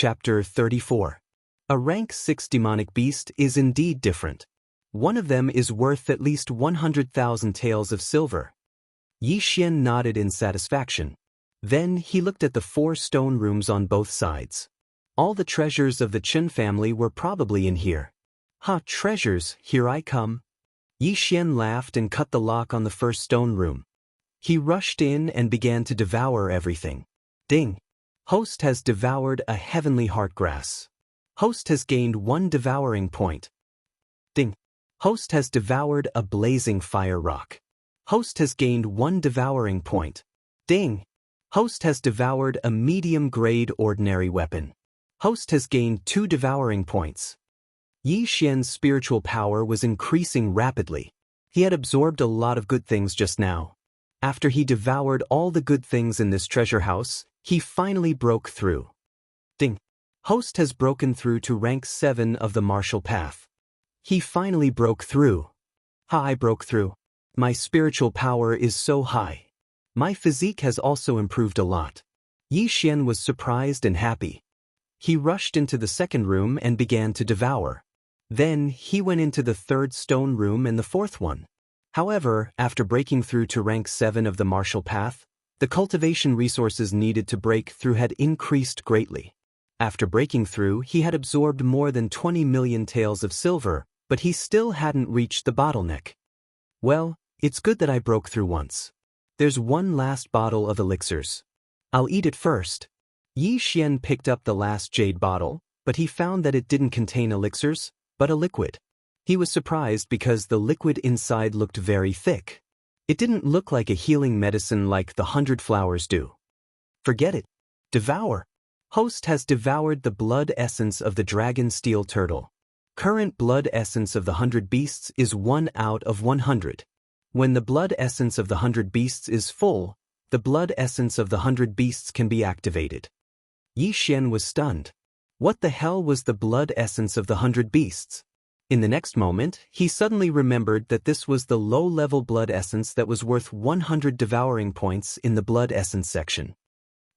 Chapter 34. A rank 6 demonic beast is indeed different. One of them is worth at least 100,000 taels of silver. Yi Xian nodded in satisfaction. Then he looked at the 4 stone rooms on both sides. All the treasures of the Chen family were probably in here. Ha, treasures, here I come. Yi Xian laughed and cut the lock on the first stone room. He rushed in and began to devour everything. Ding! Host has devoured a heavenly heartgrass. Host has gained 1 devouring point. Ding! Host has devoured a blazing fire rock. Host has gained 1 devouring point. Ding! Host has devoured a medium-grade ordinary weapon. Host has gained 2 devouring points. Yi Xian's spiritual power was increasing rapidly. He had absorbed a lot of good things just now. After he devoured all the good things in this treasure house, he finally broke through. Ding! Host has broken through to rank 7 of the martial path. He finally broke through. Ha, I broke through. My spiritual power is so high. My physique has also improved a lot. Yi Xian was surprised and happy. He rushed into the second room and began to devour. Then he went into the 3rd stone room and the 4th one. However, after breaking through to rank 7 of the martial path, the cultivation resources needed to break through had increased greatly. After breaking through, he had absorbed more than 20 million taels of silver, but he still hadn't reached the bottleneck. Well, it's good that I broke through once. There's 1 last bottle of elixirs. I'll eat it first. Yi Xian picked up the last jade bottle, but he found that it didn't contain elixirs, but a liquid. He was surprised because the liquid inside looked very thick. It didn't look like a healing medicine like the 100 flowers do. Forget it. Devour. Host has devoured the blood essence of the dragon steel turtle. Current blood essence of the 100 beasts is 1 out of 100. When the blood essence of the 100 beasts is full, the blood essence of the 100 beasts can be activated. Yi Xian was stunned. What the hell was the blood essence of the 100 beasts? In the next moment, he suddenly remembered that this was the low-level blood essence that was worth 100 devouring points in the blood essence section.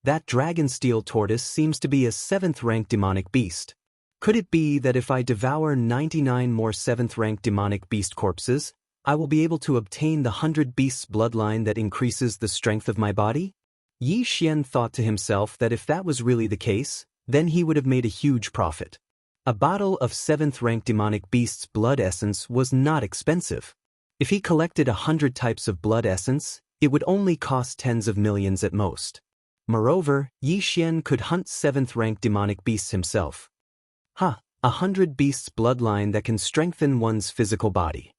That dragon steel tortoise seems to be a 7th-rank demonic beast. Could it be that if I devour 99 more 7th-rank demonic beast corpses, I will be able to obtain the 100 beasts bloodline that increases the strength of my body? Yi Xian thought to himself that if that was really the case, then he would have made a huge profit. A bottle of 7th-rank demonic beast's blood essence was not expensive. If he collected 100 types of blood essence, it would only cost tens of millions at most. Moreover, Yi Xian could hunt 7th-rank demonic beasts himself. Ha! 100 beasts bloodline that can strengthen one's physical body.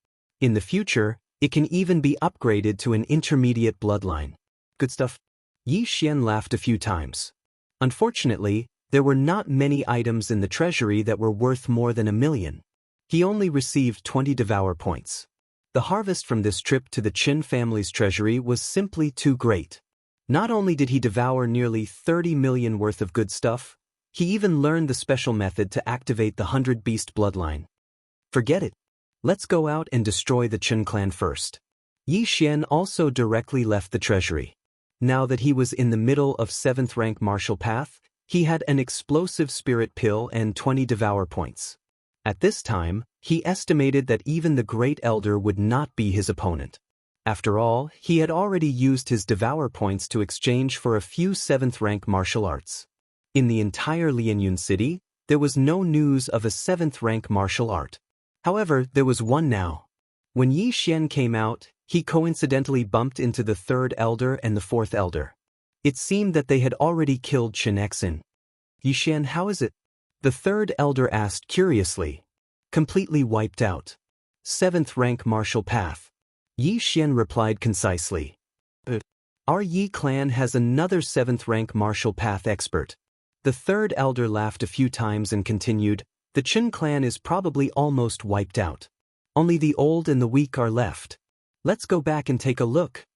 In the future, it can even be upgraded to an intermediate bloodline. Good stuff. Yi Xian laughed a few times. Unfortunately, there were not many items in the treasury that were worth more than 1 million. He only received 20 devour points. The harvest from this trip to the Qin family's treasury was simply too great. Not only did he devour nearly 30 million worth of good stuff, he even learned the special method to activate the 100 beast bloodline. Forget it. Let's go out and destroy the Qin clan first. Yi Xian also directly left the treasury. Now that he was in the middle of 7th rank martial path, he had an explosive spirit pill and 20 devour points. At this time, he estimated that even the Great Elder would not be his opponent. After all, he had already used his devour points to exchange for a few 7th rank martial arts. In the entire Lianyun city, there was no news of a 7th rank martial art. However, there was one now. When Yi Xian came out, he coincidentally bumped into the 3rd elder and the 4th elder. It seemed that they had already killed Chen Exin. Yi Xian, how is it? The 3rd elder asked curiously. Completely wiped out. 7th rank martial path. Yi Xian replied concisely. Our Yi clan has another 7th rank martial path expert. The 3rd elder laughed a few times and continued, the Chen clan is probably almost wiped out. Only the old and the weak are left. Let's go back and take a look.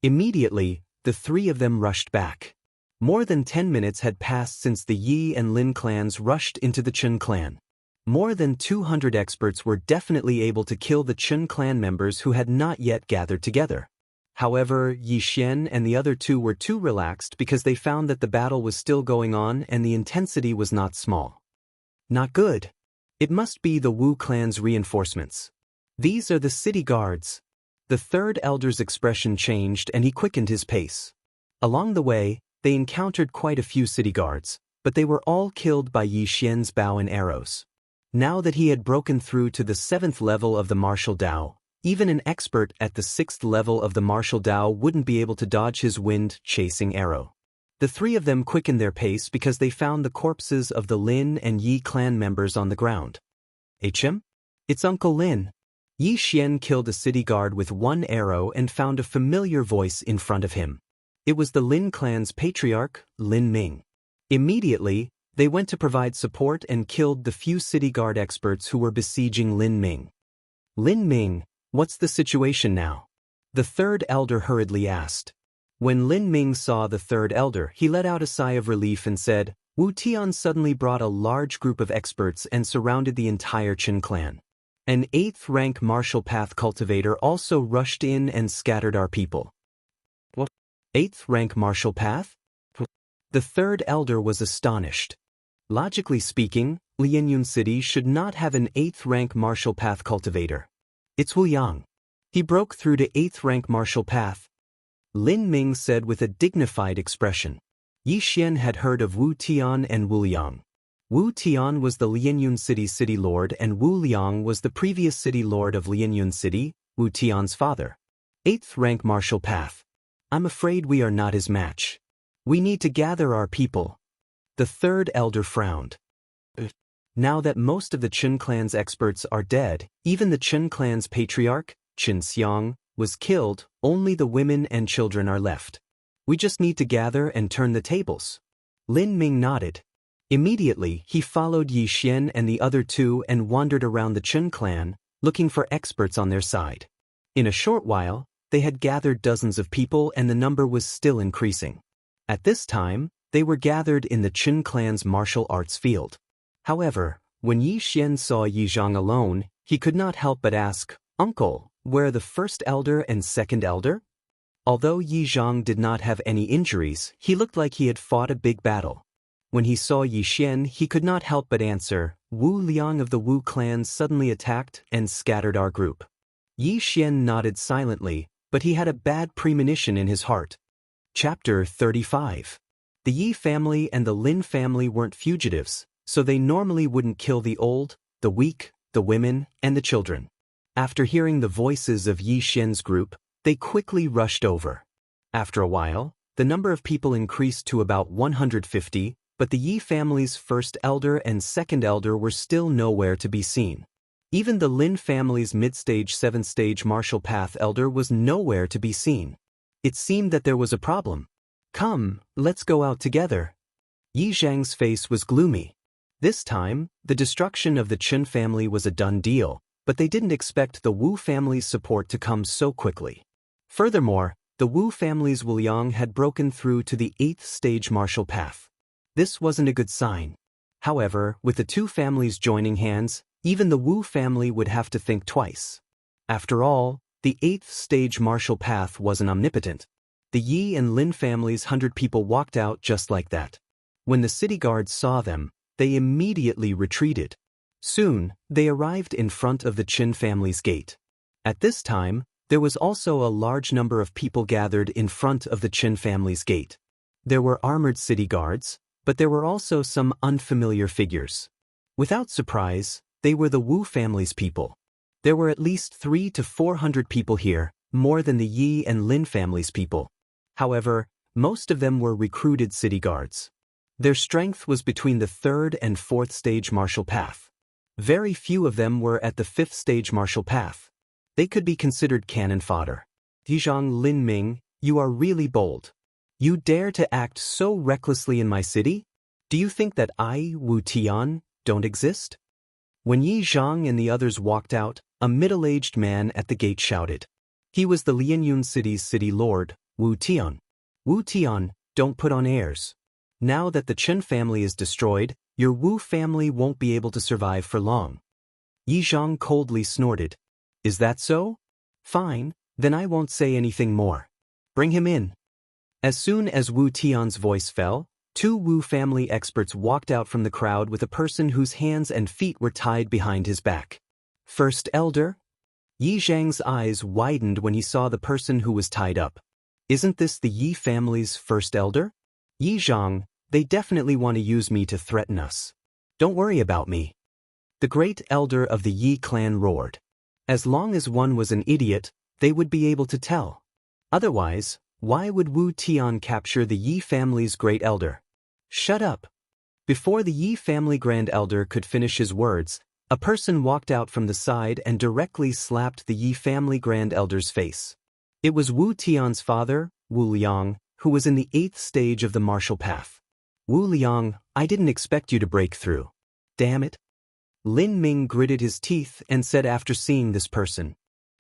Immediately, the 3 of them rushed back. More than 10 minutes had passed since the Yi and Lin clans rushed into the Chen clan. More than 200 experts were definitely able to kill the Chen clan members who had not yet gathered together. However, Yi Xian and the other two were too relaxed because they found that the battle was still going on and the intensity was not small. Not good. It must be the Wu clan's reinforcements. These are the city guards. The third elder's expression changed and he quickened his pace. Along the way, they encountered quite a few city guards, but they were all killed by Yi Xian's bow and arrows. Now that he had broken through to the 7th level of the martial Dao, even an expert at the 6th level of the martial Dao wouldn't be able to dodge his wind-chasing arrow. The three of them quickened their pace because they found the corpses of the Lin and Yi clan members on the ground. HM? It's Uncle Lin. Yi Xian killed a city guard with one arrow and found a familiar voice in front of him. It was the Lin clan's patriarch, Lin Ming. Immediately, they went to provide support and killed the few city guard experts who were besieging Lin Ming. Lin Ming, what's the situation now? The third elder hurriedly asked. When Lin Ming saw the third elder, he let out a sigh of relief and said, Wu Tian suddenly brought a large group of experts and surrounded the entire Qin clan. An 8th rank martial path cultivator also rushed in and scattered our people. What? 8th rank martial path? The third elder was astonished. Logically speaking, Lianyun City should not have an 8th rank martial path cultivator. It's Wu Yang. He broke through to 8th rank martial path. Lin Ming said with a dignified expression. Yi Xian had heard of Wu Tian and Wu Liang. Wu Tian was the Lianyun City's city lord and Wu Liang was the previous city lord of Lianyun City, Wu Tian's father. 8th rank martial path. I'm afraid we are not his match. We need to gather our people. The third elder frowned. Now that most of the Qin clan's experts are dead, even the Qin clan's patriarch, Qin Xiang, was killed, only the women and children are left. We just need to gather and turn the tables. Lin Ming nodded. Immediately, he followed Yi Xian and the other two and wandered around the Qin clan, looking for experts on their side. In a short while, they had gathered dozens of people and the number was still increasing. At this time, they were gathered in the Qin clan's martial arts field. However, when Yi Xian saw Yi Zhang alone, he could not help but ask, Uncle, where are the first elder and second elder? Although Yi Zhang did not have any injuries, he looked like he had fought a big battle. When he saw Yi Xian, he could not help but answer, Wu Liang of the Wu clan suddenly attacked and scattered our group. Yi Xian nodded silently, but he had a bad premonition in his heart. Chapter 35. The Yi family and the Lin family weren't fugitives, so they normally wouldn't kill the old, the weak, the women, and the children. After hearing the voices of Yi Xian's group, they quickly rushed over. After a while, the number of people increased to about 150, but the Yi family's first elder and second elder were still nowhere to be seen. Even the Lin family's mid-stage 7th-stage martial path elder was nowhere to be seen. It seemed that there was a problem. Come, let's go out together. Yi Zhang's face was gloomy. This time, the destruction of the Qin family was a done deal, but they didn't expect the Wu family's support to come so quickly. Furthermore, the Wu family's Wu Liang had broken through to the 8th stage martial path. This wasn't a good sign. However, with the two families joining hands, even the Wu family would have to think twice. After all, the 8th stage martial path wasn't omnipotent. The Yi and Lin families' 100 people walked out just like that. When the city guards saw them, they immediately retreated. Soon, they arrived in front of the Qin family's gate. At this time, there was also a large number of people gathered in front of the Qin family's gate. There were armored city guards, but there were also some unfamiliar figures. Without surprise, they were the Wu family's people. There were at least 300 to 400 people here, more than the Yi and Lin family's people. However, most of them were recruited city guards. Their strength was between the 3rd and 4th stage martial path. Very few of them were at the 5th stage martial path. They could be considered cannon fodder. Yizhang Lin Ming, you are really bold. You dare to act so recklessly in my city? Do you think that I, Wu Tian, don't exist? When Yi Zhang and the others walked out, a middle-aged man at the gate shouted. He was the Lianyun City's city lord, Wu Tian. Wu Tian, don't put on airs. Now that the Qin family is destroyed, your Wu family won't be able to survive for long. Yi Zhang coldly snorted. Is that so? Fine, Then I won't say anything more. Bring him in. As soon as Wu Tian's voice fell, two Wu family experts walked out from the crowd with a person whose hands and feet were tied behind his back. First elder? Yi Zhang's eyes widened when he saw the person who was tied up. Isn't this the Yi family's first elder? Yi Zhang, they definitely want to use me to threaten us. Don't worry about me. The great elder of the Yi clan roared. As long as one was an idiot, they would be able to tell. Otherwise, why would Wu Tian capture the Yi family's great elder? Shut up. Before the Yi family grand elder could finish his words, a person walked out from the side and directly slapped the Yi family grand elder's face. It was Wu Tian's father, Wu Liang, who was in the 8th stage of the martial path. Wu Liang, I didn't expect you to break through. Damn it. Lin Ming gritted his teeth and said after seeing this person.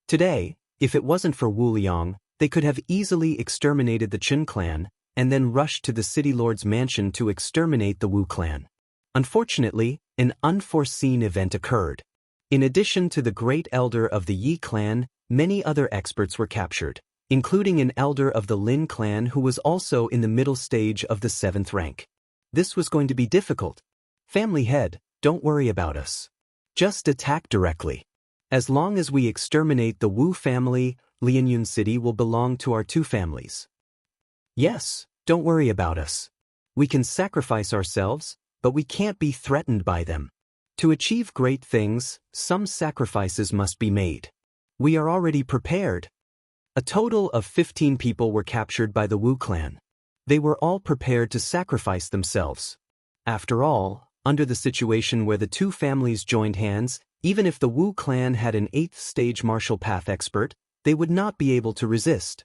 Today, if it wasn't for Wu Liang, they could have easily exterminated the Qin clan, and then rushed to the city lord's mansion to exterminate the Wu clan. Unfortunately, an unforeseen event occurred. In addition to the great elder of the Yi clan, many other experts were captured, including an elder of the Lin clan who was also in the middle stage of the 7th rank. This was going to be difficult. Family head, don't worry about us. Just attack directly. As long as we exterminate the Wu family, Lianyun City will belong to our two families. Yes, don't worry about us. We can sacrifice ourselves, but we can't be threatened by them. To achieve great things, some sacrifices must be made. We are already prepared. A total of 15 people were captured by the Wu clan. They were all prepared to sacrifice themselves. After all, under the situation where the two families joined hands, even if the Wu clan had an 8th stage martial path expert, they would not be able to resist.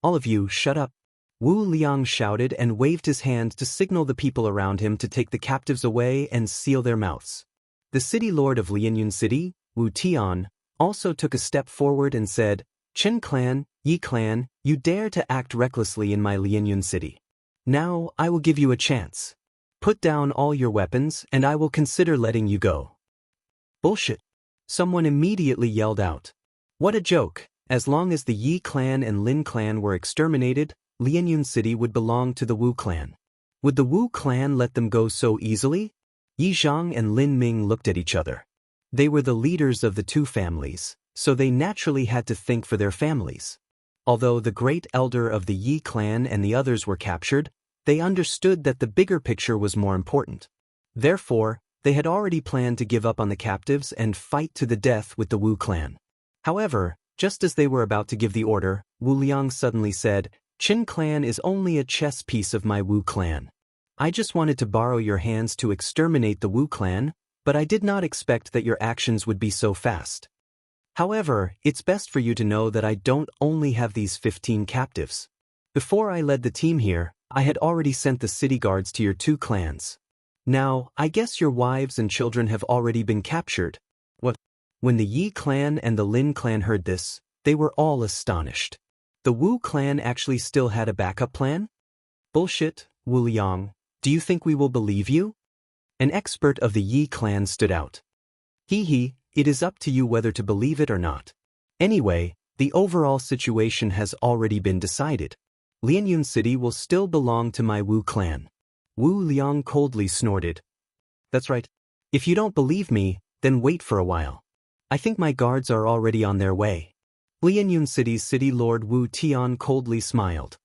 All of you, shut up. Wu Liang shouted and waved his hand to signal the people around him to take the captives away and seal their mouths. The city lord of Lianyun City, Wu Tian, also took a step forward and said, Qin clan, Yi clan, you dare to act recklessly in my Lianyun City. Now I will give you a chance. Put down all your weapons and I will consider letting you go. Bullshit. Someone immediately yelled out. What a joke. As long as the Yi clan and Lin clan were exterminated, Lianyun City would belong to the Wu clan. Would the Wu clan let them go so easily? Yi Zhang and Lin Ming looked at each other. They were the leaders of the two families, so they naturally had to think for their families. Although the great elder of the Yi clan and the others were captured, they understood that the bigger picture was more important. Therefore, they had already planned to give up on the captives and fight to the death with the Wu clan. However, just as they were about to give the order, Wu Liang suddenly said, Qin clan is only a chess piece of my Wu clan. I just wanted to borrow your hands to exterminate the Wu clan, but I did not expect that your actions would be so fast. However, it's best for you to know that I don't only have these 15 captives. Before I led the team here, I had already sent the city guards to your two clans. Now, I guess your wives and children have already been captured. What? When the Yi clan and the Lin clan heard this, they were all astonished. The Wu clan actually still had a backup plan? Bullshit, Wu Liang. Do you think we will believe you? An expert of the Yi clan stood out. Hee, it is up to you whether to believe it or not. Anyway, the overall situation has already been decided. Lianyun City will still belong to my Wu clan. Wu Liang coldly snorted. That's right. If you don't believe me, then wait for a while. I think my guards are already on their way. Lianyun City's city lord Wu Tian coldly smiled.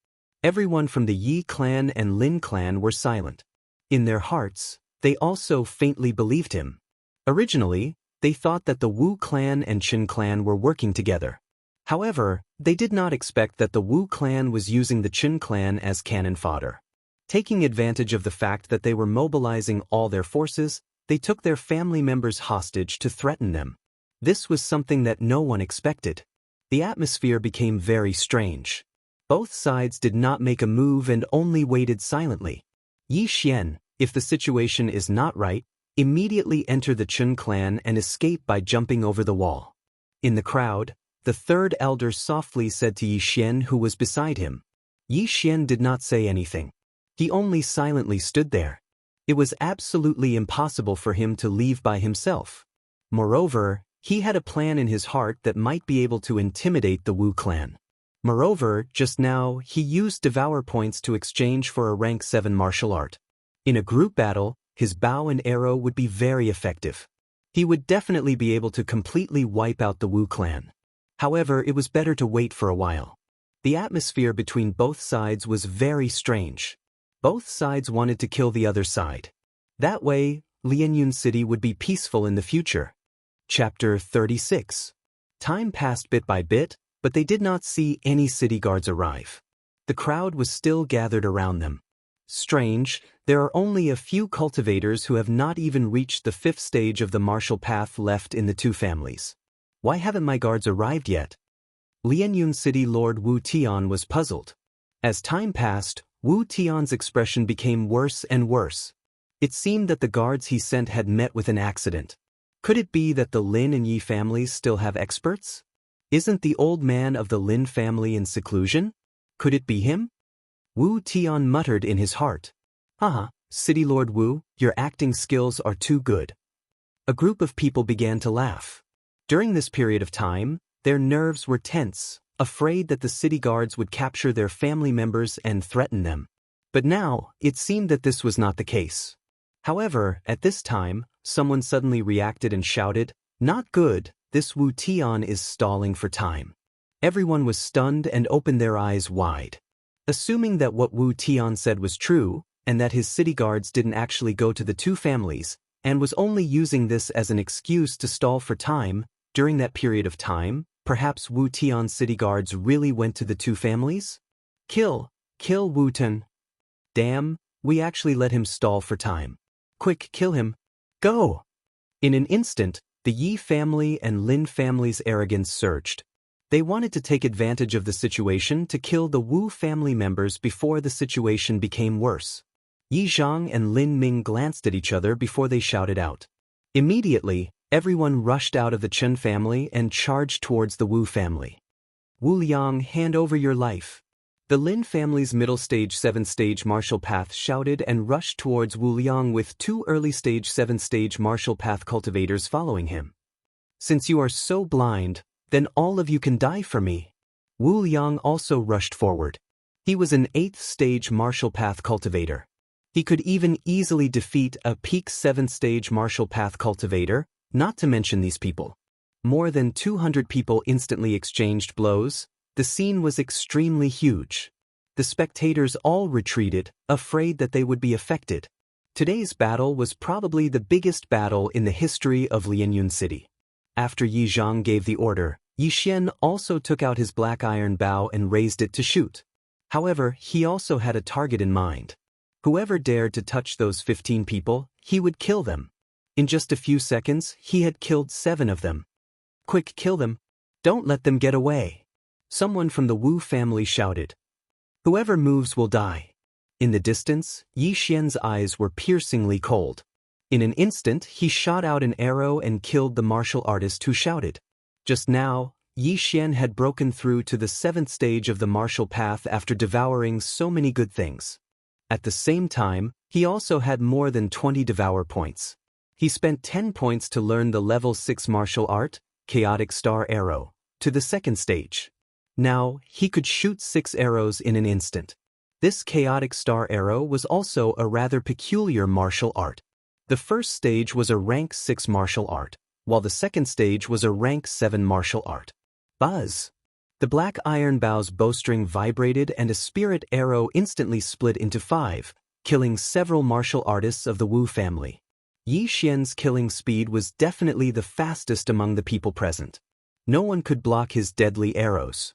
Everyone from the Yi clan and Lin clan were silent. In their hearts, they also faintly believed him. Originally, they thought that the Wu clan and Qin clan were working together. However, they did not expect that the Wu clan was using the Qin clan as cannon fodder. Taking advantage of the fact that they were mobilizing all their forces, they took their family members hostage to threaten them. This was something that no one expected. The atmosphere became very strange. Both sides did not make a move and only waited silently. Yi Xian, if the situation is not right, immediately enter the Qin clan and escape by jumping over the wall. In the crowd, the third elder softly said to Yi Xian who was beside him. Yi Xian did not say anything. He only silently stood there. It was absolutely impossible for him to leave by himself. Moreover, He had a plan in his heart that might be able to intimidate the Wu clan. Moreover, just now, he used devour points to exchange for a rank 7 martial art. In a group battle, his bow and arrow would be very effective. He would definitely be able to completely wipe out the Wu clan. However, it was better to wait for a while. The atmosphere between both sides was very strange. Both sides wanted to kill the other side. That way, Lianyun City would be peaceful in the future. Chapter 36. Time passed bit by bit, but they did not see any city guards arrive. The crowd was still gathered around them. Strange, there are only a few cultivators who have not even reached the 5th stage of the martial path left in the two families. Why haven't my guards arrived yet? Lianyun City Lord Wu Tian was puzzled. As time passed, Wu Tian's expression became worse and worse. It seemed that the guards he sent had met with an accident. Could it be that the Lin and Yi families still have experts? Isn't the old man of the Lin family in seclusion? Could it be him? Wu Tian muttered in his heart. Haha, City Lord Wu, your acting skills are too good. A group of people began to laugh. During this period of time, their nerves were tense, afraid that the city guards would capture their family members and threaten them. But now, it seemed that this was not the case. However, at this time, someone suddenly reacted and shouted, "Not good, this Wu Tian is stalling for time." Everyone was stunned and opened their eyes wide. Assuming that what Wu Tian said was true, and that his city guards didn't actually go to the two families, and was only using this as an excuse to stall for time, during that period of time, perhaps Wu Tian's city guards really went to the two families? Kill Wu Tian. Damn, we actually let him stall for time. Quick, kill him. Go! In an instant, the Yi family and Lin family's arrogance surged. They wanted to take advantage of the situation to kill the Wu family members before the situation became worse. Yi Zhang and Lin Ming glanced at each other before they shouted out. Immediately, everyone rushed out of the Chen family and charged towards the Wu family. Wu Liang, hand over your life. The Lin family's middle stage 7th stage martial path shouted and rushed towards Wu Liang with 2 early stage 7th stage martial path cultivators following him. Since you are so blind, then all of you can die for me. Wu Liang also rushed forward. He was an 8th stage martial path cultivator. He could even easily defeat a peak 7th stage martial path cultivator, not to mention these people. More than 200 people instantly exchanged blows. The scene was extremely huge. The spectators all retreated, afraid that they would be affected. Today's battle was probably the biggest battle in the history of Lianyun City. After Yi Zhang gave the order, Yi Xian also took out his black iron bow and raised it to shoot. However, he also had a target in mind. Whoever dared to touch those 15 people, he would kill them. In just a few seconds, he had killed 7 of them. Quick, kill them. Don't let them get away. Someone from the Wu family shouted. Whoever moves will die. In the distance, Yi Xian's eyes were piercingly cold. In an instant, he shot out an arrow and killed the martial artist who shouted. Just now, Yi Xian had broken through to the 7th stage of the martial path after devouring so many good things. At the same time, he also had more than 20 devour points. He spent 10 points to learn the level 6 martial art, Chaotic Star Arrow, to the 2nd stage. Now, he could shoot 6 arrows in an instant. This Chaotic Star Arrow was also a rather peculiar martial art. The first stage was a rank 6 martial art, while the second stage was a rank 7 martial art. Buzz! The black iron bow's bowstring vibrated and a spirit arrow instantly split into 5, killing several martial artists of the Wu family. Yi Xian's killing speed was definitely the fastest among the people present. No one could block his deadly arrows.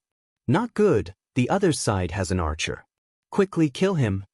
Not good, the other side has an archer. Quickly kill him.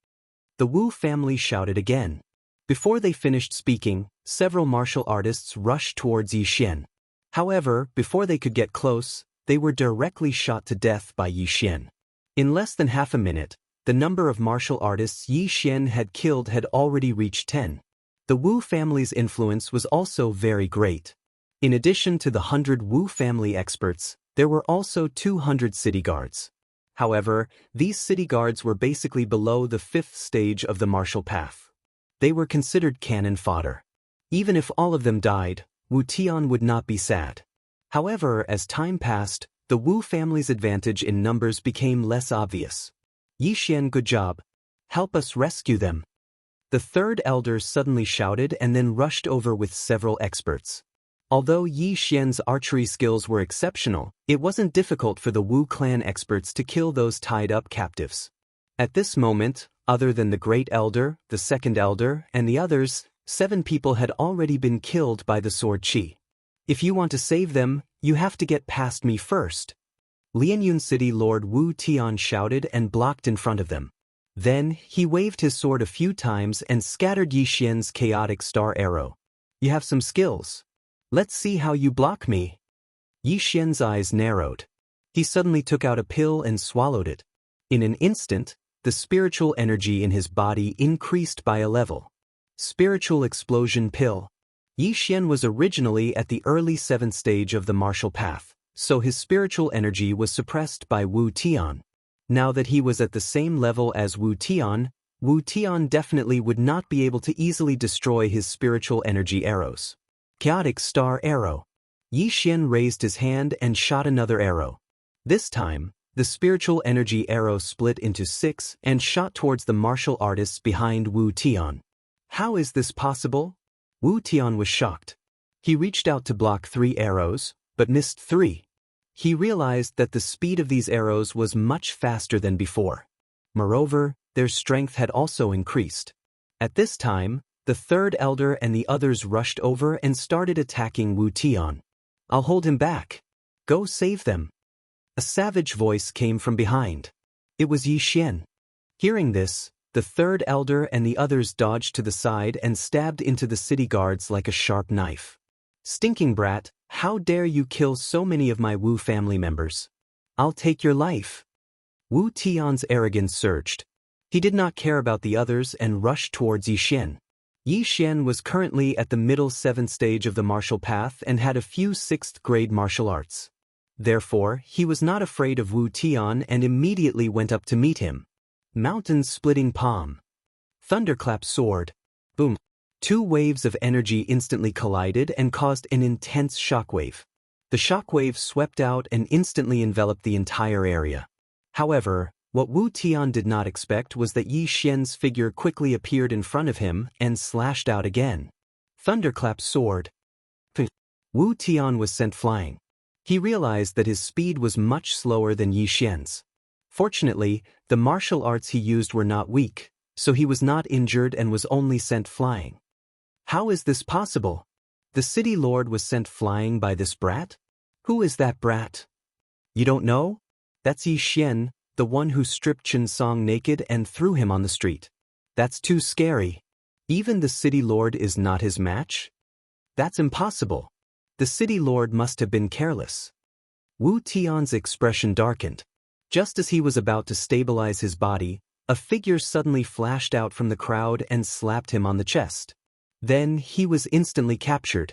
The Wu family shouted again. Before they finished speaking, several martial artists rushed towards Yi Xian. However, before they could get close, they were directly shot to death by Yi Xian. In less than half a minute, the number of martial artists Yi Xian had killed had already reached 10. The Wu family's influence was also very great. In addition to the 100 Wu family experts, there were also 200 city guards. However, these city guards were basically below the 5th stage of the martial path. They were considered cannon fodder. Even if all of them died, Wu Tian would not be sad. However, as time passed, the Wu family's advantage in numbers became less obvious. Yi Xian, good job. Help us rescue them. The third elder suddenly shouted and then rushed over with several experts. Although Yi Xian's archery skills were exceptional, it wasn't difficult for the Wu clan experts to kill those tied-up captives. At this moment, other than the Great Elder, the Second Elder, and the others, 7 people had already been killed by the sword qi. If you want to save them, you have to get past me first. Lianyun City Lord Wu Tian shouted and blocked in front of them. Then, he waved his sword a few times and scattered Yi Xian's chaotic star arrow. You have some skills. Let's see how you block me. Yi Xian's eyes narrowed. He suddenly took out a pill and swallowed it. In an instant, the spiritual energy in his body increased by a level. Spiritual explosion pill. Yi Xian was originally at the early 7th stage of the martial path, so his spiritual energy was suppressed by Wu Tian. Now that he was at the same level as Wu Tian definitely would not be able to easily destroy his spiritual energy arrows. Chaotic star arrow. Yi Xian raised his hand and shot another arrow. This time, the spiritual energy arrow split into 6 and shot towards the martial artists behind Wu Tian. How is this possible? Wu Tian was shocked. He reached out to block 3 arrows, but missed 3. He realized that the speed of these arrows was much faster than before. Moreover, their strength had also increased. At this time, the third elder and the others rushed over and started attacking Wu Tian. I'll hold him back. Go save them. A savage voice came from behind. It was Yi Xian. Hearing this, the third elder and the others dodged to the side and stabbed into the city guards like a sharp knife. Stinking brat, how dare you kill so many of my Wu family members? I'll take your life. Wu Tian's arrogance surged. He did not care about the others and rushed towards Yi Xian. Yi Xian was currently at the middle 7th stage of the martial path and had a few 6th grade martial arts. Therefore, he was not afraid of Wu Tian and immediately went up to meet him. Mountain-splitting palm. Thunderclap sword. Boom. 2 waves of energy instantly collided and caused an intense shockwave. The shockwave swept out and instantly enveloped the entire area. However, what Wu Tian did not expect was that Yi Xian's figure quickly appeared in front of him and slashed out again. Thunderclap sword. Wu Tian was sent flying. He realized that his speed was much slower than Yi Xian's. Fortunately, the martial arts he used were not weak, so he was not injured and was only sent flying. How is this possible? The city lord was sent flying by this brat? Who is that brat? You don't know? That's Yi Xian, the one who stripped Chen Song naked and threw him on the street. That's too scary. Even the city lord is not his match? That's impossible. The city lord must have been careless. Wu Tian's expression darkened. Just as he was about to stabilize his body, a figure suddenly flashed out from the crowd and slapped him on the chest. Then he was instantly captured.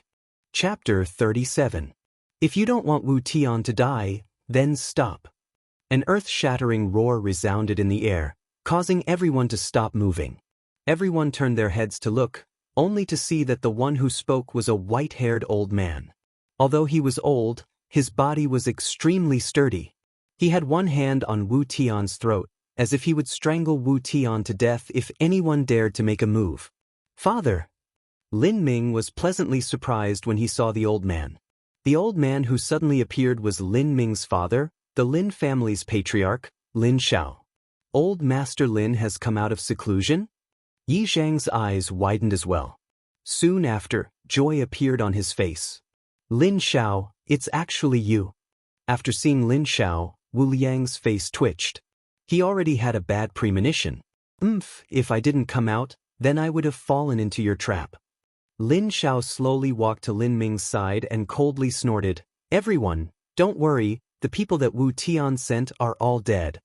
Chapter 37. If you don't want Wu Tian to die, then stop. An earth-shattering roar resounded in the air, causing everyone to stop moving. Everyone turned their heads to look, only to see that the one who spoke was a white-haired old man. Although he was old, his body was extremely sturdy. He had one hand on Wu Tian's throat, as if he would strangle Wu Tian to death if anyone dared to make a move. Father! Lin Ming was pleasantly surprised when he saw the old man. The old man who suddenly appeared was Lin Ming's father, the Lin family's patriarch, Lin Xiao. Old Master Lin has come out of seclusion? Yi Zhang's eyes widened as well. Soon after, joy appeared on his face. Lin Xiao, it's actually you. After seeing Lin Xiao, Wu Liang's face twitched. He already had a bad premonition. If I didn't come out, then I would have fallen into your trap. Lin Xiao slowly walked to Lin Ming's side and coldly snorted, Everyone, don't worry, the people that Wu Tian sent are all dead.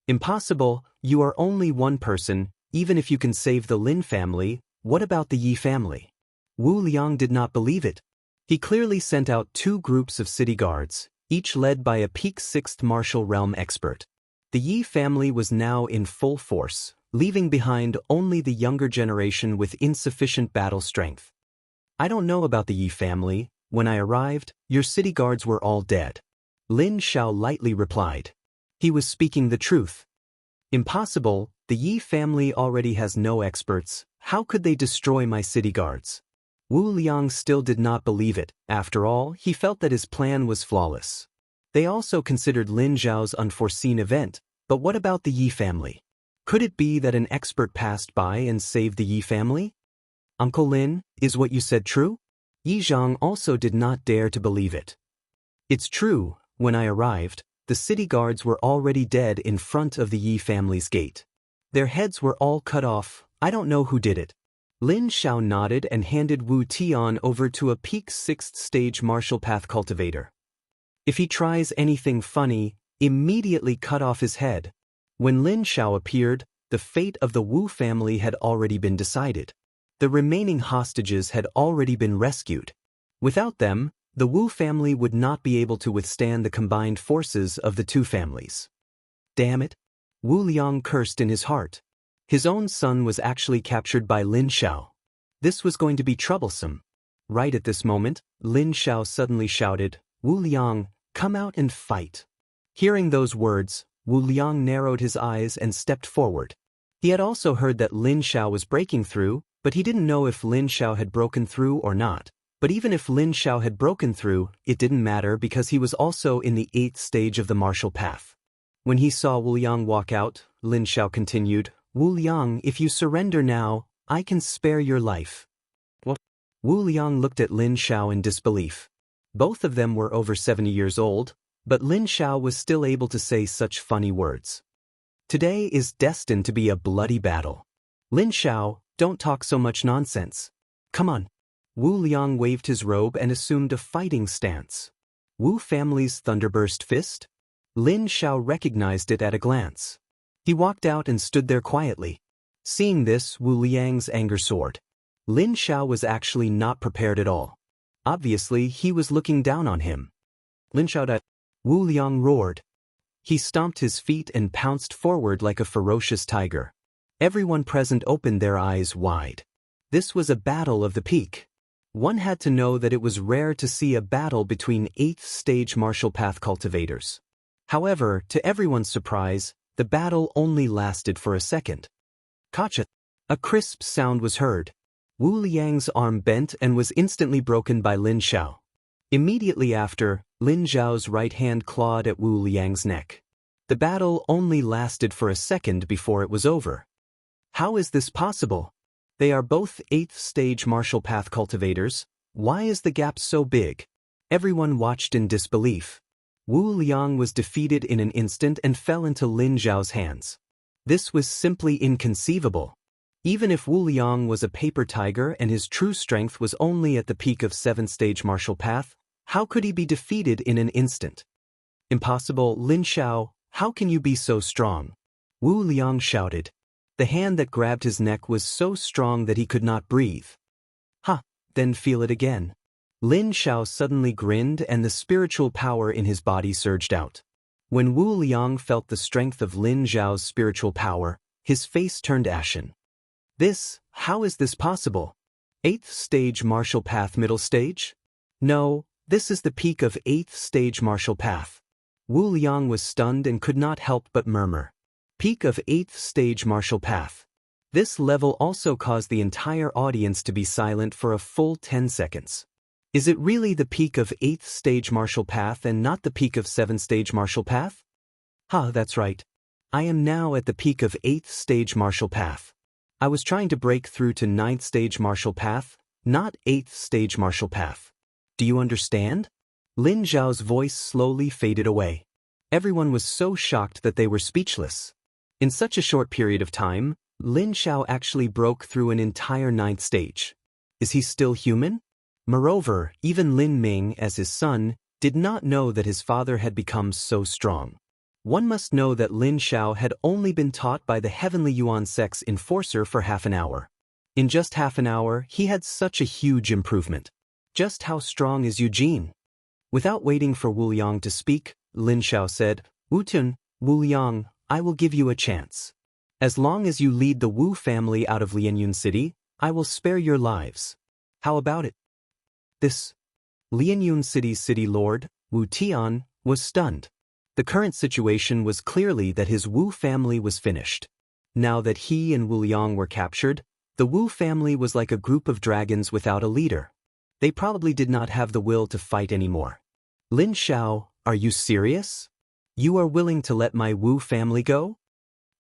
Impossible, you are only one person, even if you can save the Lin family, what about the Yi family? Wu Liang did not believe it. He clearly sent out 2 groups of city guards, each led by a peak 6th martial realm expert. The Yi family was now in full force, leaving behind only the younger generation with insufficient battle strength. I don't know about the Yi family. When I arrived, your city guards were all dead. Lin Xiao lightly replied. He was speaking the truth. Impossible, the Yi family already has no experts. How could they destroy my city guards? Wu Liang still did not believe it. After all, he felt that his plan was flawless. They also considered Lin Zhao's unforeseen event, but what about the Yi family? Could it be that an expert passed by and saved the Yi family? Uncle Lin, is what you said true? Yi Zhang also did not dare to believe it. It's true. When I arrived, the city guards were already dead in front of the Yi family's gate. Their heads were all cut off. I don't know who did it. Lin Xiao nodded and handed Wu Tian over to a peak 6th stage martial path cultivator. If he tries anything funny, immediately cut off his head. When Lin Xiao appeared, the fate of the Wu family had already been decided. The remaining hostages had already been rescued. Without them, the Wu family would not be able to withstand the combined forces of the two families. Damn it! Wu Liang cursed in his heart. His own son was actually captured by Lin Xiao. This was going to be troublesome. Right at this moment, Lin Xiao suddenly shouted, "Wu Liang, come out and fight." Hearing those words, Wu Liang narrowed his eyes and stepped forward. He had also heard that Lin Xiao was breaking through, but he didn't know if Lin Xiao had broken through or not. But even if Lin Xiao had broken through, it didn't matter because he was also in the 8th stage of the martial path. When he saw Wu Liang walk out, Lin Xiao continued, "Wu Liang, if you surrender now, I can spare your life." What? Wu Liang looked at Lin Xiao in disbelief. Both of them were over 70 years old, but Lin Xiao was still able to say such funny words. Today is destined to be a bloody battle. Lin Xiao, don't talk so much nonsense. Come on. Wu Liang waved his robe and assumed a fighting stance. Wu family's thunderburst fist? Lin Xiao recognized it at a glance. He walked out and stood there quietly. Seeing this, Wu Liang's anger soared. Lin Xiao was actually not prepared at all. Obviously, he was looking down on him. Lin Xiao. Wu Liang roared. He stomped his feet and pounced forward like a ferocious tiger. Everyone present opened their eyes wide. This was a battle of the peak. One had to know that it was rare to see a battle between 8th stage martial path cultivators. However, to everyone's surprise, the battle only lasted for a second. Gotcha! A crisp sound was heard. Wu Liang's arm bent and was instantly broken by Lin Xiao. Immediately after, Lin Zhao's right hand clawed at Wu Liang's neck. The battle only lasted for a second before it was over. How is this possible? They are both 8th stage martial path cultivators. Why is the gap so big? Everyone watched in disbelief. Wu Liang was defeated in an instant and fell into Lin Zhao's hands. This was simply inconceivable. Even if Wu Liang was a paper tiger and his true strength was only at the peak of 7th stage martial path, how could he be defeated in an instant? Impossible. Lin Xiao, how can you be so strong? Wu Liang shouted. The hand that grabbed his neck was so strong that he could not breathe. Ha, then feel it again. Lin Xiao suddenly grinned and the spiritual power in his body surged out. When Wu Liang felt the strength of Lin Zhao's spiritual power, his face turned ashen. How is this possible? 8th stage martial path middle stage? No, this is the peak of 8th stage martial path. Wu Liang was stunned and could not help but murmur. Peak of 8th stage martial path. This level also caused the entire audience to be silent for a full 10 seconds. Is it really the peak of 8th stage martial path and not the peak of 7th stage martial path? That's right. I am now at the peak of 8th stage martial path. I was trying to break through to 9th stage martial path, not 8th stage martial path. Do you understand? Lin Zhao's voice slowly faded away. Everyone was so shocked that they were speechless. In such a short period of time, Lin Xiao actually broke through an entire 9th stage. Is he still human? Moreover, even Lin Ming, as his son, did not know that his father had become so strong. One must know that Lin Xiao had only been taught by the Heavenly Yuan Sect's enforcer for half an hour. In just half an hour, he had such a huge improvement. Just how strong is Eugene? Without waiting for Wu Liang to speak, Lin Xiao said, Wu Liang, I will give you a chance. As long as you lead the Wu family out of Lianyun City, I will spare your lives. How about it? This Lianyun City's city lord, Wu Tian, was stunned. The current situation was clearly that his Wu family was finished. Now that he and Wu Liang were captured, the Wu family was like a group of dragons without a leader. They probably did not have the will to fight anymore. Lin Xiao, are you serious? You are willing to let my Wu family go?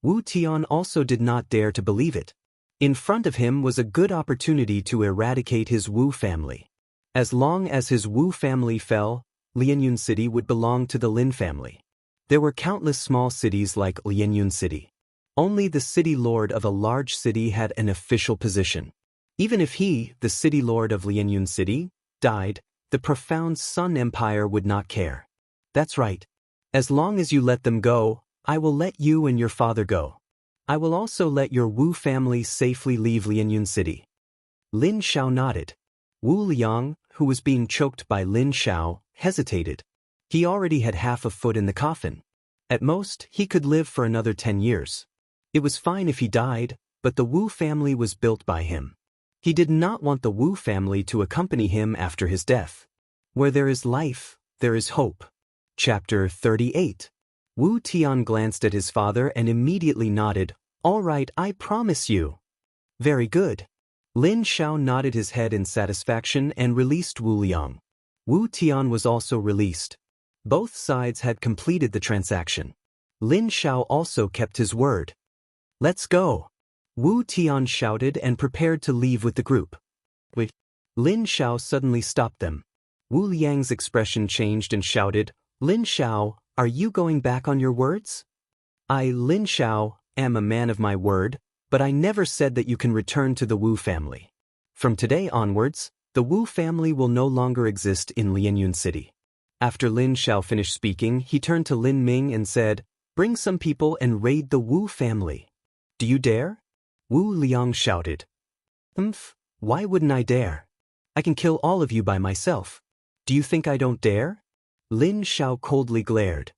Wu Tian also did not dare to believe it. In front of him was a good opportunity to eradicate his Wu family. As long as his Wu family fell, Lianyun City would belong to the Lin family. There were countless small cities like Lianyun City. Only the city lord of a large city had an official position. Even if he, the city lord of Lianyun City, died, the profound Sun Empire would not care. That's right. As long as you let them go, I will let you and your father go. I will also let your Wu family safely leave Lianyun City. Lin Xiao nodded. Wu Liang, who was being choked by Lin Xiao, hesitated. He already had half a foot in the coffin. At most, he could live for another 10 years. It was fine if he died, but the Wu family was built by him. He did not want the Wu family to accompany him after his death. Where there is life, there is hope. Chapter 38. Wu Tian glanced at his father and immediately nodded. All right, I promise you. Very good. Lin Xiao nodded his head in satisfaction and released Wu Liang. Wu Tian was also released. Both sides had completed the transaction. Lin Xiao also kept his word. Let's go. Wu Tian shouted and prepared to leave with the group. Wait. Lin Xiao suddenly stopped them. Wu Liang's expression changed and shouted, Lin Xiao, are you going back on your words? I, Lin Xiao, am a man of my word, but I never said that you can return to the Wu family. From today onwards, the Wu family will no longer exist in Lianyun City. After Lin Xiao finished speaking, he turned to Lin Ming and said, Bring some people and raid the Wu family. Do you dare? Wu Liang shouted. Why wouldn't I dare? I can kill all of you by myself. Do you think I don't dare? Lin Xiao coldly glared.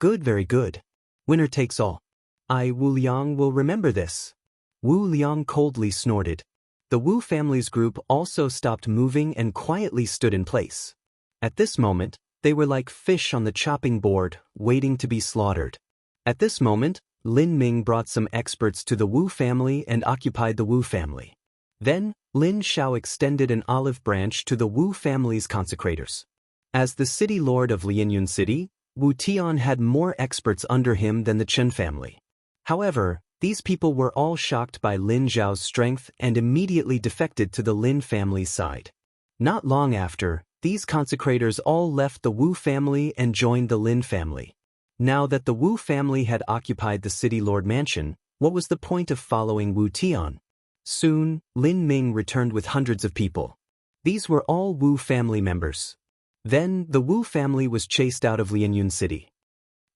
Good, very good. Winner takes all. I, Wu Liang, will remember this. Wu Liang coldly snorted. The Wu family's group also stopped moving and quietly stood in place. At this moment, they were like fish on the chopping board, waiting to be slaughtered. At this moment, Lin Ming brought some experts to the Wu family and occupied the Wu family. Then, Lin Xiao extended an olive branch to the Wu family's consecrators. As the city lord of Lianyun City, Wu Tian had more experts under him than the Chen family. However, these people were all shocked by Lin Zhao's strength and immediately defected to the Lin family's side. Not long after, these consecrators all left the Wu family and joined the Lin family. Now that the Wu family had occupied the city lord mansion, what was the point of following Wu Tian? Soon, Lin Ming returned with hundreds of people. These were all Wu family members. Then, the Wu family was chased out of Lianyun City.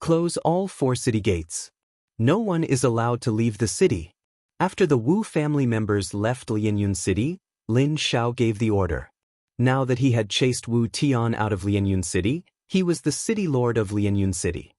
Close all 4 city gates. No one is allowed to leave the city. After the Wu family members left Lianyun City, Lin Xiao gave the order. Now that he had chased Wu Tian out of Lianyun City, he was the city lord of Lianyun City.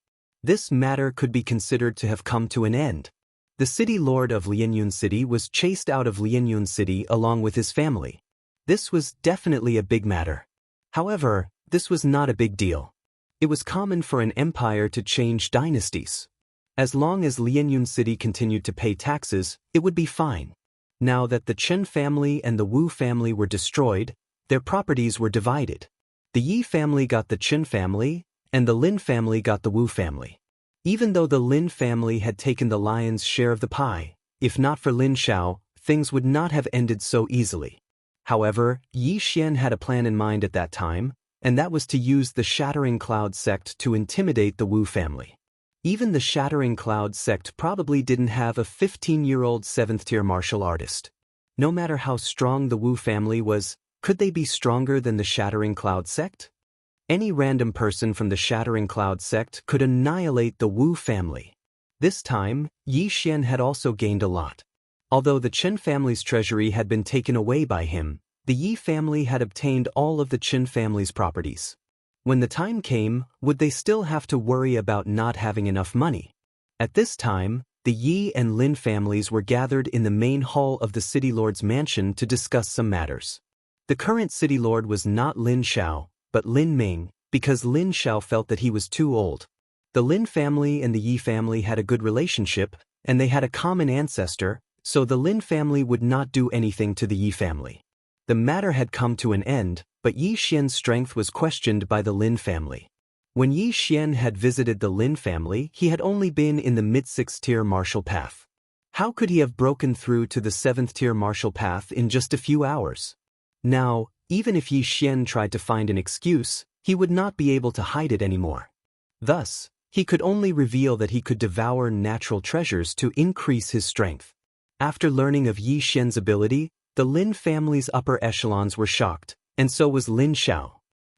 This matter could be considered to have come to an end. The city lord of Lianyun City was chased out of Lianyun City along with his family. This was definitely a big matter. However, this was not a big deal. It was common for an empire to change dynasties. As long as Lianyun City continued to pay taxes, it would be fine. Now that the Chen family and the Wu family were destroyed, their properties were divided. The Yi family got the Chen family, and the Lin family got the Wu family. Even though the Lin family had taken the lion's share of the pie, if not for Lin Xiao, things would not have ended so easily. However, Yi Xian had a plan in mind at that time, and that was to use the Shattering Cloud sect to intimidate the Wu family. Even the Shattering Cloud sect probably didn't have a 15-year-old 7th-tier martial artist. No matter how strong the Wu family was, could they be stronger than the Shattering Cloud sect? Any random person from the Shattering Cloud sect could annihilate the Wu family. This time, Yi Xian had also gained a lot. Although the Chen family's treasury had been taken away by him, the Yi family had obtained all of the Chen family's properties. When the time came, would they still have to worry about not having enough money? At this time, the Yi and Lin families were gathered in the main hall of the city lord's mansion to discuss some matters. The current city lord was not Lin Xiao, but Lin Ming, because Lin Xiao felt that he was too old. The Lin family and the Yi family had a good relationship, and they had a common ancestor, so the Lin family would not do anything to the Yi family. The matter had come to an end, but Yi Xian's strength was questioned by the Lin family. When Yi Xian had visited the Lin family, he had only been in the mid-6th-tier martial path. How could he have broken through to the 7th-tier martial path in just a few hours? Now, even if Yi Xian tried to find an excuse, he would not be able to hide it anymore. Thus, he could only reveal that he could devour natural treasures to increase his strength. After learning of Yi Xian's ability, the Lin family's upper echelons were shocked, and so was Lin Xiao.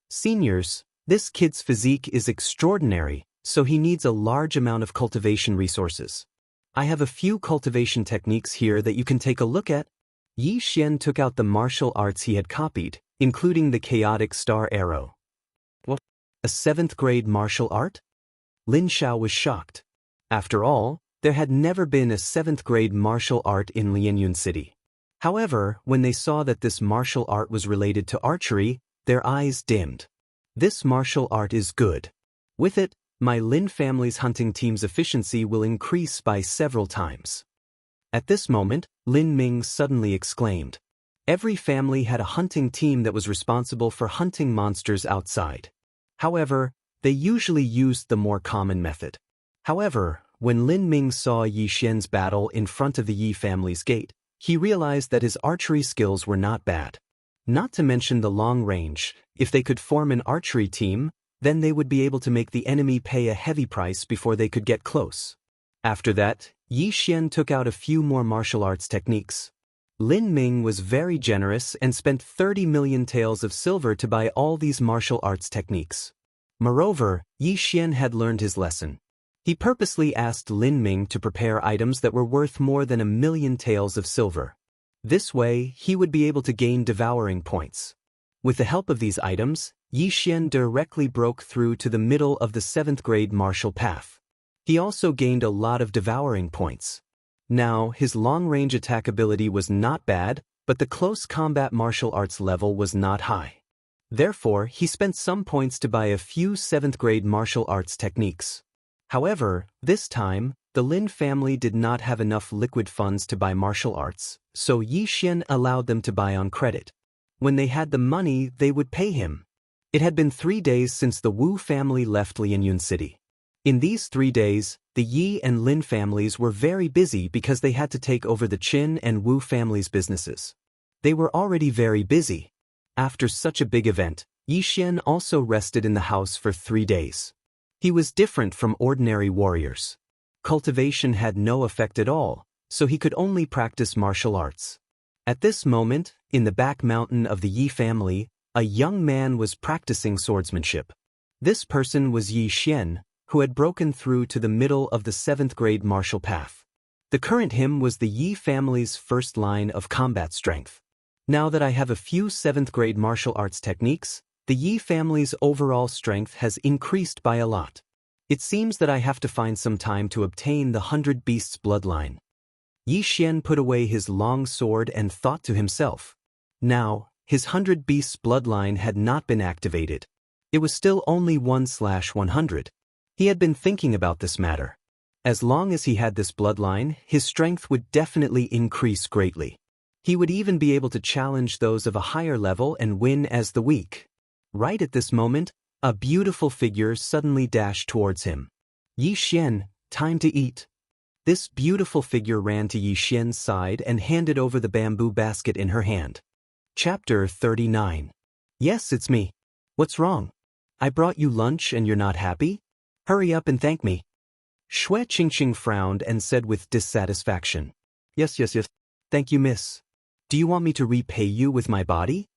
Seniors, this kid's physique is extraordinary, so he needs a large amount of cultivation resources. I have a few cultivation techniques here that you can take a look at. Yi Xian took out the martial arts he had copied, including the chaotic star arrow. What? A 7th-grade martial art? Lin Xiao was shocked. After all, there had never been a 7th-grade martial art in Lianyun City. However, when they saw that this martial art was related to archery, their eyes dimmed. This martial art is good. With it, my Lin family's hunting team's efficiency will increase by several times. At this moment, Lin Ming suddenly exclaimed. Every family had a hunting team that was responsible for hunting monsters outside. However, they usually used the more common method. However, when Lin Ming saw Yi Xian's battle in front of the Yi family's gate, he realized that his archery skills were not bad. Not to mention the long range, if they could form an archery team, then they would be able to make the enemy pay a heavy price before they could get close. After that, Yi Xian took out a few more martial arts techniques. Lin Ming was very generous and spent 30 million taels of silver to buy all these martial arts techniques. Moreover, Yi Xian had learned his lesson. He purposely asked Lin Ming to prepare items that were worth more than 1,000,000 taels of silver. This way, he would be able to gain devouring points. With the help of these items, Yi Xian directly broke through to the middle of the 7th-grade martial path. He also gained a lot of devouring points. Now, his long-range attack ability was not bad, but the close combat martial arts level was not high. Therefore, he spent some points to buy a few 7th-grade martial arts techniques. However, this time, the Lin family did not have enough liquid funds to buy martial arts, so Yi Xian allowed them to buy on credit. When they had the money, they would pay him. It had been 3 days since the Wu family left Lianyun City. In these 3 days, the Yi and Lin families were very busy because they had to take over the Qin and Wu families' businesses. They were already very busy. After such a big event, Yi Xian also rested in the house for 3 days. He was different from ordinary warriors. Cultivation had no effect at all, so he could only practice martial arts. At this moment, in the back mountain of the Yi family, a young man was practicing swordsmanship. This person was Yi Xian, who had broken through to the middle of the 7th-grade martial path. The current him was the Yi family's first line of combat strength. Now that I have a few 7th-grade martial arts techniques, the Yi family's overall strength has increased by a lot. It seems that I have to find some time to obtain the 100 Beasts bloodline. Yi Xian put away his long sword and thought to himself. Now, his 100 Beasts bloodline had not been activated. It was still only 1/100. He had been thinking about this matter. As long as he had this bloodline, his strength would definitely increase greatly. He would even be able to challenge those of a higher level and win as the weak. Right at this moment, a beautiful figure suddenly dashed towards him. Yi Xian, time to eat. This beautiful figure ran to Yi Xian's side and handed over the bamboo basket in her hand. Chapter 39. Yes, it's me. What's wrong? I brought you lunch and you're not happy? Hurry up and thank me. Shui Qingqing frowned and said with dissatisfaction. Yes. Thank you, miss. Do you want me to repay you with my body?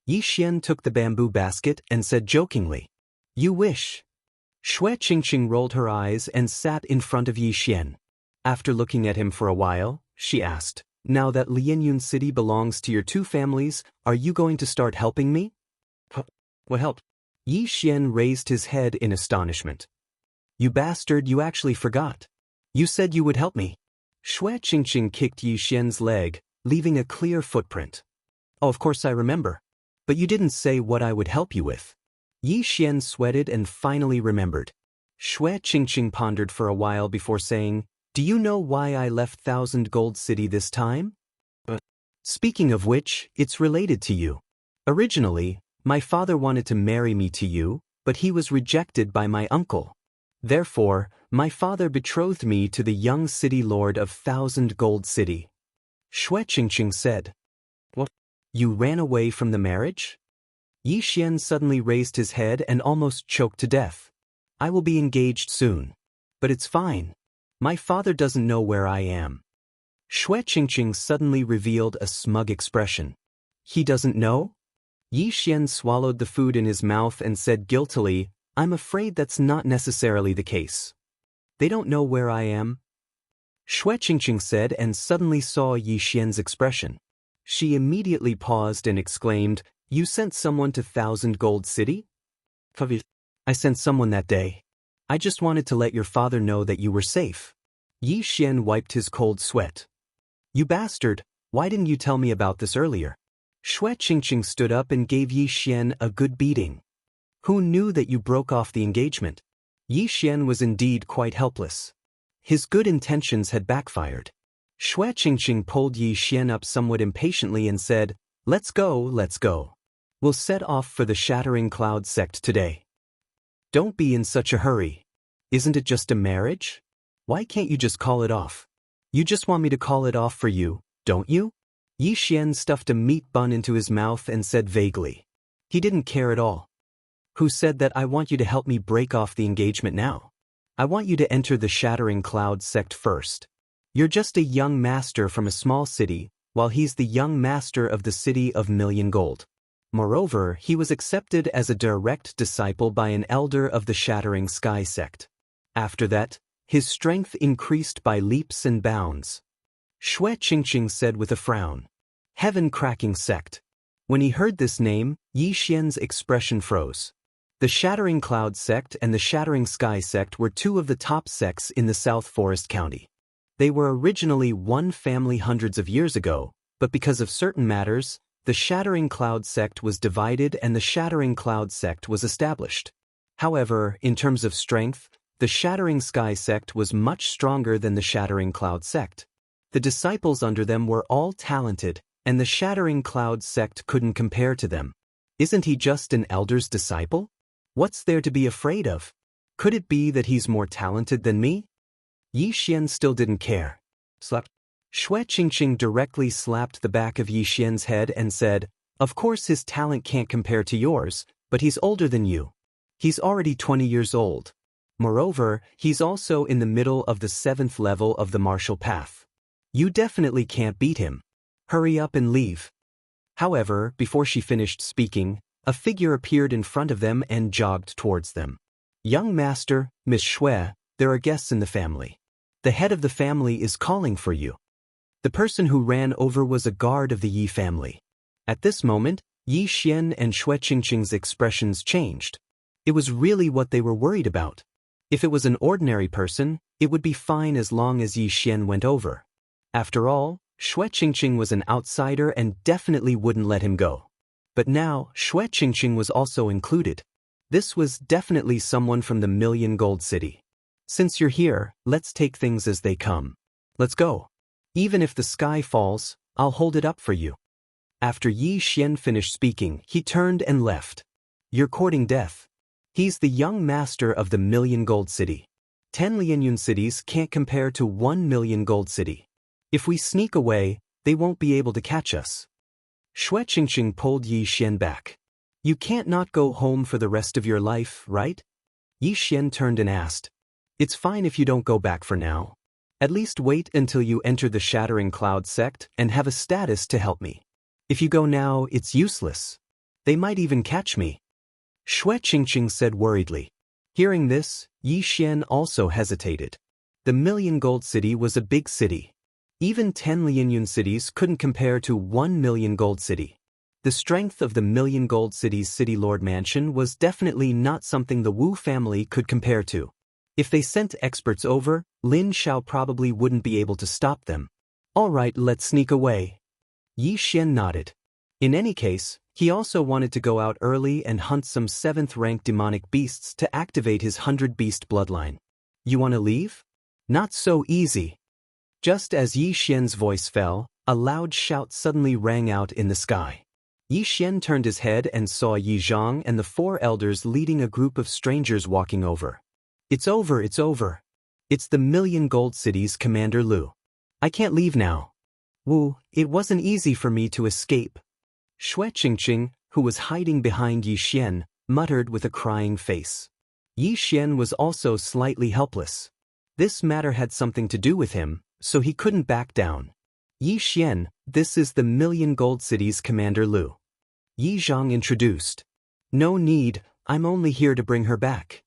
Yi Xian took the bamboo basket and said jokingly. You wish. Shui Qingqing rolled her eyes and sat in front of Yi Xian. After looking at him for a while, she asked, now that Lianyun City belongs to your 2 families, are you going to start helping me? What help? Yi Xian raised his head in astonishment. You bastard, you actually forgot. You said you would help me. Shui Qingqing kicked Yi Xian's leg, leaving a clear footprint. Oh, of course I remember. But you didn't say what I would help you with. Yi Xian sweated and finally remembered. Xue Qingqing pondered for a while before saying, "Do you know why I left Thousand Gold City this time? Speaking of which, it's related to you. Originally, my father wanted to marry me to you, but he was rejected by my uncle. Therefore, my father betrothed me to the young city lord of Thousand Gold City." Xue Qingqing said. "What? You ran away from the marriage?" Yi Xian suddenly raised his head and almost choked to death. "I will be engaged soon. But it's fine. My father doesn't know where I am." Xue Qingqing suddenly revealed a smug expression. "He doesn't know?" Yi Xian swallowed the food in his mouth and said guiltily, "I'm afraid that's not necessarily the case." "They don't know where I am?" Xue Qingqing said and suddenly saw Yi Xian's expression. She immediately paused and exclaimed, "You sent someone to Thousand Gold City?" "I sent someone that day. I just wanted to let your father know that you were safe." Yi Xian wiped his cold sweat. "You bastard, why didn't you tell me about this earlier?" Xue Qingqing stood up and gave Yi Xian a good beating. "Who knew that you broke off the engagement?" Yi Xian was indeed quite helpless. His good intentions had backfired. Xue Qingqing pulled Yi Xian up somewhat impatiently and said, let's go. We'll set off for the Shattering Cloud sect today." "Don't be in such a hurry. Isn't it just a marriage? Why can't you just call it off? You just want me to call it off for you, don't you?" Yi Xian stuffed a meat bun into his mouth and said vaguely. He didn't care at all. "Who said that I want you to help me break off the engagement now? I want you to enter the Shattering Cloud sect first. You're just a young master from a small city, while he's the young master of the city of Million Gold. Moreover, he was accepted as a direct disciple by an elder of the Shattering Sky sect. After that, his strength increased by leaps and bounds." Xue Qingqing said with a frown. "Heaven-cracking sect." When he heard this name, Yi Xian's expression froze. The Shattering Cloud sect and the Shattering Sky sect were two of the top sects in the South Forest County. They were originally one family hundreds of years ago, but because of certain matters, the Shattering Cloud sect was divided and the Shattering Cloud sect was established. However, in terms of strength, the Shattering Sky sect was much stronger than the Shattering Cloud sect. The disciples under them were all talented, and the Shattering Cloud sect couldn't compare to them. Isn't he just an elder's disciple? What's there to be afraid of? Could it be that he's more talented than me? Yi Xian still didn't care. Slap. Xue Qingqing directly slapped the back of Yi Xian's head and said, "Of course his talent can't compare to yours, but he's older than you. He's already 20 years old. Moreover, he's also in the middle of the 7th level of the martial path. You definitely can't beat him. Hurry up and leave." However, before she finished speaking, a figure appeared in front of them and jogged towards them. "Young master, Miss Xue, there are guests in the family. The head of the family is calling for you." The person who ran over was a guard of the Yi family. At this moment, Yi Xian and Xue Qingqing's expressions changed. It was really what they were worried about. If it was an ordinary person, it would be fine as long as Yi Xian went over. After all, Xue Qingqing was an outsider and definitely wouldn't let him go. But now, Xue Qingqing was also included. This was definitely someone from the Million Gold City. "Since you're here, let's take things as they come. Let's go. Even if the sky falls, I'll hold it up for you." After Yi Xian finished speaking, he turned and left. "You're courting death. He's the young master of the Million Gold City. 10 Lianyun cities can't compare to 1 Million Gold City. If we sneak away, they won't be able to catch us." Xue Qingqing pulled Yi Xian back. "You can't not go home for the rest of your life, right?" Yi Xian turned and asked. "It's fine if you don't go back for now. At least wait until you enter the Shattering Cloud sect and have a status to help me. If you go now, it's useless. They might even catch me." Xue Qingqing said worriedly. Hearing this, Yi Xian also hesitated. The Million Gold City was a big city. Even 10 Lianyun cities couldn't compare to 1 Million Gold City. The strength of the Million Gold City's City Lord Mansion was definitely not something the Wu family could compare to. If they sent experts over, Lin Xiao probably wouldn't be able to stop them. "All right, let's sneak away." Yi Xian nodded. In any case, He also wanted to go out early and hunt some 7th-rank demonic beasts to activate his 100-beast bloodline. You want to leave? Not so easy. Just as Yi Xian's voice fell, a loud shout suddenly rang out in the sky. Yi Xian turned his head and saw Yi Zhang and the 4 elders leading a group of strangers walking over. It's over, it's over. It's the Million Gold City's Commander Lu. I can't leave now. Wu, it wasn't easy for me to escape. Xue Qingqing, who was hiding behind Yi Xian, muttered with a crying face. Yi Xian was also slightly helpless. This matter had something to do with him, so he couldn't back down. Yi Xian, this is the Million Gold City's Commander Lu. Yi Zhang introduced. No need, I'm only here to bring her back.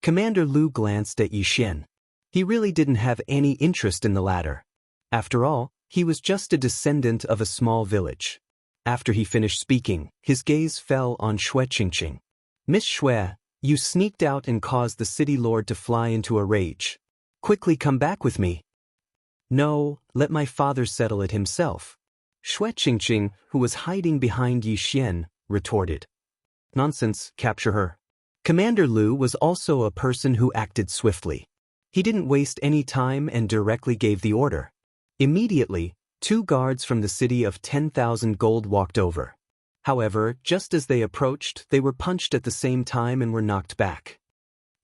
Commander Lu glanced at Yi Xian. He really didn't have any interest in the latter. After all, he was just a descendant of a small village. After he finished speaking, his gaze fell on Xue Qingqing. Miss Xue, you sneaked out and caused the city lord to fly into a rage. Quickly come back with me. No, let my father settle it himself. Xue Qingqing, who was hiding behind Yi Xian, retorted. Nonsense, capture her. Commander Lu was also a person who acted swiftly. He didn't waste any time and directly gave the order. Immediately, 2 guards from the city of 10,000 gold walked over. However, just as they approached, they were punched at the same time and were knocked back.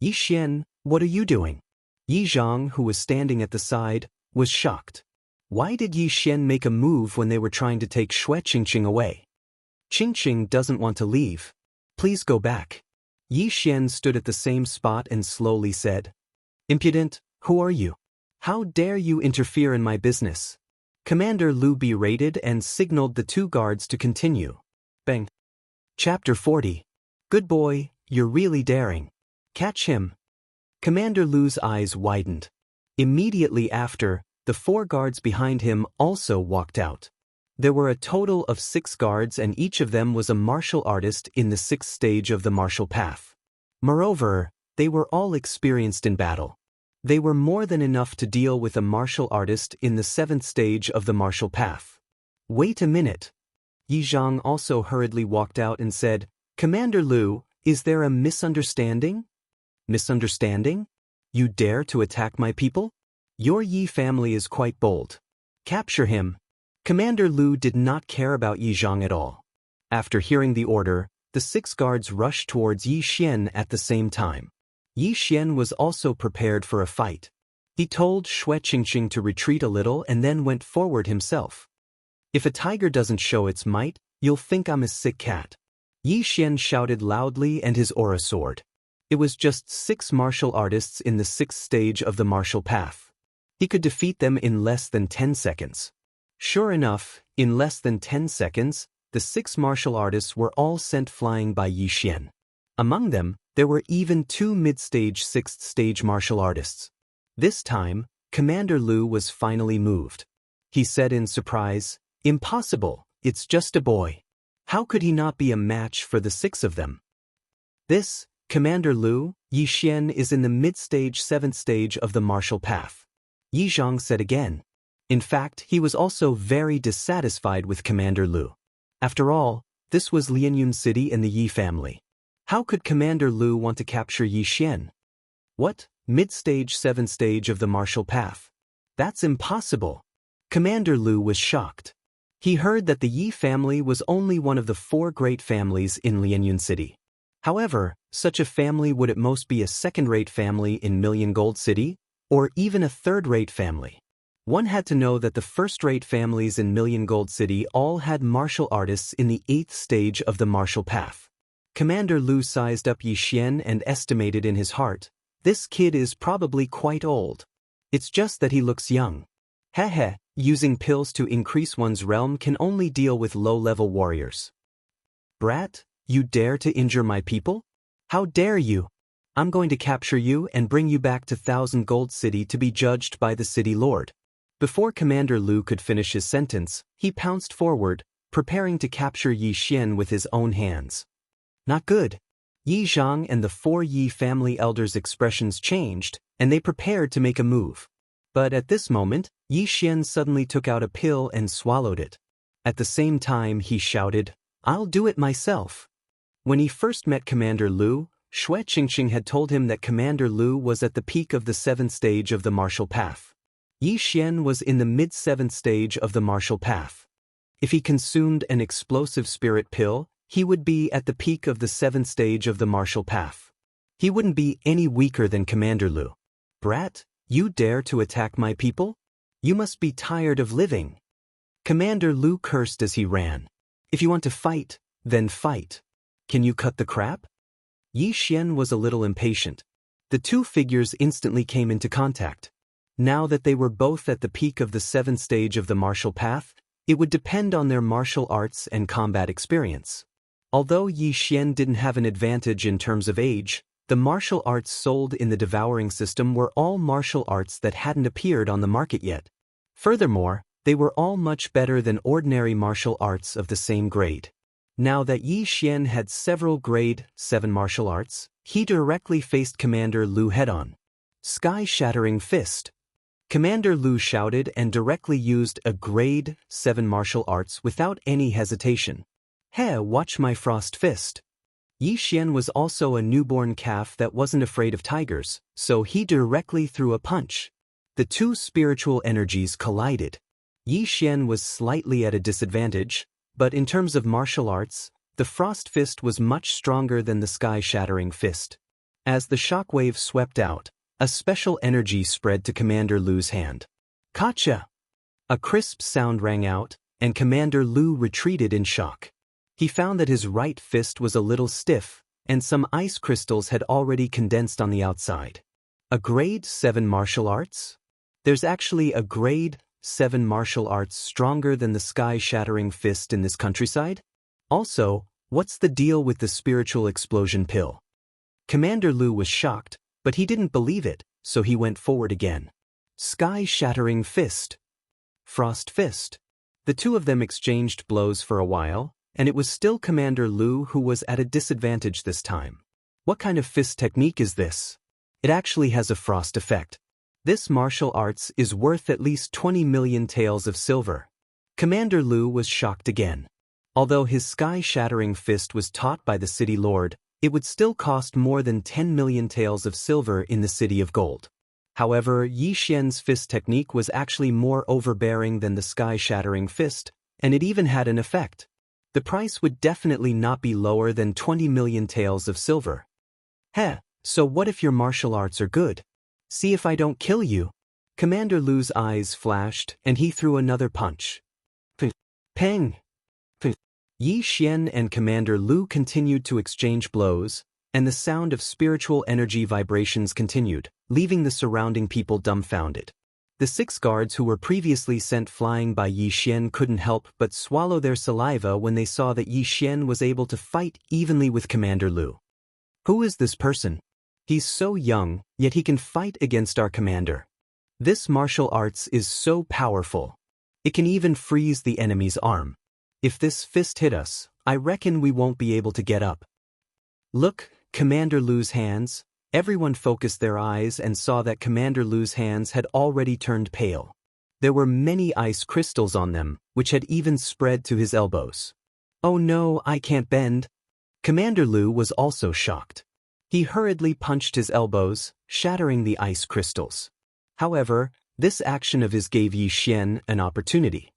Yi Xian, what are you doing? Yi Zhang, who was standing at the side, was shocked. Why did Yi Xian make a move when they were trying to take Xue Qingqing away? Qingqing doesn't want to leave. Please go back. Yi Xian stood at the same spot and slowly said, Impudent, who are you? How dare you interfere in my business? Commander Lu berated and signaled the 2 guards to continue. Bang. Chapter 40. Good boy, you're really daring. Catch him. Commander Lu's eyes widened. Immediately after, the 4 guards behind him also walked out. There were a total of 6 guards and each of them was a martial artist in the 6th stage of the martial path. Moreover, they were all experienced in battle. They were more than enough to deal with a martial artist in the 7th stage of the martial path. Wait a minute. Yi Zhang also hurriedly walked out and said, Commander Lu, is there a misunderstanding? Misunderstanding? You dare to attack my people? Your Yi family is quite bold. Capture him. Commander Lu did not care about Yi Zhang at all. After hearing the order, the 6 guards rushed towards Yi Xian at the same time. Yi Xian was also prepared for a fight. He told Xue Qingqing to retreat a little and then went forward himself. If a tiger doesn't show its might, you'll think I'm a sick cat. Yi Xian shouted loudly and his aura soared. It was just 6 martial artists in the 6th stage of the martial path. He could defeat them in less than 10 seconds. Sure enough, in less than 10 seconds, the 6 martial artists were all sent flying by Yi Xian. Among them, there were even 2 mid-stage 6th stage martial artists. This time, Commander Lu was finally moved. He said in surprise, Impossible, it's just a boy. How could he not be a match for the 6 of them? This, Commander Lu, Yi Xian is in the mid-stage 7th stage of the martial path. Yi Zhang said again. In fact, he was also very dissatisfied with Commander Lu. After all, this was Lianyun City and the Yi family. How could Commander Lu want to capture Yi Xian? What? Mid-stage 7th stage of the martial path? That's impossible. Commander Lu was shocked. He heard that the Yi family was only one of the 4 great families in Lianyun City. However, such a family would at most be a second-rate family in Million Gold City, or even a third-rate family. One had to know that the first-rate families in Million Gold City all had martial artists in the 8th stage of the martial path. Commander Lu sized up Yi Xian and estimated in his heart, this kid is probably quite old. It's just that he looks young. Heh, using pills to increase one's realm can only deal with low-level warriors. Brat, you dare to injure my people? How dare you? I'm going to capture you and bring you back to 1,000 Gold City to be judged by the city lord. Before Commander Lu could finish his sentence, he pounced forward, preparing to capture Yi Xian with his own hands. Not good. Yi Zhang and the 4 Yi family elders' expressions changed, and they prepared to make a move. But at this moment, Yi Xian suddenly took out a pill and swallowed it. At the same time he shouted, I'll do it myself. When he first met Commander Lu, Shui Qingqing had told him that Commander Lu was at the peak of the 7th stage of the martial path. Yi Xian was in the mid-7th stage of the martial path. If he consumed an explosive spirit pill, he would be at the peak of the 7th stage of the martial path. He wouldn't be any weaker than Commander Lu. Brat, you dare to attack my people? You must be tired of living. Commander Lu cursed as he ran. If you want to fight, then fight. Can you cut the crap? Yi Xian was a little impatient. The two figures instantly came into contact. Now that they were both at the peak of the 7th stage of the martial path, it would depend on their martial arts and combat experience. Although Yi Xian didn't have an advantage in terms of age, the martial arts sold in the devouring system were all martial arts that hadn't appeared on the market yet. Furthermore, they were all much better than ordinary martial arts of the same grade. Now that Yi Xian had several grade 7 martial arts, he directly faced Commander Lu head-on. Sky-shattering fist. Commander Lu shouted and directly used a grade 7 martial arts without any hesitation. Hey, watch my frost fist. Yi Xian was also a newborn calf that wasn't afraid of tigers, so he directly threw a punch. The two spiritual energies collided. Yi Xian was slightly at a disadvantage, but in terms of martial arts, the frost fist was much stronger than the sky-shattering fist. As the shockwave swept out, a special energy spread to Commander Lu's hand. Gotcha! A crisp sound rang out, and Commander Lu retreated in shock. He found that his right fist was a little stiff, and some ice crystals had already condensed on the outside. A grade 7 martial arts? There's actually a grade 7 martial arts stronger than the sky-shattering fist in this countryside? Also, what's the deal with the spiritual explosion pill? Commander Lu was shocked, but he didn't believe it, so he went forward again. Sky-shattering fist. Frost fist. The two of them exchanged blows for a while, and it was still Commander Lu who was at a disadvantage this time. What kind of fist technique is this? It actually has a frost effect. This martial arts is worth at least 20 million taels of silver. Commander Lu was shocked again. Although his sky-shattering fist was taught by the city lord, it would still cost more than 10 million taels of silver in the city of gold. However, Yi Xian's fist technique was actually more overbearing than the sky-shattering fist, and it even had an effect. The price would definitely not be lower than 20 million taels of silver. Heh, so what if your martial arts are good? See if I don't kill you. Commander Lu's eyes flashed, and he threw another punch. Peng! Yi Xian and Commander Lu continued to exchange blows, and the sound of spiritual energy vibrations continued, leaving the surrounding people dumbfounded. The 6 guards who were previously sent flying by Yi Xian couldn't help but swallow their saliva when they saw that Yi Xian was able to fight evenly with Commander Lu. Who is this person? He's so young, yet he can fight against our commander. This martial arts is so powerful. It can even freeze the enemy's arm. If this fist hit us, I reckon we won't be able to get up. Look, Commander Lu's hands. Everyone focused their eyes and saw that Commander Lu's hands had already turned pale. There were many ice crystals on them, which had even spread to his elbows. Oh no, I can't bend. Commander Lu was also shocked. He hurriedly punched his elbows, shattering the ice crystals. However, this action of his gave Yi Xian an opportunity.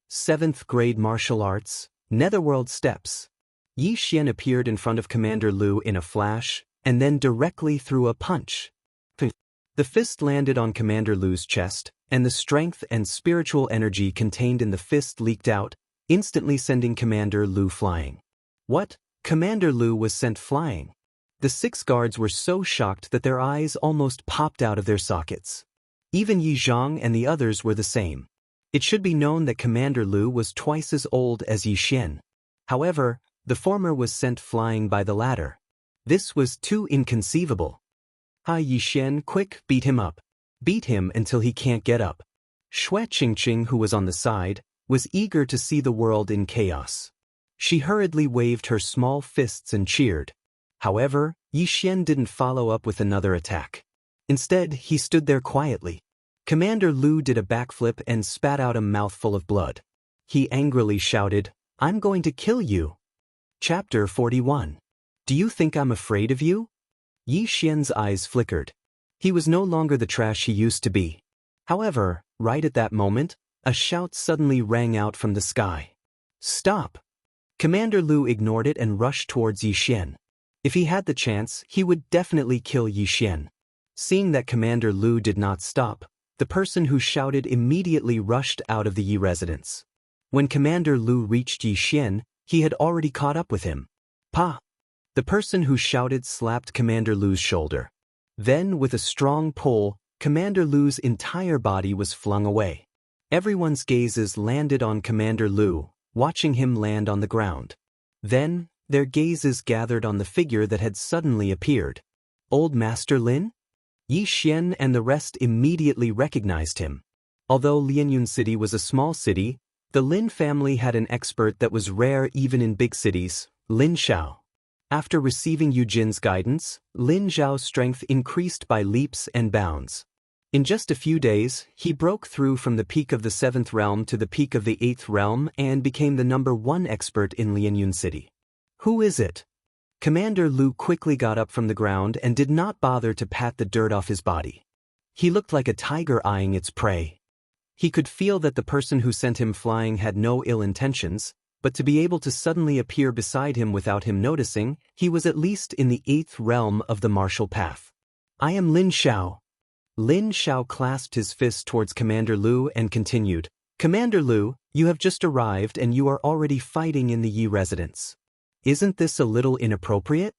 7th grade martial arts, Netherworld steps. Yi Xian appeared in front of Commander Lu in a flash, and then directly threw a punch. The fist landed on Commander Lu's chest, and the strength and spiritual energy contained in the fist leaked out, instantly sending Commander Lu flying. What? Commander Lu was sent flying. The 6 guards were so shocked that their eyes almost popped out of their sockets. Even Yi Zhang and the others were the same. It should be known that Commander Lu was twice as old as Yi Xian. However, the former was sent flying by the latter. This was too inconceivable. Hi Yi Xian, quick, beat him up. Beat him until he can't get up. Shui Qingqing, who was on the side, was eager to see the world in chaos. She hurriedly waved her small fists and cheered. However, Yi Xian didn't follow up with another attack. Instead, he stood there quietly. Commander Lu did a backflip and spat out a mouthful of blood. He angrily shouted, "I'm going to kill you. Chapter 41. Do you think I'm afraid of you? Yi Xian's eyes flickered. He was no longer the trash he used to be. However, right at that moment, a shout suddenly rang out from the sky. Stop! Commander Lu ignored it and rushed towards Yi Xian. If he had the chance, he would definitely kill Yi Xian. Seeing that Commander Lu did not stop, the person who shouted immediately rushed out of the Yi residence. When Commander Lu reached Yi Xian, he had already caught up with him. Pa! The person who shouted slapped Commander Lu's shoulder. Then, with a strong pull, Commander Lu's entire body was flung away. Everyone's gazes landed on Commander Lu, watching him land on the ground. Then, their gazes gathered on the figure that had suddenly appeared. Old Master Lin? Yi Xian and the rest immediately recognized him. Although Lianyun City was a small city, the Lin family had an expert that was rare even in big cities, Lin Xiao. After receiving Yu Jin's guidance, Lin Xiao's strength increased by leaps and bounds. In just a few days, he broke through from the peak of the 7th realm to the peak of the 8th realm and became the #1 expert in Lianyun City. Who is it? Commander Lu quickly got up from the ground and did not bother to pat the dirt off his body. He looked like a tiger eyeing its prey. He could feel that the person who sent him flying had no ill intentions, but to be able to suddenly appear beside him without him noticing, he was at least in the 8th realm of the martial path. I am Lin Xiao. Lin Xiao clasped his fist towards Commander Lu and continued, Commander Lu, you have just arrived and you are already fighting in the Yi residence. Isn't this a little inappropriate?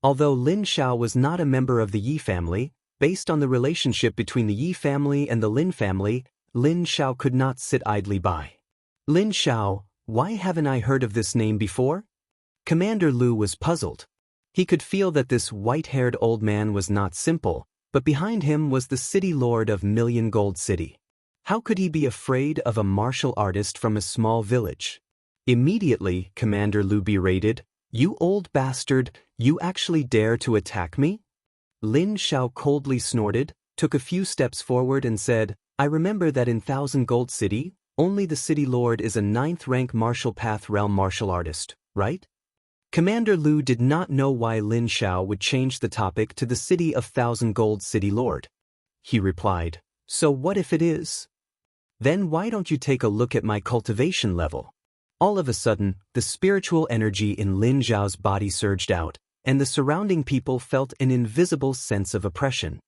Although Lin Xiao was not a member of the Yi family, based on the relationship between the Yi family and the Lin family, Lin Xiao could not sit idly by. Lin Xiao, why haven't I heard of this name before? Commander Lu was puzzled. He could feel that this white-haired old man was not simple, but behind him was the city lord of Million Gold City. How could he be afraid of a martial artist from a small village? Immediately, Commander Lu berated, You old bastard, you actually dare to attack me? Lin Xiao coldly snorted, took a few steps forward and said, I remember that in 1000 Gold City, only the city lord is a 9th rank martial path realm martial artist, right? Commander Lu did not know why Lin Xiao would change the topic to the city of 1000 Gold City Lord. He replied, So what if it is? Then why don't you take a look at my cultivation level? All of a sudden, the spiritual energy in Lin Xiao's body surged out, and the surrounding people felt an invisible sense of oppression.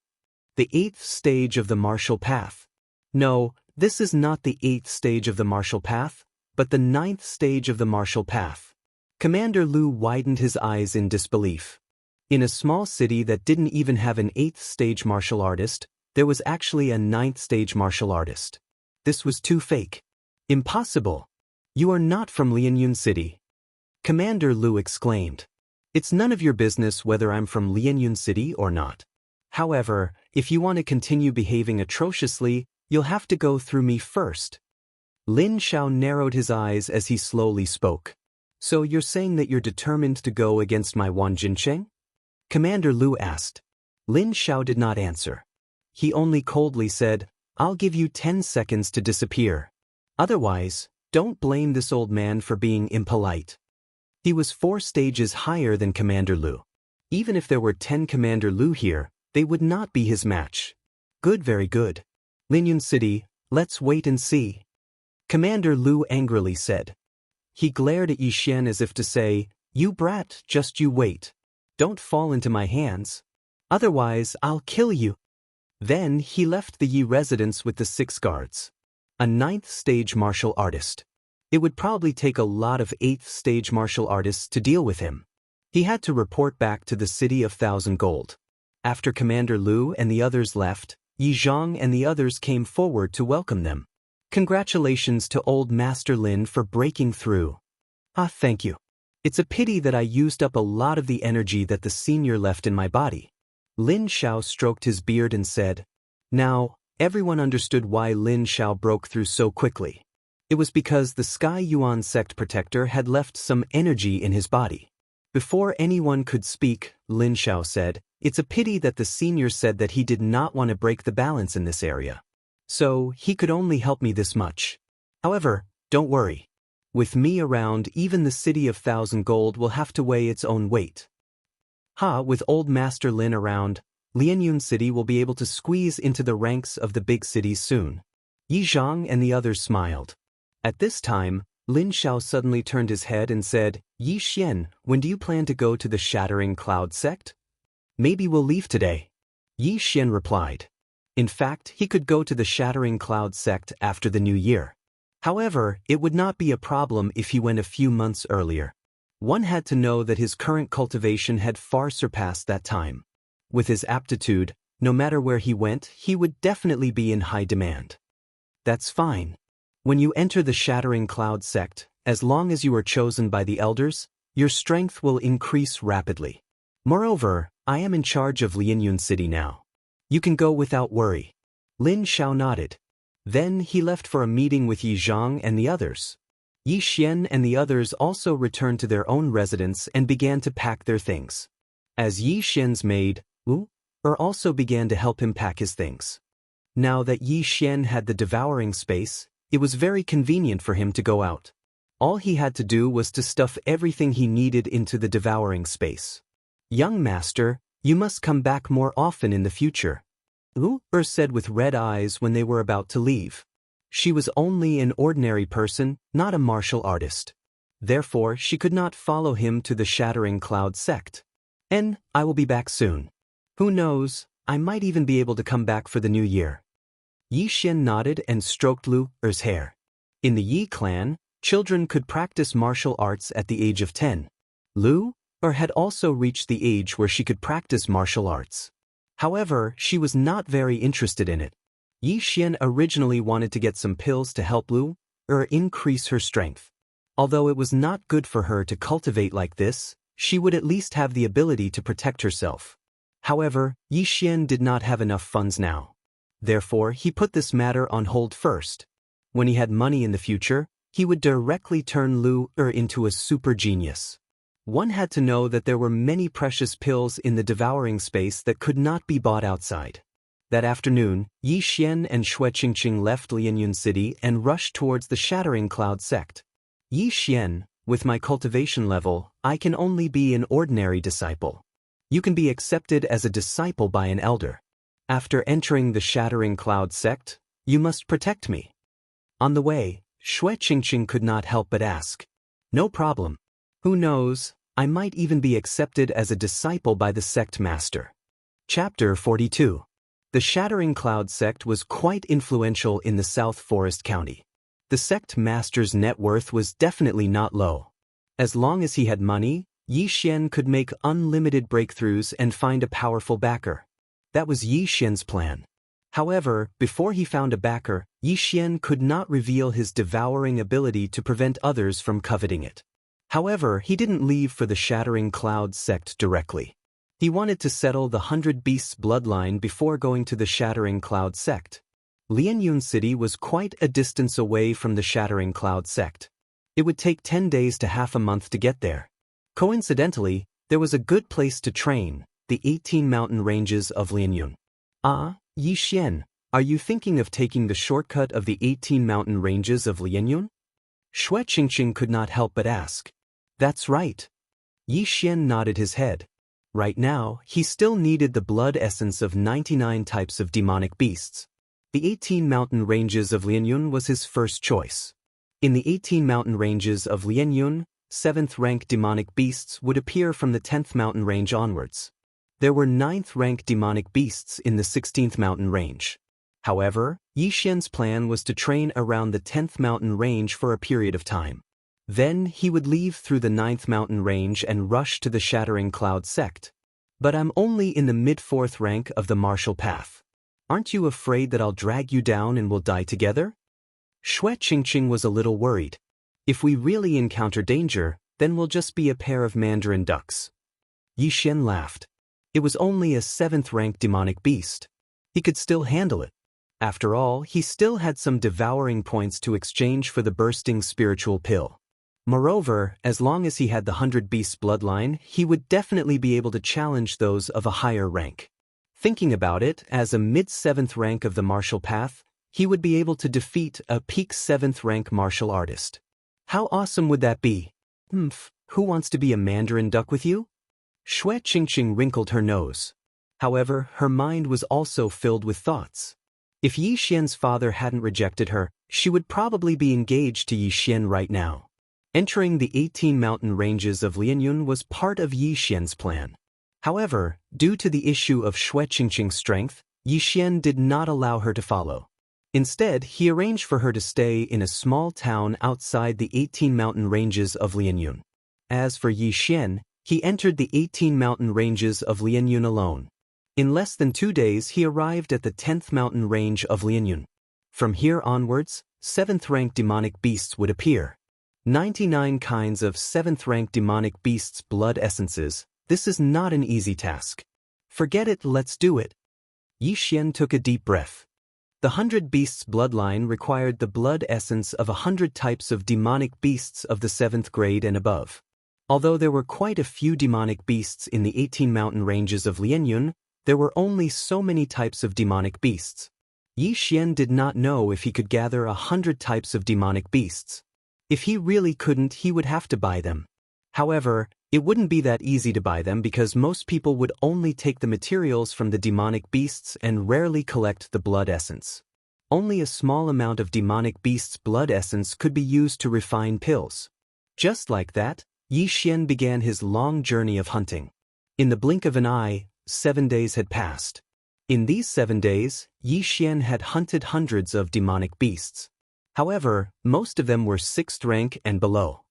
The 8th stage of the martial path. No, this is not the 8th stage of the martial path, but the 9th stage of the martial path. Commander Lu widened his eyes in disbelief. In a small city that didn't even have an 8th stage martial artist, there was actually a 9th stage martial artist. This was too fake. Impossible. You are not from Lianyun City. Commander Lu exclaimed. It's none of your business whether I'm from Lianyun City or not. However, if you want to continue behaving atrociously, you'll have to go through me first. Lin Xiao narrowed his eyes as he slowly spoke. So you're saying that you're determined to go against my Wan Jincheng? Commander Lu asked. Lin Xiao did not answer. He only coldly said, I'll give you 10 seconds to disappear. Otherwise, don't blame this old man for being impolite. He was 4 stages higher than Commander Lu. Even if there were 10 Commander Lu here, they would not be his match. Good, very good. Lianyun City, let's wait and see. Commander Lu angrily said. He glared at Yi Xian as if to say, You brat, just you wait. Don't fall into my hands. Otherwise, I'll kill you. Then he left the Yi residence with the 6 guards. A 9th stage martial artist. It would probably take a lot of 8th stage martial artists to deal with him. He had to report back to the city of 1000 Gold. After Commander Lu and the others left, Yi Zhang and the others came forward to welcome them. Congratulations to old Master Lin for breaking through. Ah, thank you. It's a pity that I used up a lot of the energy that the senior left in my body. Lin Xiao stroked his beard and said. Now, everyone understood why Lin Xiao broke through so quickly. It was because the Sky Yuan sect protector had left some energy in his body. Before anyone could speak, Lin Xiao said, It's a pity that the senior said that he did not want to break the balance in this area. So, he could only help me this much. However, don't worry. With me around, even the city of 1,000 gold will have to weigh its own weight. With old Master Lin around, Lianyun City will be able to squeeze into the ranks of the big cities soon. Yi Zhang and the others smiled. At this time, Lin Xiao suddenly turned his head and said, Yi Xian, when do you plan to go to the Shattering Cloud sect? Maybe we'll leave today. Yi Xian replied. In fact, he could go to the Shattering Cloud sect after the new year. However, it would not be a problem if he went a few months earlier. One had to know that his current cultivation had far surpassed that time. With his aptitude, no matter where he went, he would definitely be in high demand. That's fine. When you enter the Shattering Cloud sect, as long as you are chosen by the elders, your strength will increase rapidly. Moreover, I am in charge of Lianyun City now. You can go without worry. Lin Xiao nodded. Then he left for a meeting with Yi Zhang and the others. Yi Xian and the others also returned to their own residence and began to pack their things. As Yi Xian's maid, Wu also began to help him pack his things. Now that Yi Xian had the devouring space, it was very convenient for him to go out. All he had to do was to stuff everything he needed into the devouring space. Young master, you must come back more often in the future, Wu said with red eyes when they were about to leave. She was only an ordinary person, not a martial artist. Therefore, she could not follow him to the Shattering Cloud sect. And I will be back soon. Who knows, I might even be able to come back for the new year. Yi Xian nodded and stroked Lu's hair. In the Yi clan, children could practice martial arts at the age of 10. Lu had also reached the age where she could practice martial arts. However, she was not very interested in it. Yi Xian originally wanted to get some pills to help Lu increase her strength. Although it was not good for her to cultivate like this, she would at least have the ability to protect herself. However, Yi Xian did not have enough funds now. Therefore, he put this matter on hold first. When he had money in the future, he would directly turn Lu into a super genius. One had to know that there were many precious pills in the devouring space that could not be bought outside. That afternoon, Yi Xian and Xue Qingqing left Lianyun City and rushed towards the Shattering Cloud sect. Yi Xian, with my cultivation level, I can only be an ordinary disciple. You can be accepted as a disciple by an elder. After entering the Shattering Cloud sect, you must protect me. On the way, Xue Qingqing could not help but ask. No problem. Who knows, I might even be accepted as a disciple by the sect master. Chapter 42. The Shattering Cloud sect was quite influential in the South Forest County. The sect master's net worth was definitely not low. As long as he had money, Yi Xian could make unlimited breakthroughs and find a powerful backer. That was Yi Xian's plan. However, before he found a backer, Yi Xian could not reveal his devouring ability to prevent others from coveting it. However, he didn't leave for the Shattering Cloud sect directly. He wanted to settle the 100 Beasts bloodline before going to the Shattering Cloud sect. Lianyun City was quite a distance away from the Shattering Cloud sect. It would take 10 days to half a month to get there. Coincidentally, there was a good place to train, the 18 mountain ranges of Lianyun. Yi Xian, are you thinking of taking the shortcut of the 18 mountain ranges of Lianyun? Xue Qingqing could not help but ask. That's right. Yi Xian nodded his head. Right now, he still needed the blood essence of 99 types of demonic beasts. The 18 mountain ranges of Lianyun was his first choice. In the 18 mountain ranges of Lianyun, 7th rank demonic beasts would appear from the 10th mountain range onwards. There were 9th rank demonic beasts in the 16th mountain range. However, Yi Xian's plan was to train around the 10th mountain range for a period of time. Then he would leave through the 9th mountain range and rush to the Shattering Cloud sect. But I'm only in the mid-4th rank of the martial path. Aren't you afraid that I'll drag you down and we'll die together? Xue Qingqing was a little worried. If we really encounter danger, then we'll just be a pair of mandarin ducks. Yi Xian laughed. It was only a 7th rank demonic beast. He could still handle it. After all, he still had some devouring points to exchange for the bursting spiritual pill. Moreover, as long as he had the 100 Beasts bloodline, he would definitely be able to challenge those of a higher rank. Thinking about it, as a mid-7th rank of the martial path, he would be able to defeat a peak 7th rank martial artist. How awesome would that be? Humph, who wants to be a mandarin duck with you? Shui Qingqing wrinkled her nose. However, her mind was also filled with thoughts. If Yi Xian's father hadn't rejected her, she would probably be engaged to Yi Xian right now. Entering the 18 mountain ranges of Lianyun was part of Yi Xian's plan. However, due to the issue of Shui Qingqing's strength, Yi Xian did not allow her to follow. Instead, he arranged for her to stay in a small town outside the 18 mountain ranges of Lianyun. As for Yi Xian, he entered the 18 mountain ranges of Lianyun alone. In less than 2 days he arrived at the 10th mountain range of Lianyun. From here onwards, 7th-rank demonic beasts would appear. 99 kinds of 7th-rank demonic beasts' blood essences. This is not an easy task. Forget it, let's do it. Yi Xian took a deep breath. The 100 beasts bloodline required the blood essence of 100 types of demonic beasts of the 7th grade and above. Although there were quite a few demonic beasts in the 18 mountain ranges of Lianyun, there were only so many types of demonic beasts. Yi Xian did not know if he could gather 100 types of demonic beasts. If he really couldn't, he would have to buy them. However, it wouldn't be that easy to buy them because most people would only take the materials from the demonic beasts and rarely collect the blood essence. Only a small amount of demonic beasts' blood essence could be used to refine pills. Just like that, Yi Xian began his long journey of hunting. In the blink of an eye, 7 days had passed. In these 7 days, Yi Xian had hunted hundreds of demonic beasts. However, most of them were 6th rank and below.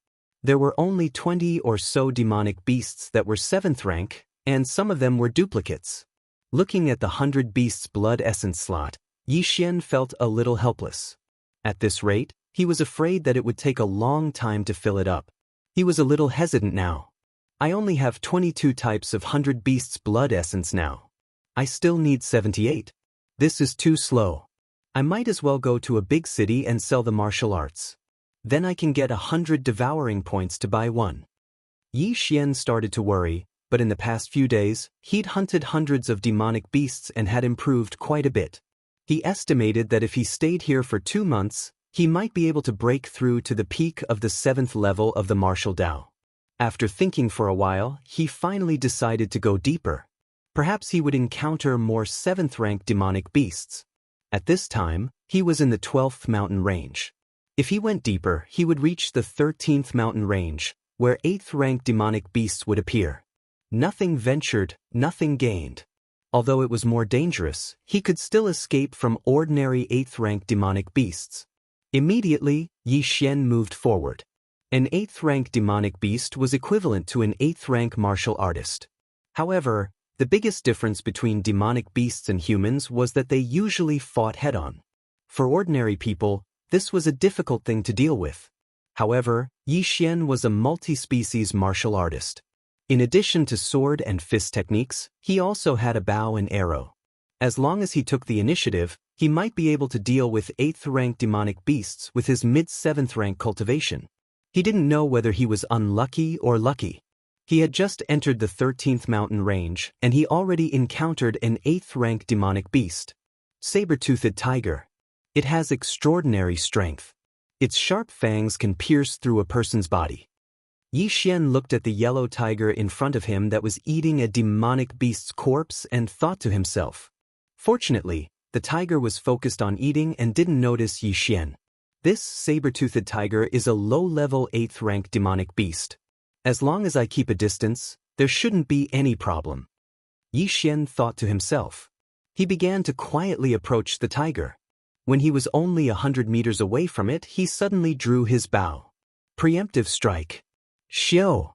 There were only 20 or so demonic beasts that were 7th rank, and some of them were duplicates. Looking at the 100 beasts blood essence slot, Yi Xian felt a little helpless. At this rate, he was afraid that it would take a long time to fill it up. He was a little hesitant now. I only have 22 types of 100 beasts blood essence now. I still need 78. This is too slow. I might as well go to a big city and sell the martial arts. Then I can get 100 devouring points to buy one. Yi Xian started to worry, but in the past few days, he'd hunted hundreds of demonic beasts and had improved quite a bit. He estimated that if he stayed here for 2 months, he might be able to break through to the peak of the 7th level of the martial Dao. After thinking for a while, he finally decided to go deeper. Perhaps he would encounter more 7th-rank demonic beasts. At this time, he was in the 12th mountain range. If he went deeper, he would reach the 13th mountain range, where 8th-rank demonic beasts would appear. Nothing ventured, nothing gained. Although it was more dangerous, he could still escape from ordinary 8th-rank demonic beasts. Immediately, Yi Xian moved forward. An 8th-rank demonic beast was equivalent to an 8th-rank martial artist. However, the biggest difference between demonic beasts and humans was that they usually fought head-on. For ordinary people, this was a difficult thing to deal with. However, Yi Xian was a multi-species martial artist. In addition to sword and fist techniques, he also had a bow and arrow. As long as he took the initiative, he might be able to deal with 8th-rank demonic beasts with his mid-7th-rank cultivation. He didn't know whether he was unlucky or lucky. He had just entered the 13th mountain range, and he already encountered an 8th-rank demonic beast. Saber-toothed tiger. It has extraordinary strength. Its sharp fangs can pierce through a person's body. Yi Xian looked at the yellow tiger in front of him that was eating a demonic beast's corpse and thought to himself. Fortunately, the tiger was focused on eating and didn't notice Yi Xian. This saber-toothed tiger is a low-level 8th-rank demonic beast. As long as I keep a distance, there shouldn't be any problem. Yi Xian thought to himself. He began to quietly approach the tiger. When he was only 100 meters away from it, he suddenly drew his bow. Preemptive strike. Xiu!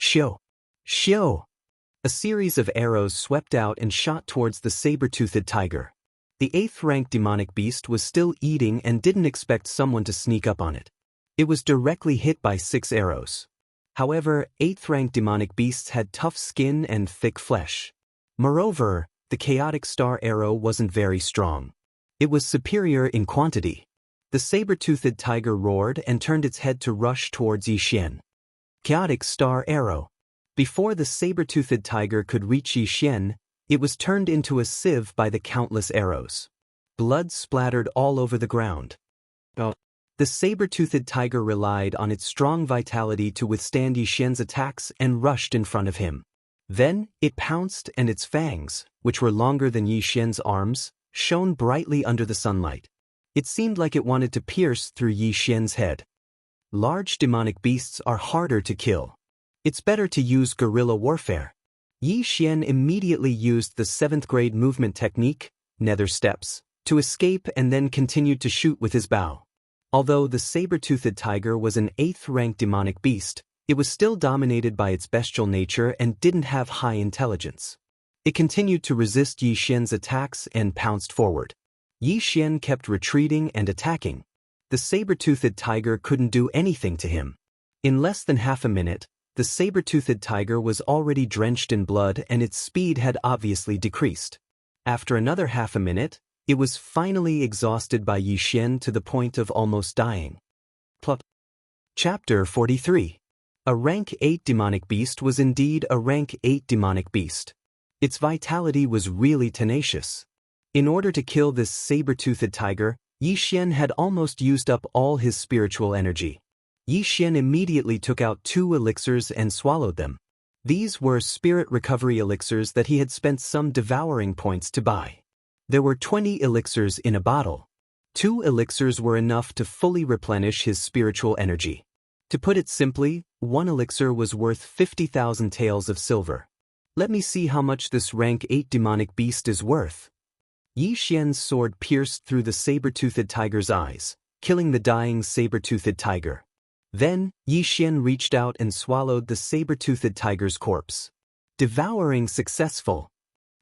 Xiu! Xiu! A series of arrows swept out and shot towards the saber-toothed tiger. The 8th-rank demonic beast was still eating and didn't expect someone to sneak up on it. It was directly hit by 6 arrows. However, 8th-rank demonic beasts had tough skin and thick flesh. Moreover, the chaotic star arrow wasn't very strong. It was superior in quantity. The saber-toothed tiger roared and turned its head to rush towards Yi Xian. Chaotic star arrow. Before the saber-toothed tiger could reach Yi Xian, it was turned into a sieve by the countless arrows. Blood splattered all over the ground. The saber-toothed tiger relied on its strong vitality to withstand Yi Xian's attacks and rushed in front of him. Then, it pounced and its fangs, which were longer than Yi Xian's arms, shone brightly under the sunlight. It seemed like it wanted to pierce through Yi Xian's head. Large demonic beasts are harder to kill. It's better to use guerrilla warfare. Yi Xian immediately used the 7th grade movement technique, nether steps, to escape and then continued to shoot with his bow. Although the saber-toothed tiger was an 8th-rank demonic beast, it was still dominated by its bestial nature and didn't have high intelligence. It continued to resist Yi Xian's attacks and pounced forward. Yi Xian kept retreating and attacking. The saber-toothed tiger couldn't do anything to him. In less than half a minute, the saber-toothed tiger was already drenched in blood and its speed had obviously decreased. After another half a minute, it was finally exhausted by Yi Xian to the point of almost dying. Chapter 43. A rank 8 demonic beast was indeed a rank 8 demonic beast. Its vitality was really tenacious. In order to kill this saber-toothed tiger, Yi Xian had almost used up all his spiritual energy. Yi Xian immediately took out 2 elixirs and swallowed them. These were spirit recovery elixirs that he had spent some devouring points to buy. There were 20 elixirs in a bottle. 2 elixirs were enough to fully replenish his spiritual energy. To put it simply, 1 elixir was worth 50,000 taels of silver. Let me see how much this rank 8 demonic beast is worth. Yi Xian's sword pierced through the saber-toothed tiger's eyes, killing the dying saber-toothed tiger. Then, Yi Xian reached out and swallowed the saber-toothed tiger's corpse. Devouring successful.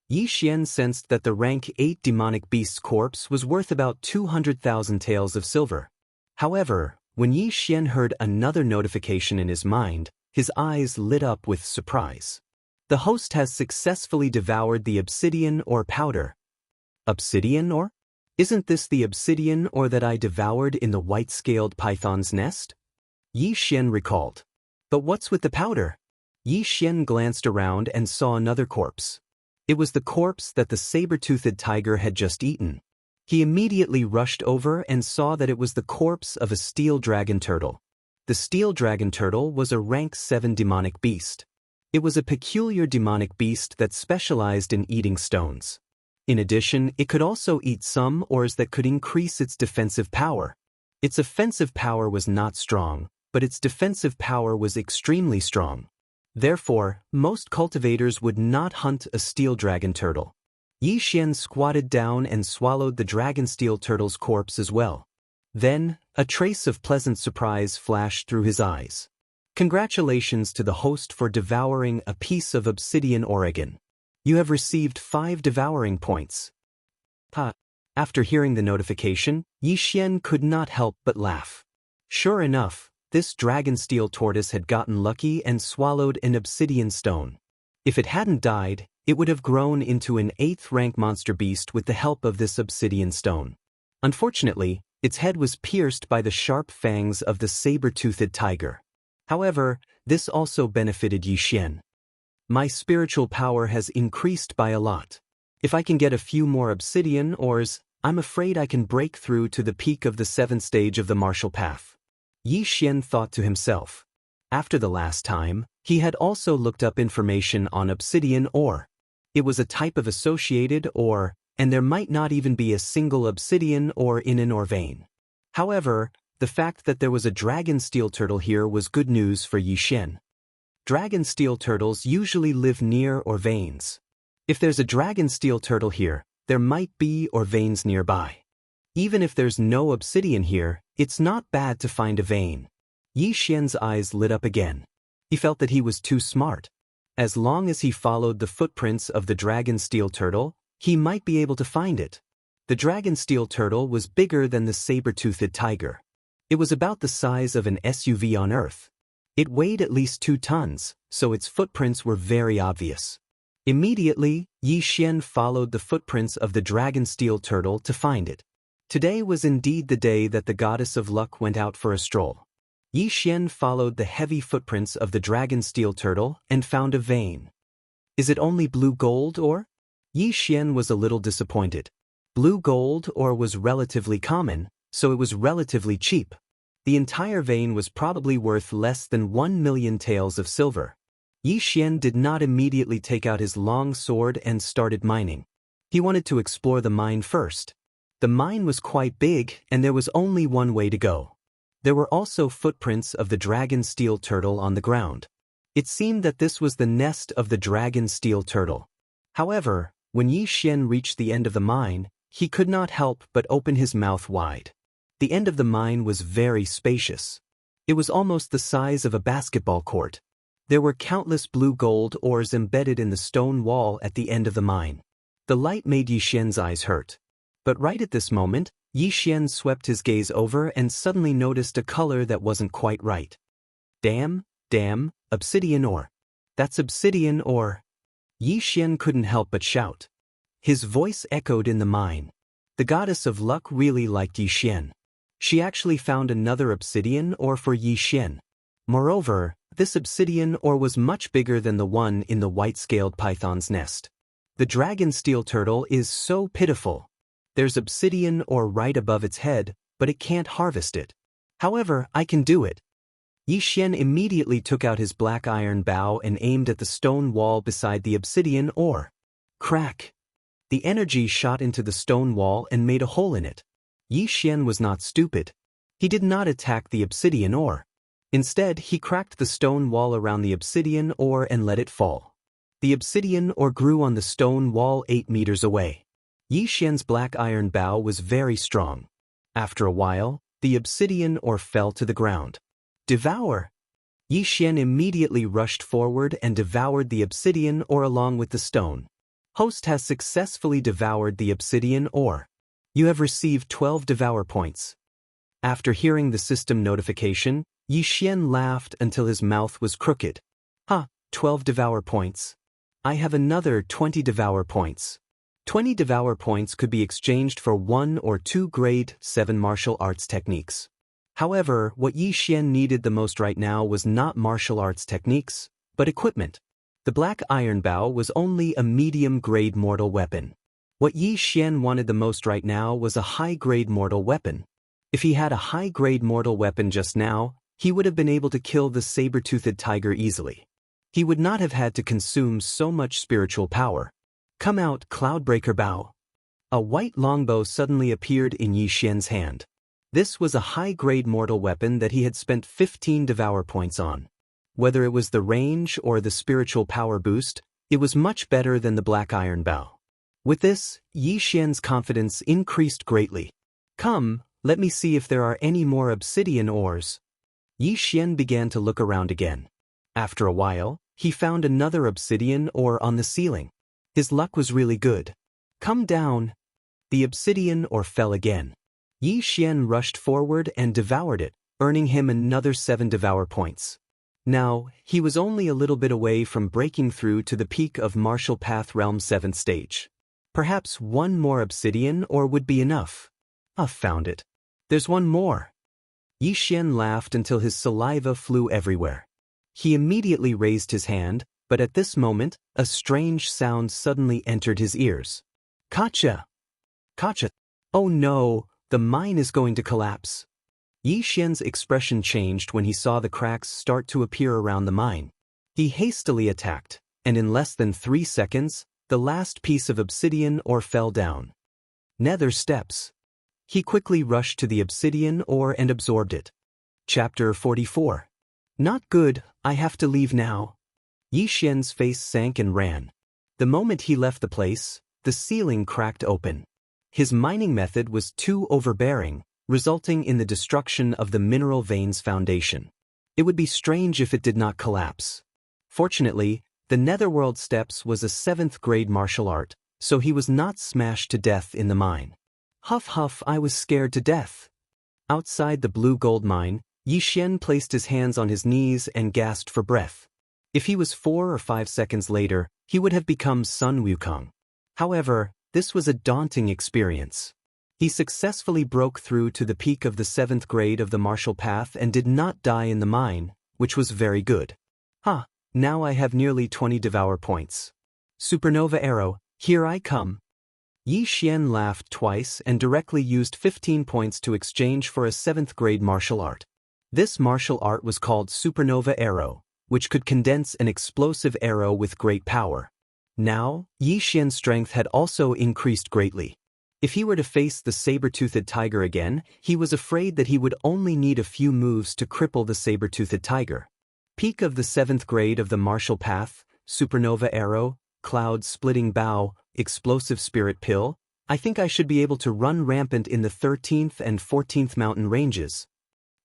Yi Xian sensed that the rank 8 demonic beast's corpse was worth about 200,000 taels of silver. However, when Yi Xian heard another notification in his mind, his eyes lit up with surprise. The host has successfully devoured the obsidian ore powder. Obsidian ore? Isn't this the obsidian ore that I devoured in the white-scaled python's nest? Yi Xian recalled. But what's with the powder? Yi Xian glanced around and saw another corpse. It was the corpse that the saber-toothed tiger had just eaten. He immediately rushed over and saw that it was the corpse of a steel dragon turtle. The steel dragon turtle was a rank 7 demonic beast. It was a peculiar demonic beast that specialized in eating stones. In addition, it could also eat some ores that could increase its defensive power. Its offensive power was not strong, but its defensive power was extremely strong. Therefore, most cultivators would not hunt a steel dragon turtle. Yi Xian squatted down and swallowed the dragon steel turtle's corpse as well. Then, a trace of pleasant surprise flashed through his eyes. Congratulations to the host for devouring a piece of obsidian Oregon. You have received 5 devouring points. After hearing the notification, Yi Xian could not help but laugh. Sure enough, this dragon steel tortoise had gotten lucky and swallowed an obsidian stone. If it hadn't died, it would have grown into an 8th-rank monster beast with the help of this obsidian stone. Unfortunately, its head was pierced by the sharp fangs of the saber-toothed tiger. However, this also benefited Yi Xian. My spiritual power has increased by a lot. If I can get a few more obsidian ores, I'm afraid I can break through to the peak of the 7th stage of the martial path. Yi Xian thought to himself. After the last time, he had also looked up information on obsidian ore. It was a type of associated ore, and there might not even be a single obsidian ore in an ore vein. However, the fact that there was a dragon steel turtle here was good news for Yi Xian. Dragon steel turtles usually live near ore veins. If there's a dragon steel turtle here, there might be ore veins nearby. Even if there's no obsidian here, it's not bad to find a vein. Yi Xian's eyes lit up again. He felt that he was too smart. As long as he followed the footprints of the dragon steel turtle, he might be able to find it. The dragon steel turtle was bigger than the saber-toothed tiger. It was about the size of an SUV on Earth. It weighed at least 2 tons, so its footprints were very obvious. Immediately, Yi Xian followed the footprints of the dragon steel turtle to find it. Today was indeed the day that the goddess of luck went out for a stroll. Yi Xian followed the heavy footprints of the dragon steel turtle and found a vein. Is it only blue gold ore? Yi Xian was a little disappointed. Blue gold ore was relatively common, so it was relatively cheap. The entire vein was probably worth less than 1,000,000 taels of silver. Yi Xian did not immediately take out his long sword and started mining. He wanted to explore the mine first. The mine was quite big, and there was only one way to go. There were also footprints of the dragon steel turtle on the ground. It seemed that this was the nest of the dragon steel turtle. However, when Yi Xian reached the end of the mine, he could not help but open his mouth wide. The end of the mine was very spacious. It was almost the size of a basketball court. There were countless blue gold ores embedded in the stone wall at the end of the mine. The light made Yi Xian's eyes hurt. But right at this moment, Yi Xian swept his gaze over and suddenly noticed a color that wasn't quite right. Damn, obsidian ore. That's obsidian ore. Yi Xian couldn't help but shout. His voice echoed in the mine. The goddess of luck really liked Yi Xian. She actually found another obsidian ore for Yi Xian. Moreover, this obsidian ore was much bigger than the one in the white-scaled python's nest. The dragon steel turtle is so pitiful. There's obsidian ore right above its head, but it can't harvest it. However, I can do it. Yi Xian immediately took out his black iron bow and aimed at the stone wall beside the obsidian ore. Crack! The energy shot into the stone wall and made a hole in it. Yi Xian was not stupid. He did not attack the obsidian ore. Instead, he cracked the stone wall around the obsidian ore and let it fall. The obsidian ore grew on the stone wall 8 meters away. Yi Xian's black iron bow was very strong. After a while, the obsidian ore fell to the ground. Devour! Yi Xian immediately rushed forward and devoured the obsidian ore along with the stone. Host has successfully devoured the obsidian ore. You have received 12 devour points. After hearing the system notification, Yi Xian laughed until his mouth was crooked. 12 devour points. I have another 20 devour points. 20 devour points could be exchanged for 1 or 2 grade 7 martial arts techniques. However, what Yi Xian needed the most right now was not martial arts techniques, but equipment. The black iron bow was only a medium-grade mortal weapon. What Yi Xian wanted the most right now was a high-grade mortal weapon. If he had a high-grade mortal weapon just now, he would have been able to kill the saber-toothed tiger easily. He would not have had to consume so much spiritual power. Come out, Cloudbreaker Bow. A white longbow suddenly appeared in Yi Xian's hand. This was a high-grade mortal weapon that he had spent 15 devour points on. Whether it was the range or the spiritual power boost, it was much better than the black iron bow. With this, Yi Xian's confidence increased greatly. Come, let me see if there are any more obsidian ores. Yi Xian began to look around again. After a while, he found another obsidian ore on the ceiling. His luck was really good. Come down. The obsidian ore fell again. Yi Xian rushed forward and devoured it, earning him another 7 devour points. Now, he was only a little bit away from breaking through to the peak of Martial Path Realm 7th stage. Perhaps one more obsidian ore would be enough. Found it. There's one more. Yi Xian laughed until his saliva flew everywhere. He immediately raised his hand, but at this moment, a strange sound suddenly entered his ears. Kacha! Kacha! Oh no, the mine is going to collapse. Yi Xian's expression changed when he saw the cracks start to appear around the mine. He hastily attacked, and in less than 3 seconds, the last piece of obsidian ore fell down. Nether steps. He quickly rushed to the obsidian ore and absorbed it. Chapter 44. Not good, I have to leave now. Yi Xian's face sank and ran. The moment he left the place, the ceiling cracked open. His mining method was too overbearing, resulting in the destruction of the mineral vein's foundation. It would be strange if it did not collapse. Fortunately, the Netherworld Steps was a 7th grade martial art, so he was not smashed to death in the mine. Huff huff, I was scared to death. Outside the blue gold mine, Yi Xian placed his hands on his knees and gasped for breath. If he was 4 or 5 seconds later, he would have become Sun Wukong. However, this was a daunting experience. He successfully broke through to the peak of the 7th grade of the martial path and did not die in the mine, which was very good. Now I have nearly 20 devour points. Supernova arrow, here I come. Yi Xian laughed twice and directly used 15 points to exchange for a 7th grade martial art. This martial art was called supernova arrow, which could condense an explosive arrow with great power. Now, Yi Xian's strength had also increased greatly. If he were to face the saber-toothed tiger again, he was afraid that he would only need a few moves to cripple the saber-toothed tiger. Peak of the 7th grade of the martial path, supernova arrow, cloud-splitting bow, explosive spirit pill, I think I should be able to run rampant in the 13th and 14th mountain ranges.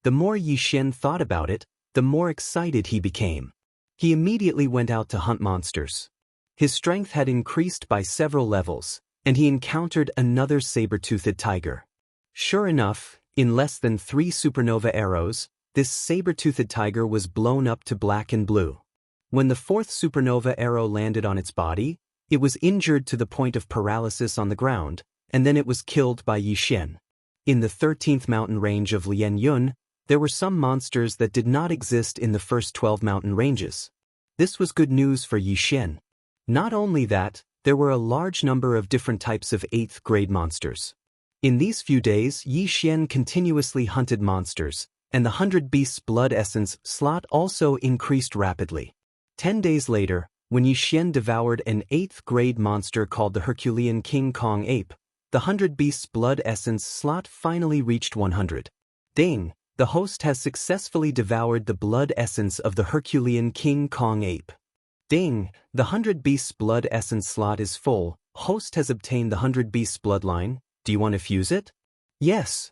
The more Yi Xian thought about it, the more excited he became. He immediately went out to hunt monsters. His strength had increased by several levels, and he encountered another saber-toothed tiger. Sure enough, in less than 3 supernova arrows, this saber-toothed tiger was blown up to black and blue. When the 4th supernova arrow landed on its body, it was injured to the point of paralysis on the ground, and then it was killed by Yi Xian. In the 13th mountain range of Lian Yun, there were some monsters that did not exist in the first 12 mountain ranges. This was good news for Yi Xian. Not only that, there were a large number of different types of 8th grade monsters. In these few days, Yi Xian continuously hunted monsters, and the 100 Beasts Blood Essence slot also increased rapidly. 10 days later, when Yi Xian devoured an 8th grade monster called the Herculean King Kong Ape, the 100 Beasts Blood Essence slot finally reached 100. Ding! The host has successfully devoured the blood essence of the Herculean King Kong Ape. Ding! The 100 Beasts Blood Essence slot is full. Host has obtained the 100 Beasts Bloodline. Do you want to fuse it? Yes.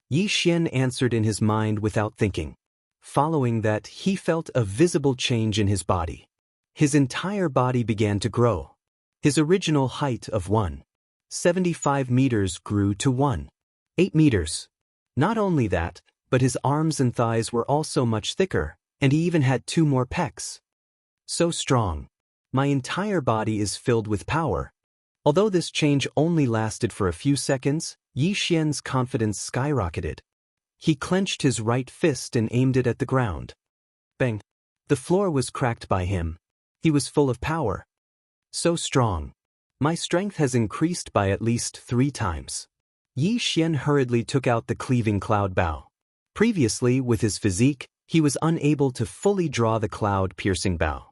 Yi Xian answered in his mind without thinking. Following that, he felt a visible change in his body. His entire body began to grow. His original height of 1.75 meters grew to 1.8 meters. Not only that, but his arms and thighs were also much thicker, and he even had 2 more pecs. So strong. My entire body is filled with power. Although this change only lasted for a few seconds, Yi Xian's confidence skyrocketed. He clenched his right fist and aimed it at the ground. Bang! The floor was cracked by him. He was full of power. So strong. My strength has increased by at least 3 times. Yi Xian hurriedly took out the cleaving cloud bow. Previously, with his physique, he was unable to fully draw the cloud-piercing bow.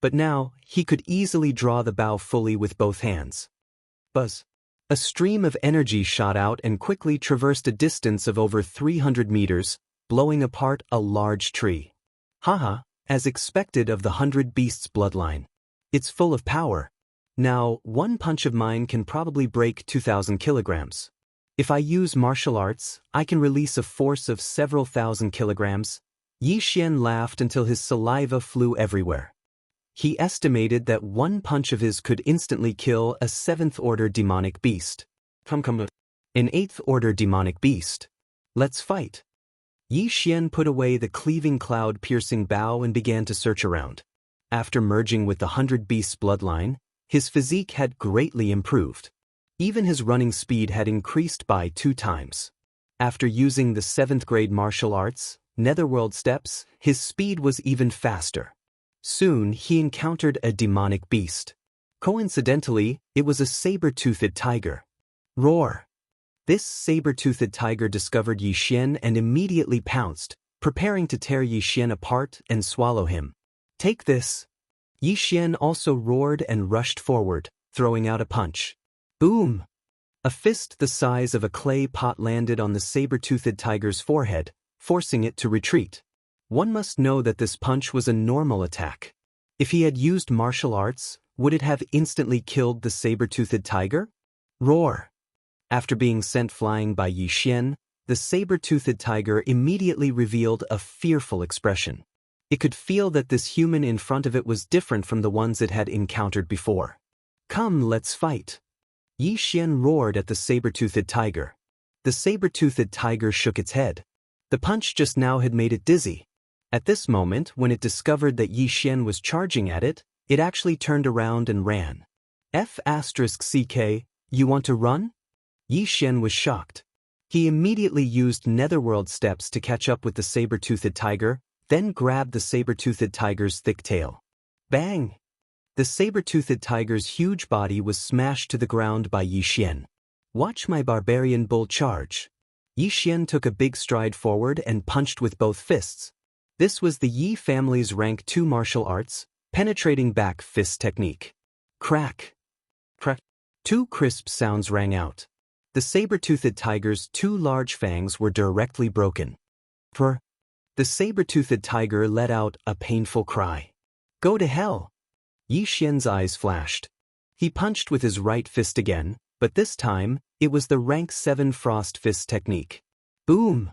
But now, he could easily draw the bow fully with both hands. Buzz! A stream of energy shot out and quickly traversed a distance of over 300 meters, blowing apart a large tree. Haha, as expected of the 100 Beasts bloodline. It's full of power. Now, one punch of mine can probably break 2,000 kilograms. If I use martial arts, I can release a force of several thousand kilograms. Yi Xian laughed until his saliva flew everywhere. He estimated that one punch of his could instantly kill a 7th-order demonic beast. An 8th-order demonic beast. Let's fight. Yi Xian put away the cleaving cloud-piercing bow and began to search around. After merging with the 100 Beasts bloodline, his physique had greatly improved. Even his running speed had increased by 2 times. After using the 7th grade martial arts, Netherworld steps, his speed was even faster. Soon he encountered a demonic beast. Coincidentally, it was a saber-toothed tiger. Roar! This saber-toothed tiger discovered Yi Xian and immediately pounced, preparing to tear Yi Xian apart and swallow him. Take this! Yi Xian also roared and rushed forward, throwing out a punch. Boom! A fist the size of a clay pot landed on the saber-toothed tiger's forehead, forcing it to retreat. One must know that this punch was a normal attack. If he had used martial arts, would it have instantly killed the saber-toothed tiger? Roar! After being sent flying by Yi Xian, the saber-toothed tiger immediately revealed a fearful expression. It could feel that this human in front of it was different from the ones it had encountered before. Come, let's fight! Yi Xian roared at the saber-toothed tiger. The saber-toothed tiger shook its head. The punch just now had made it dizzy. At this moment, when it discovered that Yi Xian was charging at it, it actually turned around and ran. F***CK, you want to run? Yi Xian was shocked. He immediately used Netherworld steps to catch up with the saber-toothed tiger, then grabbed the saber-toothed tiger's thick tail. Bang! The saber-toothed tiger's huge body was smashed to the ground by Yi Xian. Watch my barbarian bull charge. Yi Xian took a big stride forward and punched with both fists. This was the Yi family's rank 2 martial arts, penetrating back fist technique. Crack. Crack. 2 crisp sounds rang out. The saber-toothed tiger's 2 large fangs were directly broken. For the saber-toothed tiger let out a painful cry. Go to hell! Yi Xian's eyes flashed. He punched with his right fist again, but this time, it was the rank 7 frost fist technique. Boom!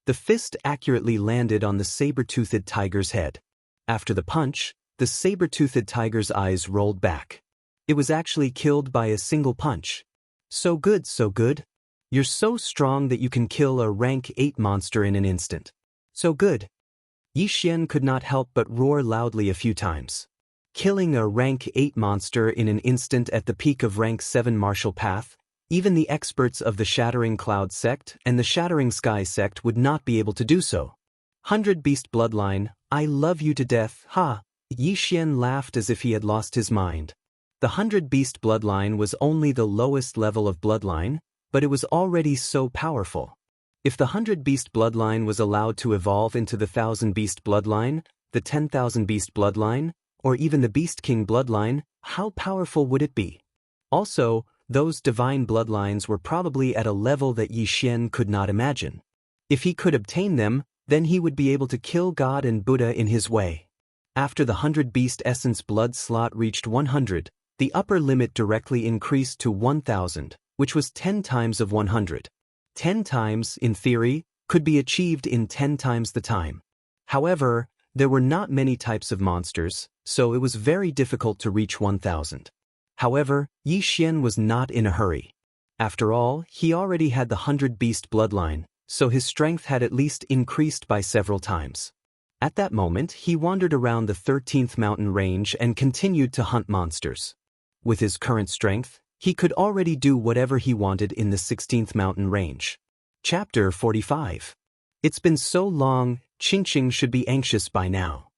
The fist accurately landed on the saber-toothed tiger's head. After the punch, the saber-toothed tiger's eyes rolled back. It was actually killed by a single punch. So good, so good. You're so strong that you can kill a rank 8 monster in an instant. So good. Yi Xian could not help but roar loudly a few times. Killing a rank 8 monster in an instant at the peak of rank 7 martial path, even the experts of the Shattering Cloud sect and the Shattering Sky sect would not be able to do so. 100 Beast Bloodline, I love you to death, ha! Yi Xian laughed as if he had lost his mind. The 100 Beast Bloodline was only the lowest level of bloodline, but it was already so powerful. If the 100 Beast Bloodline was allowed to evolve into the 1000 Beast Bloodline, the 10,000 Beast Bloodline, or even the Beast King Bloodline, how powerful would it be? Also, those divine bloodlines were probably at a level that Yi Xian could not imagine. If he could obtain them, then he would be able to kill God and Buddha in his way. After the 100 Beast Essence blood slot reached 100, the upper limit directly increased to 1000, which was 10 times of 100. 10 times, in theory, could be achieved in 10 times the time. However, there were not many types of monsters, so it was very difficult to reach 1000. However, Yi Xian was not in a hurry. After all, he already had the 100 Beast bloodline, so his strength had at least increased by several times. At that moment, he wandered around the 13th mountain range and continued to hunt monsters. With his current strength, he could already do whatever he wanted in the 16th mountain range. Chapter 45. It's been so long, Qingqing should be anxious by now.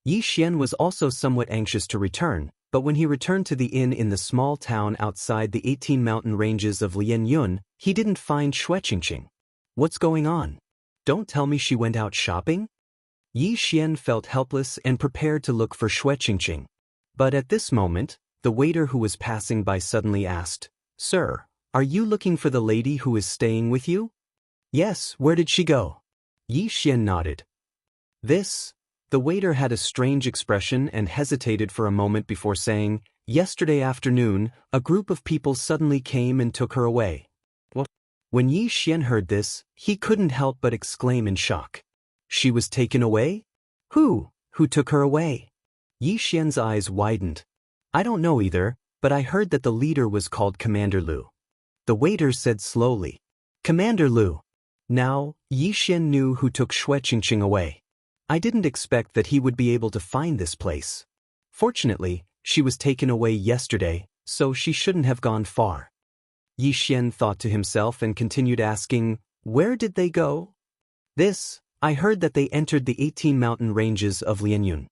Yi Xian was also somewhat anxious to return, but when he returned to the inn in the small town outside the 18 mountain ranges of Lianyun, he didn't find Qingqing. What's going on? Don't tell me she went out shopping? Yi Xian felt helpless and prepared to look for Qingqing. But at this moment, the waiter who was passing by suddenly asked, Sir, are you looking for the lady who is staying with you? Yes, where did she go? Yi Xian nodded. The waiter had a strange expression and hesitated for a moment before saying, Yesterday afternoon, a group of people suddenly came and took her away. What? When Yi Xian heard this, he couldn't help but exclaim in shock. She was taken away? Who took her away? Yi Xian's eyes widened. I don't know either, but I heard that the leader was called Commander Lu. The waiter said slowly. Commander Lu. Now, Yi Xian knew who took Qingqing away. I didn't expect that he would be able to find this place. Fortunately, she was taken away yesterday, so she shouldn't have gone far. Yi Xian thought to himself and continued asking, Where did they go? I heard that they entered the 18 mountain ranges of Lianyun.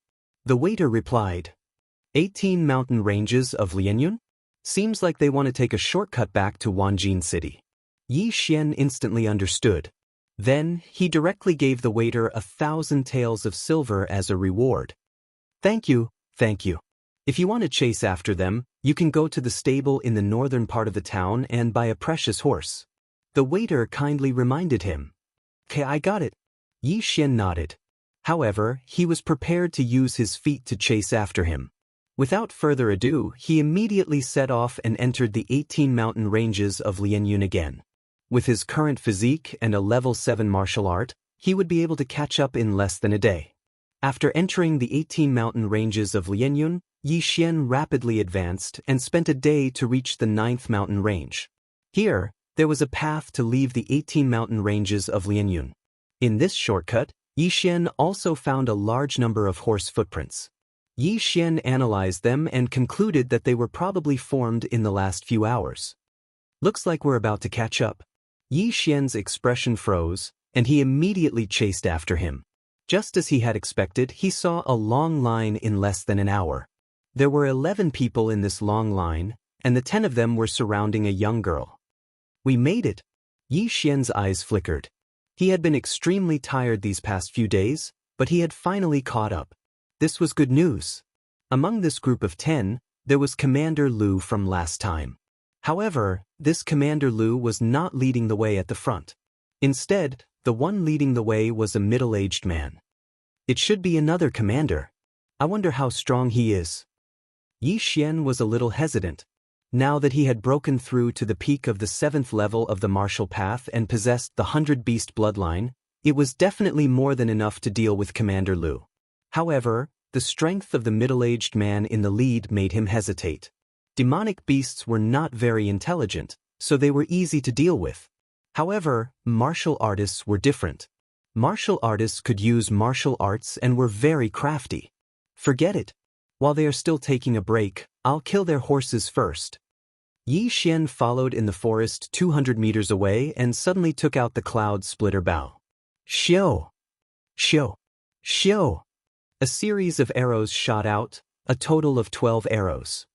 The waiter replied, 18 mountain ranges of Lianyun? Seems like they want to take a shortcut back to Wanjin City. Yi Xian instantly understood. Then, he directly gave the waiter 1,000 taels of silver as a reward. Thank you. If you want to chase after them, you can go to the stable in the northern part of the town and buy a precious horse. The waiter kindly reminded him. Okay, I got it. Yi Xian nodded. However, he was prepared to use his feet to chase after him. Without further ado, he immediately set off and entered the 18 mountain ranges of Lianyun again. With his current physique and a level 7 martial art, he would be able to catch up in less than a day. After entering the 18 mountain ranges of Lianyun, Yi Xian rapidly advanced and spent a day to reach the 9th mountain range. Here, there was a path to leave the 18 mountain ranges of Lianyun. In this shortcut, Yi Xian also found a large number of horse footprints. Yi Xian analyzed them and concluded that they were probably formed in the last few hours. Looks like we're about to catch up. Yi Xian's expression froze, and he immediately chased after him. Just as he had expected, he saw a long line in less than an hour. There were 11 people in this long line, and the 10 of them were surrounding a young girl. We made it! Yi Xian's eyes flickered. He had been extremely tired these past few days, but he had finally caught up. This was good news. Among this group of 10, there was Commander Lu from last time. However, this Commander Lu was not leading the way at the front. Instead, the one leading the way was a middle-aged man. It should be another commander. I wonder how strong he is. Yi Xian was a little hesitant. Now that he had broken through to the peak of the 7th level of the martial path and possessed the 100-beast bloodline, it was definitely more than enough to deal with Commander Lu. However, the strength of the middle-aged man in the lead made him hesitate. Demonic beasts were not very intelligent, so they were easy to deal with. However, martial artists were different. Martial artists could use martial arts and were very crafty. Forget it. While they are still taking a break, I'll kill their horses first. Yi Xian followed in the forest 200 meters away and suddenly took out the cloud splitter bow. Xiu! Xiu! Xiu! A series of arrows shot out, a total of 12 arrows.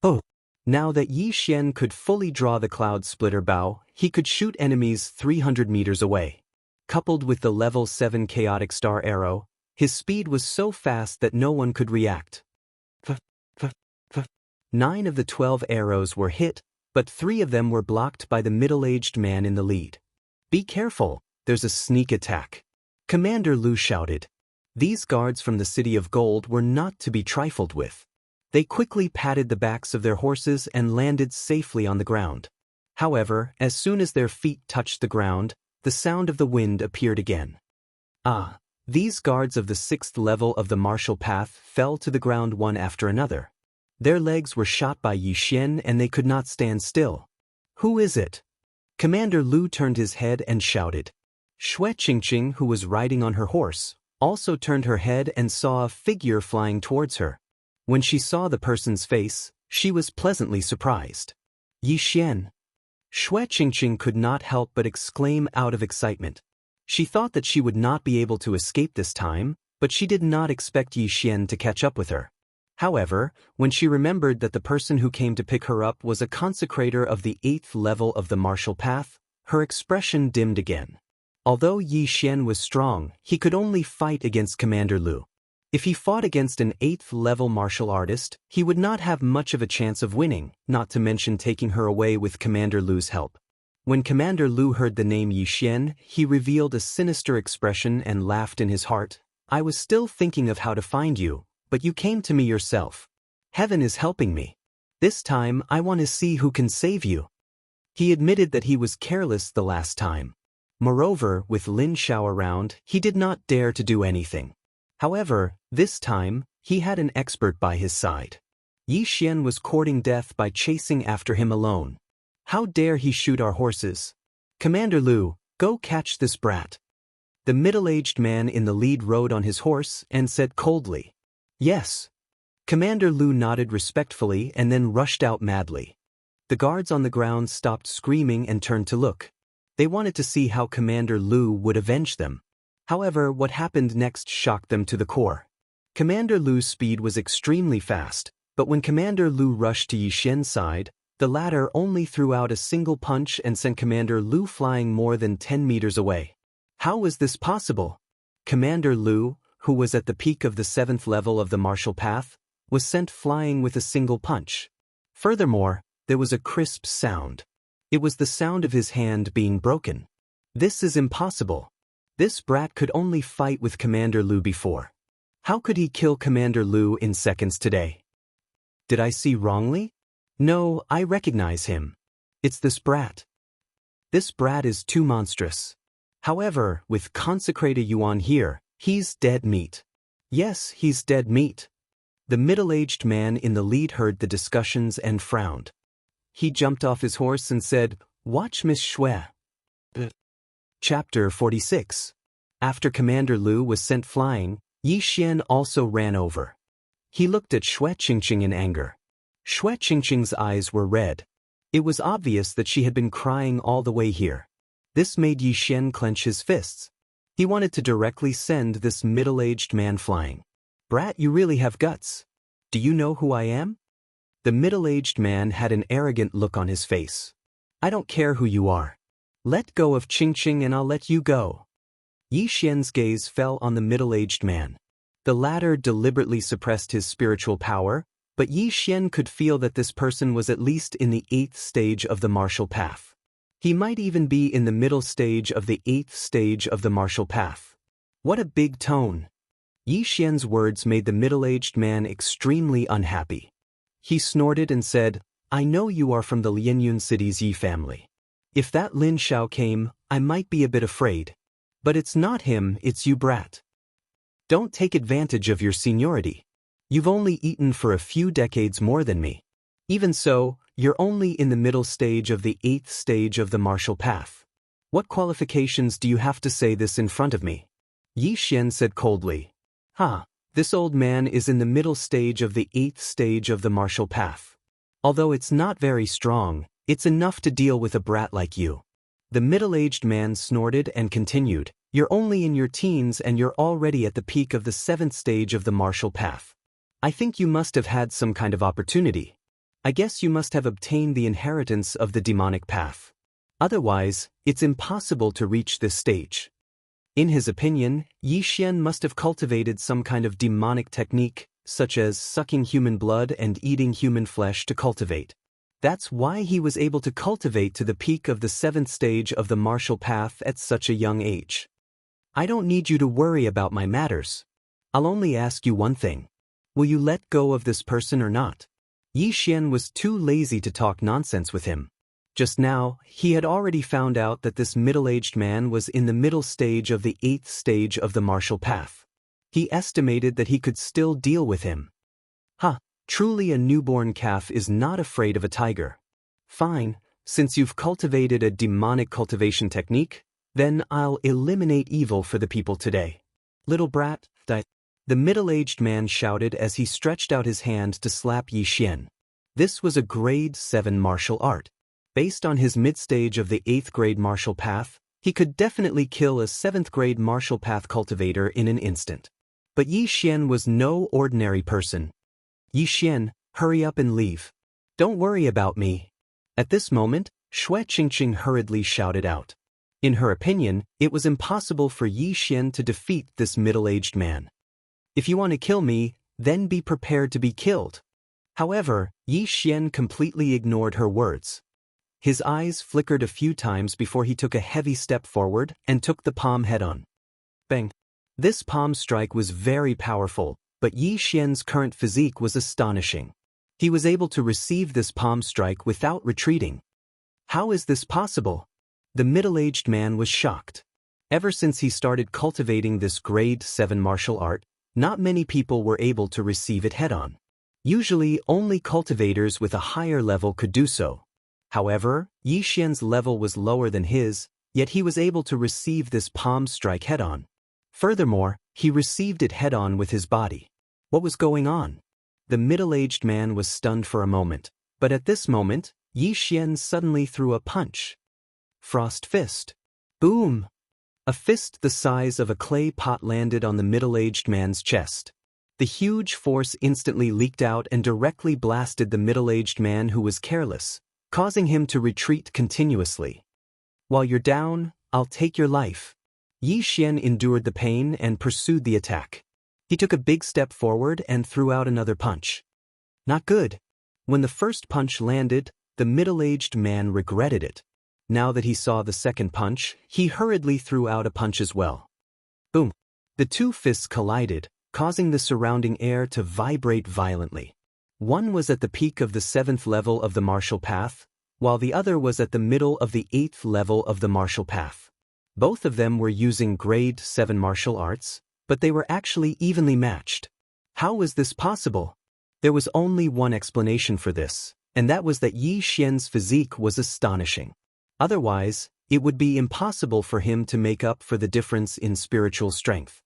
Oh! Now that Yi Xian could fully draw the cloud splitter bow, he could shoot enemies 300 meters away. Coupled with the level 7 chaotic star arrow, his speed was so fast that no one could react. 9 of the 12 arrows were hit, but 3 of them were blocked by the middle-aged man in the lead. Be careful, there's a sneak attack. Commander Lu shouted. These guards from the City of Gold were not to be trifled with. They quickly patted the backs of their horses and landed safely on the ground. However, as soon as their feet touched the ground, the sound of the wind appeared again. Ah! These guards of the 6th level of the martial path fell to the ground one after another. Their legs were shot by Yi Xian and they could not stand still. Who is it? Commander Lu turned his head and shouted. Xue Qingqing, who was riding on her horse, also turned her head and saw a figure flying towards her. When she saw the person's face, she was pleasantly surprised. Yi Xian. Xue Qingqing could not help but exclaim out of excitement. She thought that she would not be able to escape this time, but she did not expect Yi Xian to catch up with her. However, when she remembered that the person who came to pick her up was a consecrator of the 8th level of the martial path, her expression dimmed again. Although Yi Xian was strong, he could only fight against Commander Lu. If he fought against an 8th level martial artist, he would not have much of a chance of winning, not to mention taking her away with Commander Lu's help. When Commander Lu heard the name Yi Xian, he revealed a sinister expression and laughed in his heart. I was still thinking of how to find you, but you came to me yourself. Heaven is helping me. This time I want to see who can save you. He admitted that he was careless the last time. Moreover, with Lin Xiao around, he did not dare to do anything. However, this time, he had an expert by his side. Yi Xian was courting death by chasing after him alone. How dare he shoot our horses? Commander Lu, go catch this brat. The middle-aged man in the lead rode on his horse and said coldly. Yes. Commander Lu nodded respectfully and then rushed out madly. The guards on the ground stopped screaming and turned to look. They wanted to see how Commander Lu would avenge them. However, what happened next shocked them to the core. Commander Lu's speed was extremely fast, but when Commander Lu rushed to Yi Xian's side, the latter only threw out a single punch and sent Commander Lu flying more than 10 meters away. How was this possible? Commander Lu, who was at the peak of the 7th level of the martial path, was sent flying with a single punch. Furthermore, there was a crisp sound. It was the sound of his hand being broken. This is impossible. This brat could only fight with Commander Lu before. How could he kill Commander Lu in seconds today? Did I see wrongly? No, I recognize him. It's this brat. This brat is too monstrous. However, with consecrated Yuan here, he's dead meat. Yes, he's dead meat. The middle-aged man in the lead heard the discussions and frowned. He jumped off his horse and said, Watch Miss Xue. Chapter 46. After Commander Lu was sent flying, Yi Xian also ran over. He looked at Xue Qingqing in anger. Xue Qingqing's eyes were red. It was obvious that she had been crying all the way here. This made Yi Xian clench his fists. He wanted to directly send this middle-aged man flying. Brat, you really have guts. Do you know who I am? The middle-aged man had an arrogant look on his face. I don't care who you are. Let go of Qingqing and I'll let you go. Yi Xian's gaze fell on the middle-aged man. The latter deliberately suppressed his spiritual power, but Yi Xian could feel that this person was at least in the 8th stage of the martial path. He might even be in the middle stage of the 8th stage of the martial path. What a big tone! Yi Xian's words made the middle-aged man extremely unhappy. He snorted and said, I know you are from the Lianyun city's Yi family. If that Lin Xiao came, I might be a bit afraid. But it's not him, it's you, brat. Don't take advantage of your seniority. You've only eaten for a few decades more than me. Even so, you're only in the middle stage of the 8th stage of the martial path. What qualifications do you have to say this in front of me? Yi Xian said coldly. This old man is in the middle stage of the 8th stage of the martial path. Although it's not very strong, it's enough to deal with a brat like you. The middle-aged man snorted and continued, You're only in your teens and you're already at the peak of the 7th stage of the martial path. I think you must have had some kind of opportunity. I guess you must have obtained the inheritance of the demonic path. Otherwise, it's impossible to reach this stage. In his opinion, Yi Xian must have cultivated some kind of demonic technique, such as sucking human blood and eating human flesh to cultivate. That's why he was able to cultivate to the peak of the 7th stage of the martial path at such a young age. I don't need you to worry about my matters. I'll only ask you one thing. Will you let go of this person or not? Yi Xian was too lazy to talk nonsense with him. Just now, he had already found out that this middle-aged man was in the middle stage of the 8th stage of the martial path. He estimated that he could still deal with him. Truly a newborn calf is not afraid of a tiger. Fine, since you've cultivated a demonic cultivation technique, then I'll eliminate evil for the people today. Little brat, the middle-aged man shouted as he stretched out his hand to slap Yi Xian. This was a grade 7 martial art. Based on his mid-stage of the 8th grade martial path, he could definitely kill a 7th grade martial path cultivator in an instant. But Yi Xian was no ordinary person. Yi Xian, hurry up and leave. Don't worry about me. At this moment, Shui Qingqing hurriedly shouted out. In her opinion, it was impossible for Yi Xian to defeat this middle-aged man. If you want to kill me, then be prepared to be killed. However, Yi Xian completely ignored her words. His eyes flickered a few times before he took a heavy step forward and took the palm head-on. Bang! This palm strike was very powerful, but Yi Xian's current physique was astonishing. He was able to receive this palm strike without retreating. How is this possible? The middle-aged man was shocked. Ever since he started cultivating this grade 7 martial art, not many people were able to receive it head-on. Usually, only cultivators with a higher level could do so. However, Yi Xian's level was lower than his, yet he was able to receive this palm strike head-on. Furthermore, he received it head-on with his body. What was going on? The middle-aged man was stunned for a moment, but at this moment, Yi Xian suddenly threw a punch. Frost fist. Boom! A fist the size of a clay pot landed on the middle-aged man's chest. The huge force instantly leaked out and directly blasted the middle-aged man who was careless, causing him to retreat continuously. While you're down, I'll take your life. Yi Xian endured the pain and pursued the attack. He took a big step forward and threw out another punch. Not good. When the first punch landed, the middle-aged man regretted it. Now that he saw the second punch, he hurriedly threw out a punch as well. Boom! The two fists collided, causing the surrounding air to vibrate violently. One was at the peak of the 7th level of the martial path, while the other was at the middle of the 8th level of the martial path. Both of them were using grade 7 martial arts, but they were actually evenly matched. How was this possible? There was only one explanation for this, and that was that Yi Xian's physique was astonishing. Otherwise, it would be impossible for him to make up for the difference in spiritual strength.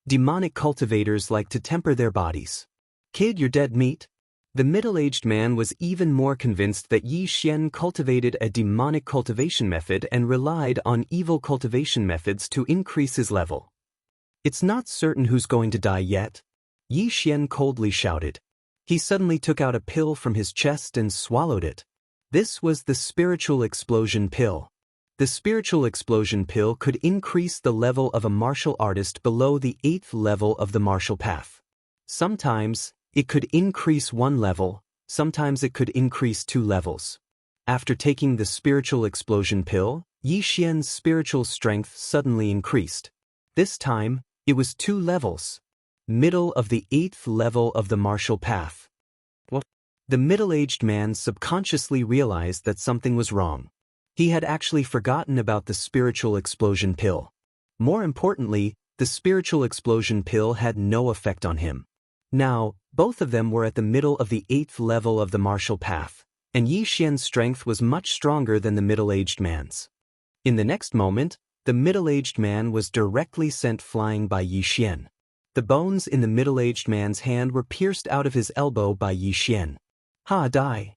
Demonic cultivators like to temper their bodies. Kid, you're dead meat? The middle-aged man was even more convinced that Yi Xian cultivated a demonic cultivation method and relied on evil cultivation methods to increase his level. It's not certain who's going to die yet. Yi Xian coldly shouted. He suddenly took out a pill from his chest and swallowed it. This was the spiritual explosion pill. The spiritual explosion pill could increase the level of a martial artist below the 8th level of the martial path. Sometimes, it could increase 1 level, sometimes it could increase 2 levels. After taking the spiritual explosion pill, Yi Xian's spiritual strength suddenly increased. This time, it was 2 levels. Middle of the 8th level of the martial path. What? The middle-aged man subconsciously realized that something was wrong. He had actually forgotten about the spiritual explosion pill. More importantly, the spiritual explosion pill had no effect on him. Now, both of them were at the middle of the 8th level of the martial path, and Yi Xian's strength was much stronger than the middle-aged man's. In the next moment, the middle-aged man was directly sent flying by Yi Xian. The bones in the middle-aged man's hand were pierced out of his elbow by Yi Xian. Ha! Die!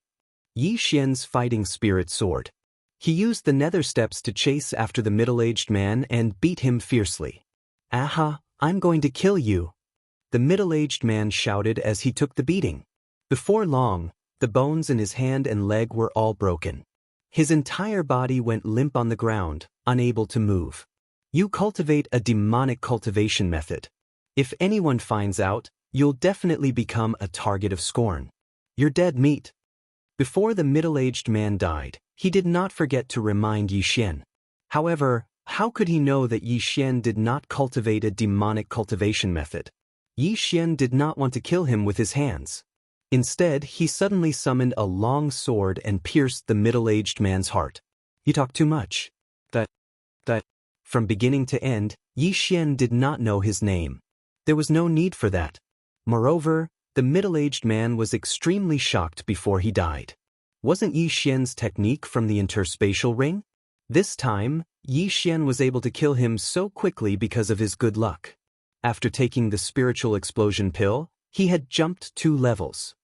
Yi Xian's fighting spirit soared. He used the nether steps to chase after the middle-aged man and beat him fiercely. Aha! I'm going to kill you! The middle-aged man shouted as he took the beating. Before long, the bones in his hand and leg were all broken. His entire body went limp on the ground, unable to move. You cultivate a demonic cultivation method. If anyone finds out, you'll definitely become a target of scorn. You're dead meat. Before the middle-aged man died, he did not forget to remind Yi Xian. However, how could he know that Yi Xian did not cultivate a demonic cultivation method? Yi Xian did not want to kill him with his hands. Instead, he suddenly summoned a long sword and pierced the middle-aged man's heart. You talk too much. That. From beginning to end, Yi Xian did not know his name. There was no need for that. Moreover, the middle-aged man was extremely shocked before he died. Wasn't Yi Xian's technique from the interspatial ring? This time, Yi Xian was able to kill him so quickly because of his good luck. After taking the spiritual explosion pill, he had jumped 2 levels.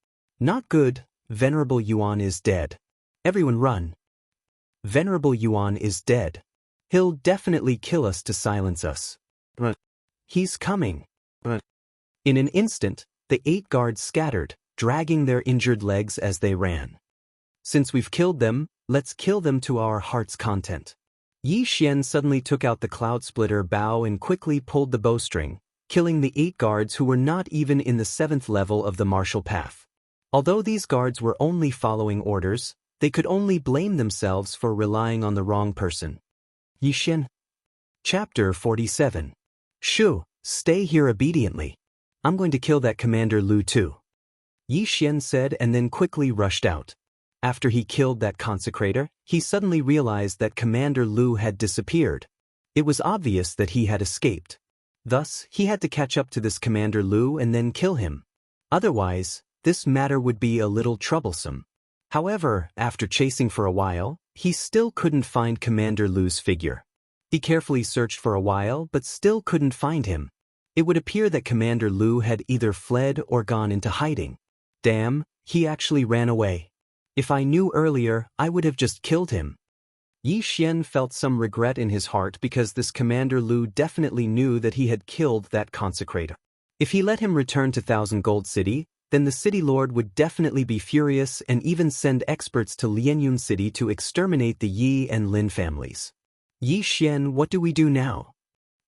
Not good, Venerable Yuan is dead. Everyone run. Venerable Yuan is dead. He'll definitely kill us to silence us. But he's coming. But in an instant, the 8 guards scattered, dragging their injured legs as they ran. Since we've killed them, let's kill them to our heart's content. Yi Xian suddenly took out the cloud splitter bow and quickly pulled the bowstring, killing the 8 guards who were not even in the 7th level of the martial path. Although these guards were only following orders, they could only blame themselves for relying on the wrong person. Yi Xian. Chapter 47. Shu, stay here obediently. I'm going to kill that Commander Lu too. Yi Xian said and then quickly rushed out. After he killed that consecrator, he suddenly realized that Commander Lu had disappeared. It was obvious that he had escaped. Thus, he had to catch up to this Commander Lu and then kill him. Otherwise, this matter would be a little troublesome. However, after chasing for a while, he still couldn't find Commander Lu's figure. He carefully searched for a while but still couldn't find him. It would appear that Commander Lu had either fled or gone into hiding. Damn, he actually ran away. If I knew earlier, I would have just killed him. Yi Xian felt some regret in his heart because this Commander Lu definitely knew that he had killed that consecrator. If he let him return to Thousand Gold City, then the city lord would definitely be furious and even send experts to Lianyun City to exterminate the Yi and Lin families. Yi Xian, what do we do now?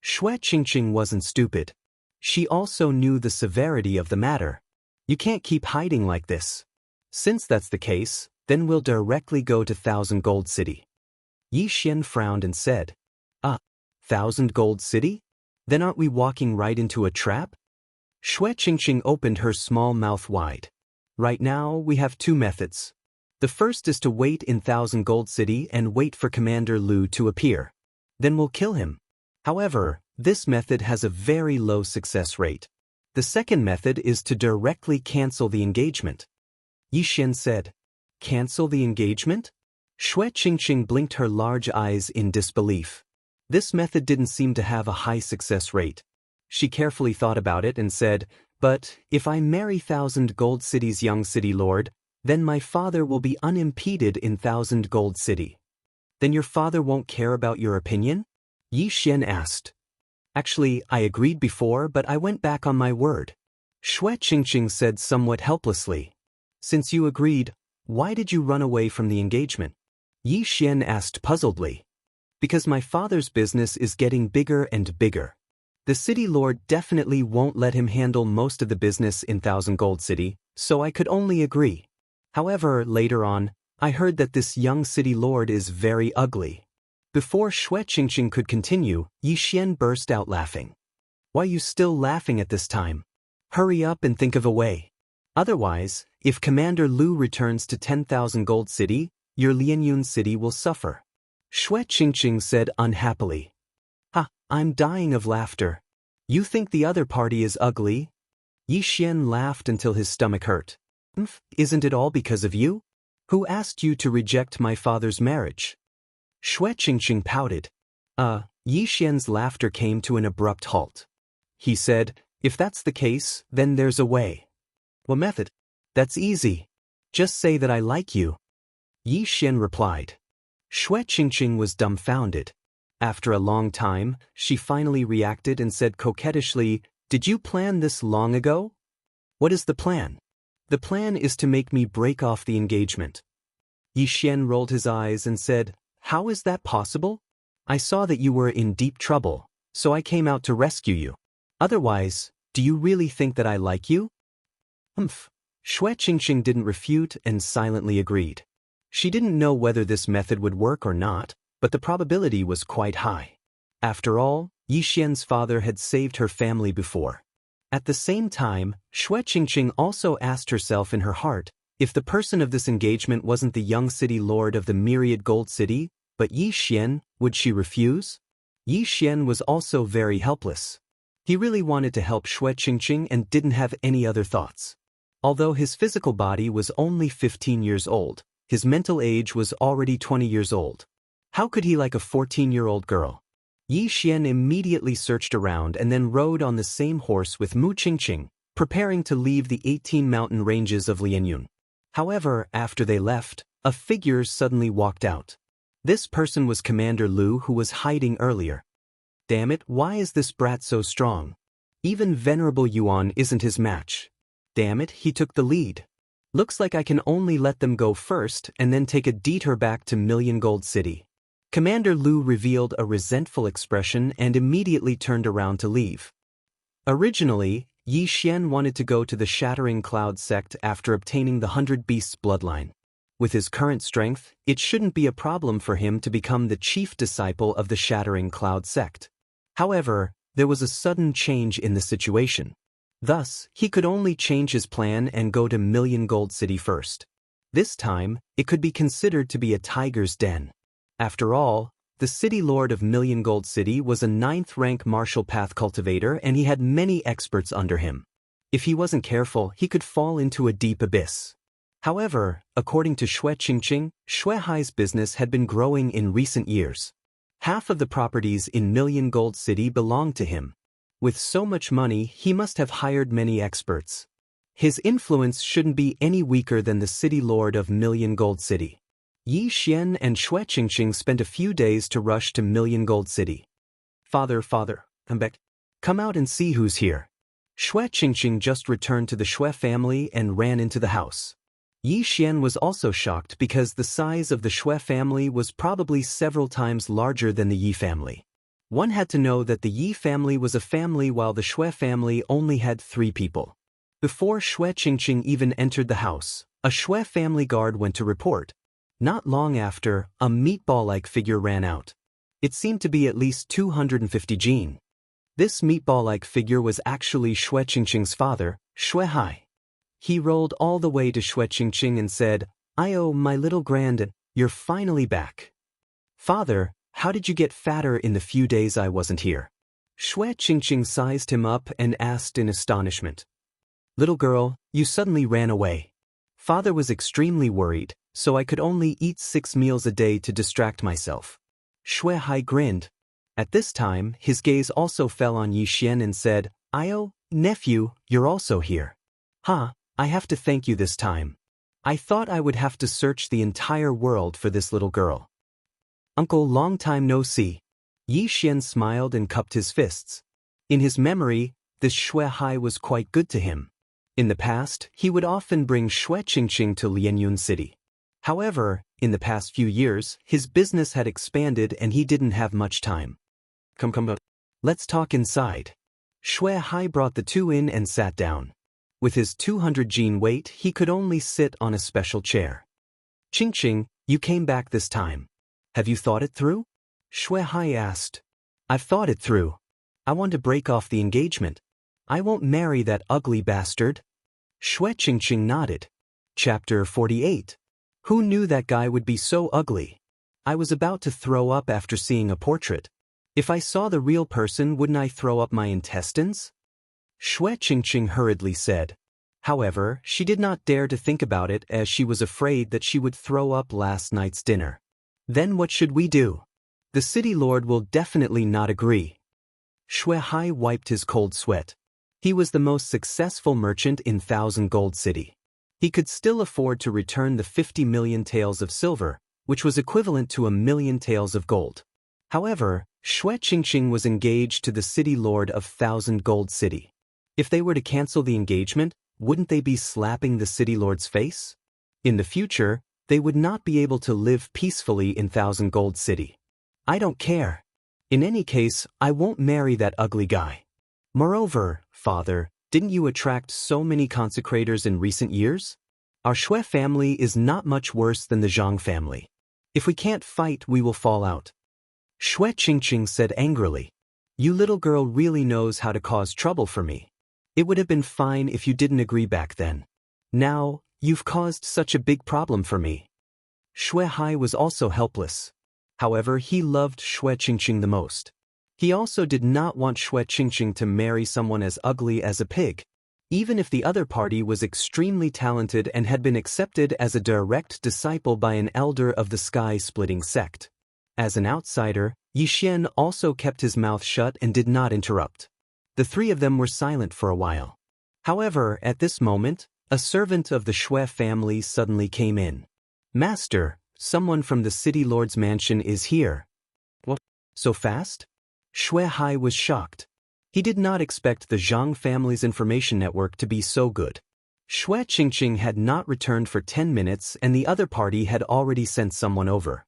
Xue Qingqing wasn't stupid. She also knew the severity of the matter. You can't keep hiding like this. Since that's the case, then we'll directly go to Thousand Gold City. Yi Xian frowned and said, Thousand Gold City? Then aren't we walking right into a trap? Xue Qingqing opened her small mouth wide. Right now, we have 2 methods. The first is to wait in Thousand Gold City and wait for Commander Lu to appear. Then we'll kill him. However, this method has a very low success rate. The second method is to directly cancel the engagement. Yi Xian said, Cancel the engagement? Xue Qingqing blinked her large eyes in disbelief. This method didn't seem to have a high success rate. She carefully thought about it and said, But if I marry Thousand Gold City's young city lord, then my father will be unimpeded in Thousand Gold City. Then your father won't care about your opinion? Yi Xian asked. Actually, I agreed before, but I went back on my word. Xue Qingqing said somewhat helplessly. Since you agreed, why did you run away from the engagement? Yi Xian asked puzzledly. because my father's business is getting bigger and bigger. The city lord definitely won't let him handle most of the business in Thousand Gold City, so I could only agree. However, later on, I heard that this young city lord is very ugly. Before Xue Qingqing could continue, Yi Xian burst out laughing. Why are you still laughing at this time? Hurry up and think of a way. Otherwise, if Commander Lu returns to 10,000 Gold City, your Lianyun city will suffer. Xue Qingqing said unhappily. Ha, I'm dying of laughter. You think the other party is ugly? Yi Xian laughed until his stomach hurt. Isn't it all because of you? Who asked you to reject my father's marriage? Xue Qingqing pouted. Yi Xian's laughter came to an abrupt halt. He said, if that's the case, then there's a way. What method? That's easy. Just say that I like you. Yi Xian replied. Xue Qingqing was dumbfounded. After a long time, she finally reacted and said coquettishly, did you plan this long ago? What is the plan? The plan is to make me break off the engagement. Yi Xian rolled his eyes and said, how is that possible? I saw that you were in deep trouble, so I came out to rescue you. Otherwise, do you really think that I like you? Xue Qingqing didn't refute and silently agreed. She didn't know whether this method would work or not, but the probability was quite high. After all, Yi Xian's father had saved her family before. At the same time, Xue Qingqing also asked herself in her heart, if the person of this engagement wasn't the young city lord of the myriad gold city, but Yi Xian, would she refuse? Yi Xian was also very helpless. He really wanted to help Xue Qingqing and didn't have any other thoughts. Although his physical body was only 15 years old, his mental age was already 20 years old. How could he like a 14-year-old girl? Yi Xian immediately searched around and then rode on the same horse with Mu Qingqing, preparing to leave the 18 mountain ranges of Lianyun. However, after they left, a figure suddenly walked out. This person was Commander Lu, who was hiding earlier. Damn it, why is this brat so strong? Even Venerable Yuan isn't his match. Damn it, he took the lead. Looks like I can only let them go first and then take a detour back to Million Gold City. Commander Lu revealed a resentful expression and immediately turned around to leave. Originally, Yi Xian wanted to go to the Shattering Cloud sect after obtaining the 100 Beasts bloodline. With his current strength, it shouldn't be a problem for him to become the chief disciple of the Shattering Cloud sect. However, there was a sudden change in the situation. Thus, he could only change his plan and go to Million Gold City first. This time, it could be considered to be a tiger's den. After all, the city lord of Million Gold City was a 9th-rank martial path cultivator and he had many experts under him. If he wasn't careful, he could fall into a deep abyss. However, according to Xue Qingqing, Xue Hai's business had been growing in recent years. Half of the properties in Million Gold City belonged to him. With so much money, he must have hired many experts. His influence shouldn't be any weaker than the city lord of Million Gold City. Yi Xian and Xue Qingqing spent a few days to rush to Million Gold City. Father, come back. Come out and see who's here. Xue Qingqing just returned to the Xue family and ran into the house. Yi Xian was also shocked because the size of the Xue family was probably several times larger than the Yi family. One had to know that the Yi family was a family while the Xue family only had 3 people. Before Xue Qingqing even entered the house, a Xue family guard went to report. Not long after, a meatball-like figure ran out. It seemed to be at least 250 jin. This meatball-like figure was actually Xue Qingqing's father, Xue Hai. He rolled all the way to Xue Qingqing and said, "Oh, my little grand, you're finally back. Father, how did you get fatter in the few days I wasn't here?" Xue Qingqing sized him up and asked in astonishment. "Little girl, you suddenly ran away." Father was extremely worried, so I could only eat 6 meals a day to distract myself. Xue Hai grinned. At this time, his gaze also fell on Yi Xian and said, "Oh, nephew, you're also here. I have to thank you this time. I thought I would have to search the entire world for this little girl." "Uncle, long time no see." Yi Xian smiled and cupped his fists. In his memory, this Xue Hai was quite good to him. In the past, he would often bring Xue Qingqing to Lianyun City. However, in the past few years, his business had expanded and he didn't have much time. Come, let's talk inside. Shui Hai brought the two in and sat down. With his 200 gene weight, he could only sit on a special chair. Qingqing, you came back this time. Have you thought it through? Shui Hai asked. I've thought it through. I want to break off the engagement. I won't marry that ugly bastard. Shui Qingqing nodded. Chapter 48. Who knew that guy would be so ugly? I was about to throw up after seeing a portrait. If I saw the real person, wouldn't I throw up my intestines? Shui Qingqing hurriedly said. However, she did not dare to think about it as she was afraid that she would throw up last night's dinner. Then what should we do? The city lord will definitely not agree. Shui Hai wiped his cold sweat. He was the most successful merchant in Thousand Gold City. He could still afford to return the 50 million taels of silver, which was equivalent to 1 million taels of gold. However, Shui Qingqing was engaged to the city lord of Thousand Gold City. If they were to cancel the engagement, wouldn't they be slapping the city lord's face? In the future, they would not be able to live peacefully in Thousand Gold City. I don't care. In any case, I won't marry that ugly guy. Moreover, father, didn't you attract so many consecrators in recent years? Our Shui family is not much worse than the Zhang family. If we can't fight, we will fall out. Shui Qingqing said angrily. You little girl really knows how to cause trouble for me. It would have been fine if you didn't agree back then. Now, you've caused such a big problem for me. Shui Hai was also helpless. However, he loved Shui Qingqing the most. He also did not want Shui Qingqing to marry someone as ugly as a pig, even if the other party was extremely talented and had been accepted as a direct disciple by an elder of the sky-splitting sect. As an outsider, Yi Xian also kept his mouth shut and did not interrupt. The three of them were silent for a while. However, at this moment, a servant of the Shui family suddenly came in. Master, someone from the city lord's mansion is here. What? So fast? Shui Hai was shocked. He did not expect the Zhang family's information network to be so good. Shui Qingqing had not returned for 10 minutes and the other party had already sent someone over.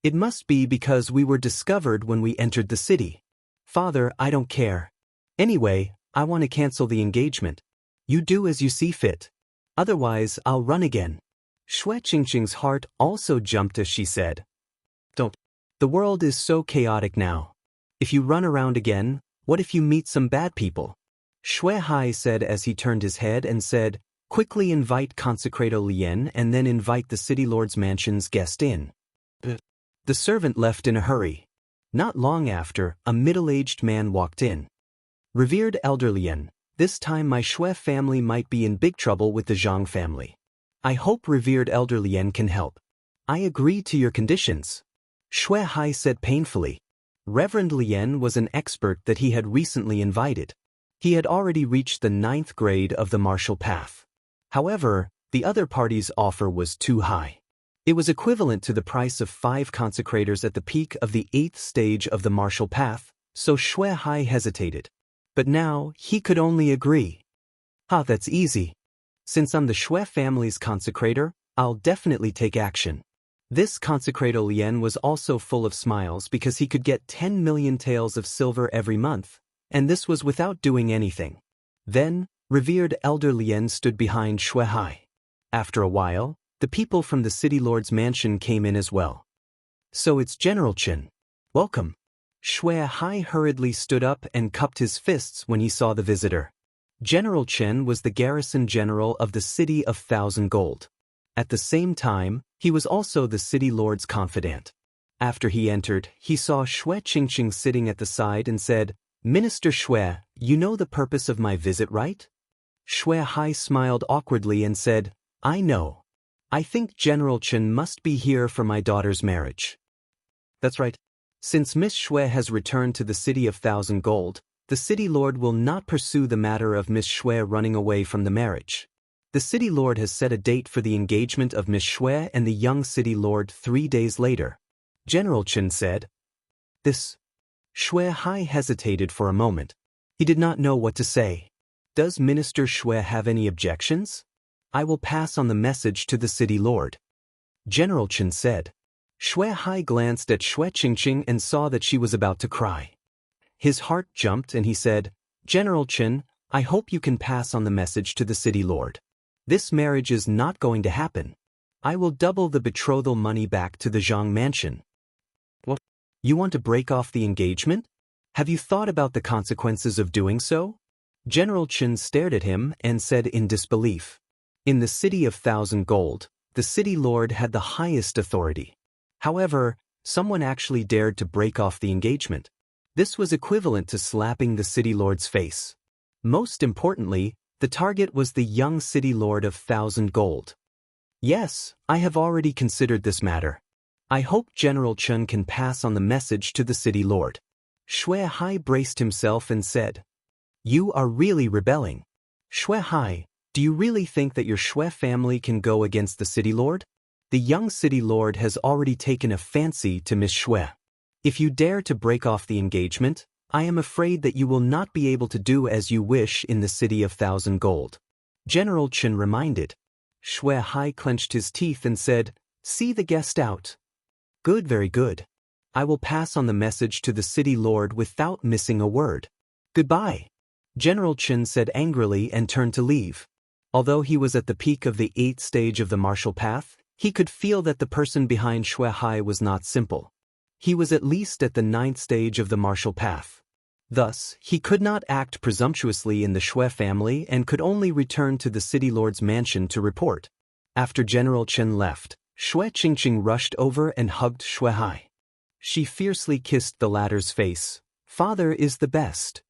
It must be because we were discovered when we entered the city. Father, I don't care. Anyway, I want to cancel the engagement. You do as you see fit. Otherwise, I'll run again. Shui Qingqing's heart also jumped as she said. Don't. The world is so chaotic now. If you run around again, what if you meet some bad people? Shui Hai said as he turned his head and said, quickly invite Consecrator Lien and then invite the city lord's mansion's guest in. The servant left in a hurry. Not long after, a middle-aged man walked in. Revered Elder Lien, this time my Shui family might be in big trouble with the Zhang family. I hope Revered Elder Lien can help. I agree to your conditions. Shui Hai said painfully. Reverend Lien was an expert that he had recently invited. He had already reached the 9th grade of the martial path. However, the other party's offer was too high. It was equivalent to the price of 5 consecrators at the peak of the 8th stage of the martial path, so Shui Hai hesitated. But now, he could only agree. That's easy. Since I'm the Shui family's consecrator, I'll definitely take action. This consecrator Lien was also full of smiles because he could get 10 million taels of silver every month, and this was without doing anything. Then, Revered Elder Lien stood behind Shui Hai. After a while, the people from the city lord's mansion came in as well. So it's General Chen. Welcome. Shui Hai hurriedly stood up and cupped his fists when he saw the visitor. General Chen was the garrison general of the city of Thousand Gold. At the same time, he was also the city lord's confidant. After he entered, he saw Shui Qingqing sitting at the side and said, Minister Shui, you know the purpose of my visit, right? Shui Hai smiled awkwardly and said, I know. I think General Chen must be here for my daughter's marriage. That's right. Since Miss Shui has returned to the city of Thousand Gold, the city lord will not pursue the matter of Miss Shui running away from the marriage. The city lord has set a date for the engagement of Miss Shui and the young city lord 3 days later. General Chen said. This. Shui Hai hesitated for a moment. He did not know what to say. Does Minister Shui have any objections? I will pass on the message to the city lord. General Chen said. Shui Hai glanced at Shui Qingqing and saw that she was about to cry. His heart jumped and he said, General Chen, I hope you can pass on the message to the city lord. This marriage is not going to happen. I will double the betrothal money back to the Zhang mansion. What? You want to break off the engagement? Have you thought about the consequences of doing so? General Chen stared at him and said in disbelief. In the city of 1,000 gold, the city lord had the highest authority. However, someone actually dared to break off the engagement. This was equivalent to slapping the city lord's face. Most importantly, the target was the young city lord of 1,000 gold. Yes, I have already considered this matter. I hope General Chen can pass on the message to the city lord. Shui Hai braced himself and said, You are really rebelling. Shui Hai, do you really think that your Shui family can go against the city lord? The young city lord has already taken a fancy to Miss Shui. If you dare to break off the engagement, I am afraid that you will not be able to do as you wish in the city of 1,000 gold. General Chen reminded. Shui Hai clenched his teeth and said, See the guest out. Good, very good. I will pass on the message to the city lord without missing a word. Goodbye. General Chen said angrily and turned to leave. Although he was at the peak of the 8th stage of the martial path, he could feel that the person behind Shui Hai was not simple. He was at least at the 9th stage of the martial path. Thus, he could not act presumptuously in the Shui family and could only return to the city lord's mansion to report. After General Chen left, Shui Qingqing rushed over and hugged Shui Hai. She fiercely kissed the latter's face. Father is the best.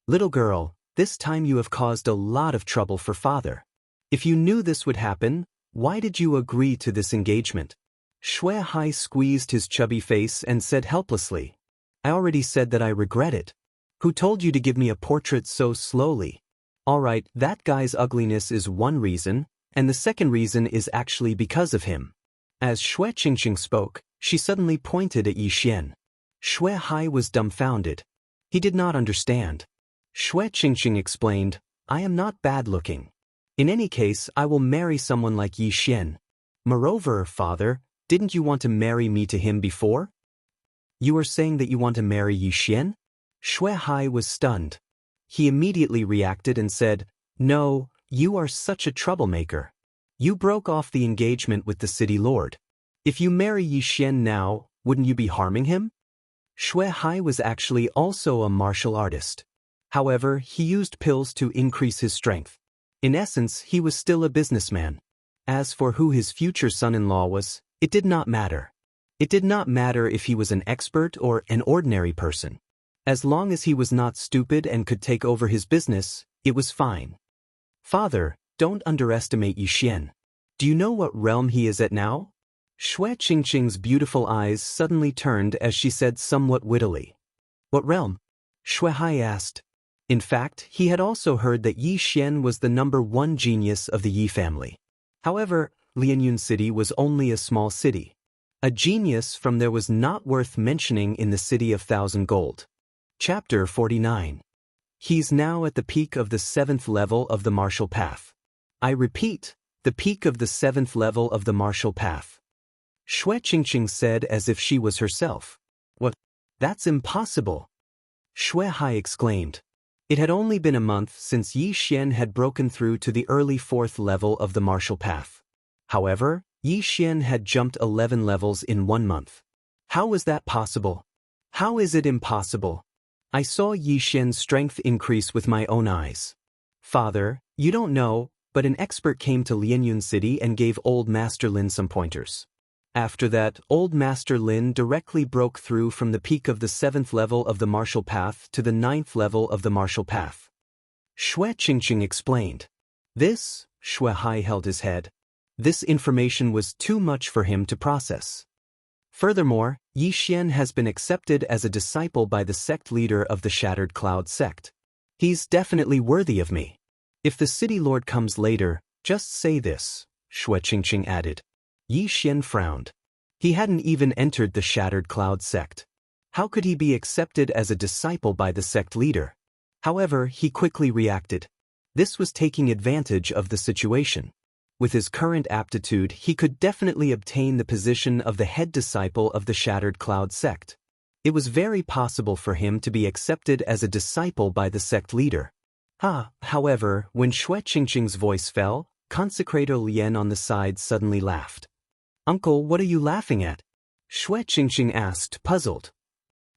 Little girl, this time you have caused a lot of trouble for father. If you knew this would happen, why did you agree to this engagement? Shui Hai squeezed his chubby face and said helplessly, I already said that I regret it. Who told you to give me a portrait so slowly? Alright, that guy's ugliness is one reason, and the second reason is actually because of him. As Shui Qingqing spoke, she suddenly pointed at Yi Xian. Shui Hai was dumbfounded. He did not understand. Shui Qingqing explained, I am not bad-looking. In any case, I will marry someone like Yi Xian. Moreover, father, didn't you want to marry me to him before? You are saying that you want to marry Yi Xian? Shui Hai was stunned. He immediately reacted and said, No, you are such a troublemaker. You broke off the engagement with the city lord. If you marry Yi Xian now, wouldn't you be harming him? Shui Hai was actually also a martial artist. However, he used pills to increase his strength. In essence, he was still a businessman. As for who his future son-in-law was, it did not matter. It did not matter if he was an expert or an ordinary person. As long as he was not stupid and could take over his business, it was fine. Father, don't underestimate Yi Xian. Do you know what realm he is at now? Shui Qingqing's beautiful eyes suddenly turned as she said somewhat wittily. What realm? Shui Hai asked. In fact, he had also heard that Yi Xian was the #1 genius of the Yi family. However, Lianyun City was only a small city. A genius from there was not worth mentioning in the city of 1,000 gold. Chapter 49. He's now at the peak of the 7th level of the martial path. I repeat, the peak of the 7th level of the martial path. Shui Qingqing said as if she was herself. What? That's impossible. Shui Hai exclaimed. It had only been a month since Yi Xian had broken through to the early 4th level of the martial path. However, Yi Xian had jumped 11 levels in 1 month. How was that possible? How is it impossible? I saw Yi Xian's strength increase with my own eyes. Father, you don't know, but an expert came to Lianyun City and gave Old Master Lin some pointers. After that, Old Master Lin directly broke through from the peak of the 7th level of the martial path to the 9th level of the martial path. Shui Qingqing explained. This, Shui Hai held his head. This information was too much for him to process. Furthermore, Yi Xian has been accepted as a disciple by the sect leader of the Shattered Cloud sect. He's definitely worthy of me. If the city lord comes later, just say this, Shui Qingqing added. Yi Xian frowned. He hadn't even entered the Shattered Cloud sect. How could he be accepted as a disciple by the sect leader? However, he quickly reacted. This was taking advantage of the situation. With his current aptitude, he could definitely obtain the position of the head disciple of the Shattered Cloud sect. It was very possible for him to be accepted as a disciple by the sect leader. However, when Xue Qingqing's voice fell, Consecrator Lien on the side suddenly laughed. "Uncle, what are you laughing at?" Xue Qingqing asked, puzzled.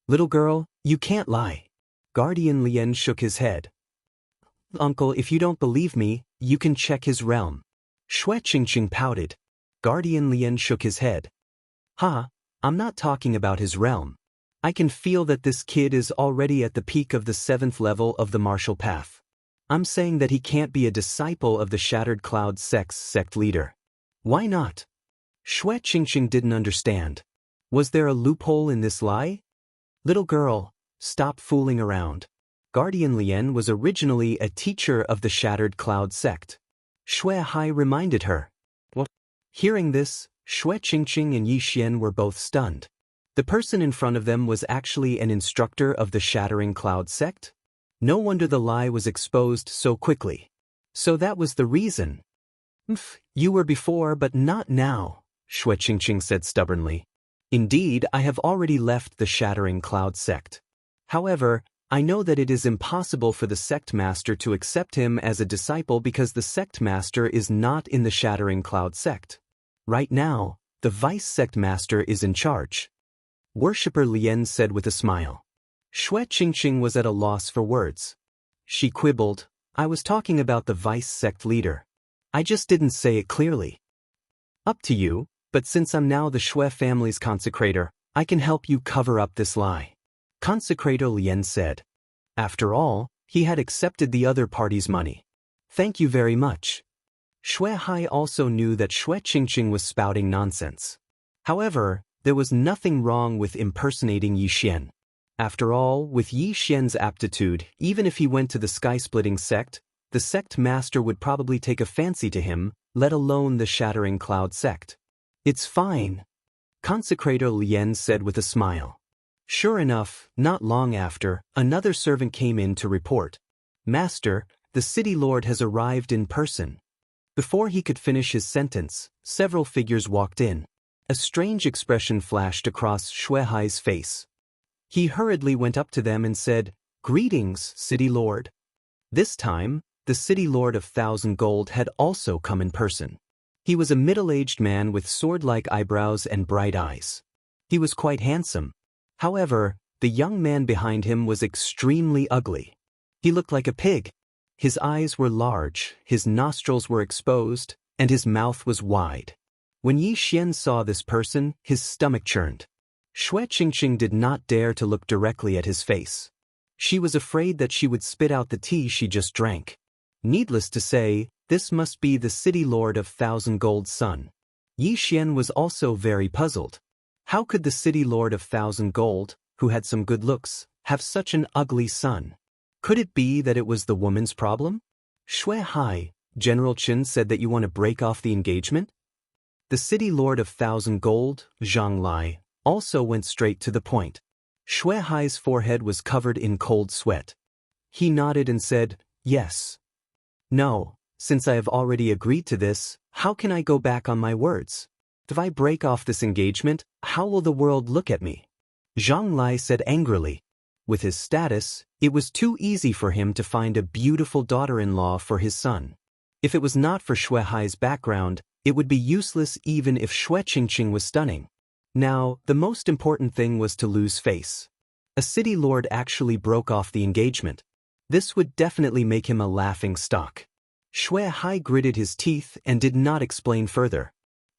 "Little girl, you can't lie." Guardian Lien shook his head. "Uncle, if you don't believe me, you can check his realm." Xue Qingqing pouted. Guardian Lien shook his head. I'm not talking about his realm. I can feel that this kid is already at the peak of the 7th level of the martial path. I'm saying that he can't be a disciple of the Shattered Cloud sect's sect leader. Why not? Xue Qingqing didn't understand. Was there a loophole in this lie? Little girl, stop fooling around. Guardian Lien was originally a teacher of the Shattered Cloud sect. Xue Hai reminded her. What? Hearing this, Xue Qingqing and Yi Xian were both stunned. The person in front of them was actually an instructor of the Shattering Cloud sect? No wonder the lie was exposed so quickly. So that was the reason. You were before but not now, Xue Qingqing said stubbornly. Indeed, I have already left the Shattering Cloud sect. However, I know that it is impossible for the sect master to accept him as a disciple because the sect master is not in the Shattering Cloud sect. Right now, the vice sect master is in charge. Worshipper Lien said with a smile. Xue Qingqing was at a loss for words. She quibbled, I was talking about the vice sect leader. I just didn't say it clearly. Up to you, but since I'm now the Xue family's consecrator, I can help you cover up this lie. Consecrator Lien said. After all, he had accepted the other party's money. Thank you very much. Xue Hai also knew that Xue Qingqing was spouting nonsense. However, there was nothing wrong with impersonating Yi Xian. After all, with Yi Xian's aptitude, even if he went to the sky-splitting sect, the sect master would probably take a fancy to him, let alone the Shattering Cloud sect. It's fine. Consecrator Lien said with a smile. Sure enough, not long after, another servant came in to report. Master, the city lord has arrived in person. Before he could finish his sentence, several figures walked in. A strange expression flashed across Xue Hai's face. He hurriedly went up to them and said, Greetings, City Lord. This time, the City Lord of 1,000 Gold had also come in person. He was a middle-aged man with sword-like eyebrows and bright eyes. He was quite handsome. However, the young man behind him was extremely ugly. He looked like a pig. His eyes were large, his nostrils were exposed, and his mouth was wide. When Yi Xian saw this person, his stomach churned. Xue Qingqing did not dare to look directly at his face. She was afraid that she would spit out the tea she just drank. Needless to say, this must be the city lord of 1,000 Gold's son. Yi Xian was also very puzzled. How could the city lord of 1,000 Gold, who had some good looks, have such an ugly son? Could it be that it was the woman's problem? Xue Hai, General Chen said that you want to break off the engagement? The city lord of 1,000 Gold, Zhang Lai, also went straight to the point. Xue Hai's forehead was covered in cold sweat. He nodded and said, Yes. No, since I have already agreed to this, how can I go back on my words? If I break off this engagement, how will the world look at me? Zhang Lai said angrily. With his status, it was too easy for him to find a beautiful daughter-in-law for his son. If it was not for Xue Hai's background, it would be useless even if Xue Qingqing was stunning. Now, the most important thing was to lose face. A city lord actually broke off the engagement. This would definitely make him a laughing stock. Xue Hai gritted his teeth and did not explain further.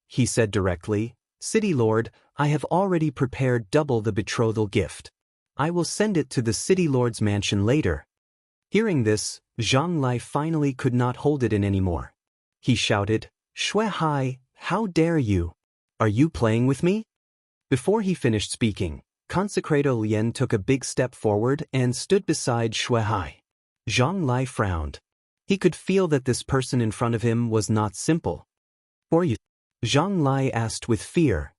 He said directly, City Lord, I have already prepared double the betrothal gift. I will send it to the city lord's mansion later. Hearing this, Zhang Lai finally could not hold it in anymore. He shouted, Xue Hai, how dare you? Are you playing with me? Before he finished speaking, Consecrator Lien took a big step forward and stood beside Xue Hai. Zhang Lai frowned. He could feel that this person in front of him was not simple. Or you? Zhang Lai asked with fear.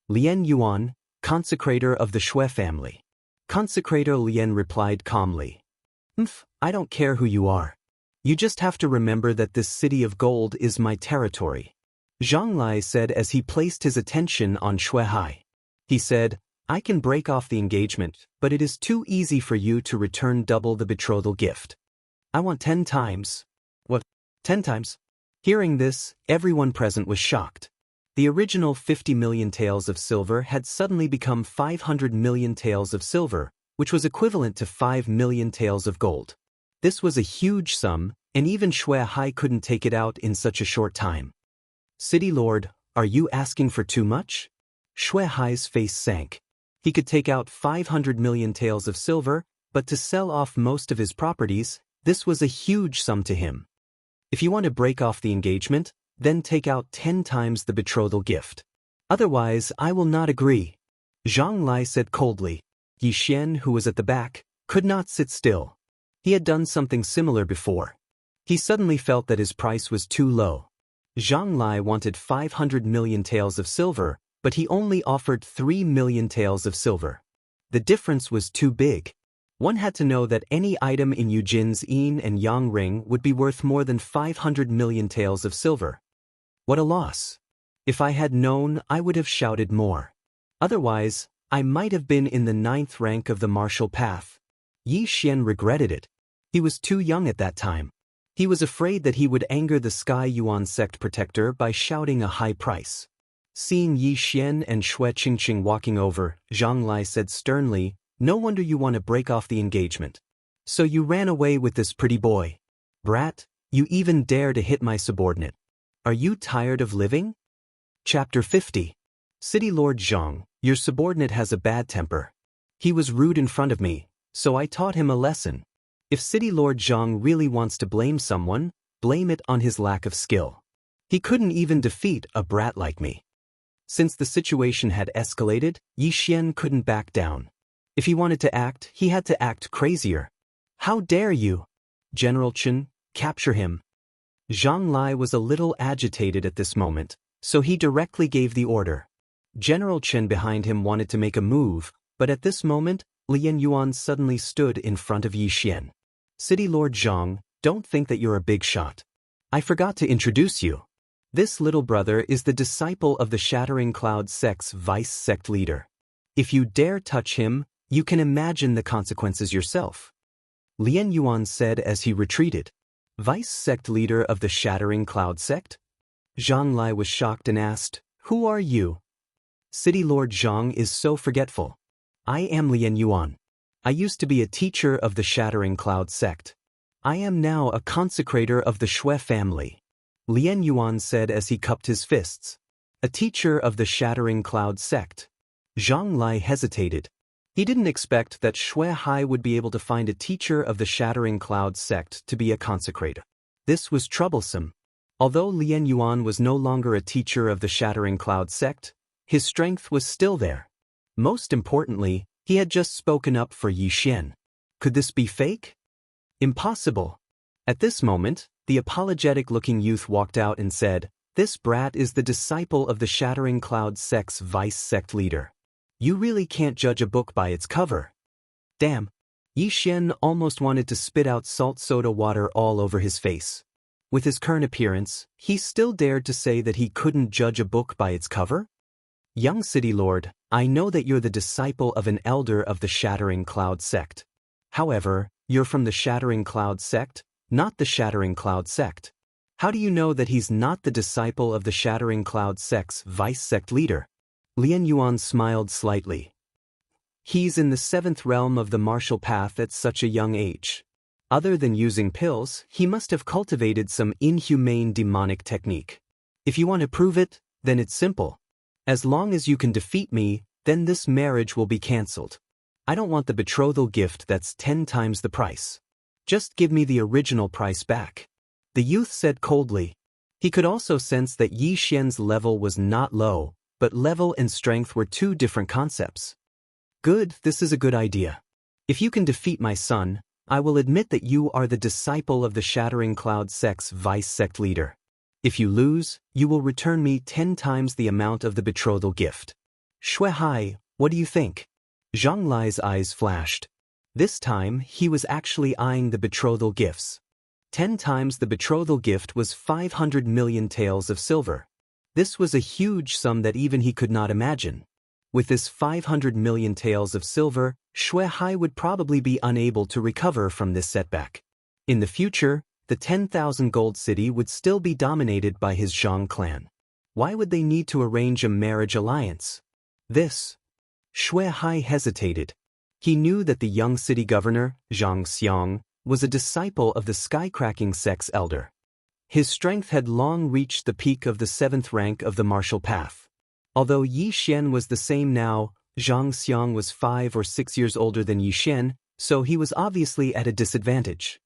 Lien Yuan, consecrator of the Xue family. Consecrator Lien replied calmly. I don't care who you are. You just have to remember that this city of gold is my territory. Zhang Lai said as he placed his attention on Shui Hai. He said, I can break off the engagement, but it is too easy for you to return double the betrothal gift. I want 10 times. What? 10 times? Hearing this, everyone present was shocked. The original 50 million taels of silver had suddenly become 500 million taels of silver, which was equivalent to 5 million taels of gold. This was a huge sum, and even Shui Hai couldn't take it out in such a short time. City Lord, are you asking for too much? Shui Hai's face sank. He could take out 500 million taels of silver, but to sell off most of his properties, this was a huge sum to him. If you want to break off the engagement, then take out 10 times the betrothal gift. Otherwise, I will not agree. Zhang Lai said coldly. Yi Xian, who was at the back, could not sit still. He had done something similar before. He suddenly felt that his price was too low. Zhang Lai wanted 500 million taels of silver, but he only offered 3 million taels of silver. The difference was too big. One had to know that any item in Yujin's yin and yang ring would be worth more than 500 million taels of silver. What a loss. If I had known, I would have shouted more. Otherwise, I might have been in the 9th rank of the martial path. Yi Xian regretted it. He was too young at that time. He was afraid that he would anger the Sky Yuan sect protector by shouting a high price. Seeing Yi Xian and Shui Qingqing walking over, Zhang Lai said sternly, no wonder you want to break off the engagement. So you ran away with this pretty boy. Brat, you even dare to hit my subordinate. Are you tired of living? Chapter 50. City Lord Zhang, your subordinate has a bad temper. He was rude in front of me, so I taught him a lesson. If City Lord Zhang really wants to blame someone, blame it on his lack of skill. He couldn't even defeat a brat like me. Since the situation had escalated, Yi Xian couldn't back down. If he wanted to act, he had to act crazier. How dare you? General Chen, capture him. Zhang Lai was a little agitated at this moment, so he directly gave the order. General Chen behind him wanted to make a move, but at this moment, Lian Yuan suddenly stood in front of Yi Xian. City Lord Zhang, don't think that you're a big shot. I forgot to introduce you. This little brother is the disciple of the Shattering Cloud sect's vice sect leader. If you dare touch him, you can imagine the consequences yourself. Lian Yuan said as he retreated. Vice sect leader of the Shattering Cloud sect? Zhang Lai was shocked and asked, who are you? City Lord Zhang is so forgetful. I am Lian Yuan. I used to be a teacher of the Shattering Cloud sect. I am now a consecrator of the Shui family. Lian Yuan said as he cupped his fists. A teacher of the Shattering Cloud sect. Zhang Lai hesitated. He didn't expect that Shui Hai would be able to find a teacher of the Shattering Cloud sect to be a consecrator. This was troublesome. Although Lian Yuan was no longer a teacher of the Shattering Cloud sect, his strength was still there. Most importantly, he had just spoken up for Yi Xian. Could this be fake? Impossible. At this moment, the apologetic-looking youth walked out and said, this brat is the disciple of the Shattering Cloud sect's vice sect leader. You really can't judge a book by its cover. Damn. Yi Xian almost wanted to spit out salt soda water all over his face. With his current appearance, he still dared to say that he couldn't judge a book by its cover? Young City Lord, I know that you're the disciple of an elder of the Shattering Cloud sect. However, you're from the Shattering Cloud sect, not the Shattering Cloud sect. How do you know that he's not the disciple of the Shattering Cloud sect's vice sect leader? Lian Yuan smiled slightly. He's in the 7th realm of the martial path at such a young age. Other than using pills, he must have cultivated some inhumane demonic technique. If you want to prove it, then it's simple. As long as you can defeat me, then this marriage will be cancelled. I don't want the betrothal gift that's 10 times the price. Just give me the original price back. The youth said coldly. He could also sense that Yi Xian's level was not low, but level and strength were two different concepts. Good, this is a good idea. If you can defeat my son, I will admit that you are the disciple of the Shattering Cloud sect's vice sect leader. If you lose, you will return me 10 times the amount of the betrothal gift. Shui Hai, what do you think? Zhang Lai's eyes flashed. This time, he was actually eyeing the betrothal gifts. 10 times the betrothal gift was 500 million taels of silver. This was a huge sum that even he could not imagine. With this 500 million taels of silver, Shui Hai would probably be unable to recover from this setback. In the future, the 10,000 gold city would still be dominated by his Zhang clan. Why would they need to arrange a marriage alliance? Shui Hai hesitated. He knew that the young city governor, Zhang Xiang, was a disciple of the sky-cracking sex elder. His strength had long reached the peak of the 7th rank of the martial path. Although Yi Xian was the same now, Zhang Xiang was 5 or 6 years older than Yi Xian, so he was obviously at a disadvantage.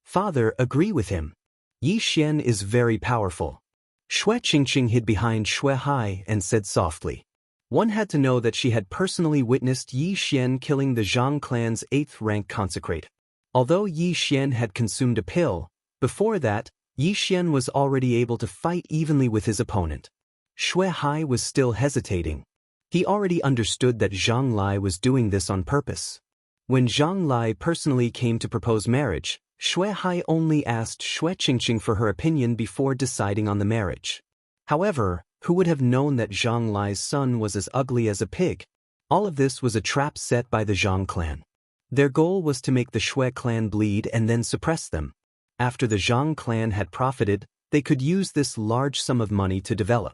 Father, agree with him. Yi Xian is very powerful. Shui Qingqing hid behind Shui Hai and said softly. One had to know that she had personally witnessed Yi Xian killing the Zhang clan's 8th rank consecrate. Although Yi Xian had consumed a pill, before that, Yi Xian was already able to fight evenly with his opponent. Shui Hai was still hesitating. He already understood that Zhang Lai was doing this on purpose. When Zhang Lai personally came to propose marriage, Shui Hai only asked Shui Qingqing for her opinion before deciding on the marriage. However, who would have known that Zhang Lai's son was as ugly as a pig? All of this was a trap set by the Zhang clan. Their goal was to make the Shui clan bleed and then suppress them. After the Zhang clan had profited, they could use this large sum of money to develop.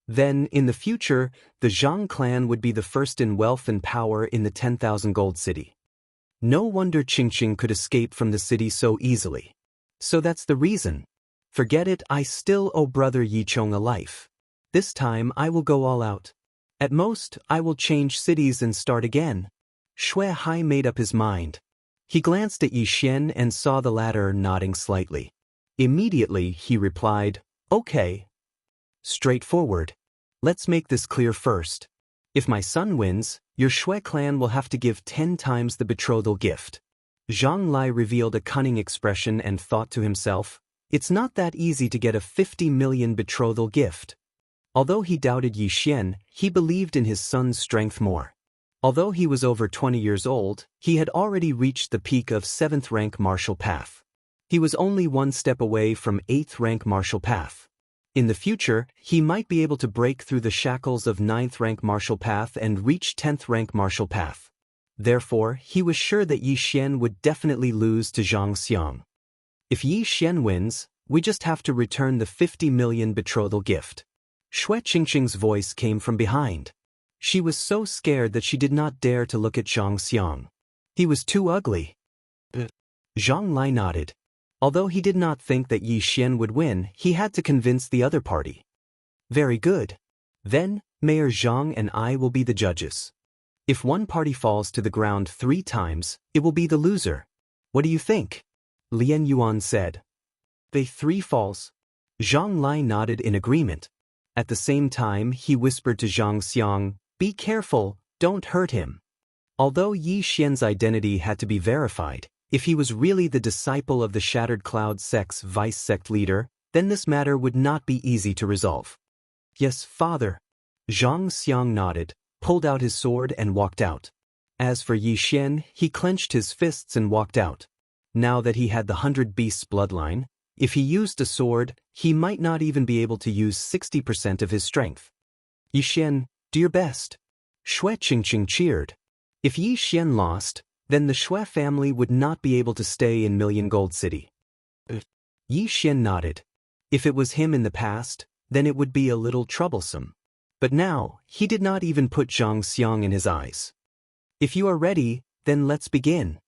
Then, in the future, the Zhang clan would be the first in wealth and power in the 10,000 gold city. No wonder Qingqing could escape from the city so easily. So that's the reason. Forget it, I still owe brother Yichong a life. This time I will go all out. At most, I will change cities and start again. Shui Hai made up his mind. He glanced at Yi Xian and saw the latter nodding slightly. Immediately, he replied, Okay. Straightforward. Let's make this clear first. If my son wins, your Shui clan will have to give 10 times the betrothal gift. Zhang Lai revealed a cunning expression and thought to himself, it's not that easy to get a 50 million betrothal gift. Although he doubted Yi Xian, he believed in his son's strength more. Although he was over 20 years old, he had already reached the peak of 7th rank martial path. He was only one step away from 8th rank martial path. In the future, he might be able to break through the shackles of 9th rank martial path and reach 10th rank martial path. Therefore, he was sure that Yi Xian would definitely lose to Zhang Xiang. If Yi Xian wins, we just have to return the 50 million betrothal gift. Shui Qingqing's voice came from behind. She was so scared that she did not dare to look at Zhang Xiang. He was too ugly. Zhang Lai nodded. Although he did not think that Yi Xian would win, he had to convince the other party. Very good. Then, Mayor Zhang and I will be the judges. If one party falls to the ground 3 times, it will be the loser. What do you think? Lian Yuan said. They 3 falls. Zhang Lai nodded in agreement. At the same time, he whispered to Zhang Xiang, Be careful, don't hurt him. Although Yi Xian's identity had to be verified, if he was really the disciple of the Shattered Cloud sect's vice-sect leader, then this matter would not be easy to resolve. Yes, father. Zhang Xiang nodded, pulled out his sword and walked out. As for Yi Xian, he clenched his fists and walked out. Now that he had the 100 Beasts bloodline, if he used a sword, he might not even be able to use 60% of his strength. Yi Xian, do your best. Shui Qingqing cheered. If Yi Xian lost, then the Shui family would not be able to stay in Million Gold City. Yi Xian nodded. If it was him in the past, then it would be a little troublesome. But now, he did not even put Zhang Xiang in his eyes. If you are ready, then let's begin.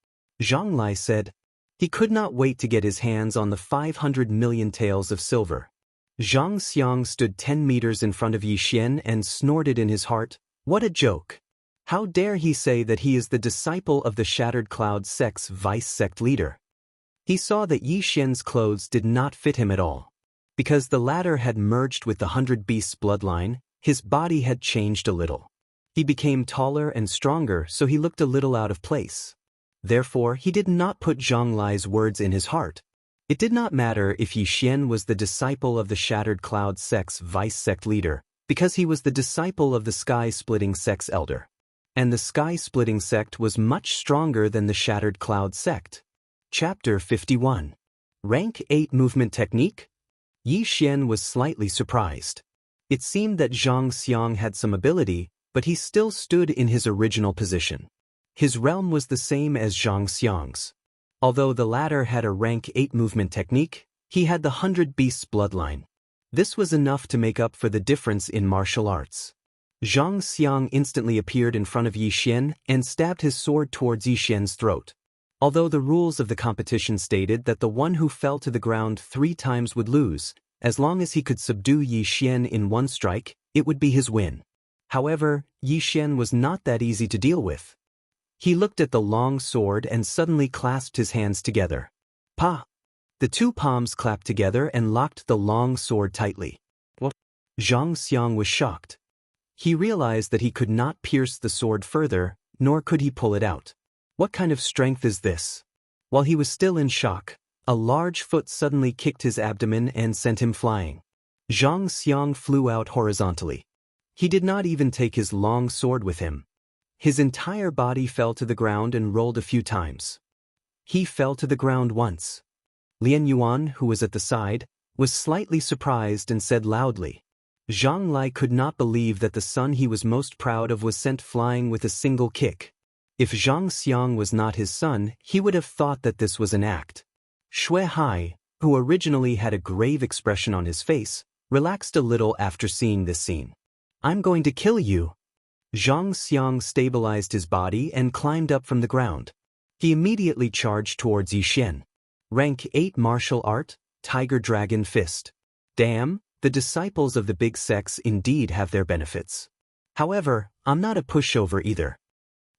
Zhang Lai said. He could not wait to get his hands on the 500 million taels of silver. Zhang Xiang stood 10 meters in front of Yi Xian and snorted in his heart, What a joke! How dare he say that he is the disciple of the Shattered Cloud sect's vice-sect leader? He saw that Yi Xian's clothes did not fit him at all. Because the latter had merged with the 100 Beasts bloodline, his body had changed a little. He became taller and stronger, so he looked a little out of place. Therefore, he did not put Zhang Lai's words in his heart. It did not matter if Yi Xian was the disciple of the Shattered Cloud sect's vice-sect leader, because he was the disciple of the Sky-Splitting sect's elder. And the Sky-Splitting sect was much stronger than the Shattered Cloud sect. Chapter 51. Rank 8 movement technique? Yi Xian was slightly surprised. It seemed that Zhang Xiang had some ability, but he still stood in his original position. His realm was the same as Zhang Xiang's. Although the latter had a rank 8 movement technique, he had the 100 Beasts bloodline. This was enough to make up for the difference in martial arts. Zhang Xiang instantly appeared in front of Yi Xian and stabbed his sword towards Yi Xian's throat. Although the rules of the competition stated that the one who fell to the ground 3 times would lose, as long as he could subdue Yi Xian in one strike, it would be his win. However, Yi Xian was not that easy to deal with. He looked at the long sword and suddenly clasped his hands together. Pa! The 2 palms clapped together and locked the long sword tightly. What? Zhang Xiang was shocked. He realized that he could not pierce the sword further, nor could he pull it out. What kind of strength is this? While he was still in shock, a large foot suddenly kicked his abdomen and sent him flying. Zhang Xiang flew out horizontally. He did not even take his long sword with him. His entire body fell to the ground and rolled a few times. He fell to the ground once. Lian Yuan, who was at the side, was slightly surprised and said loudly. Zhang Lai could not believe that the son he was most proud of was sent flying with a single kick. If Zhang Xiang was not his son, he would have thought that this was an act. Xue Hai, who originally had a grave expression on his face, relaxed a little after seeing this scene. I'm going to kill you. Zhang Xiang stabilized his body and climbed up from the ground. He immediately charged towards Yi Xian. Rank 8 martial art, Tiger Dragon Fist. Damn, the disciples of the big sects indeed have their benefits. However, I'm not a pushover either.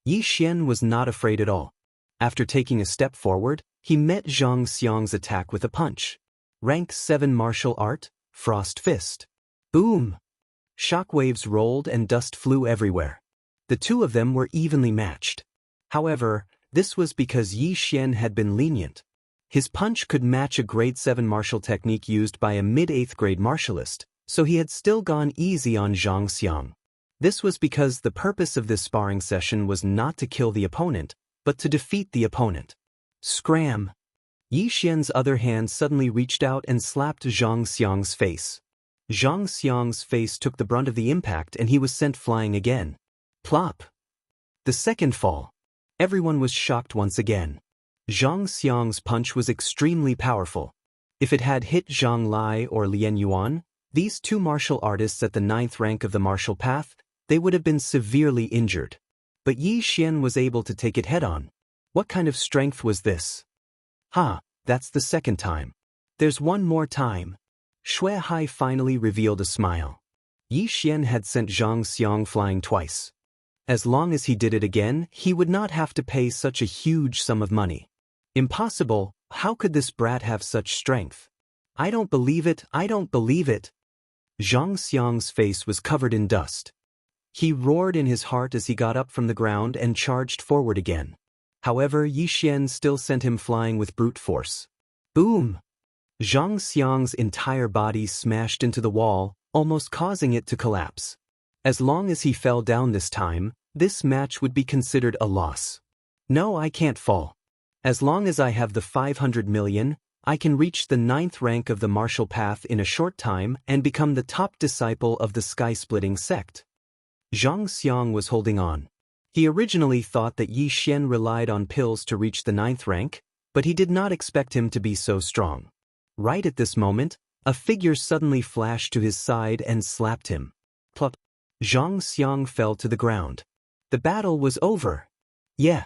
Yi Xian was not afraid at all. After taking a step forward, he met Zhang Xiang's attack with a punch. Rank 7 martial art, Frost Fist. Boom! Shockwaves rolled and dust flew everywhere. The 2 of them were evenly matched. However, this was because Yi Xian had been lenient. His punch could match a grade 7 martial technique used by a mid-8th grade martialist, so he had still gone easy on Zhang Xiang. This was because the purpose of this sparring session was not to kill the opponent, but to defeat the opponent. Scram! Yi Xian's other hand suddenly reached out and slapped Zhang Xiang's face. Zhang Xiang's face took the brunt of the impact and he was sent flying again. Plop! The second fall. Everyone was shocked once again. Zhang Xiang's punch was extremely powerful. If it had hit Zhang Lai or Lian Yuan, these 2 martial artists at the 9th rank of the martial path, they would have been severely injured. But Yi Xian was able to take it head-on. What kind of strength was this? Ha, that's the second time. There's one more time. Xue Hai finally revealed a smile. Yi Xian had sent Zhang Xiang flying twice. As long as he did it again, he would not have to pay such a huge sum of money. Impossible, how could this brat have such strength? I don't believe it, I don't believe it. Zhang Xiang's face was covered in dust. He roared in his heart as he got up from the ground and charged forward again. However, Yi Xian still sent him flying with brute force. Boom! Zhang Xiang's entire body smashed into the wall, almost causing it to collapse. As long as he fell down this time, this match would be considered a loss. No, I can't fall. As long as I have the 500 million, I can reach the 9th rank of the martial path in a short time and become the top disciple of the sky-splitting sect. Zhang Xiang was holding on. He originally thought that Yi Xian relied on pills to reach the 9th rank, but he did not expect him to be so strong. Right at this moment, a figure suddenly flashed to his side and slapped him. Plop! Zhang Xiang fell to the ground. The battle was over. Yeah.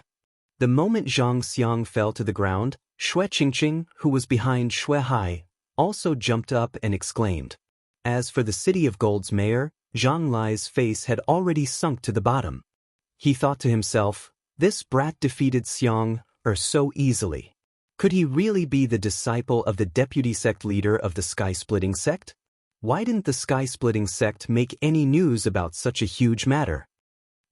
The moment Zhang Xiang fell to the ground, Xue Qingqing, who was behind Xue Hai, also jumped up and exclaimed. As for the City of Gold's mayor, Zhang Lai's face had already sunk to the bottom. He thought to himself, this brat defeated Xiang so easily. Could he really be the disciple of the deputy sect leader of the sky-splitting sect? Why didn't the sky-splitting sect make any news about such a huge matter?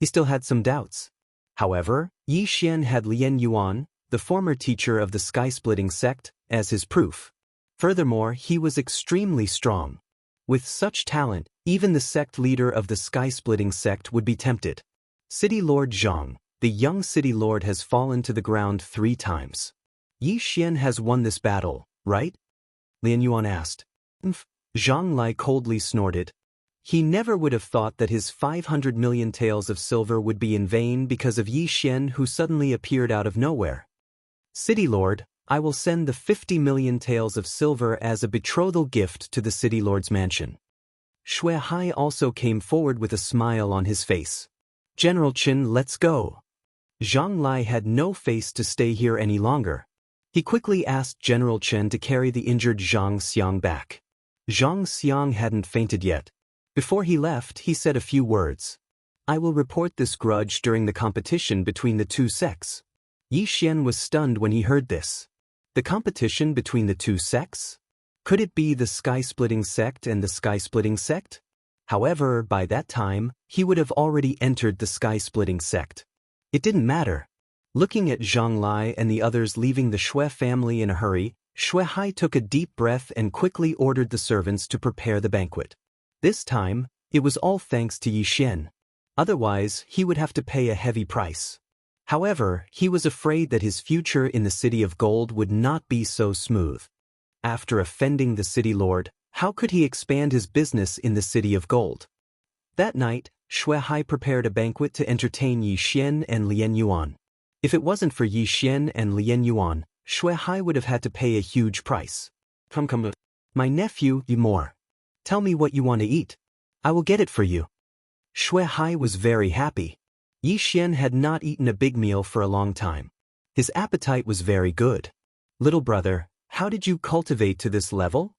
He still had some doubts. However, Yi Xian had Lian Yuan, the former teacher of the sky-splitting sect, as his proof. Furthermore, he was extremely strong. With such talent, even the sect leader of the sky-splitting sect would be tempted. City Lord Zhang, the young city lord, has fallen to the ground 3 times. Yi Xian has won this battle, right? Lian Yuan asked. Zhang Lai coldly snorted. He never would have thought that his 500 million taels of silver would be in vain because of Yi Xian, who suddenly appeared out of nowhere. City Lord, I will send the 50 million taels of silver as a betrothal gift to the City Lord's mansion. Shui Hai also came forward with a smile on his face. General Qin, let's go. Zhang Lai had no face to stay here any longer. He quickly asked General Chen to carry the injured Zhang Xiang back. Zhang Xiang hadn't fainted yet. Before he left, he said a few words. I will report this grudge during the competition between the two sects. Yi Xian was stunned when he heard this. The competition between the two sects? Could it be the sky-splitting sect and the sky-splitting sect? However, by that time, he would have already entered the sky-splitting sect. It didn't matter. Looking at Zhang Lai and the others leaving the Shui family in a hurry, Shui Hai took a deep breath and quickly ordered the servants to prepare the banquet. This time, it was all thanks to Yi Xian. Otherwise, he would have to pay a heavy price. However, he was afraid that his future in the City of Gold would not be so smooth. After offending the City Lord, how could he expand his business in the City of Gold? That night, Shui Hai prepared a banquet to entertain Yi Xian and Lian Yuan. If it wasn't for Yi Xian and Lian Yuan, Shui Hai would have had to pay a huge price. Come. My nephew, more. Tell me what you want to eat. I will get it for you. Shui Hai was very happy. Yi Xian had not eaten a big meal for a long time. His appetite was very good. Little brother, how did you cultivate to this level?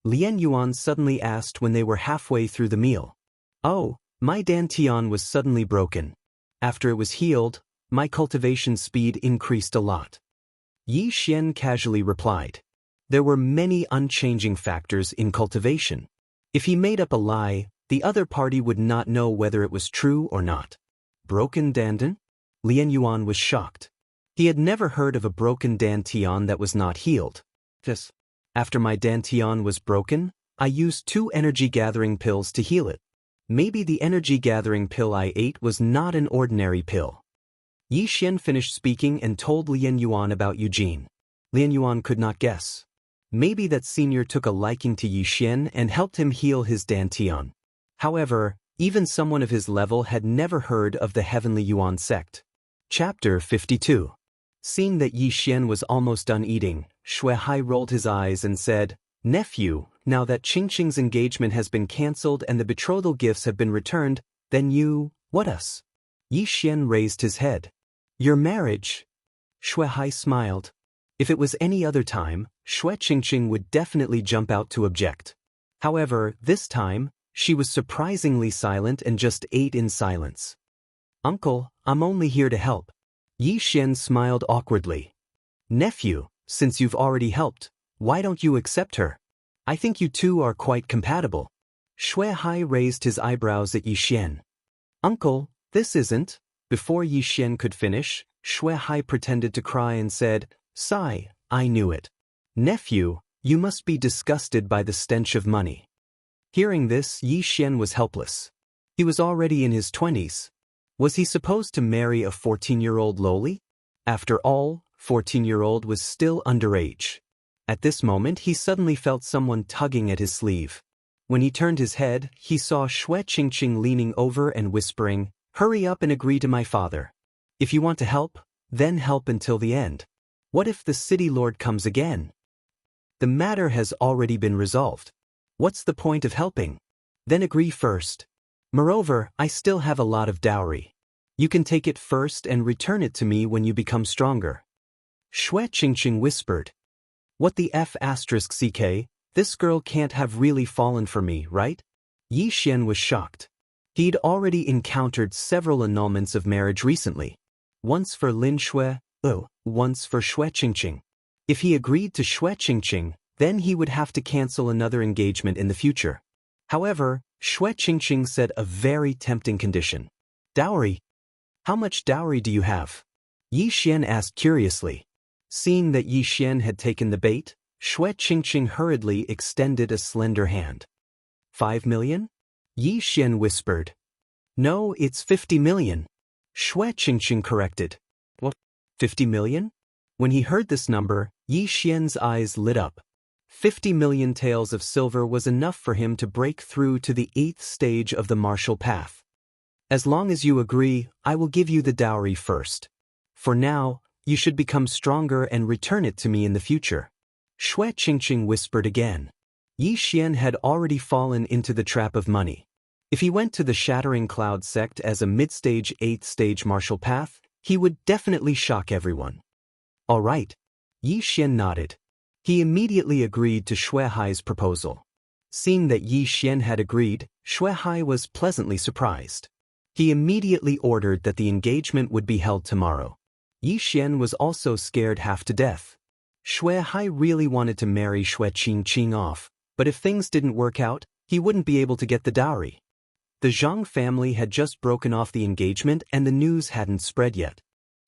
Lian Yuan suddenly asked when they were halfway through the meal. Oh, my dantian was suddenly broken. After it was healed, my cultivation speed increased a lot. Yi Xian casually replied. There were many unchanging factors in cultivation. If he made up a lie, the other party would not know whether it was true or not. Broken dantian? Lian Yuan was shocked. He had never heard of a broken dantian that was not healed. After my dantian was broken, I used 2 energy-gathering pills to heal it. Maybe the energy-gathering pill I ate was not an ordinary pill. Yi Xian finished speaking and told Lian Yuan about Eugene. Lian Yuan could not guess. Maybe that senior took a liking to Yi Xian and helped him heal his dantian. However, even someone of his level had never heard of the Heavenly Yuan sect. Chapter 52. Seeing that Yi Xian was almost done eating, Shui Hai rolled his eyes and said, Nephew, now that Qingqing's engagement has been cancelled and the betrothal gifts have been returned, then you, what us? Yi Xian raised his head. Your marriage? Shui Hai smiled. If it was any other time, Shui Qingqing would definitely jump out to object. However, this time, she was surprisingly silent and just ate in silence. Uncle, I'm only here to help. Yi Xian smiled awkwardly. Nephew, since you've already helped, why don't you accept her? I think you two are quite compatible. Shui Hai raised his eyebrows at Yi Xian. Uncle, this isn't. Before Yi Xian could finish, Shui Hai pretended to cry and said, Sigh, I knew it. Nephew, you must be disgusted by the stench of money. Hearing this, Yi Xian was helpless. He was already in his 20s. Was he supposed to marry a 14-year-old lowly? After all, 14-year-old was still underage. At this moment, he suddenly felt someone tugging at his sleeve. When he turned his head, he saw Shui Qingqing leaning over and whispering, Hurry up and agree to my father. If you want to help, then help until the end. What if the city lord comes again? The matter has already been resolved. What's the point of helping? Then agree first. Moreover, I still have a lot of dowry. You can take it first and return it to me when you become stronger. Shui Qingqing whispered. What the F***ck, this girl can't have really fallen for me, right? Yi Xian was shocked. He'd already encountered several annulments of marriage recently. Once for Lin Shui, once for Shui Qingqing. If he agreed to Shui Qingqing, then he would have to cancel another engagement in the future. However, Shui Qingqing said a very tempting condition. Dowry? How much dowry do you have? Yi Xian asked curiously. Seeing that Yi Xian had taken the bait, Shui Qingqing hurriedly extended a slender hand. 5 million? Yi Xian whispered. No, it's 50 million. Shui Qingqing corrected. What? 50 million? When he heard this number, Yi Xian's eyes lit up. 50 million taels of silver was enough for him to break through to the 8th stage of the martial path. As long as you agree, I will give you the dowry first. For now, you should become stronger and return it to me in the future. Shui Qingqing whispered again. Yi Xian had already fallen into the trap of money. If he went to the Shattering Cloud sect as a mid-stage 8th stage martial path, he would definitely shock everyone. All right. Yi Xian nodded. He immediately agreed to Shui Hai's proposal. Seeing that Yi Xian had agreed, Shui Hai was pleasantly surprised. He immediately ordered that the engagement would be held tomorrow. Yi Xian was also scared half to death. Shui Hai really wanted to marry Shui Qingqing off, but if things didn't work out, he wouldn't be able to get the dowry. The Zhang family had just broken off the engagement and the news hadn't spread yet.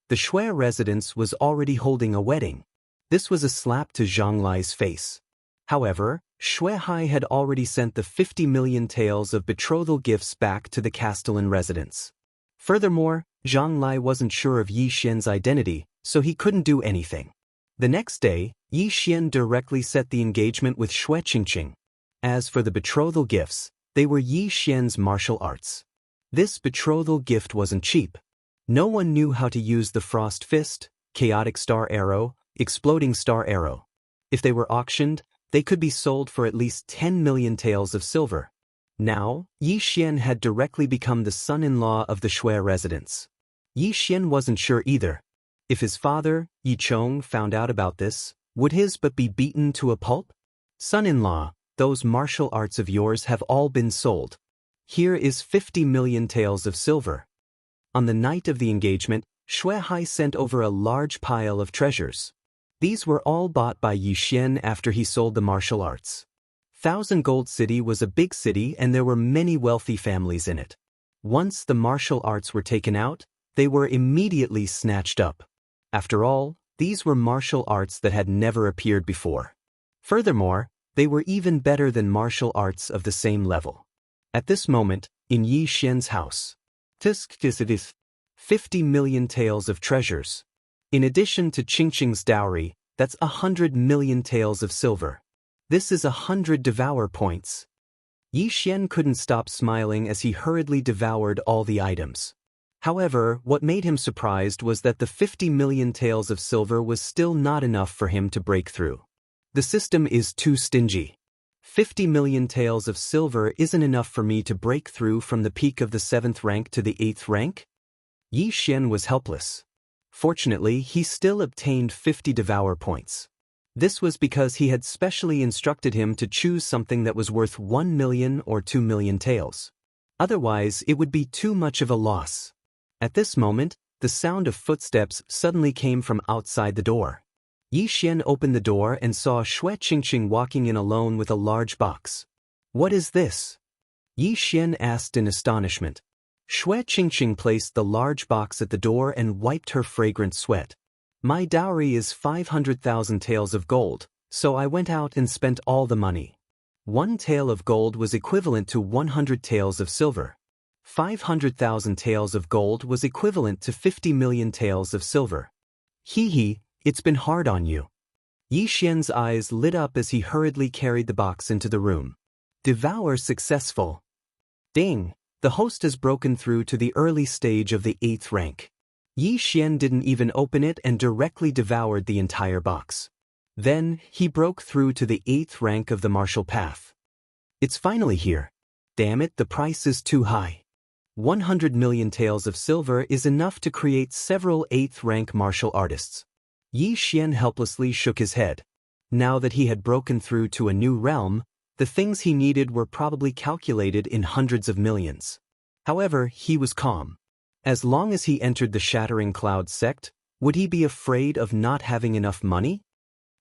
The Shui residence was already holding a wedding. This was a slap to Zhang Lai's face. However, Shui Hai had already sent the 50 million taels of betrothal gifts back to the Castellan residence. Furthermore, Zhang Lai wasn't sure of Yi Xian's identity, so he couldn't do anything. The next day, Yi Xian directly set the engagement with Shui Qingqing. As for the betrothal gifts, they were Yi Xian's martial arts. This betrothal gift wasn't cheap. No one knew how to use the Frost Fist, Chaotic Star Arrow, Exploding Star Arrow. If they were auctioned, they could be sold for at least 10 million taels of silver. Now, Yi Xian had directly become the son-in-law of the Shui residence. Yi Xian wasn't sure either. If his father, Yi Chong, found out about this, would his but be beaten to a pulp? Son-in-law, those martial arts of yours have all been sold. Here is 50 million taels of silver. On the night of the engagement, Shui Hai sent over a large pile of treasures. These were all bought by Yi Xian after he sold the martial arts. Thousand Gold City was a big city and there were many wealthy families in it. Once the martial arts were taken out, they were immediately snatched up. After all, these were martial arts that had never appeared before. Furthermore, they were even better than martial arts of the same level. At this moment, in Yi Xian's house, 50 million taels of treasures. In addition to Qingqing's dowry, that's 100 million taels of silver. This is 100 devour points. Yi Xian couldn't stop smiling as he hurriedly devoured all the items. However, what made him surprised was that the 50 million taels of silver was still not enough for him to break through. The system is too stingy. 50 million taels of silver isn't enough for me to break through from the peak of the 7th rank to the 8th rank? Yi Xian was helpless. Fortunately, he still obtained 50 devour points. This was because he had specially instructed him to choose something that was worth 1 million or 2 million taels. Otherwise, it would be too much of a loss. At this moment, the sound of footsteps suddenly came from outside the door. Yi Xian opened the door and saw Shui Qingqing walking in alone with a large box. What is this? Yi Xian asked in astonishment. Shui Qingqing placed the large box at the door and wiped her fragrant sweat. My dowry is 500,000 taels of gold, so I went out and spent all the money. 1 tael of gold was equivalent to 100 taels of silver. 500,000 taels of gold was equivalent to 50 million taels of silver. Hee, it's been hard on you. Yi Xian's eyes lit up as he hurriedly carried the box into the room. Devour successful. Ding! The host has broken through to the early stage of the 8th rank. Yi Xian didn't even open it and directly devoured the entire box. Then, he broke through to the 8th rank of the martial path. It's finally here. Damn it, the price is too high. 100 million taels of silver is enough to create several 8th rank martial artists. Yi Xian helplessly shook his head. Now that he had broken through to a new realm, the things he needed were probably calculated in hundreds of millions. However, he was calm. As long as he entered the Shattering Cloud sect, would he be afraid of not having enough money?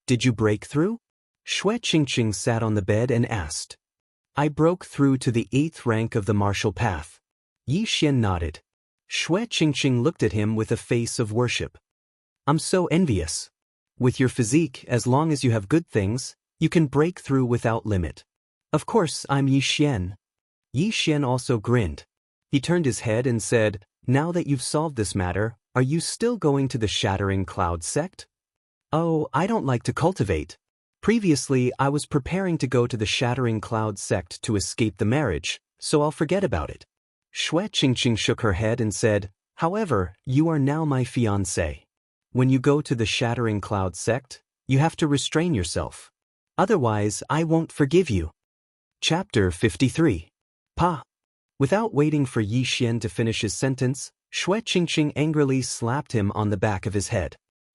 Did you break through? Shui Qingqing sat on the bed and asked. I broke through to the 8th rank of the martial path. Yi Xian nodded. Shui Qingqing looked at him with a face of worship. I'm so envious. With your physique, as long as you have good things, you can break through without limit. Of course, I'm Yi Xian. Yi Xian also grinned. He turned his head and said, Now that you've solved this matter, are you still going to the Shattering Cloud sect? Oh, I don't like to cultivate. Previously, I was preparing to go to the Shattering Cloud sect to escape the marriage, so I'll forget about it. Xue Qingqing shook her head and said, however, you are now my fiancé. When you go to the Shattering Cloud sect, you have to restrain yourself. Otherwise, I won't forgive you. Chapter 53. Pa. Without waiting for Yi Xian to finish his sentence, Xue Qingqing angrily slapped him on the back of his head.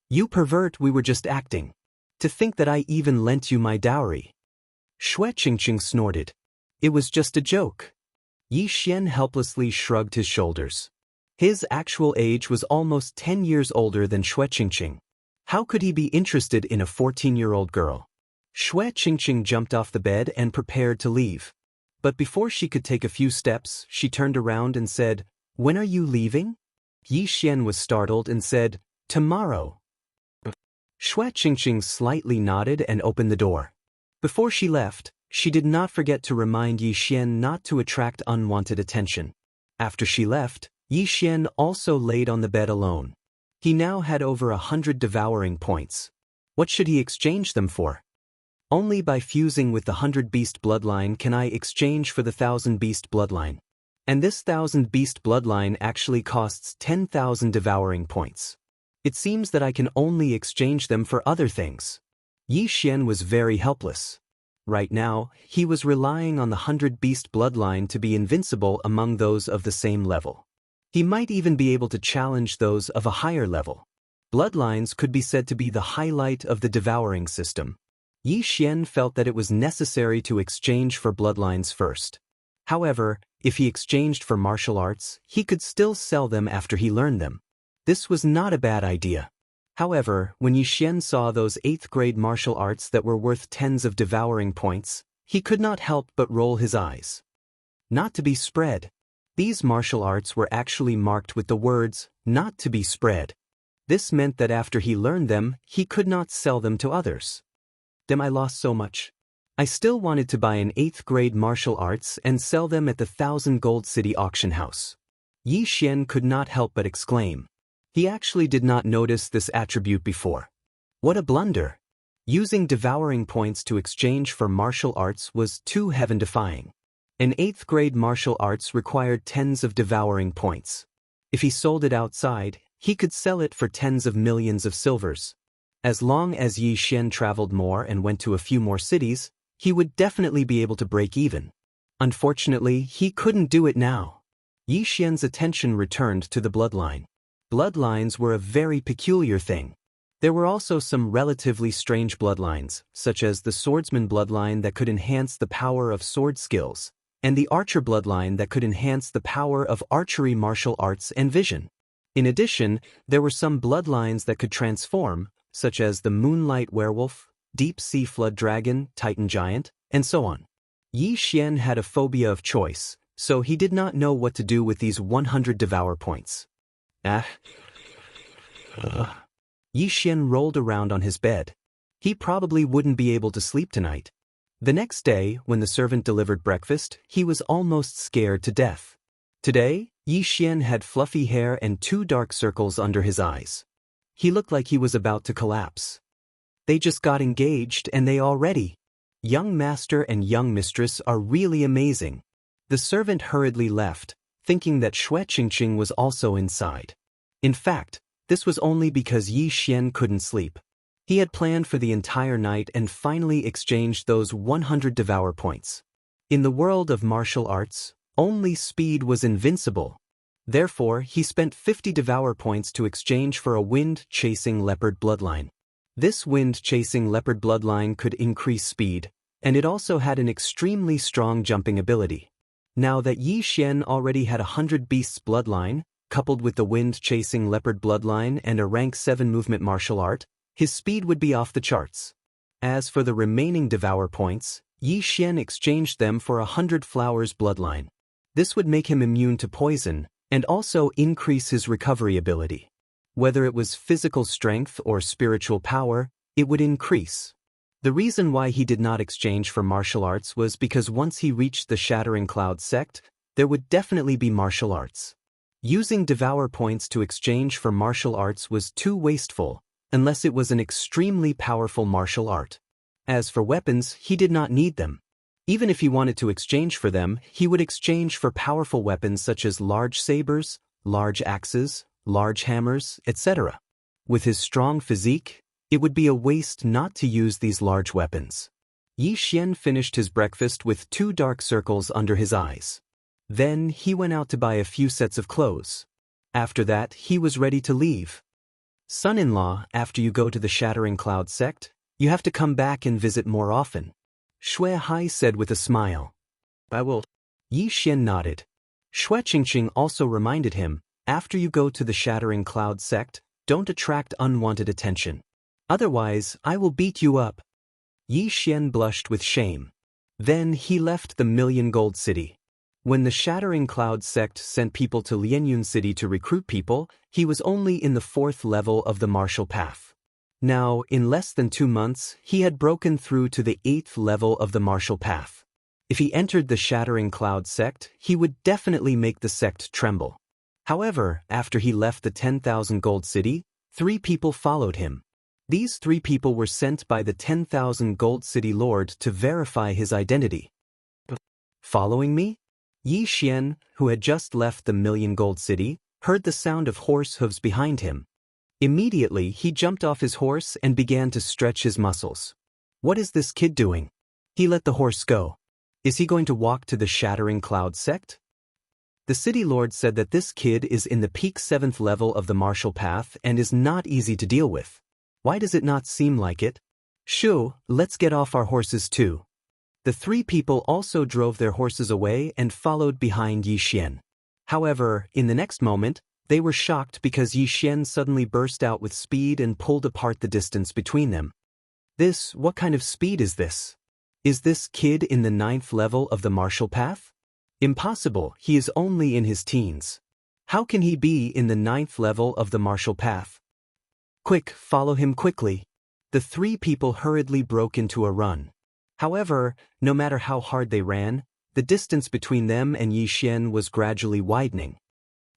You pervert, we were just acting. To think that I even lent you my dowry. Xue Qingqing snorted. It was just a joke. Yi Xian helplessly shrugged his shoulders. His actual age was almost 10 years older than Xue Qingqing. How could he be interested in a 14-year-old girl? Xue Qingqing jumped off the bed and prepared to leave. But before she could take a few steps, she turned around and said, when are you leaving? Yi Xian was startled and said, tomorrow. Xue Qingqing slightly nodded and opened the door. Before she left, she did not forget to remind Yi Xian not to attract unwanted attention. After she left, Yi Xian also laid on the bed alone. He now had over 100 devouring points. What should he exchange them for? Only by fusing with the 100-beast bloodline can I exchange for the 1,000-beast bloodline. And this 1,000-beast bloodline actually costs 10,000 devouring points. It seems that I can only exchange them for other things. Yi Xian was very helpless. Right now, he was relying on the 100-beast bloodline to be invincible among those of the same level. He might even be able to challenge those of a higher level. Bloodlines could be said to be the highlight of the devouring system. Yi Xian felt that it was necessary to exchange for bloodlines first. However, if he exchanged for martial arts, he could still sell them after he learned them. This was not a bad idea. However, when Yi Xian saw those 8th-grade martial arts that were worth tens of devouring points, he could not help but roll his eyes. Not to be spread. These martial arts were actually marked with the words, not to be spread. This meant that after he learned them, he could not sell them to others. Damn, I lost so much. I still wanted to buy an 8th-grade martial arts and sell them at the 1,000 Gold City auction house. Yi Xian could not help but exclaim. He actually did not notice this attribute before. What a blunder! Using devouring points to exchange for martial arts was too heaven-defying. An 8th-grade martial arts required tens of devouring points. If he sold it outside, he could sell it for tens of millions of silvers. As long as Yi Xian traveled more and went to a few more cities, he would definitely be able to break even. Unfortunately, he couldn't do it now. Yi Xian's attention returned to the bloodline. Bloodlines were a very peculiar thing. There were also some relatively strange bloodlines, such as the swordsman bloodline that could enhance the power of sword skills, and the archer bloodline that could enhance the power of archery martial arts and vision. In addition, there were some bloodlines that could transform, such as the moonlight werewolf, deep sea flood dragon, titan giant, and so on. Yi Xian had a phobia of choice, so he did not know what to do with these 100 devour points. Yi Xian rolled around on his bed. He probably wouldn't be able to sleep tonight. The next day, when the servant delivered breakfast, he was almost scared to death. Today, Yi Xian had fluffy hair and 2 dark circles under his eyes. He looked like he was about to collapse. They just got engaged and they already. Young master and young mistress are really amazing. The servant hurriedly left, thinking that Xue Qingqing was also inside. In fact, this was only because Yi Xian couldn't sleep. He had planned for the entire night and finally exchanged those 100 devour points. In the world of martial arts, only speed was invincible. Therefore, he spent 50 devour points to exchange for a wind-chasing leopard bloodline. This wind-chasing leopard bloodline could increase speed, and it also had an extremely strong jumping ability. Now that Yi Xian already had a 100 beasts bloodline, coupled with the wind-chasing leopard bloodline and a rank 7 movement martial art, his speed would be off the charts. As for the remaining devour points, Yi Xian exchanged them for a 100 flowers bloodline. This would make him immune to poison, and also increase his recovery ability. Whether it was physical strength or spiritual power, it would increase. The reason why he did not exchange for martial arts was because once he reached the Shattering Cloud sect, there would definitely be martial arts. Using devour points to exchange for martial arts was too wasteful, unless it was an extremely powerful martial art. As for weapons, he did not need them. Even if he wanted to exchange for them, he would exchange for powerful weapons such as large sabers, large axes, large hammers, etc. With his strong physique, it would be a waste not to use these large weapons. Yi Xian finished his breakfast with 2 dark circles under his eyes. Then he went out to buy a few sets of clothes. After that, he was ready to leave. Son-in-law, after you go to the Shattering Cloud sect, you have to come back and visit more often, Shui Hai said with a smile. I will. Yi Xian nodded. Shui Qingqing also reminded him, after you go to the Shattering Cloud sect, don't attract unwanted attention. Otherwise, I will beat you up. Yi Xian blushed with shame. Then he left the Million Gold City. When the Shattering Cloud sect sent people to Lianyun City to recruit people, he was only in the 4th level of the martial path. Now, in less than 2 months, he had broken through to the 8th level of the martial path. If he entered the Shattering Cloud sect, he would definitely make the sect tremble. However, after he left the 10,000 Gold City, 3 people followed him. These 3 people were sent by the 10,000 Gold City Lord to verify his identity. Following me? Yi Xian, who had just left the Million Gold City, heard the sound of horse hooves behind him. Immediately, he jumped off his horse and began to stretch his muscles. What is this kid doing? He let the horse go. Is he going to walk to the Shattering Cloud sect? The city lord said that this kid is in the peak 7th level of the martial path and is not easy to deal with. Why does it not seem like it? Shu, let's get off our horses too. The 3 people also drove their horses away and followed behind Yi Xian. However, in the next moment, they were shocked because Yi Xian suddenly burst out with speed and pulled apart the distance between them. What kind of speed is this? Is this kid in the 9th level of the martial path? Impossible, he is only in his teens. How can he be in the 9th level of the martial path? Quick, follow him quickly. The 3 people hurriedly broke into a run. However, no matter how hard they ran, the distance between them and Yi Xian was gradually widening.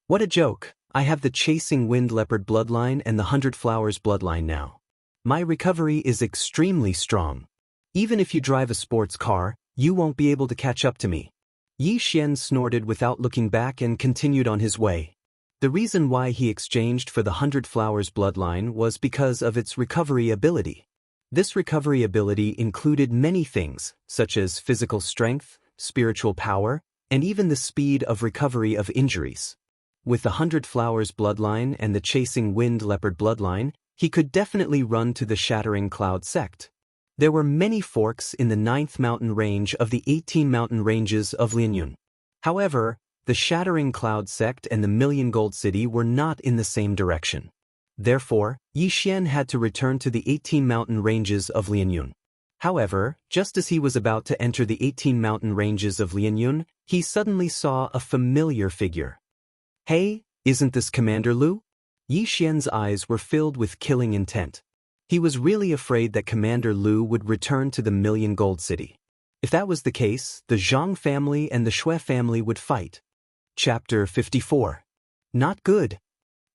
What a joke, I have the Chasing Wind Leopard bloodline and the 100 Flowers bloodline now. My recovery is extremely strong. Even if you drive a sports car, you won't be able to catch up to me. Yi Xian snorted without looking back and continued on his way. The reason why he exchanged for the 100 Flowers bloodline was because of its recovery ability. This recovery ability included many things, such as physical strength, spiritual power, and even the speed of recovery of injuries. With the 100 Flowers bloodline and the Chasing Wind Leopard bloodline, he could definitely run to the Shattering Cloud sect. There were many forks in the 9th mountain range of the 18 mountain ranges of Lianyun. However, the Shattering Cloud sect and the Million Gold City were not in the same direction. Therefore, Yi Xian had to return to the 18 mountain ranges of Lianyun. However, just as he was about to enter the 18 mountain ranges of Lianyun, he suddenly saw a familiar figure. Hey, isn't this Commander Lu? Yi Xian's eyes were filled with killing intent. He was really afraid that Commander Lu would return to the Million Gold City. If that was the case, the Zhang family and the Shui family would fight. Chapter 54. Not good.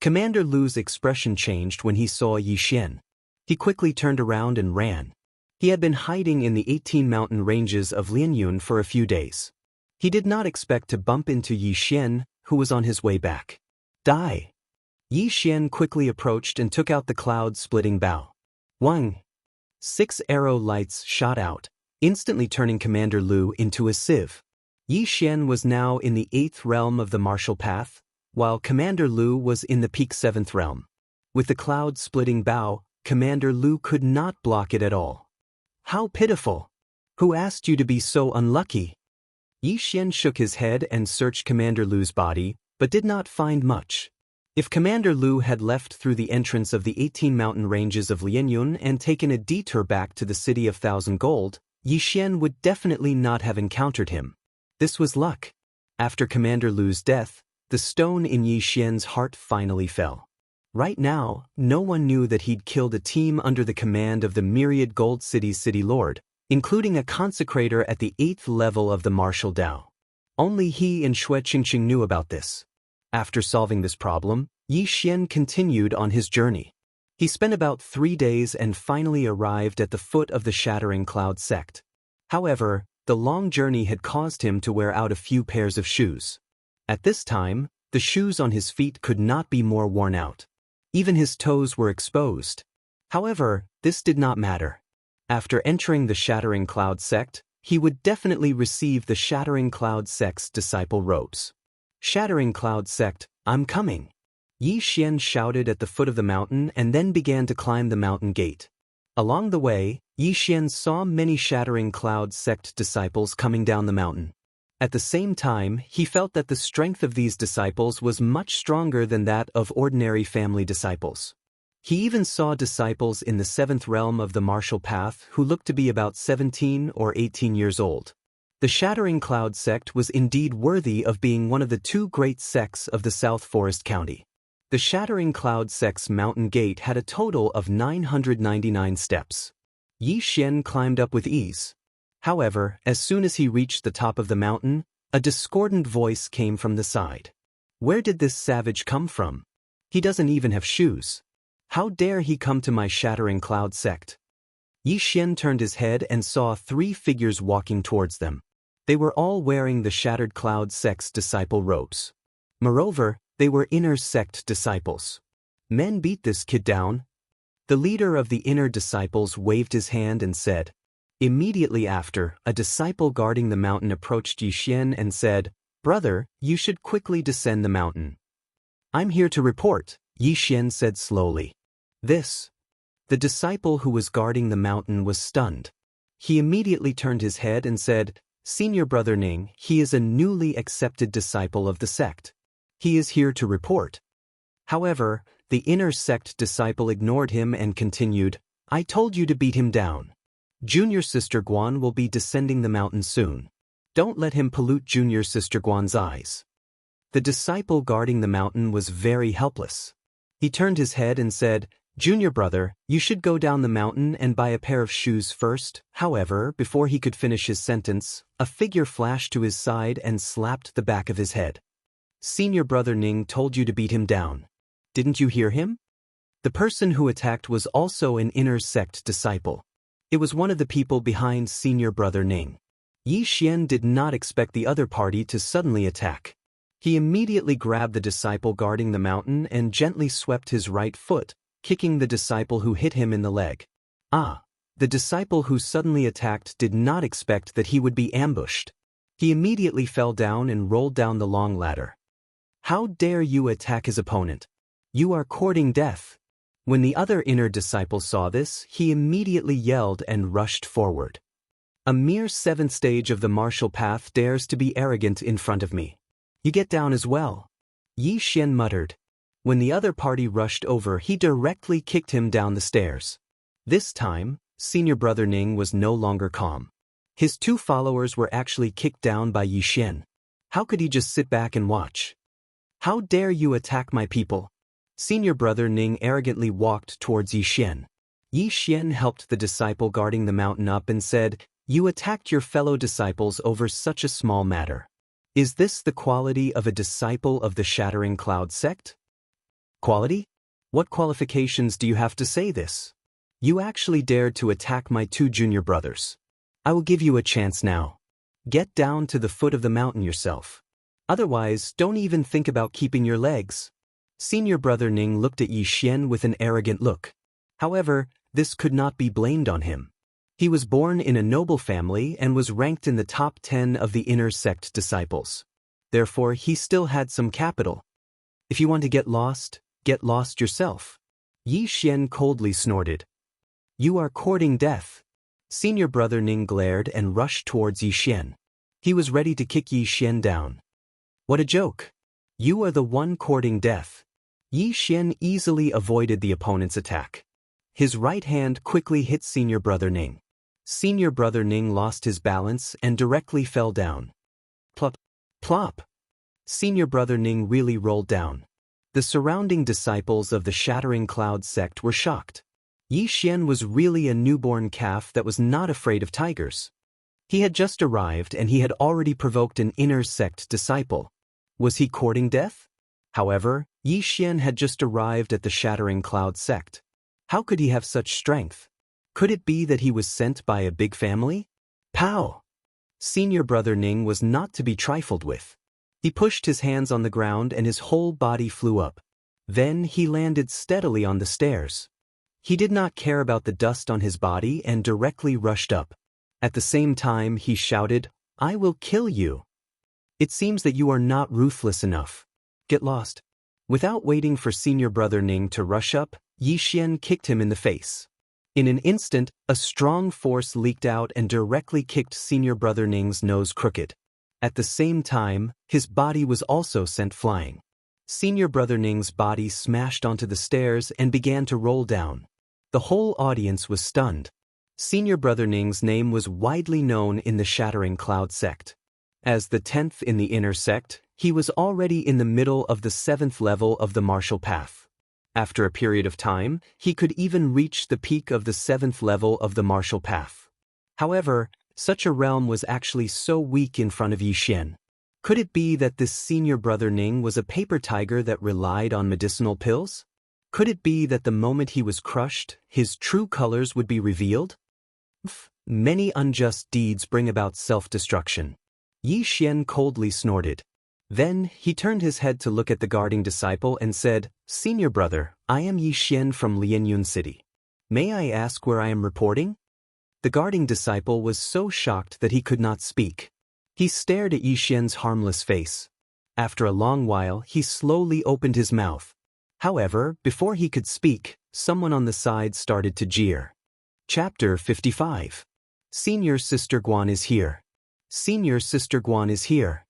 Commander Lu's expression changed when he saw Yi Xian. He quickly turned around and ran. He had been hiding in the 18 mountain ranges of Lianyun for a few days. He did not expect to bump into Yi Xian, who was on his way back. Die! Yi Xian quickly approached and took out the cloud-splitting bow. Wang! 6 arrow lights shot out, instantly turning Commander Lu into a sieve. Yi Xian was now in the 8th realm of the martial path, while Commander Lu was in the peak 7th realm. With the cloud-splitting bow, Commander Lu could not block it at all. How pitiful! Who asked you to be so unlucky? Yi Xian shook his head and searched Commander Lu's body, but did not find much. If Commander Lu had left through the entrance of the 18 mountain ranges of Lianyun and taken a detour back to the City of 1,000 Gold, Yi Xian would definitely not have encountered him. This was luck. After Commander Lu's death, the stone in Yi Xian's heart finally fell. Right now, no one knew that he'd killed a team under the command of the Myriad Gold City's City Lord, including a consecrator at the 8th level of the martial Dao. Only he and Shui Qingqing knew about this. After solving this problem, Yi Xian continued on his journey. He spent about 3 days and finally arrived at the foot of the Shattering Cloud sect. However, the long journey had caused him to wear out a few pairs of shoes. At this time, the shoes on his feet could not be more worn out. Even his toes were exposed. However, this did not matter. After entering the Shattering Cloud sect, he would definitely receive the Shattering Cloud sect's disciple robes. Shattering Cloud sect, I'm coming. Yi Xian shouted at the foot of the mountain and then began to climb the mountain gate. Along the way, Yi Xian saw many Shattering Cloud sect disciples coming down the mountain. At the same time, he felt that the strength of these disciples was much stronger than that of ordinary family disciples. He even saw disciples in the 7th realm of the martial path who looked to be about 17 or 18 years old. The Shattering Cloud sect was indeed worthy of being one of the 2 great sects of the South Forest County. The Shattering Cloud sect's mountain gate had a total of 999 steps. Yi Xian climbed up with ease. However, as soon as he reached the top of the mountain, a discordant voice came from the side. Where did this savage come from? He doesn't even have shoes. How dare he come to my Shattering Cloud sect? Yi Xian turned his head and saw 3 figures walking towards them. They were all wearing the Shattered Cloud sect's disciple robes. Moreover, they were inner sect disciples. Men beat this kid down. The leader of the inner disciples waved his hand and said. Immediately after, a disciple guarding the mountain approached Yi Xian and said, "Brother, you should quickly descend the mountain." "I'm here to report," Yi Xian said slowly. The disciple who was guarding the mountain was stunned. He immediately turned his head and said, "Senior Brother Ning, he is a newly accepted disciple of the sect. He is here to report." However, the inner sect disciple ignored him and continued, "I told you to beat him down. Junior Sister Guan will be descending the mountain soon. Don't let him pollute Junior Sister Guan's eyes." The disciple guarding the mountain was very helpless. He turned his head and said, "Junior brother, you should go down the mountain and buy a pair of shoes first." However, before he could finish his sentence, a figure flashed to his side and slapped the back of his head. "Senior Brother Ning told you to beat him down. Didn't you hear him?" The person who attacked was also an inner sect disciple. It was one of the people behind Senior Brother Ning. Yi Xian did not expect the other party to suddenly attack. He immediately grabbed the disciple guarding the mountain and gently swept his right foot, kicking the disciple who hit him in the leg. The disciple who suddenly attacked did not expect that he would be ambushed. He immediately fell down and rolled down the long ladder. "How dare you attack his opponent? You are courting death." When the other inner disciple saw this, he immediately yelled and rushed forward. "A mere 7th stage of the martial path dares to be arrogant in front of me. You get down as well," Yi Xian muttered. When the other party rushed over, he directly kicked him down the stairs. This time, Senior Brother Ning was no longer calm. His 2 followers were actually kicked down by Yi Xian. How could he just sit back and watch? "How dare you attack my people?" Senior Brother Ning arrogantly walked towards Yi Xian. Yi Xian helped the disciple guarding the mountain up and said, "You attacked your fellow disciples over such a small matter. Is this the quality of a disciple of the Shattering Cloud sect?" "Quality? What qualifications do you have to say this? You actually dared to attack my 2 junior brothers. I will give you a chance now. Get down to the foot of the mountain yourself. Otherwise, don't even think about keeping your legs." Senior Brother Ning looked at Yi Xian with an arrogant look. However, this could not be blamed on him. He was born in a noble family and was ranked in the top 10 of the inner sect disciples. Therefore, he still had some capital. "If you want to get lost yourself." Yi Xian coldly snorted. "You are courting death." Senior Brother Ning glared and rushed towards Yi Xian. He was ready to kick Yi Xian down. "What a joke. You are the one courting death." Yi Xian easily avoided the opponent's attack. His right hand quickly hit Senior Brother Ning. Senior Brother Ning lost his balance and directly fell down. Plop, plop. Senior Brother Ning really rolled down. The surrounding disciples of the Shattering Cloud sect were shocked. Yi Xian was really a newborn calf that was not afraid of tigers. He had just arrived and he had already provoked an inner sect disciple. Was he courting death? However, Yi Xian had just arrived at the Shattering Cloud sect. How could he have such strength? Could it be that he was sent by a big family? Pow! Senior brother Ning was not to be trifled with. He pushed his hands on the ground and his whole body flew up. Then he landed steadily on the stairs. He did not care about the dust on his body and directly rushed up. At the same time he shouted, "I will kill you. It seems that you are not ruthless enough. Get lost." Without waiting for senior brother Ning to rush up, Yixian kicked him in the face. In an instant, a strong force leaked out and directly kicked senior brother Ning's nose crooked. At the same time, his body was also sent flying. Senior brother Ning's body smashed onto the stairs and began to roll down. The whole audience was stunned. Senior brother Ning's name was widely known in the Shattering Cloud sect. As the 10th in the inner sect, he was already in the middle of the 7th level of the martial path. After a period of time, he could even reach the peak of the 7th level of the martial path. However, such a realm was actually so weak in front of Yixian. Could it be that this senior brother Ning was a paper tiger that relied on medicinal pills? Could it be that the moment he was crushed, his true colors would be revealed? Many unjust deeds bring about self-destruction. Yixian coldly snorted. Then he turned his head to look at the guarding disciple and said, "Senior brother, I am Yixian from Lianyun City. May I ask where I am reporting?" The guarding disciple was so shocked that he could not speak. He stared at Yixian's harmless face. After a long while, he slowly opened his mouth. However, before he could speak, someone on the side started to jeer. Chapter 55. Senior Sister Guan is here. Senior Sister Guan is here.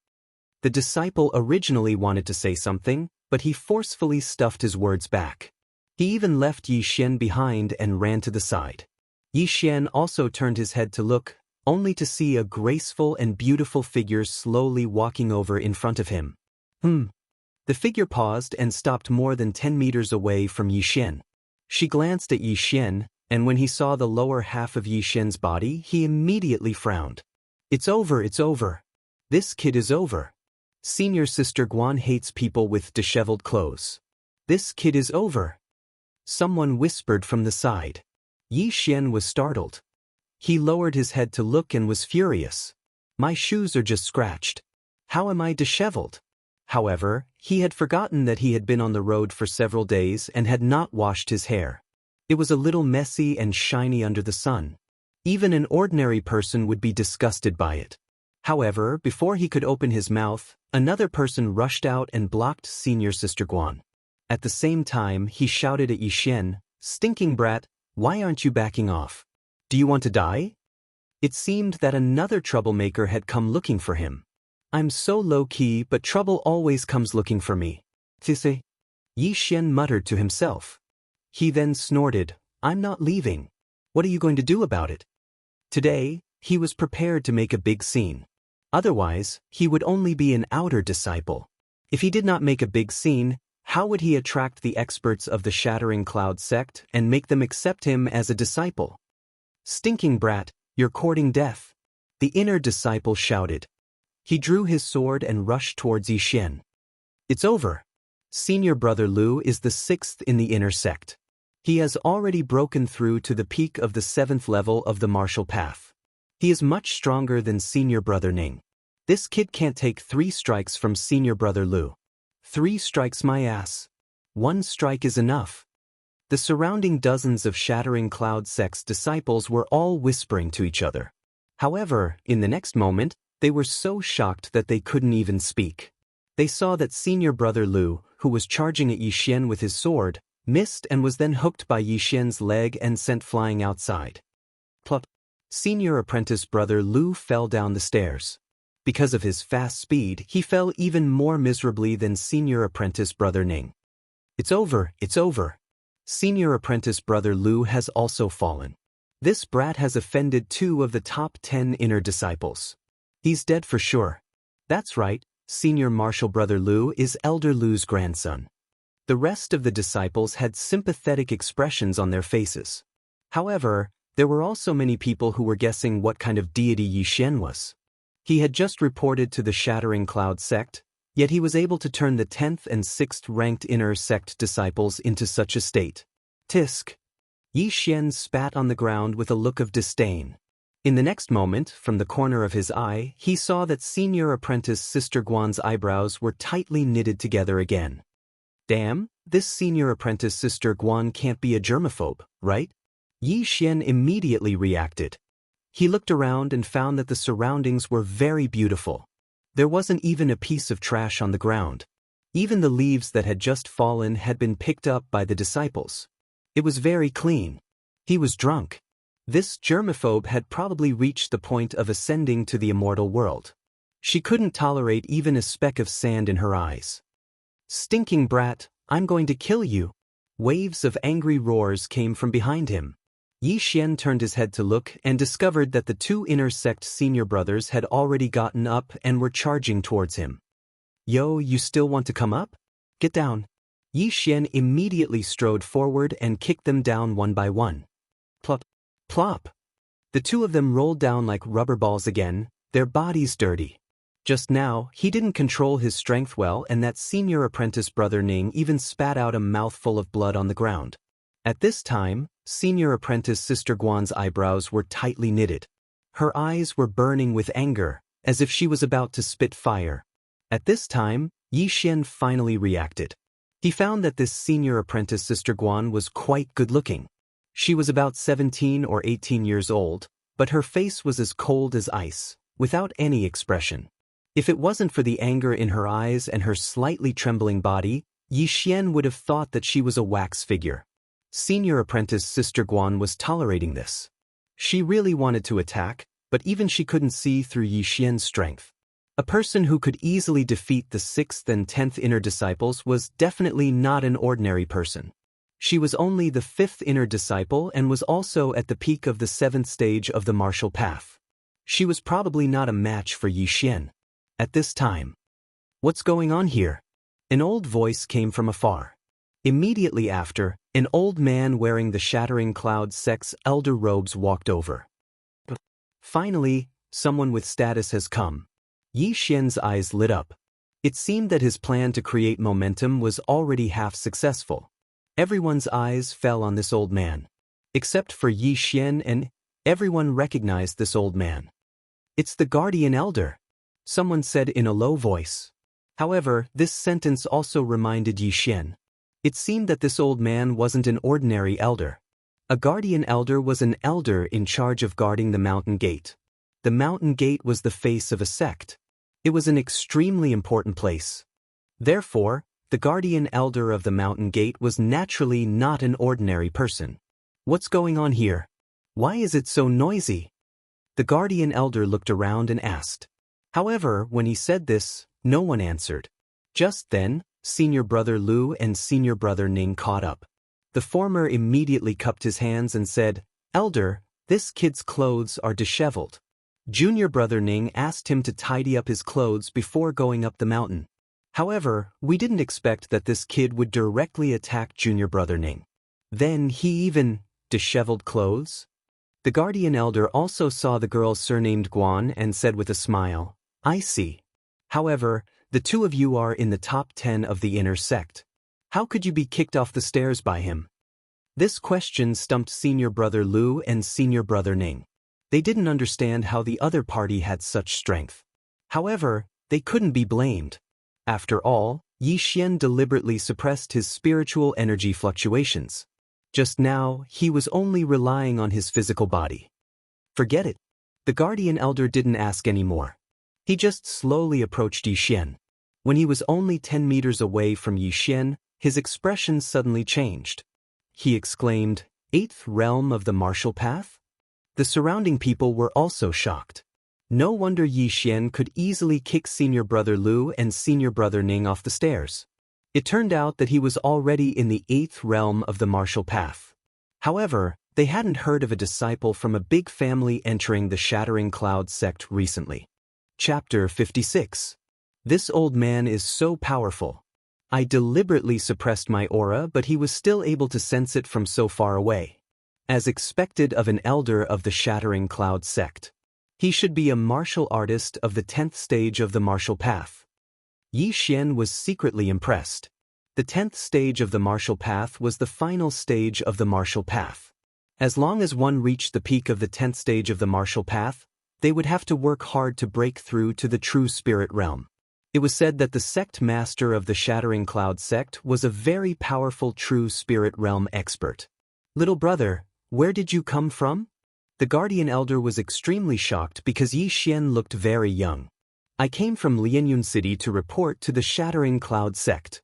The disciple originally wanted to say something, but he forcefully stuffed his words back. He even left Yixian behind and ran to the side. Yixian also turned his head to look, only to see a graceful and beautiful figure slowly walking over in front of him. The figure paused and stopped more than 10 meters away from Yixian. She glanced at Yixian, and when he saw the lower half of Yixian's body, he immediately frowned. It's over, it's over. This kid is over. Senior Sister Guan hates people with disheveled clothes. This kid is over. Someone whispered from the side. Yixian was startled. He lowered his head to look and was furious. My shoes are just scratched. How am I disheveled? However, he had forgotten that he had been on the road for several days and had not washed his hair. It was a little messy and shiny under the sun. Even an ordinary person would be disgusted by it. However, before he could open his mouth, another person rushed out and blocked Senior Sister Guan. At the same time, he shouted at Yixian, "Stinking brat, why aren't you backing off? Do you want to die?" It seemed that another troublemaker had come looking for him. I'm so low-key, but trouble always comes looking for me. Tisse. Yixian muttered to himself. He then snorted, I'm not leaving. What are you going to do about it? Today, he was prepared to make a big scene. Otherwise, he would only be an outer disciple. If he did not make a big scene, how would he attract the experts of the Shattering Cloud sect and make them accept him as a disciple? Stinking brat, you're courting death. The inner disciple shouted. He drew his sword and rushed towards Yixian. It's over. Senior brother Lu is the 6th in the inner sect. He has already broken through to the peak of the 7th level of the martial path. He is much stronger than senior brother Ning. This kid can't take 3 strikes from senior brother Lu. 3 strikes my ass. 1 strike is enough. The surrounding dozens of Shattering Cloud sect's disciples were all whispering to each other. However, in the next moment, they were so shocked that they couldn't even speak. They saw that senior brother Lu, who was charging at Yixian with his sword, missed and was then hooked by Yixian's leg and sent flying outside. Plop. Senior apprentice brother Lu fell down the stairs. Because of his fast speed, he fell even more miserably than senior apprentice brother Ning. It's over, it's over. Senior apprentice brother Lu has also fallen. This brat has offended 2 of the top 10 inner disciples. He's dead for sure. That's right, senior martial brother Lu is elder Lu's grandson. The rest of the disciples had sympathetic expressions on their faces. However, there were also many people who were guessing what kind of deity Yixian was. He had just reported to the Shattering Cloud sect, yet he was able to turn the 10th and 6th ranked inner sect disciples into such a state. Tisk. Yi Xian spat on the ground with a look of disdain. In the next moment, from the corner of his eye, he saw that senior apprentice Sister Guan's eyebrows were tightly knitted together again. Damn, this senior apprentice Sister Guan can't be a germaphobe, right? Yi Xian immediately reacted. He looked around and found that the surroundings were very beautiful. There wasn't even a piece of trash on the ground. Even the leaves that had just fallen had been picked up by the disciples. It was very clean. He was drunk. This germaphobe had probably reached the point of ascending to the immortal world. She couldn't tolerate even a speck of sand in her eyes. Stinking brat, I'm going to kill you. Waves of angry roars came from behind him. Yi Xian turned his head to look and discovered that the two inner sect senior brothers had already gotten up and were charging towards him. Yo, you still want to come up? Get down. Yi Xian immediately strode forward and kicked them down one by one. Plop. Plop. The two of them rolled down like rubber balls again, their bodies dirty. Just now, he didn't control his strength well, and that senior apprentice brother Ning even spat out a mouthful of blood on the ground. At this time, senior apprentice Sister Guan's eyebrows were tightly knitted. Her eyes were burning with anger, as if she was about to spit fire. At this time, Yi Xian finally reacted. He found that this senior apprentice Sister Guan was quite good-looking. She was about 17 or 18 years old, but her face was as cold as ice, without any expression. If it wasn't for the anger in her eyes and her slightly trembling body, Yi Xian would have thought that she was a wax figure. Senior apprentice Sister Guan was tolerating this. She really wanted to attack, but even she couldn't see through Yi Xian's strength. A person who could easily defeat the 6th and 10th inner disciples was definitely not an ordinary person. She was only the 5th inner disciple and was also at the peak of the 7th stage of the martial path. She was probably not a match for Yi Xian. At this time. What's going on here? An old voice came from afar. Immediately after, an old man wearing the Shattering Cloud sect's elder robes walked over. Finally, someone with status has come. Yi Xian's eyes lit up. It seemed that his plan to create momentum was already half successful. Everyone's eyes fell on this old man. Except for Yi Xian, and everyone recognized this old man. It's the Guardian Elder, someone said in a low voice. However, this sentence also reminded Yi Xian. It seemed that this old man wasn't an ordinary elder. A Guardian Elder was an elder in charge of guarding the mountain gate. The mountain gate was the face of a sect. It was an extremely important place. Therefore, the Guardian Elder of the mountain gate was naturally not an ordinary person. What's going on here? Why is it so noisy? The Guardian Elder looked around and asked. However, when he said this, no one answered. Just then, Senior Brother Lu and Senior Brother Ning caught up. The former immediately cupped his hands and said, "Elder, this kid's clothes are disheveled." Junior Brother Ning asked him to tidy up his clothes before going up the mountain. However, we didn't expect that this kid would directly attack Junior Brother Ning. Then he even, disheveled clothes? The Guardian Elder also saw the girl surnamed Guan and said with a smile, "I see. However, the two of you are in the top 10 of the inner sect. How could you be kicked off the stairs by him?" This question stumped Senior Brother Lu and Senior Brother Ning. They didn't understand how the other party had such strength. However, they couldn't be blamed. After all, Yi Xian deliberately suppressed his spiritual energy fluctuations. Just now, he was only relying on his physical body. Forget it. The Guardian Elder didn't ask any more. He just slowly approached Yi Xian. When he was only 10 meters away from Yi Xian, his expression suddenly changed. He exclaimed, "Eighth realm of the martial path?" The surrounding people were also shocked. No wonder Yi Xian could easily kick Senior Brother Lu and Senior Brother Ning off the stairs. It turned out that he was already in the 8th realm of the martial path. However, they hadn't heard of a disciple from a big family entering the Shattering Cloud sect recently. Chapter 56. This old man is so powerful. I deliberately suppressed my aura, but he was still able to sense it from so far away. As expected of an elder of the Shattering Cloud sect. He should be a martial artist of the 10th stage of the martial path. Yi Xian was secretly impressed. The 10th stage of the martial path was the final stage of the martial path. As long as one reached the peak of the 10th stage of the martial path, they would have to work hard to break through to the true spirit realm. It was said that the sect master of the Shattering Cloud sect was a very powerful true spirit realm expert. Little brother, where did you come from? The guardian elder was extremely shocked because Yi Xian looked very young. I came from Lianyun City to report to the Shattering Cloud sect.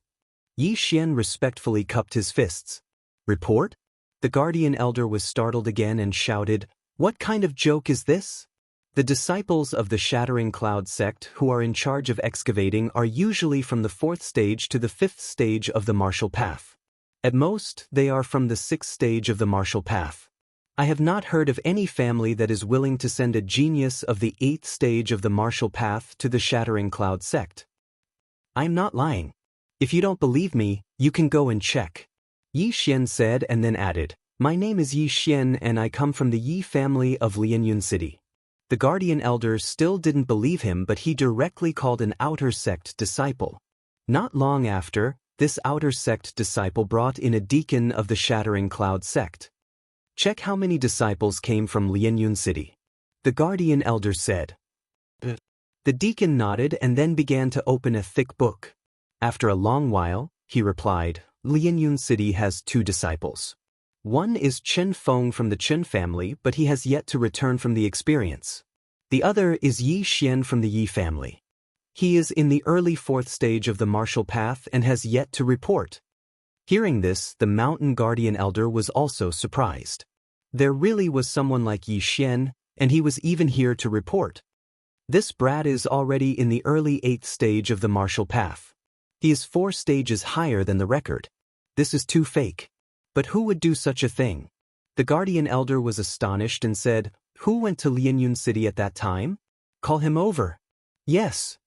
Yi Xian respectfully cupped his fists. Report? The guardian elder was startled again and shouted, "What kind of joke is this?" The disciples of the Shattering Cloud sect who are in charge of excavating are usually from the 4th stage to the 5th stage of the martial path. At most, they are from the 6th stage of the martial path. I have not heard of any family that is willing to send a genius of the 8th stage of the martial path to the Shattering Cloud sect. I'm not lying. If you don't believe me, you can go and check. Yi Xian said and then added, My name is Yi Xian and I come from the Yi family of Lianyun City. The guardian elder still didn't believe him, but he directly called an outer sect disciple. Not long after, this outer sect disciple brought in a deacon of the Shattering Cloud sect. Check how many disciples came from Lianyun City. The guardian elder said. The deacon nodded and then began to open a thick book. After a long while, he replied, Lianyun City has 2 disciples. One is Chen Feng from the Chen family, but he has yet to return from the experience. The other is Yi Xian from the Yi family. He is in the early 4th stage of the martial path and has yet to report. Hearing this, the mountain guardian elder was also surprised. There really was someone like Yi Xian, and he was even here to report. This brat is already in the early 8th stage of the martial path. He is 4 stages higher than the record. This is too fake. But who would do such a thing? The guardian elder was astonished and said, Who went to Lianyun City at that time? Call him over. Yes.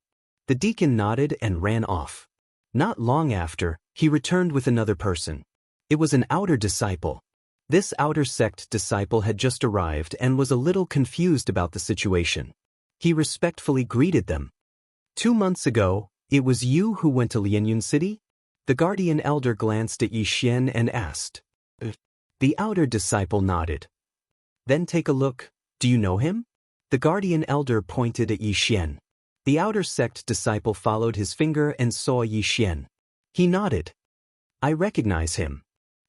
The deacon nodded and ran off. Not long after, he returned with another person. It was an outer disciple. This outer sect disciple had just arrived and was a little confused about the situation. He respectfully greeted them. 2 months ago, it was you who went to Lianyun City? The guardian elder glanced at Yi Xian and asked. The outer disciple nodded. Then take a look. Do you know him? The guardian elder pointed at Yi Xian. The outer sect disciple followed his finger and saw Yi Xian. He nodded. I recognize him.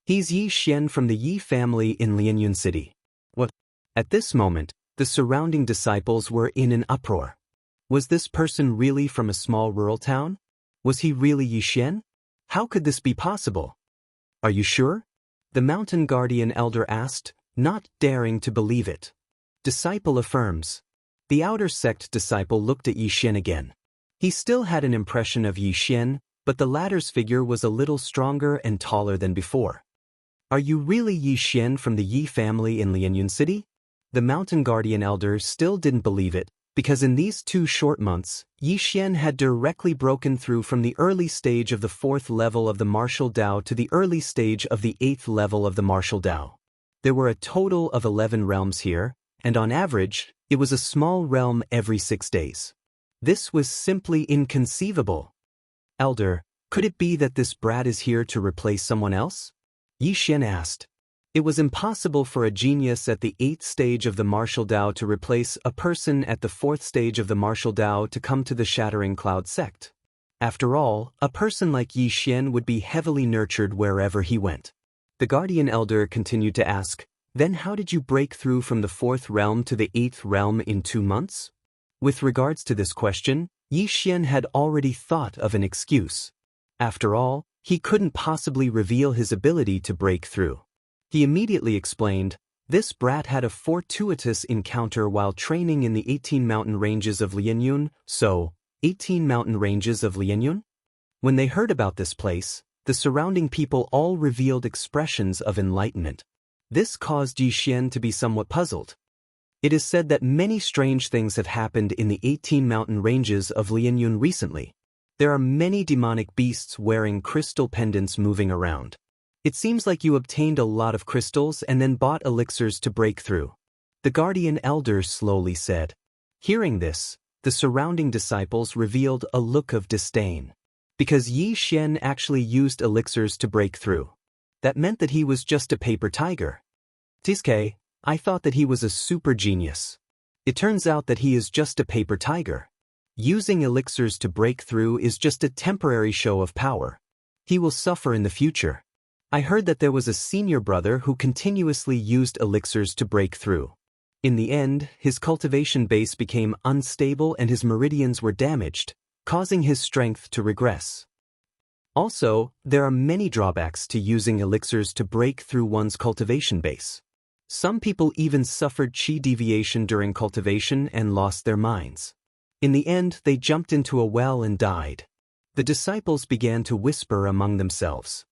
He's Yi Xian from the Yi family in Lianyun City. What? At this moment, the surrounding disciples were in an uproar. Was this person really from a small rural town? Was he really Yi Xian? How could this be possible? Are you sure? The mountain guardian elder asked, not daring to believe it. Disciple affirms. The outer sect disciple looked at Yi Xian again. He still had an impression of Yi Xian, but the latter's figure was a little stronger and taller than before. Are you really Yi Xian from the Yi family in Lianyun City? The mountain guardian elder still didn't believe it, because in these 2 short months, Yi Xian had directly broken through from the early stage of the 4th level of the martial Dao to the early stage of the 8th level of the martial Dao. There were a total of 11 realms here, and on average, it was a small realm every 6 days. This was simply inconceivable. Elder, could it be that this brat is here to replace someone else? Yi Xian asked. It was impossible for a genius at the 8th stage of the martial Dao to replace a person at the 4th stage of the martial Dao to come to the Shattering Cloud sect. After all, a person like Yi Xian would be heavily nurtured wherever he went. The guardian elder continued to ask, Then how did you break through from the 4th realm to the 8th realm in 2 months? With regards to this question, Yi Xian had already thought of an excuse. After all, he couldn't possibly reveal his ability to break through. He immediately explained, this brat had a fortuitous encounter while training in the 18 mountain ranges of Lianyun, so, 18 mountain ranges of Lianyun? When they heard about this place, the surrounding people all revealed expressions of enlightenment. This caused Yi Xian to be somewhat puzzled. It is said that many strange things have happened in the 18 mountain ranges of Lianyun recently. There are many demonic beasts wearing crystal pendants moving around. It seems like you obtained a lot of crystals and then bought elixirs to break through. The guardian elder slowly said. Hearing this, the surrounding disciples revealed a look of disdain. Because Yi Xian actually used elixirs to break through. That meant that he was just a paper tiger. Tiske, I thought that he was a super genius. It turns out that he is just a paper tiger. Using elixirs to break through is just a temporary show of power. He will suffer in the future. I heard that there was a senior brother who continuously used elixirs to break through. In the end, his cultivation base became unstable and his meridians were damaged, causing his strength to regress. Also, there are many drawbacks to using elixirs to break through one's cultivation base. Some people even suffered chi deviation during cultivation and lost their minds. In the end, they jumped into a well and died. The disciples began to whisper among themselves.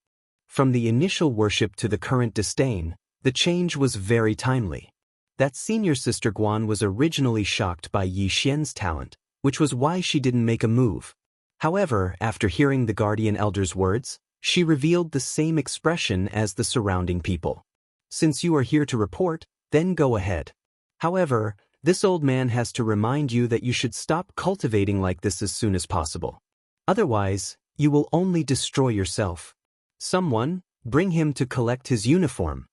From the initial worship to the current disdain, the change was very timely. That senior sister Guan was originally shocked by Yi Xian's talent, which was why she didn't make a move. However, after hearing the guardian elder's words, she revealed the same expression as the surrounding people. Since you are here to report, then go ahead. However, this old man has to remind you that you should stop cultivating like this as soon as possible. Otherwise, you will only destroy yourself. Someone, bring him to collect his uniform.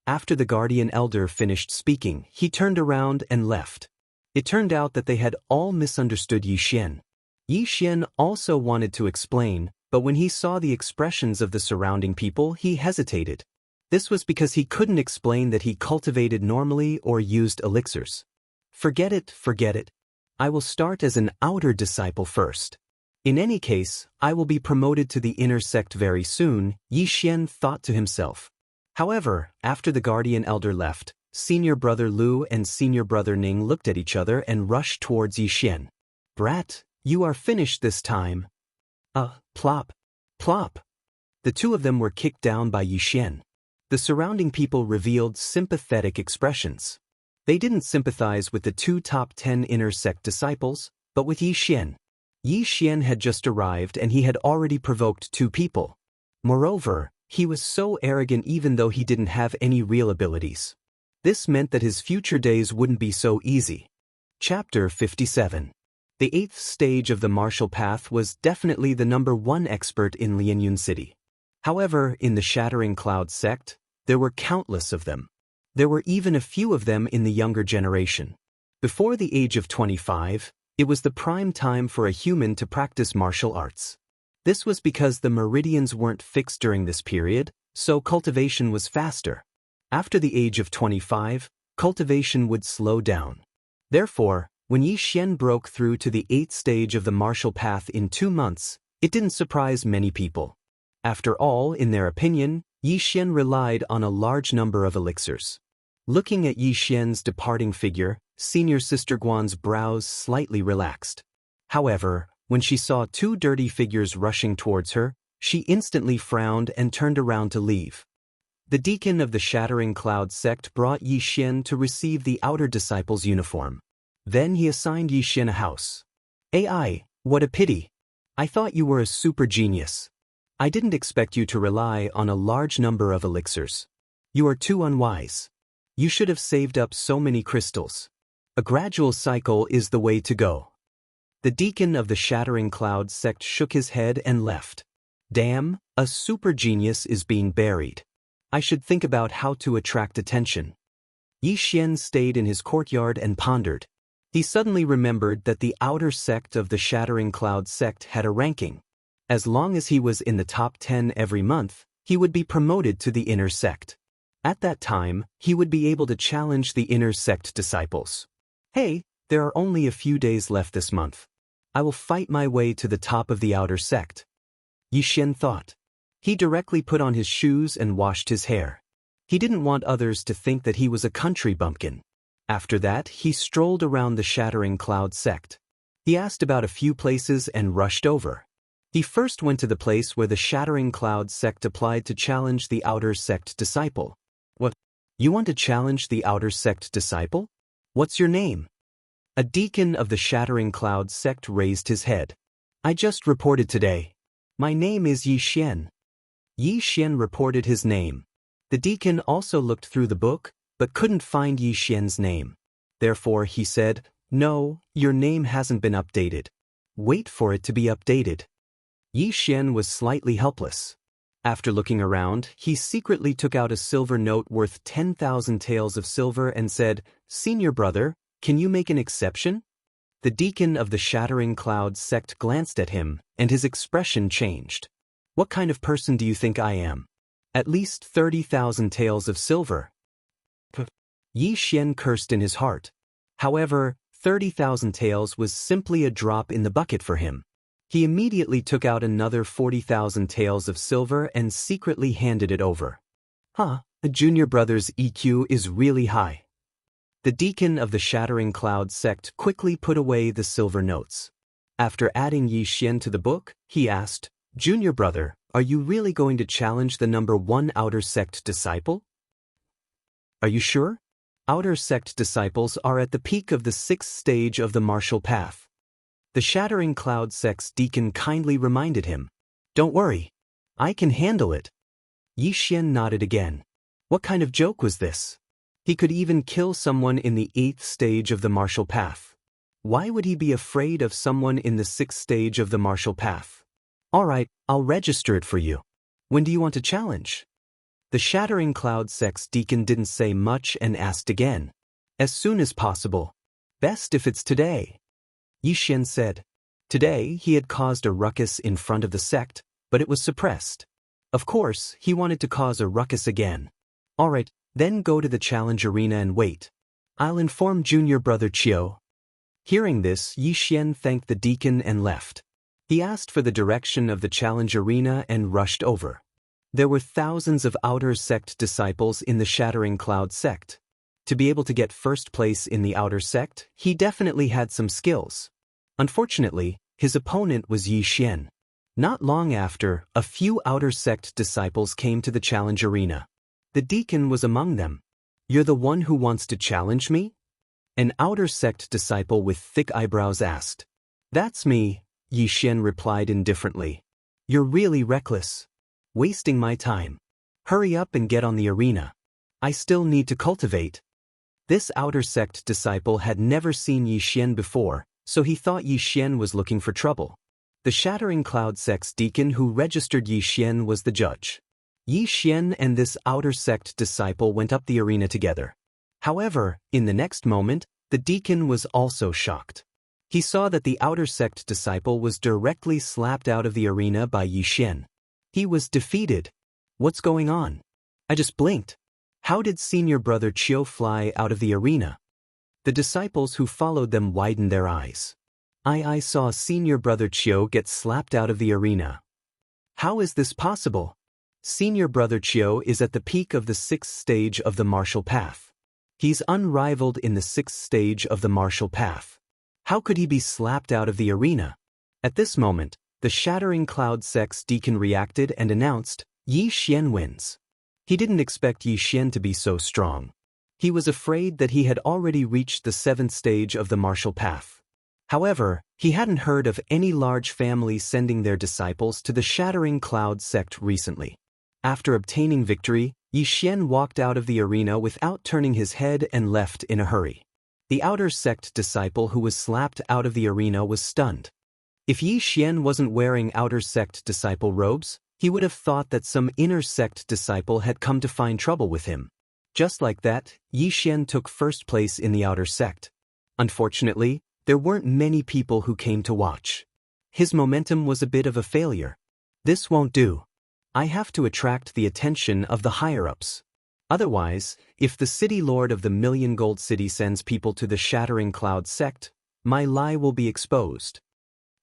After the guardian elder finished speaking, he turned around and left. It turned out that they had all misunderstood Yi Xian. Yi Xian also wanted to explain, but when he saw the expressions of the surrounding people, he hesitated. This was because he couldn't explain that he cultivated normally or used elixirs. Forget it. I will start as an outer disciple first. In any case, I will be promoted to the inner sect very soon, Yi Xian thought to himself. However, after the guardian elder left, senior brother Lu and senior brother Ning looked at each other and rushed towards Yi Xian. Brat, you are finished this time. Plop. Plop. The two of them were kicked down by Yi Xian. The surrounding people revealed sympathetic expressions. They didn't sympathize with the two top 10 inner sect disciples, but with Yi Xian. Yi Xian had just arrived and he had already provoked two people. Moreover, he was so arrogant even though he didn't have any real abilities. This meant that his future days wouldn't be so easy. Chapter 57. The 8th stage of the martial path was definitely the #1 expert in Lianyun City. However, in the Shattering Cloud sect, there were countless of them. There were even a few of them in the younger generation. Before the age of 25, it was the prime time for a human to practice martial arts. This was because the meridians weren't fixed during this period, so cultivation was faster. After the age of 25, cultivation would slow down. Therefore, when Yi Xian broke through to the 8th stage of the martial path in 2 months, it didn't surprise many people. After all, in their opinion, Yi Xian relied on a large number of elixirs. Looking at Yi Xian's departing figure, senior sister Guan's brows slightly relaxed. However, when she saw 2 dirty figures rushing towards her, she instantly frowned and turned around to leave. The deacon of the Shattering Cloud sect brought Yi Xian to receive the outer disciple's uniform. Then he assigned Yi Xian a house. AI, what a pity. I thought you were a super genius. I didn't expect you to rely on a large number of elixirs. You are too unwise. You should have saved up so many crystals. A gradual cycle is the way to go. The deacon of the Shattering Cloud sect shook his head and left. Damn, a super genius is being buried. I should think about how to attract attention. Yi Xian stayed in his courtyard and pondered. He suddenly remembered that the outer sect of the Shattering Cloud sect had a ranking. As long as he was in the top 10 every month, he would be promoted to the inner sect. At that time, he would be able to challenge the inner sect disciples. Hey, there are only a few days left this month. I will fight my way to the top of the outer sect. Yi Xian thought. He directly put on his shoes and washed his hair. He didn't want others to think that he was a country bumpkin. After that, he strolled around the Shattering Cloud sect. He asked about a few places and rushed over. He first went to the place where the Shattering Cloud sect applied to challenge the outer sect disciple. What? You want to challenge the outer sect disciple? What's your name? A deacon of the Shattering Cloud sect raised his head. I just reported today. My name is Yi Xian. Yi Xian reported his name. The deacon also looked through the book, but couldn't find Yi Xian's name. Therefore he said, No, your name hasn't been updated. Wait for it to be updated. Yi Xian was slightly helpless. After looking around, he secretly took out a silver note worth 10,000 taels of silver and said, "Senior brother, can you make an exception?" The deacon of the Shattering Cloud sect glanced at him, and his expression changed. "What kind of person do you think I am? At least 30,000 taels of silver." Yi Xian cursed in his heart. However, 30,000 taels was simply a drop in the bucket for him. He immediately took out another 40,000 taels of silver and secretly handed it over. The junior brother's EQ is really high. The deacon of the Shattering Cloud sect quickly put away the silver notes. After adding Yi Xian to the book, he asked, "Junior brother, are you really going to challenge the number 1 outer sect disciple?" "Are you sure? Outer sect disciples are at the peak of the 6th stage of the martial path." The Shattering Cloud sect's deacon kindly reminded him. "Don't worry. I can handle it." Yi Xian nodded again. What kind of joke was this? He could even kill someone in the 8th stage of the martial path. Why would he be afraid of someone in the 6th stage of the martial path? "Alright, I'll register it for you. When do you want to challenge?" The Shattering Cloud sect's deacon didn't say much and asked again. "As soon as possible. Best if it's today." Yi Xian said. Today he had caused a ruckus in front of the sect, but it was suppressed. Of course, he wanted to cause a ruckus again. "Alright, then go to the challenge arena and wait. I'll inform junior brother Chiu." Hearing this, Yi Xian thanked the deacon and left. He asked for the direction of the challenge arena and rushed over. There were thousands of outer sect disciples in the Shattering Cloud sect. To be able to get first place in the outer sect, he definitely had some skills. Unfortunately, his opponent was Yi Xian. Not long after, a few outer sect disciples came to the challenge arena. The deacon was among them. "You're the one who wants to challenge me?" An outer sect disciple with thick eyebrows asked. "That's me," Yi Xian replied indifferently. "You're really reckless. Wasting my time. Hurry up and get on the arena. I still need to cultivate." This outer sect disciple had never seen Yi Xian before, so he thought Yi Xian was looking for trouble. The Shattering Cloud sect's deacon who registered Yi Xian was the judge. Yi Xian and this outer sect disciple went up the arena together. However, in the next moment, the deacon was also shocked. He saw that the outer sect disciple was directly slapped out of the arena by Yi Xian. He was defeated. What's going on? I just blinked. How did senior brother Chiu fly out of the arena? The disciples who followed them widened their eyes. I saw senior brother Chiu get slapped out of the arena. How is this possible? Senior brother Chiu is at the peak of the 6th stage of the martial path. He's unrivaled in the 6th stage of the martial path. How could he be slapped out of the arena? At this moment, the Shattering Cloud sect's deacon reacted and announced, "Yi Xian wins." He didn't expect Yi Xian to be so strong. He was afraid that he had already reached the 7th stage of the martial path. However, he hadn't heard of any large family sending their disciples to the Shattering Cloud sect recently. After obtaining victory, Yi Xian walked out of the arena without turning his head and left in a hurry. The outer sect disciple who was slapped out of the arena was stunned. If Yi Xian wasn't wearing outer sect disciple robes, he would have thought that some inner sect disciple had come to find trouble with him. Just like that, Yi Xian took first place in the outer sect. Unfortunately, there weren't many people who came to watch. His momentum was a bit of a failure. This won't do. I have to attract the attention of the higher-ups. Otherwise, if the city lord of the Million Gold City sends people to the Shattering Cloud sect, my lie will be exposed.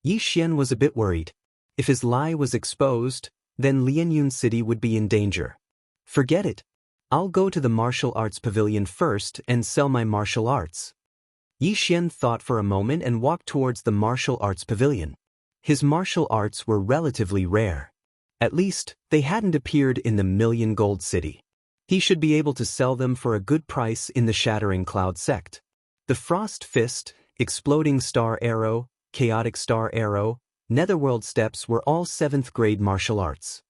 Yi Xian was a bit worried. If his lie was exposed, then Lianyun City would be in danger. Forget it. I'll go to the martial arts pavilion first and sell my martial arts. Yi Xian thought for a moment and walked towards the martial arts pavilion. His martial arts were relatively rare. At least, they hadn't appeared in the Million Gold City. He should be able to sell them for a good price in the Shattering Cloud sect. The Frost Fist, Exploding Star Arrow, Chaotic Star Arrow, Netherworld Steps were all 7th grade martial arts.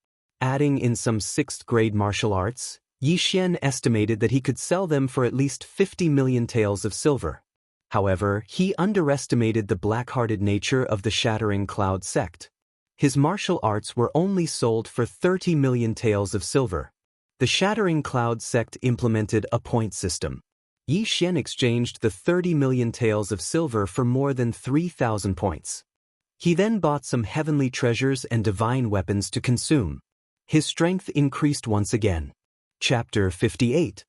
Adding in some 6th grade martial arts, Yi Xian estimated that he could sell them for at least 50 million taels of silver. However, he underestimated the black-hearted nature of the Shattering Cloud sect. His martial arts were only sold for 30 million taels of silver. The Shattering Cloud sect implemented a point system. Yi Xian exchanged the 30 million taels of silver for more than 3,000 points. He then bought some heavenly treasures and divine weapons to consume. His strength increased once again. Chapter 58.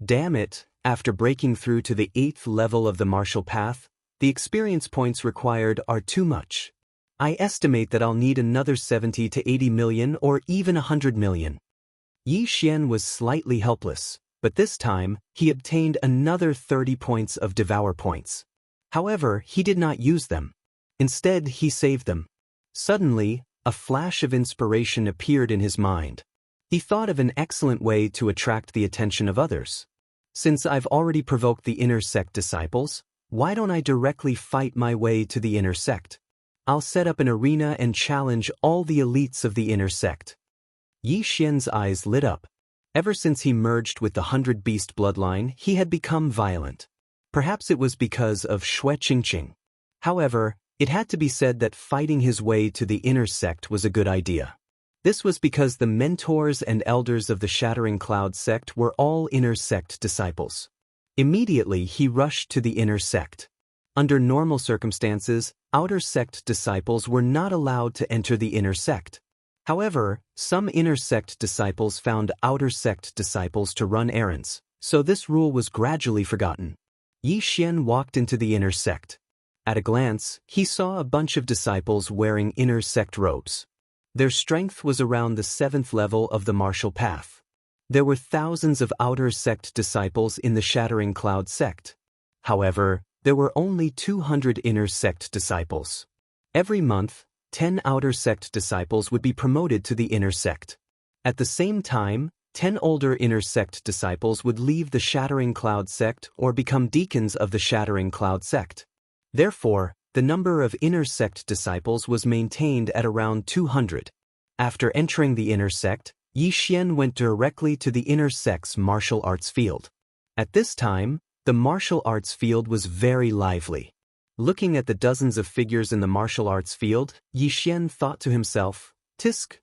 Damn it, after breaking through to the 8th level of the martial path, the experience points required are too much. I estimate that I'll need another 70 to 80 million or even 100 million. Yi Xian was slightly helpless, but this time, he obtained another 30 points of Devour points. However, he did not use them. Instead, he saved them. Suddenly, a flash of inspiration appeared in his mind. He thought of an excellent way to attract the attention of others. Since I've already provoked the inner sect disciples, why don't I directly fight my way to the inner sect? I'll set up an arena and challenge all the elites of the inner sect. Yi Xian's eyes lit up. Ever since he merged with the 100 Beast bloodline, he had become violent. Perhaps it was because of Xue Qingqing. However, it had to be said that fighting his way to the inner sect was a good idea. This was because the mentors and elders of the Shattering Cloud sect were all inner sect disciples. Immediately, he rushed to the inner sect. Under normal circumstances, outer sect disciples were not allowed to enter the inner sect. However, some inner sect disciples found outer sect disciples to run errands, so this rule was gradually forgotten. Yi Xian walked into the inner sect. At a glance, he saw a bunch of disciples wearing inner sect robes. Their strength was around the 7th level of the martial path. There were thousands of outer sect disciples in the Shattering Cloud sect. However, there were only 200 inner sect disciples. Every month, 10 outer sect disciples would be promoted to the inner sect. At the same time, 10 older inner sect disciples would leave the Shattering Cloud sect or become deacons of the Shattering Cloud sect. Therefore, the number of inner sect disciples was maintained at around 200. After entering the inner sect, Yi Xian went directly to the inner sect's martial arts field. At this time, the martial arts field was very lively. Looking at the dozens of figures in the martial arts field, Yi Xian thought to himself, "Tisk,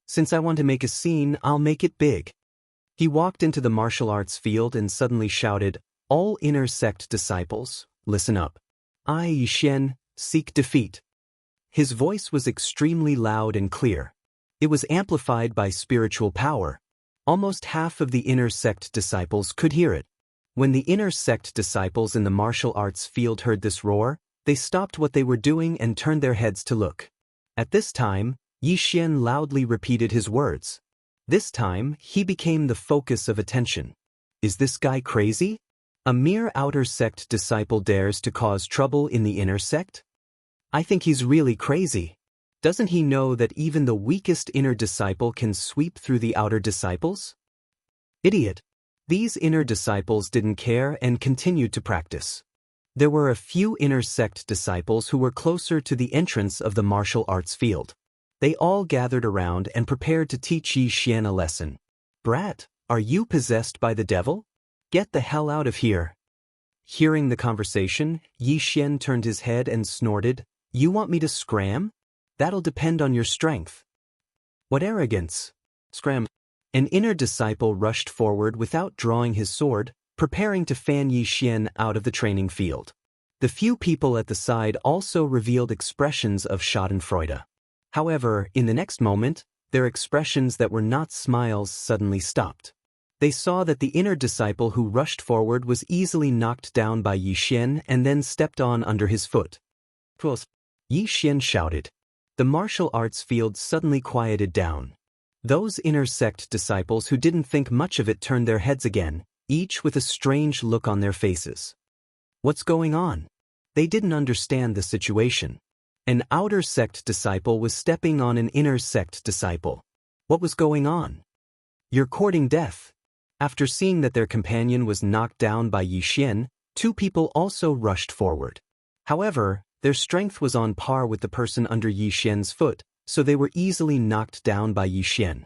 since I want to make a scene, I'll make it big." He walked into the martial arts field and suddenly shouted, "All inner sect disciples, listen up. I, Yi Xian, seek defeat." His voice was extremely loud and clear. It was amplified by spiritual power. Almost half of the inner sect disciples could hear it. When the inner sect disciples in the martial arts field heard this roar, they stopped what they were doing and turned their heads to look. At this time, Yi Xian loudly repeated his words. This time, he became the focus of attention. Is this guy crazy? A mere outer sect disciple dares to cause trouble in the inner sect? I think he's really crazy. Doesn't he know that even the weakest inner disciple can sweep through the outer disciples? Idiot. These inner disciples didn't care and continued to practice. There were a few inner sect disciples who were closer to the entrance of the martial arts field. They all gathered around and prepared to teach Yi Xian a lesson. "Brat, are you possessed by the devil? Get the hell out of here." Hearing the conversation, Yi Xian turned his head and snorted, "You want me to scram? That'll depend on your strength." "What arrogance! Scram!" An inner disciple rushed forward without drawing his sword, preparing to fan Yi Xian out of the training field. The few people at the side also revealed expressions of schadenfreude. However, in the next moment, their expressions that were not smiles suddenly stopped. They saw that the inner disciple who rushed forward was easily knocked down by Yi Xian and then stepped on under his foot. Yi Xian shouted. The martial arts field suddenly quieted down. Those inner sect disciples who didn't think much of it turned their heads again, each with a strange look on their faces. What's going on? They didn't understand the situation. An outer sect disciple was stepping on an inner sect disciple. What was going on? "You're courting death." After seeing that their companion was knocked down by Yi Xian, two people also rushed forward. However, their strength was on par with the person under Yi Xian's foot, so they were easily knocked down by Yi Xian.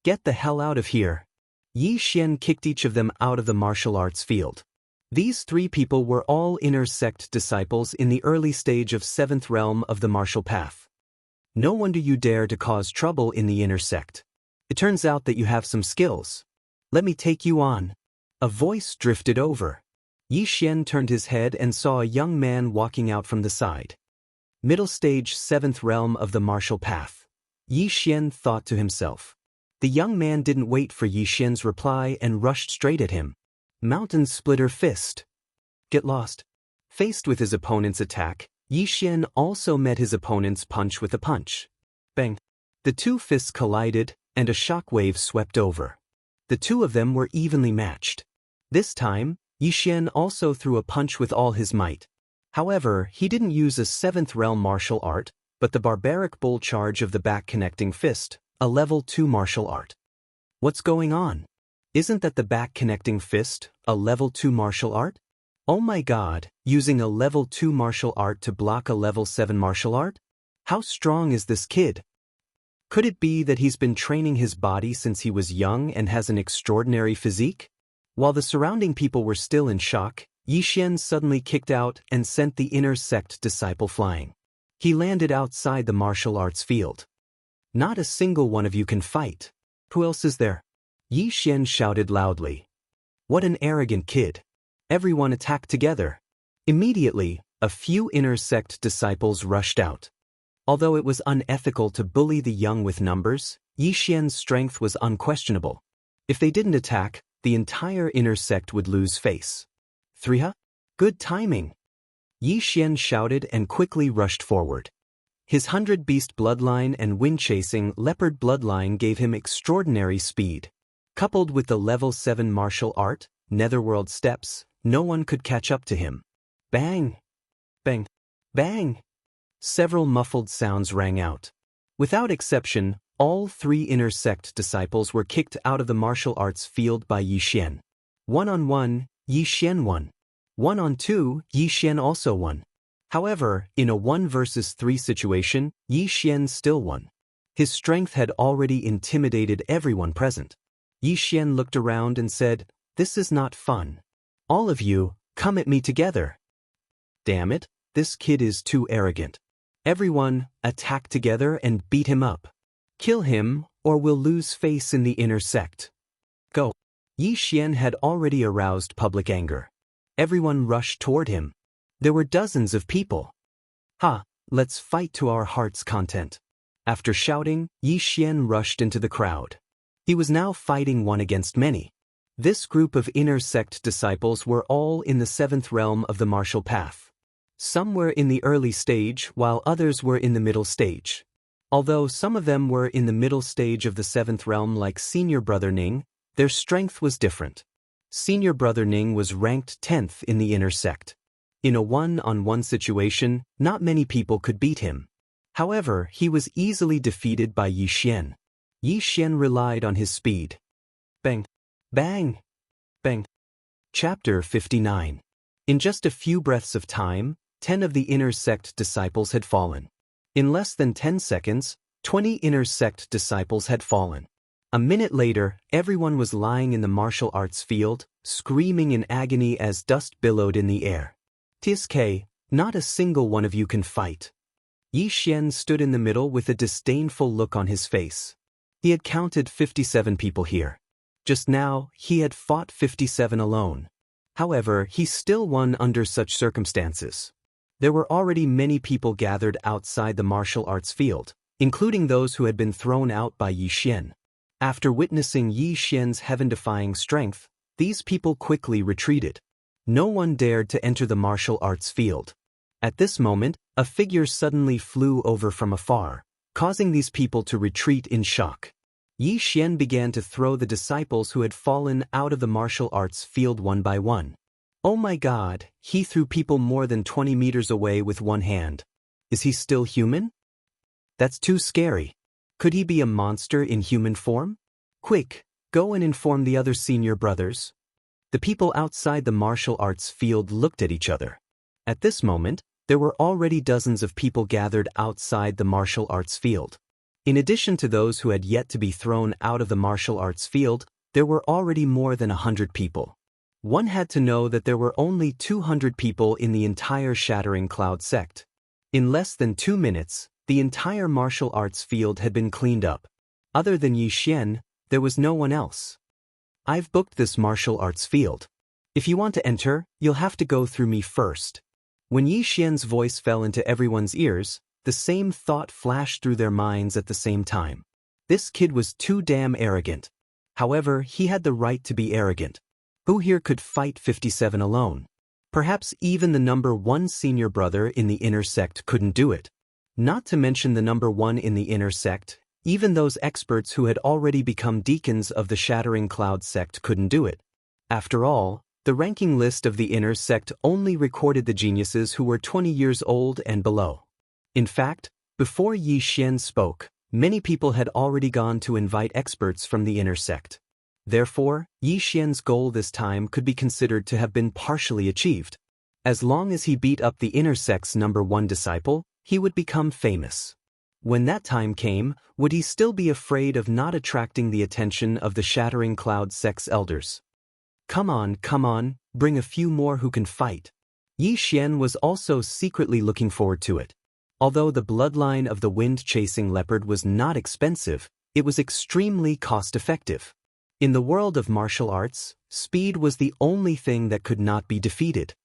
"Get the hell out of here." Yi Xian kicked each of them out of the martial arts field. These three people were all inner sect disciples in the early stage of 7th realm of the martial path. No wonder you dare to cause trouble in the inner sect. It turns out that you have some skills. Let me take you on. A voice drifted over. Yi Xian turned his head and saw a young man walking out from the side. Middle stage, 7th realm of the martial path. Yi Xian thought to himself. The young man didn't wait for Yi Xian's reply and rushed straight at him. Mountain splitter fist. Get lost. Faced with his opponent's attack, Yi Xian also met his opponent's punch with a punch. Bang. The two fists collided, and a shockwave swept over. The two of them were evenly matched. This time, Yi Xian also threw a punch with all his might. However, he didn't use a 7th realm martial art, but the barbaric bull charge of the back connecting fist, a level 2 martial art. What's going on? Isn't that the back connecting fist, a level 2 martial art? Oh my god, using a level 2 martial art to block a level 7 martial art? How strong is this kid? Could it be that he's been training his body since he was young and has an extraordinary physique? While the surrounding people were still in shock, Yi Xian suddenly kicked out and sent the inner sect disciple flying. He landed outside the martial arts field. Not a single one of you can fight. Who else is there? Yi Xian shouted loudly. What an arrogant kid. Everyone attacked together. Immediately, a few inner sect disciples rushed out. Although it was unethical to bully the young with numbers, Yi Xian's strength was unquestionable. If they didn't attack, the entire inner sect would lose face. 3 Good timing. Yi Xian shouted and quickly rushed forward. His 100-beast bloodline and wind-chasing leopard bloodline gave him extraordinary speed. Coupled with the level 7 martial art, netherworld steps, no one could catch up to him. Bang! Bang! Bang! Several muffled sounds rang out. Without exception, all 3 inner sect disciples were kicked out of the martial arts field by Yi Xian. 1-on-1, Yi Xian won. 1-on-2, Yi Xian also won. However, in a 1 versus 3 situation, Yi Xian still won. His strength had already intimidated everyone present. Yi Xian looked around and said, "This is not fun. All of you, come at me together." Damn it, this kid is too arrogant. Everyone, attack together and beat him up. Kill him, or we'll lose face in the inner sect. Go. Yi Xian had already aroused public anger. Everyone rushed toward him. There were dozens of people. Let's fight to our heart's content. After shouting, Yi Xian rushed into the crowd. He was now fighting one against many. This group of inner sect disciples were all in the 7th realm of the martial path. Some were in the early stage while others were in the middle stage. Although some of them were in the middle stage of the 7th realm like Senior Brother Ning, their strength was different. Senior Brother Ning was ranked 10th in the inner sect. In a 1-on-1 situation, not many people could beat him. However, he was easily defeated by Yi Xian. Yi Xian relied on his speed. Bang! Bang! Bang! Chapter 59. In just a few breaths of time, 10 of the inner sect disciples had fallen. In less than 10 seconds, 20 inner sect disciples had fallen. A minute later, everyone was lying in the martial arts field, screaming in agony as dust billowed in the air. "TSK, not a single one of you can fight." Yi Xian stood in the middle with a disdainful look on his face. He had counted 57 people here. Just now, he had fought 57 alone. However, he still won under such circumstances. There were already many people gathered outside the martial arts field, including those who had been thrown out by Yi Xian. After witnessing Yi Xian's heaven-defying strength, these people quickly retreated. No one dared to enter the martial arts field. At this moment, a figure suddenly flew over from afar, causing these people to retreat in shock. Yi Xian began to throw the disciples who had fallen out of the martial arts field one by one. Oh my god, he threw people more than 20 meters away with one hand. Is he still human? That's too scary. Could he be a monster in human form? Quick, go and inform the other senior brothers. The people outside the martial arts field looked at each other. At this moment, there were already dozens of people gathered outside the martial arts field. In addition to those who had yet to be thrown out of the martial arts field, there were already more than 100 people. One had to know that there were only 200 people in the entire Shattering Cloud sect. In less than 2 minutes, The entire martial arts field had been cleaned up. Other than Yi Xian, there was no one else. I've booked this martial arts field. If you want to enter, you'll have to go through me first. When Yi Xian's voice fell into everyone's ears, the same thought flashed through their minds at the same time. This kid was too damn arrogant. However, he had the right to be arrogant. Who here could fight 57 alone? Perhaps even the number 1 senior brother in the inner sect couldn't do it. Not to mention the number 1 in the inner sect, even those experts who had already become deacons of the Shattering Cloud sect couldn't do it. After all, the ranking list of the inner sect only recorded the geniuses who were 20 years old and below. In fact, before Yi Xian spoke, many people had already gone to invite experts from the inner sect. Therefore, Yi Xian's goal this time could be considered to have been partially achieved. As long as he beat up the inner sect's number 1 disciple, he would become famous. When that time came, would he still be afraid of not attracting the attention of the Shattering Cloud sect's elders? Come on, bring a few more who can fight. Yi Xian was also secretly looking forward to it. Although the bloodline of the wind-chasing leopard was not expensive, it was extremely cost-effective. In the world of martial arts, speed was the only thing that could not be defeated.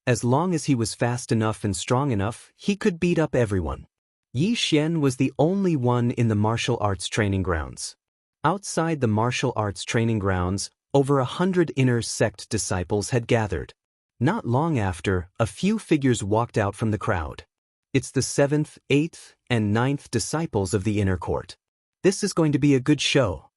As long as he was fast enough and strong enough, he could beat up everyone. Yi Xian was the only one in the martial arts training grounds. Outside the martial arts training grounds, over 100 inner sect disciples had gathered. Not long after, a few figures walked out from the crowd. It's the 7th, 8th, and 9th disciples of the inner court. This is going to be a good show.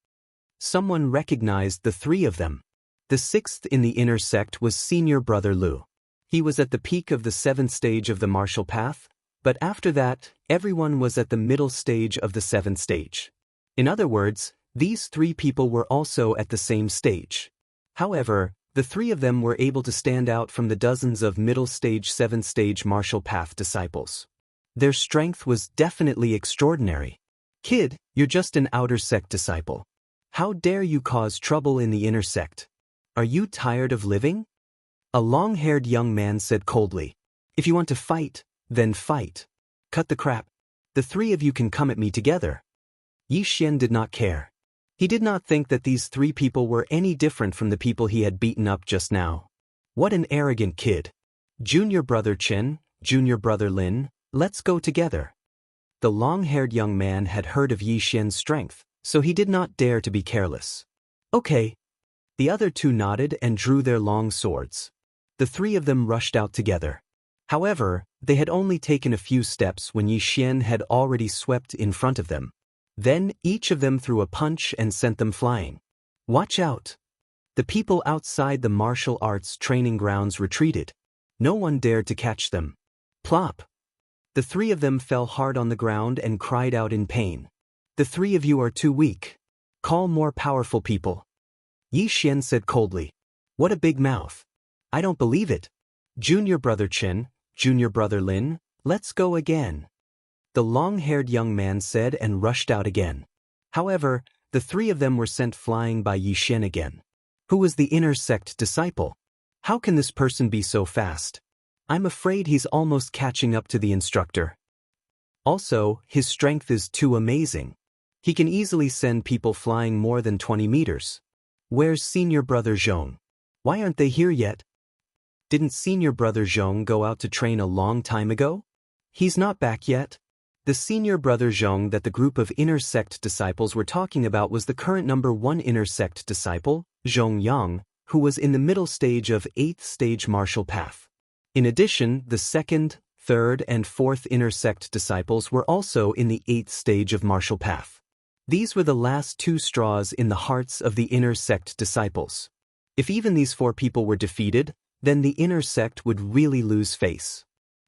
Someone recognized the 3 of them. The 6th in the inner sect was Senior Brother Lu. He was at the peak of the 7th stage of the martial path, but after that, everyone was at the middle stage of the 7th stage. In other words, these 3 people were also at the same stage. However, the 3 of them were able to stand out from the dozens of middle stage 7th stage martial path disciples. Their strength was definitely extraordinary. Kid, you're just an outer sect disciple. How dare you cause trouble in the inner sect? Are you tired of living? A long-haired young man said coldly. If you want to fight, then fight. Cut the crap. The 3 of you can come at me together. Yi Xian did not care. He did not think that these 3 people were any different from the people he had beaten up just now. What an arrogant kid. Junior Brother Chen, Junior Brother Lin, let's go together. The long-haired young man had heard of Yi Xian's strength, so he did not dare to be careless. Okay. The other 2 nodded and drew their long swords. The 3 of them rushed out together. However, they had only taken a few steps when Yi Xian had already swept in front of them. Then each of them threw a punch and sent them flying. Watch out! The people outside the martial arts training grounds retreated. No one dared to catch them. Plop! The 3 of them fell hard on the ground and cried out in pain. The 3 of you are too weak. Call more powerful people. Yi Xian said coldly. What a big mouth. I don't believe it. Junior Brother Chen, Junior Brother Lin, let's go again. The long-haired young man said and rushed out again. However, the 3 of them were sent flying by Yi Xian again. Who was the inner sect disciple? How can this person be so fast? I'm afraid he's almost catching up to the instructor. Also, his strength is too amazing. He can easily send people flying more than 20 meters. Where's Senior Brother Zhong? Why aren't they here yet? Didn't Senior Brother Zhong go out to train a long time ago? He's not back yet. The Senior Brother Zhong that the group of inner sect disciples were talking about was the current number 1 inner sect disciple, Zhong Yang, who was in the middle stage of 8th stage martial path. In addition, the 2nd, 3rd, and 4th inner sect disciples were also in the 8th stage of martial path. These were the last 2 straws in the hearts of the inner sect disciples. If even these 4 people were defeated, then the inner sect would really lose face.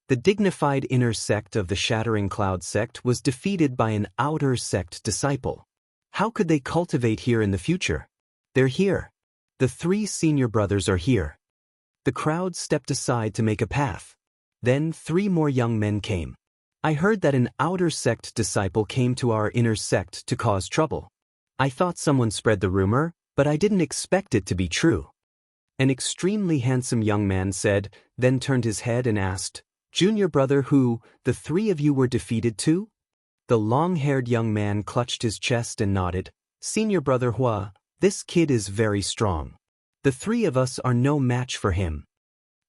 The dignified inner sect of the Shattering Cloud sect was defeated by an outer sect disciple. How could they cultivate here in the future? They're here. The 3 senior brothers are here. The crowd stepped aside to make a path. Then 3 more young men came. I heard that an outer sect disciple came to our inner sect to cause trouble. I thought someone spread the rumor, but I didn't expect it to be true. An extremely handsome young man said, then turned his head and asked, Junior Brother who, the 3 of you were defeated too? The long-haired young man clutched his chest and nodded. Senior brother Hua, this kid is very strong. The three of us are no match for him.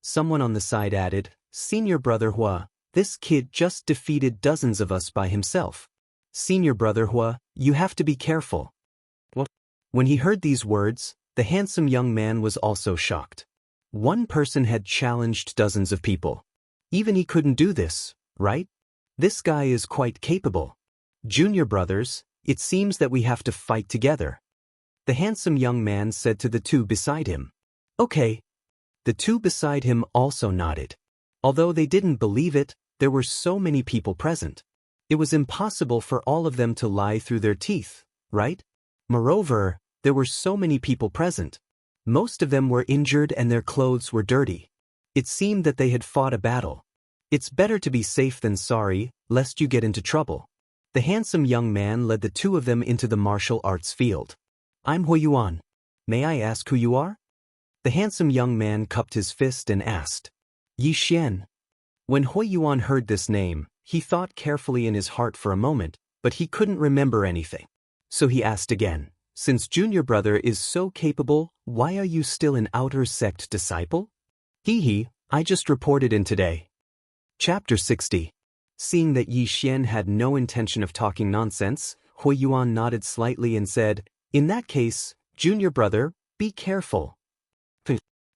Someone on the side added, Senior brother Hua, this kid just defeated dozens of us by himself. Senior brother Hua, you have to be careful. What? When he heard these words, the handsome young man was also shocked. One person had challenged dozens of people. Even he couldn't do this, right? This guy is quite capable. Junior brothers, it seems that we have to fight together. The handsome young man said to the two beside him. Okay. The two beside him also nodded. Although they didn't believe it, there were so many people present. It was impossible for all of them to lie through their teeth, right? Moreover, there were so many people present. Most of them were injured and their clothes were dirty. It seemed that they had fought a battle. It's better to be safe than sorry, lest you get into trouble. The handsome young man led the two of them into the martial arts field. I'm Huiyuan. May I ask who you are? The handsome young man cupped his fist and asked. Yi Xian. When Huiyuan heard this name, he thought carefully in his heart for a moment, but he couldn't remember anything. So he asked again, since junior brother is so capable, why are you still an outer sect disciple? I just reported in today. Chapter 60. Seeing that Yi Xian had no intention of talking nonsense, Huiyuan nodded slightly and said, in that case, junior brother, be careful.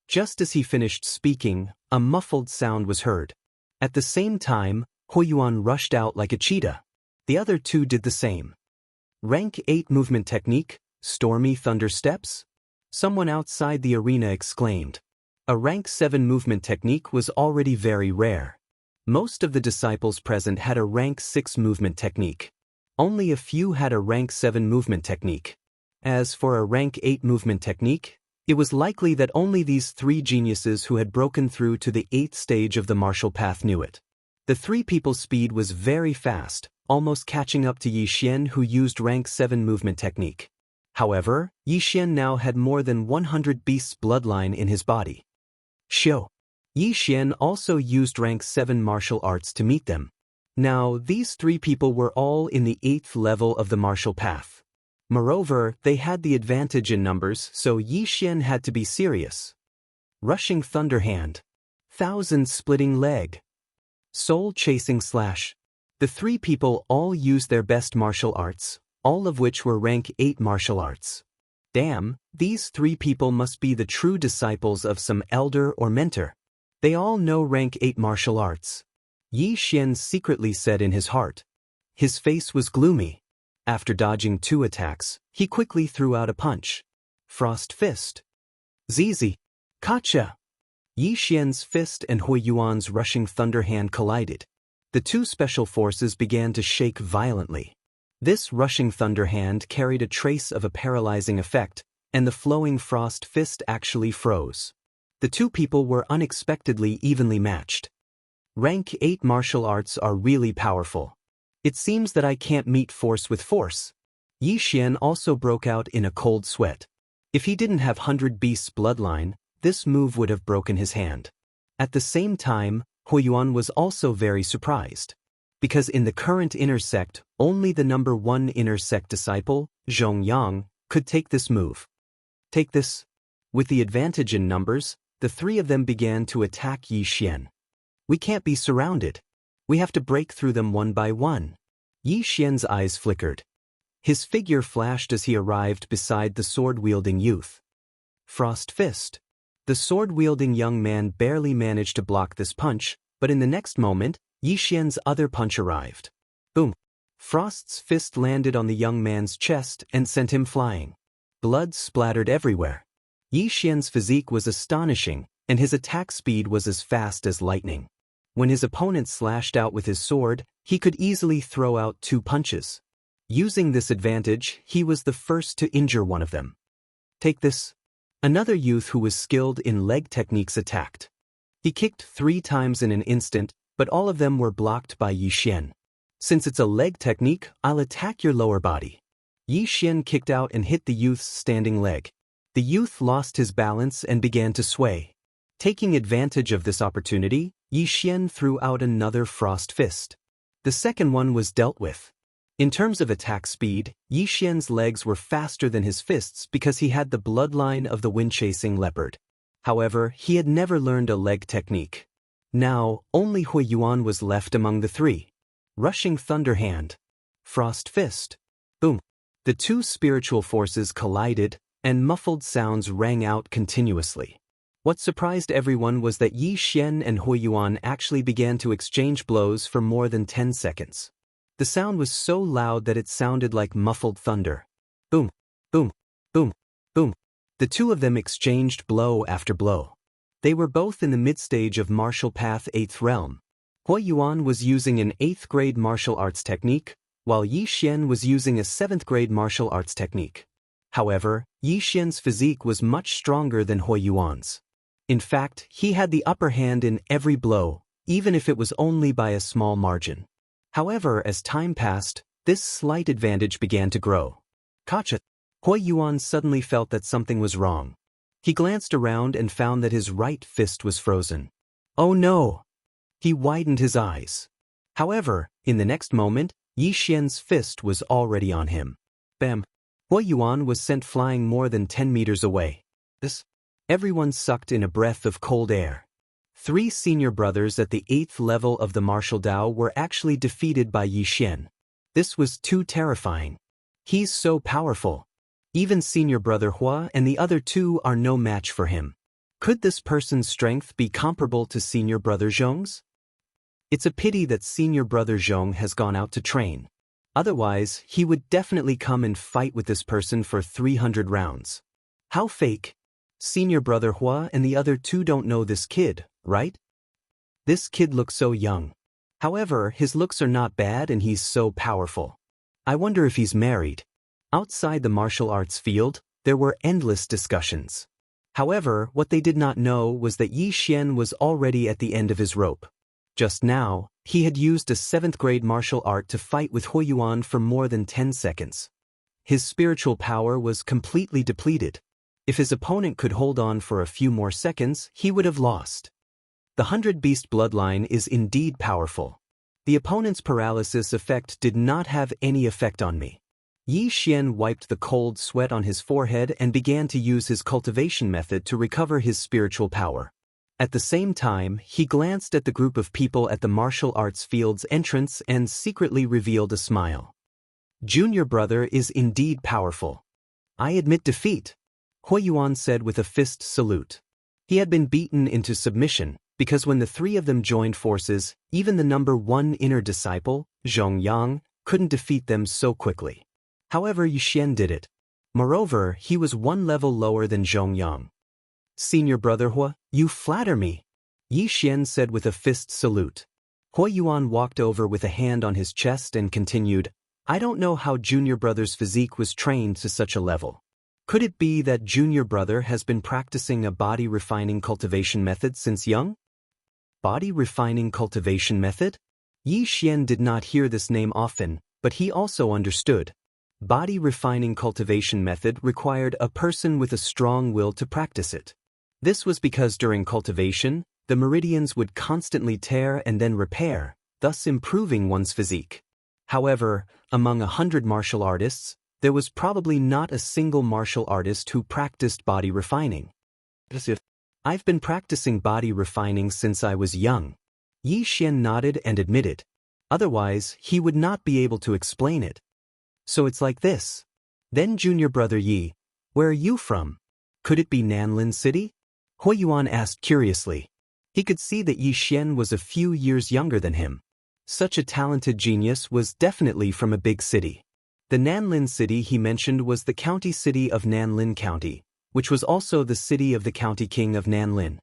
Just as he finished speaking, a muffled sound was heard. At the same time, Huiyuan rushed out like a cheetah. The other two did the same. Rank 8 movement technique, stormy thunder steps? Someone outside the arena exclaimed. A rank 7 movement technique was already very rare. Most of the disciples present had a rank 6 movement technique. Only a few had a rank 7 movement technique. As for a rank 8 movement technique, it was likely that only these three geniuses who had broken through to the 8th stage of the martial path knew it. The three people's speed was very fast, almost catching up to Yi Xian who used rank 7 movement technique. However, Yi Xian now had more than 100 beasts bloodline in his body. Shio. Yi Xian also used rank 7 martial arts to meet them. Now, these three people were all in the 8th level of the martial path. Moreover, they had the advantage in numbers, so Yi Xian had to be serious. Rushing Thunder Hand. Thousand Splitting Leg. Soul Chasing Slash. The three people all used their best martial arts, all of which were rank 8 martial arts. Damn, these three people must be the true disciples of some elder or mentor. They all know rank 8 martial arts. Yi Xian secretly said in his heart. His face was gloomy. After dodging 2 attacks, he quickly threw out a punch. Frost Fist. Zizi. Kacha. Yi Xian's fist and Huiyuan's rushing thunder hand collided. The two special forces began to shake violently. This rushing thunder hand carried a trace of a paralyzing effect, and the flowing frost fist actually froze. The two people were unexpectedly evenly matched. Rank 8 martial arts are really powerful. It seems that I can't meet force with force. Yi Xian also broke out in a cold sweat. If he didn't have 100 Beasts bloodline, this move would have broken his hand. At the same time, Huiyuan was also very surprised. Because in the current inner sect, only the number 1 inner sect disciple, Zhongyang, could take this move. Take this. With the advantage in numbers, the three of them began to attack Yi Xian. We can't be surrounded. We have to break through them one by one. Yi Xian's eyes flickered. His figure flashed as he arrived beside the sword-wielding youth. Frost Fist. The sword-wielding young man barely managed to block this punch, but in the next moment, Yi Xian's other punch arrived. Boom. Frost's fist landed on the young man's chest and sent him flying. Blood splattered everywhere. Yi Xian's physique was astonishing, and his attack speed was as fast as lightning. When his opponent slashed out with his sword, he could easily throw out 2 punches. Using this advantage, he was the first to injure one of them. Take this. Another youth who was skilled in leg techniques attacked. He kicked 3 times in an instant, but all of them were blocked by Yi Xian. Since it's a leg technique, I'll attack your lower body. Yi Xian kicked out and hit the youth's standing leg. The youth lost his balance and began to sway. Taking advantage of this opportunity, Yi Xian threw out another frost fist. The second one was dealt with. In terms of attack speed, Yi Xian's legs were faster than his fists because he had the bloodline of the wind-chasing leopard. However, he had never learned a leg technique. Now, only Hui Yuan was left among the three. Rushing Thunder Hand. Frost Fist. Boom. The two spiritual forces collided, and muffled sounds rang out continuously. What surprised everyone was that Yi Xian and Hui Yuan actually began to exchange blows for more than 10 seconds. The sound was so loud that it sounded like muffled thunder. Boom, boom, boom, boom. The two of them exchanged blow after blow. They were both in the mid-stage of martial path 8th realm. Hui Yuan was using an 8th grade martial arts technique, while Yi Xian was using a 7th grade martial arts technique. However, Yi Xian's physique was much stronger than Hui Yuan's. In fact, he had the upper hand in every blow, even if it was only by a small margin. However, as time passed, this slight advantage began to grow. Gotcha! Hui Yuan suddenly felt that something was wrong. He glanced around and found that his right fist was frozen. Oh no! He widened his eyes. However, in the next moment, Yi Xian's fist was already on him. Bam! Hui Yuan was sent flying more than 10 meters away. Everyone sucked in a breath of cold air. 3 senior brothers at the 8th level of the martial Dao were actually defeated by Yi Xian. This was too terrifying. He's so powerful. Even senior brother Hua and the other 2 are no match for him. Could this person's strength be comparable to senior brother Zhong's? It's a pity that senior brother Zhong has gone out to train. Otherwise, he would definitely come and fight with this person for 300 rounds. How fake. Senior brother Hua and the other 2 don't know this kid, right? This kid looks so young. However, his looks are not bad and he's so powerful. I wonder if he's married. Outside the martial arts field, there were endless discussions. However, what they did not know was that Yi Xian was already at the end of his rope. Just now, he had used a 7th grade martial art to fight with Hui Yuan for more than 10 seconds. His spiritual power was completely depleted. If his opponent could hold on for a few more seconds, he would have lost. The 100 Beast bloodline is indeed powerful. The opponent's paralysis effect did not have any effect on me. Yi Xian wiped the cold sweat on his forehead and began to use his cultivation method to recover his spiritual power. At the same time, he glanced at the group of people at the martial arts field's entrance and secretly revealed a smile. Junior brother is indeed powerful. I admit defeat, Hui Yuan said with a fist salute. He had been beaten into submission, because when the 3 of them joined forces, even the number 1 inner disciple, Zhong Yang, couldn't defeat them so quickly. However, Yi Xian did it. Moreover, he was 1 level lower than Zhong Yang. Senior brother Hua, you flatter me, Yi Xian said with a fist salute. Hui Yuan walked over with a hand on his chest and continued, I don't know how junior brother's physique was trained to such a level. Could it be that junior brother has been practicing a body refining cultivation method since young? Body refining cultivation method? Yi Xian did not hear this name often, but he also understood. Body refining cultivation method required a person with a strong will to practice it. This was because during cultivation, the meridians would constantly tear and then repair, thus improving one's physique. However, among 100 martial artists, there was probably not a single martial artist who practiced body refining. I've been practicing body refining since I was young. Yi Xian nodded and admitted. Otherwise, he would not be able to explain it. So it's like this. Then junior brother Yi, where are you from? Could it be Nanlin City? Hui Yuan asked curiously. He could see that Yi Xian was a few years younger than him. Such a talented genius was definitely from a big city. The Nanlin city he mentioned was the county city of Nanlin County, which was also the city of the county king of Nanlin.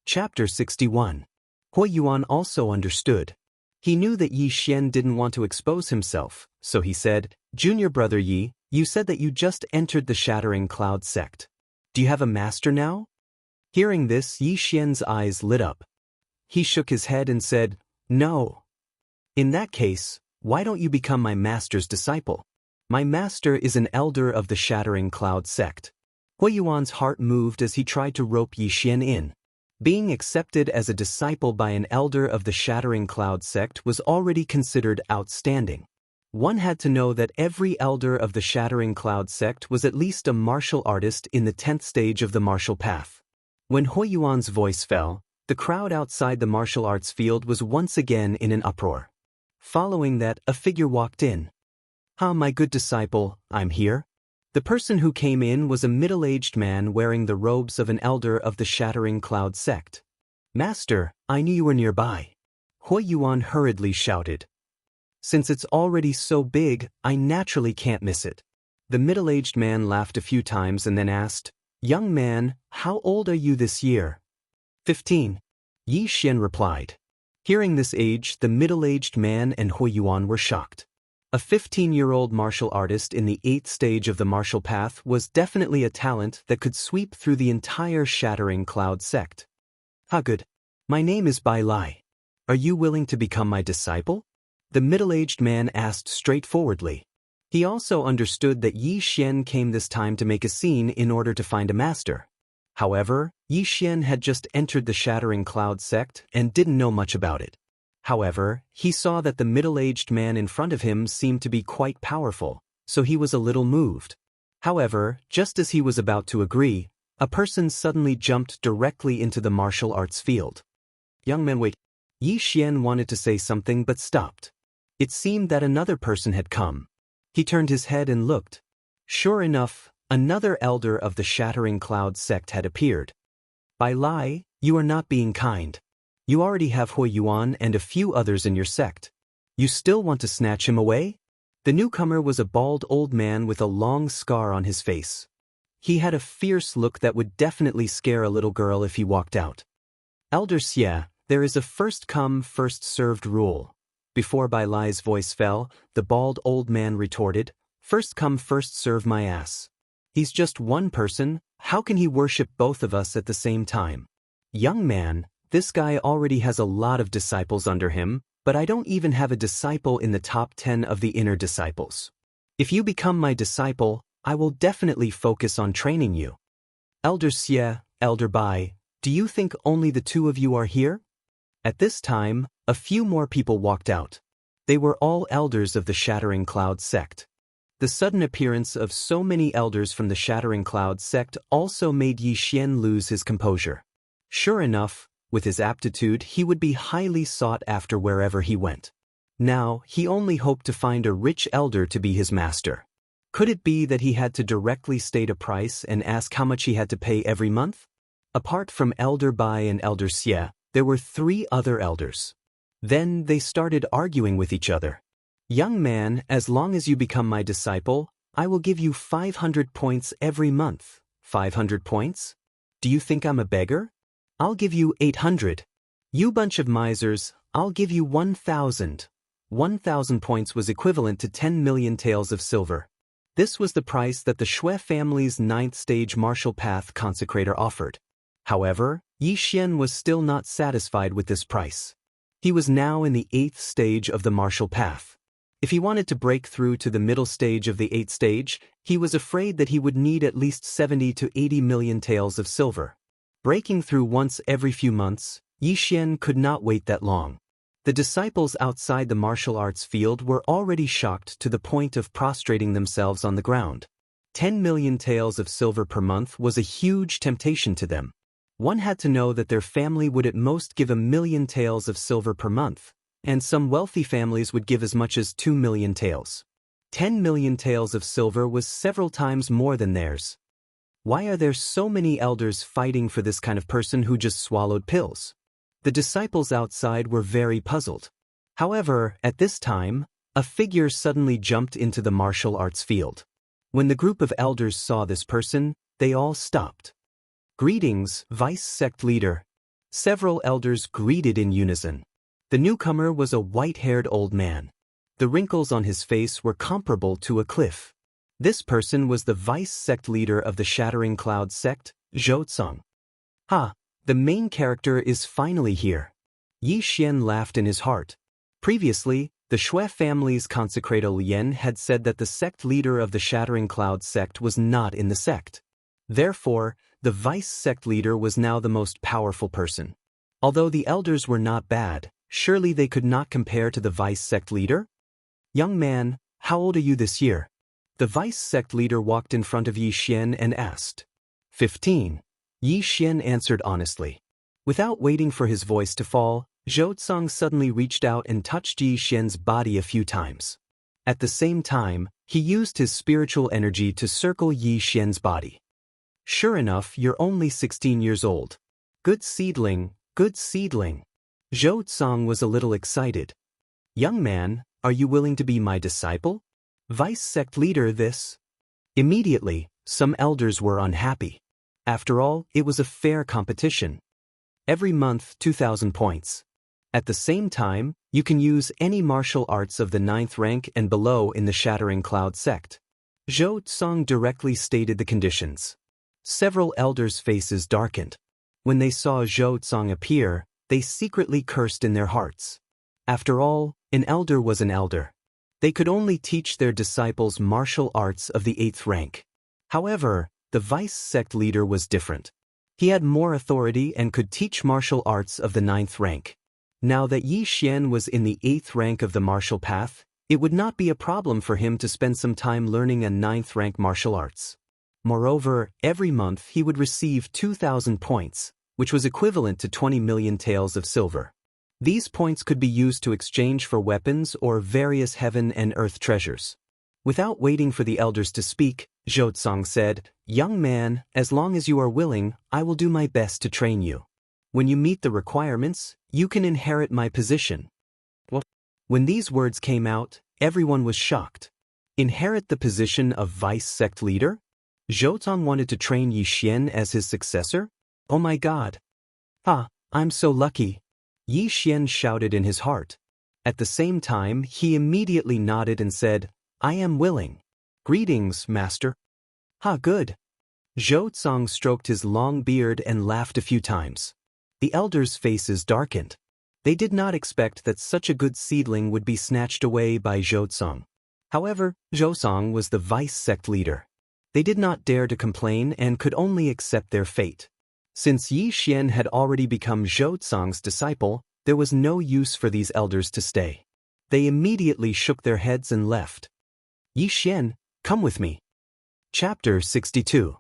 Chapter 61. Hui Yuan also understood. He knew that Yi Xian didn't want to expose himself, so he said, Junior brother Yi, you said that you just entered the Shattering Cloud sect. Do you have a master now? Hearing this, Yi Xian's eyes lit up. He shook his head and said, No. In that case, why don't you become my master's disciple? My master is an elder of the Shattering Cloud sect. Hui Yuan's heart moved as he tried to rope Yi Xian in. Being accepted as a disciple by an elder of the Shattering Cloud sect was already considered outstanding. One had to know that every elder of the Shattering Cloud sect was at least a martial artist in the 10th stage of the martial path. When Huiyuan's voice fell, the crowd outside the martial arts field was once again in an uproar. Following that, a figure walked in. "Ah, my good disciple, I'm here." The person who came in was a middle-aged man wearing the robes of an elder of the Shattering Cloud sect. "Master, I knew you were nearby." Huiyuan hurriedly shouted. "Since it's already so big, I naturally can't miss it." The middle-aged man laughed a few times and then asked, "Young man, how old are you this year?" 15. Yi Xian replied. Hearing this age, the middle-aged man and Huiyuan were shocked. A 15-year-old martial artist in the 8th stage of the martial path was definitely a talent that could sweep through the entire Shattering Cloud sect. "Ah, good. My name is Bai Lai. Are you willing to become my disciple?" The middle-aged man asked straightforwardly. He also understood that Yi Xian came this time to make a scene in order to find a master. However, Yi Xian had just entered the Shattering Cloud sect and didn't know much about it. However, he saw that the middle-aged man in front of him seemed to be quite powerful, so he was a little moved. However, just as he was about to agree, a person suddenly jumped directly into the martial arts field. "Young man, wait." Yi Xian wanted to say something but stopped. It seemed that another person had come. He turned his head and looked. Sure enough, another elder of the Shattering Cloud sect had appeared. "Bai Lai, you are not being kind. You already have Huiyuan and a few others in your sect. You still want to snatch him away?" The newcomer was a bald old man with a long scar on his face. He had a fierce look that would definitely scare a little girl if he walked out. "Elder Xie, there is a first-come, first-served rule." Before Bai Lai's voice fell, the bald old man retorted, "First come, first serve my ass. He's just one person, how can he worship both of us at the same time?" "Young man, this guy already has a lot of disciples under him, but I don't even have a disciple in the top 10 of the inner disciples. If you become my disciple, I will definitely focus on training you." "Elder Xie, Elder Bai, do you think only the two of you are here?" At this time, a few more people walked out. They were all elders of the Shattering Cloud sect. The sudden appearance of so many elders from the Shattering Cloud sect also made Yi Xian lose his composure. Sure enough, with his aptitude, he would be highly sought after wherever he went. Now, he only hoped to find a rich elder to be his master. Could it be that he had to directly state a price and ask how much he had to pay every month? Apart from Elder Bai and Elder Xie, there were 3 other elders. Then they started arguing with each other. "Young man, as long as you become my disciple, I will give you 500 points every month." 500 points? Do you think I'm a beggar? I'll give you 800. "You bunch of misers, I'll give you 1,000. 1,000 points was equivalent to 10 million taels of silver. This was the price that the Shui family's 9th stage martial path consecrator offered. However, Yi Xian was still not satisfied with this price. He was now in the 8th stage of the martial path. If he wanted to break through to the middle stage of the 8th stage, he was afraid that he would need at least 70 to 80 million taels of silver. Breaking through once every few months, Yi Xian could not wait that long. The disciples outside the martial arts field were already shocked to the point of prostrating themselves on the ground. 10 million taels of silver per month was a huge temptation to them. One had to know that their family would at most give 1 million taels of silver per month, and some wealthy families would give as much as 2 million taels. 10 million taels of silver was several times more than theirs. Why are there so many elders fighting for this kind of person who just swallowed pills? The disciples outside were very puzzled. However, at this time, a figure suddenly jumped into the martial arts field. When the group of elders saw this person, they all stopped. "Greetings, Vice Sect Leader." Several elders greeted in unison. The newcomer was a white-haired old man. The wrinkles on his face were comparable to a cliff. This person was the Vice Sect Leader of the Shattering Cloud sect, Zhou Tsang. "Ha, the main character is finally here." Yi Xian laughed in his heart. Previously, the Shui family's consecrator Lian had said that the sect leader of the Shattering Cloud sect was not in the sect. Therefore, the vice sect leader was now the most powerful person. Although the elders were not bad, surely they could not compare to the vice sect leader? "Young man, how old are you this year?" The vice sect leader walked in front of Yi Xian and asked. 15. Yi Xian answered honestly. Without waiting for his voice to fall, Zhou Tsang suddenly reached out and touched Yi Xian's body a few times. At the same time, he used his spiritual energy to circle Yi Xian's body. "Sure enough, you're only 16 years old. Good seedling, good seedling." Zhou Tsang was a little excited. "Young man, are you willing to be my disciple?" Vice sect leader this. Immediately, some elders were unhappy. After all, it was a fair competition. Every month 2,000 points. At the same time, you can use any martial arts of the 9th rank and below in the Shattering Cloud sect. Zhou Tsang directly stated the conditions. Several elders' faces darkened. When they saw Zhou Tsang appear, they secretly cursed in their hearts. After all, an elder was an elder. They could only teach their disciples martial arts of the 8th rank. However, the vice sect leader was different. He had more authority and could teach martial arts of the 9th rank. Now that Yi Xian was in the 8th rank of the martial path, it would not be a problem for him to spend some time learning a 9th rank martial arts. Moreover, every month he would receive 2,000 points, which was equivalent to 20 million taels of silver. These points could be used to exchange for weapons or various heaven and earth treasures. Without waiting for the elders to speak, Zhou Tsang said, "Young man, as long as you are willing, I will do my best to train you. When you meet the requirements, you can inherit my position." What? When these words came out, everyone was shocked. Inherit the position of vice sect leader? Zhou Tsang wanted to train Yi Xian as his successor? Oh my god. I'm so lucky. Yi Xian shouted in his heart. At the same time, he immediately nodded and said, "I am willing. Greetings, master." Good. Zhou Tsang stroked his long beard and laughed a few times. The elders' faces darkened. They did not expect that such a good seedling would be snatched away by Zhou Tsang. However, Zhou Tsang was the vice sect leader. They did not dare to complain and could only accept their fate. Since Yi Xian had already become Zhou Tsang's disciple, there was no use for these elders to stay. They immediately shook their heads and left. "Yi Xian, come with me." Chapter 62.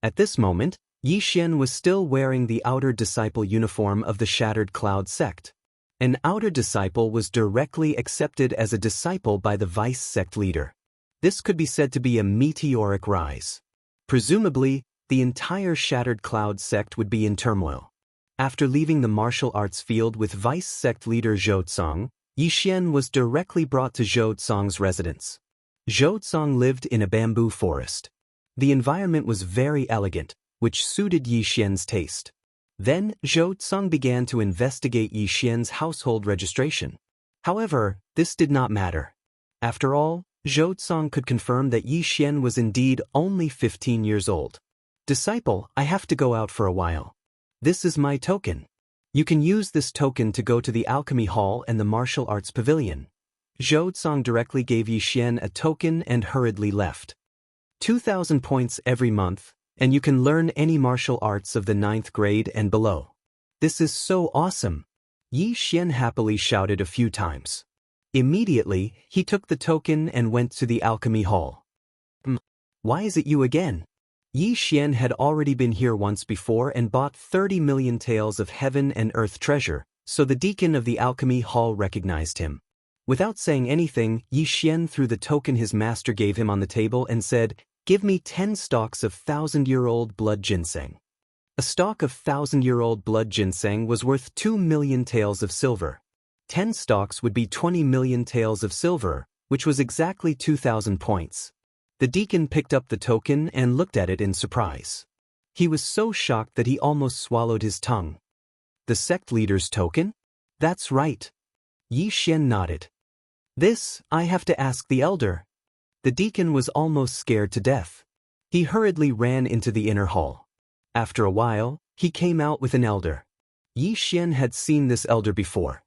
At this moment, Yi Xian was still wearing the outer disciple uniform of the Shattered Cloud sect. An outer disciple was directly accepted as a disciple by the vice sect leader. This could be said to be a meteoric rise. Presumably, the entire Shattered Cloud sect would be in turmoil. After leaving the martial arts field with vice sect leader Zhou Tsang, Yi Xian was directly brought to Zhou Tsang's residence. Zhou Tsang lived in a bamboo forest. The environment was very elegant, which suited Yi Xian's taste. Then, Zhou Tsang began to investigate Yi Xian's household registration. However, this did not matter. After all, Zhou Tsang could confirm that Yi Xian was indeed only 15 years old. "Disciple, I have to go out for a while. This is my token. You can use this token to go to the alchemy hall and the martial arts pavilion." Zhou Tsang directly gave Yi Xian a token and hurriedly left. 2,000 points every month, and you can learn any martial arts of the 9th grade and below. This is so awesome. Yi Xian happily shouted a few times. Immediately, he took the token and went to the alchemy hall. Why is it you again?" Yi Xian had already been here once before and bought 30 million taels of heaven and earth treasure, so the deacon of the alchemy hall recognized him. Without saying anything, Yi Xian threw the token his master gave him on the table and said, "Give me 10 stalks of 1,000-year-old blood ginseng." A stalk of 1,000-year-old blood ginseng was worth 2 million taels of silver. 10 stalks would be 20 million taels of silver, which was exactly 2,000 points. The deacon picked up the token and looked at it in surprise. He was so shocked that he almost swallowed his tongue. "The sect leader's token?" "That's right." Yi Xian nodded. "This, I have to ask the elder." The deacon was almost scared to death. He hurriedly ran into the inner hall. After a while, he came out with an elder. Yi Xian had seen this elder before.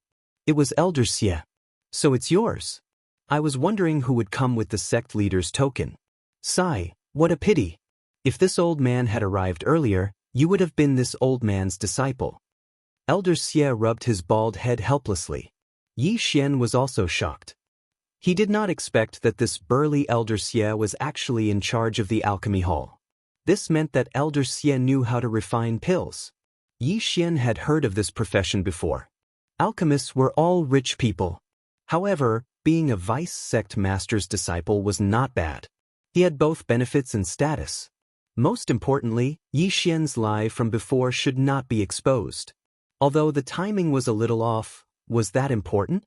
It was Elder Xie. "So it's yours. I was wondering who would come with the sect leader's token. Sigh, what a pity. If this old man had arrived earlier, you would have been this old man's disciple." Elder Xie rubbed his bald head helplessly. Yi Xian was also shocked. He did not expect that this burly Elder Xie was actually in charge of the alchemy hall. This meant that Elder Xie knew how to refine pills. Yi Xian had heard of this profession before. Alchemists were all rich people. However, being a vice sect master's disciple was not bad. He had both benefits and status. Most importantly, Yi Xian's lie from before should not be exposed. Although the timing was a little off, was that important?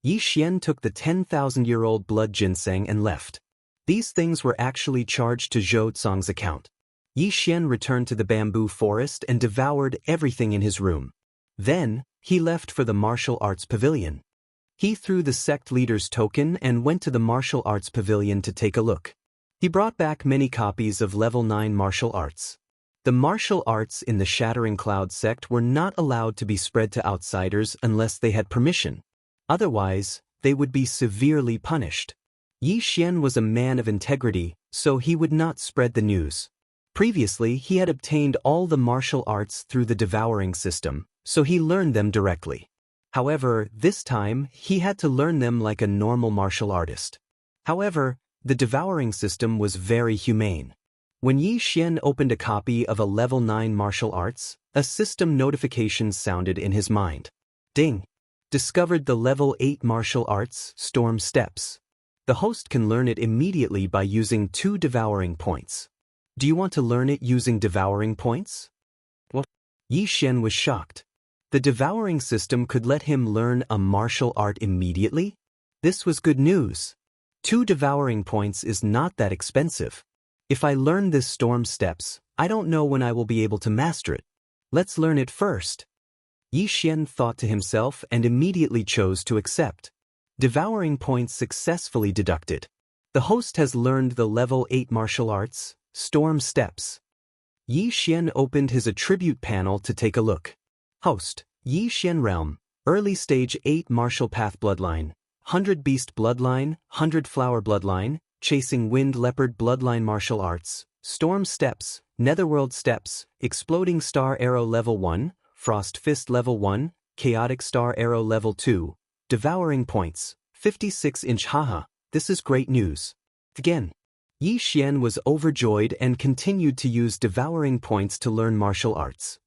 Yi Xian took the 10,000-year-old blood ginseng and left. These things were actually charged to Zhou Tsang's account. Yi Xian returned to the bamboo forest and devoured everything in his room. Then, he left for the martial arts pavilion. He threw the sect leader's token and went to the martial arts pavilion to take a look. He brought back many copies of level 9 martial arts. The martial arts in the Shattering Cloud sect were not allowed to be spread to outsiders unless they had permission. Otherwise, they would be severely punished. Yi Xian was a man of integrity, so he would not spread the news. Previously, he had obtained all the martial arts through the devouring system, so he learned them directly. However, this time, he had to learn them like a normal martial artist. However, the devouring system was very humane. When Yi Xian opened a copy of a level 9 martial arts, a system notification sounded in his mind. Ding! Discovered the level 8 martial arts, Storm Steps. The host can learn it immediately by using 2 devouring points. Do you want to learn it using devouring points? What? Yi Xian was shocked. The devouring system could let him learn a martial art immediately? This was good news. 2 devouring points is not that expensive. If I learn this Storm Steps, I don't know when I will be able to master it. Let's learn it first. Yi Xian thought to himself and immediately chose to accept. Devouring points successfully deducted. The host has learned the level 8 martial arts, Storm Steps. Yi Xian opened his attribute panel to take a look. Host, Yi Xian Realm, Early Stage 8 Martial Path Bloodline, 100 Beast Bloodline, 100 Flower Bloodline, Chasing Wind Leopard Bloodline Martial Arts, Storm Steps, Netherworld Steps, Exploding Star Arrow Level 1, Frost Fist Level 1, Chaotic Star Arrow Level 2, Devouring Points, 56-inch haha, this is great news. Again. Yi Xian was overjoyed and continued to use devouring points to learn martial arts.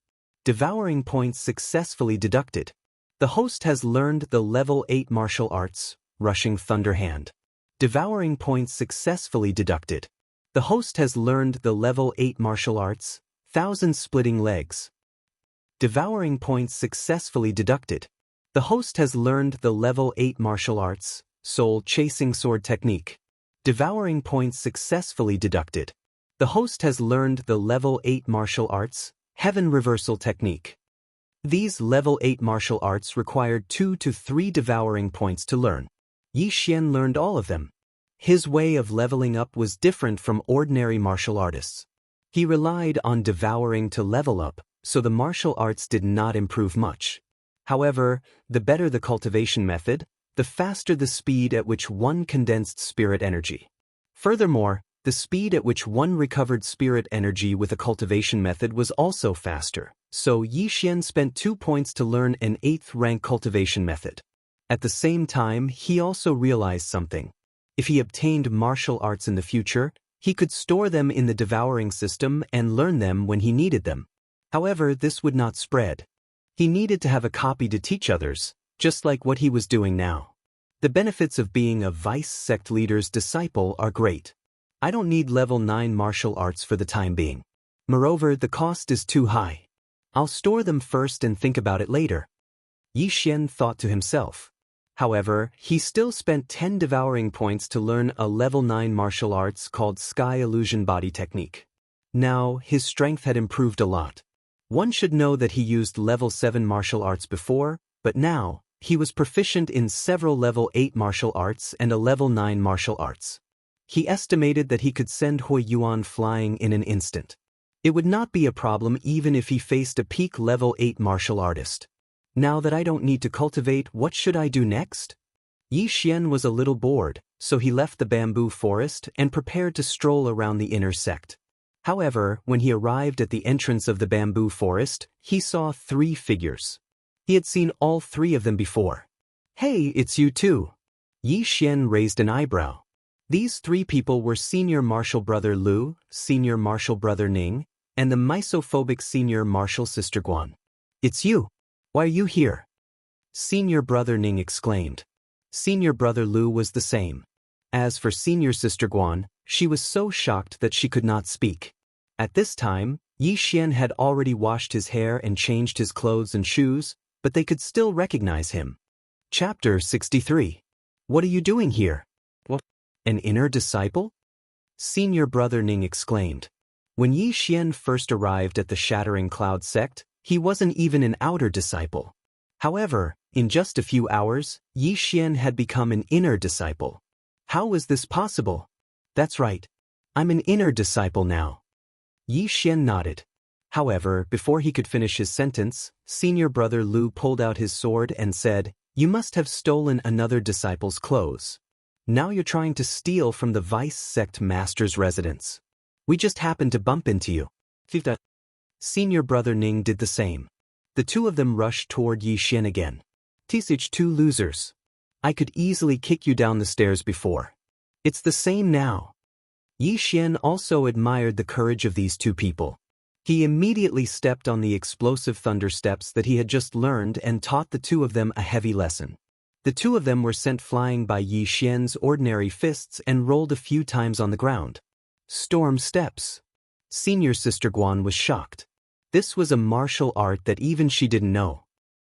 Devouring points successfully deducted. The host has learned the level 8 martial arts, Rushing Thunder Hand. Devouring points successfully deducted. The host has learned the level 8 martial arts, Thousand Splitting Legs. Devouring points successfully deducted. The host has learned the level 8 martial arts, Soul Chasing Sword Technique. Devouring points successfully deducted. The host has learned the level 8 martial arts, Heaven Reversal Technique. These level 8 martial arts required 2 to 3 devouring points to learn. Yi Xian learned all of them. His way of leveling up was different from ordinary martial artists. He relied on devouring to level up, so the martial arts did not improve much. However, the better the cultivation method, the faster the speed at which one condensed spirit energy. Furthermore, the speed at which one recovered spirit energy with a cultivation method was also faster, so Yi Xian spent 2 points to learn an 8th rank cultivation method. At the same time, he also realized something. If he obtained martial arts in the future, he could store them in the devouring system and learn them when he needed them. However, this would not spread. He needed to have a copy to teach others, just like what he was doing now. The benefits of being a vice sect leader's disciple are great. I don't need level 9 martial arts for the time being. Moreover, the cost is too high. I'll store them first and think about it later. Yi Xian thought to himself. However, he still spent 10 devouring points to learn a level 9 martial arts called Sky Illusion Body Technique. Now, his strength had improved a lot. One should know that he used level 7 martial arts before, but now, he was proficient in several level 8 martial arts and a level 9 martial arts. He estimated that he could send Hui Yuan flying in an instant. It would not be a problem even if he faced a peak level 8 martial artist. Now that I don't need to cultivate, what should I do next? Yi Xian was a little bored, so he left the bamboo forest and prepared to stroll around the inner sect. However, when he arrived at the entrance of the bamboo forest, he saw 3 figures. He had seen all 3 of them before. Hey, it's you too. Yi Xian raised an eyebrow. These three people were Senior Martial Brother Lu, Senior Martial Brother Ning, and the misophobic Senior Martial Sister Guan. It's you. Why are you here? Senior Brother Ning exclaimed. Senior Brother Lu was the same. As for Senior Sister Guan, she was so shocked that she could not speak. At this time, Yi Xian had already washed his hair and changed his clothes and shoes, but they could still recognize him. Chapter 63. What are you doing here? What? An inner disciple? Senior Brother Ning exclaimed. When Yi Xian first arrived at the Shattering Cloud sect, he wasn't even an outer disciple. However, in just a few hours, Yi Xian had become an inner disciple. How was this possible? That's right. I'm an inner disciple now. Yi Xian nodded. However, before he could finish his sentence, Senior Brother Lu pulled out his sword and said, "You must have stolen another disciple's clothes. Now you're trying to steal from the Vice Sect Master's residence. We just happened to bump into you." Senior Brother Ning did the same. The two of them rushed toward Yi Xian again. "Tisich, two losers. I could easily kick you down the stairs before. It's the same now." Yi Xian also admired the courage of these two people. He immediately stepped on the explosive thunder steps that he had just learned and taught the two of them a heavy lesson. The two of them were sent flying by Yi Xian's ordinary fists and rolled a few times on the ground. Storm steps. Senior Sister Guan was shocked. This was a martial art that even she didn't know.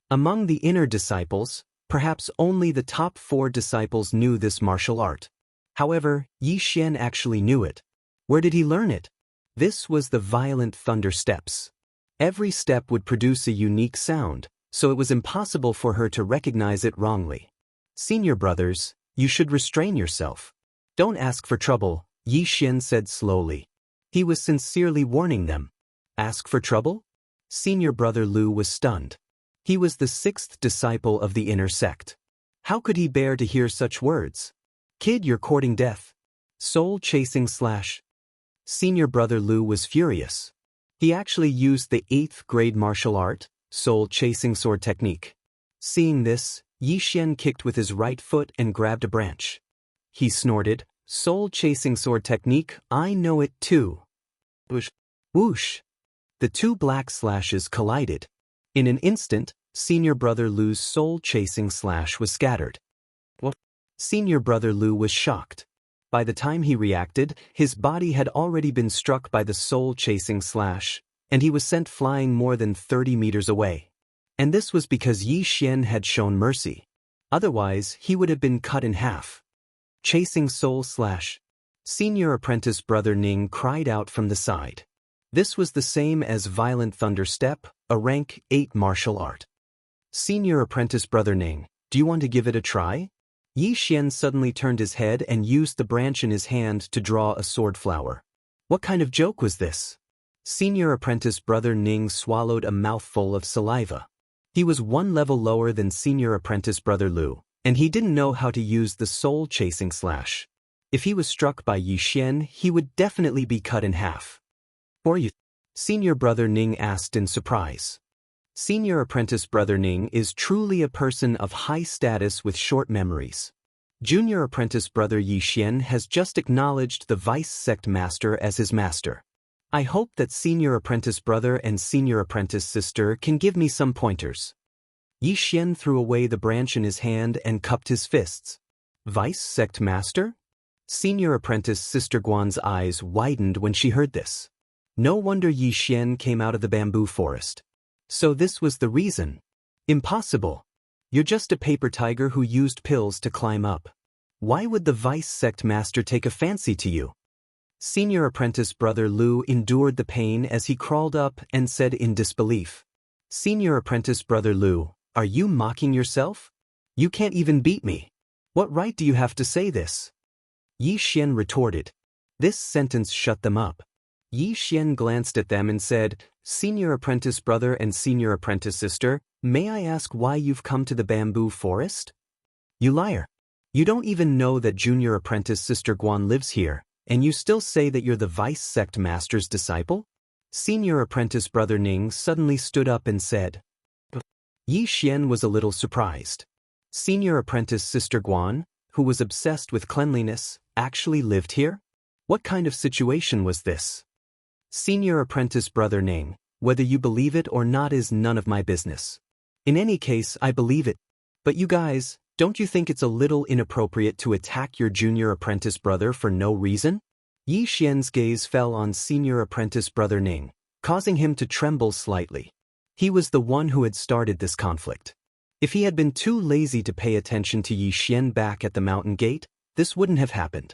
Among the inner disciples, perhaps only the top 4 disciples knew this martial art. However, Yi Xian actually knew it. Where did he learn it? This was the violent thunder steps. Every step would produce a unique sound, so it was impossible for her to recognize it wrongly. "Senior brothers, you should restrain yourself. Don't ask for trouble," Yi Xian said slowly. He was sincerely warning them. Ask for trouble? Senior Brother Lu was stunned. He was the 6th disciple of the inner sect. How could he bear to hear such words? "Kid, you're courting death. Soul chasing / Senior Brother Lu was furious. He actually used the 8th grade martial art, soul chasing sword technique. Seeing this, Yi Xian kicked with his right foot and grabbed a branch. He snorted, "Soul chasing sword technique, I know it too." Whoosh! Whoosh! The two black slashes collided. In an instant, Senior Brother Lu's soul chasing slash was scattered. What? Senior Brother Lu was shocked. By the time he reacted, his body had already been struck by the soul-chasing slash, and he was sent flying more than 30 meters away. And this was because Yi Xian had shown mercy. Otherwise, he would have been cut in half. Chasing soul slash. Senior Apprentice Brother Ning cried out from the side. This was the same as Violent Thunder Step, a rank 8 martial art. Senior Apprentice Brother Ning, do you want to give it a try? Yi Xian suddenly turned his head and used the branch in his hand to draw a sword flower. What kind of joke was this? Senior Apprentice Brother Ning swallowed a mouthful of saliva. He was 1 level lower than Senior Apprentice Brother Lu, and he didn't know how to use the soul-chasing slash. If he was struck by Yi Xian, he would definitely be cut in half. "Or you?" Senior Brother Ning asked in surprise. Senior Apprentice Brother Ning is truly a person of high status with short memories. Junior Apprentice Brother Yi Xian has just acknowledged the Vice Sect Master as his master. I hope that Senior Apprentice Brother and Senior Apprentice Sister can give me some pointers. Yi Xian threw away the branch in his hand and cupped his fists. Vice Sect Master? Senior Apprentice Sister Guan's eyes widened when she heard this. No wonder Yi Xian came out of the bamboo forest. So this was the reason. Impossible. You're just a paper tiger who used pills to climb up. Why would the Vice Sect Master take a fancy to you? Senior Apprentice Brother Lu endured the pain as he crawled up and said in disbelief. Senior Apprentice Brother Lu, are you mocking yourself? You can't even beat me. What right do you have to say this? Yi Xian retorted. This sentence shut them up. Yi Xian glanced at them and said, Senior Apprentice Brother and Senior Apprentice Sister, may I ask why you've come to the bamboo forest? You liar. You don't even know that Junior Apprentice Sister Guan lives here, and you still say that you're the Vice Sect Master's disciple? Senior Apprentice Brother Ning suddenly stood up and said. Yi Xian was a little surprised. Senior Apprentice Sister Guan, who was obsessed with cleanliness, actually lived here? What kind of situation was this? Senior apprentice brother Ning, whether you believe it or not is none of my business. In any case, I believe it. But you guys, don't you think it's a little inappropriate to attack your junior apprentice brother for no reason? Yi Xian's gaze fell on senior apprentice brother Ning, causing him to tremble slightly. He was the one who had started this conflict. If he had been too lazy to pay attention to Yi Xian back at the mountain gate, this wouldn't have happened.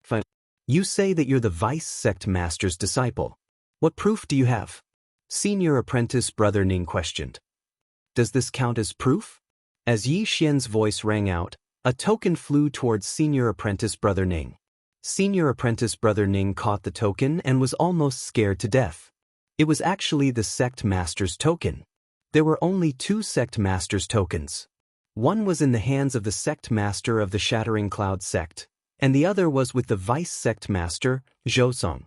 Fine. You say that you're the vice sect master's disciple. What proof do you have? Senior apprentice brother Ning questioned. Does this count as proof? As Yi Xian's voice rang out, a token flew towards senior apprentice brother Ning. Senior apprentice brother Ning caught the token and was almost scared to death. It was actually the sect master's token. There were only 2 sect master's tokens. One was in the hands of the sect master of the Shattering Cloud sect, and the other was with the vice sect master, Zhou.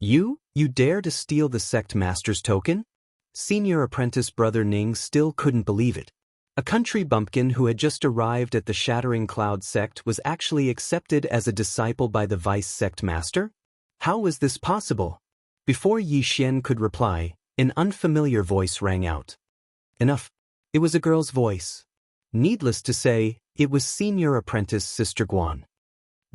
You dare to steal the sect master's token? Senior apprentice brother Ning still couldn't believe it. A country bumpkin who had just arrived at the Shattering Cloud sect was actually accepted as a disciple by the vice sect master? How was this possible? Before Yi Xian could reply, an unfamiliar voice rang out. Enough. It was a girl's voice. Needless to say, it was senior apprentice Sister Guan.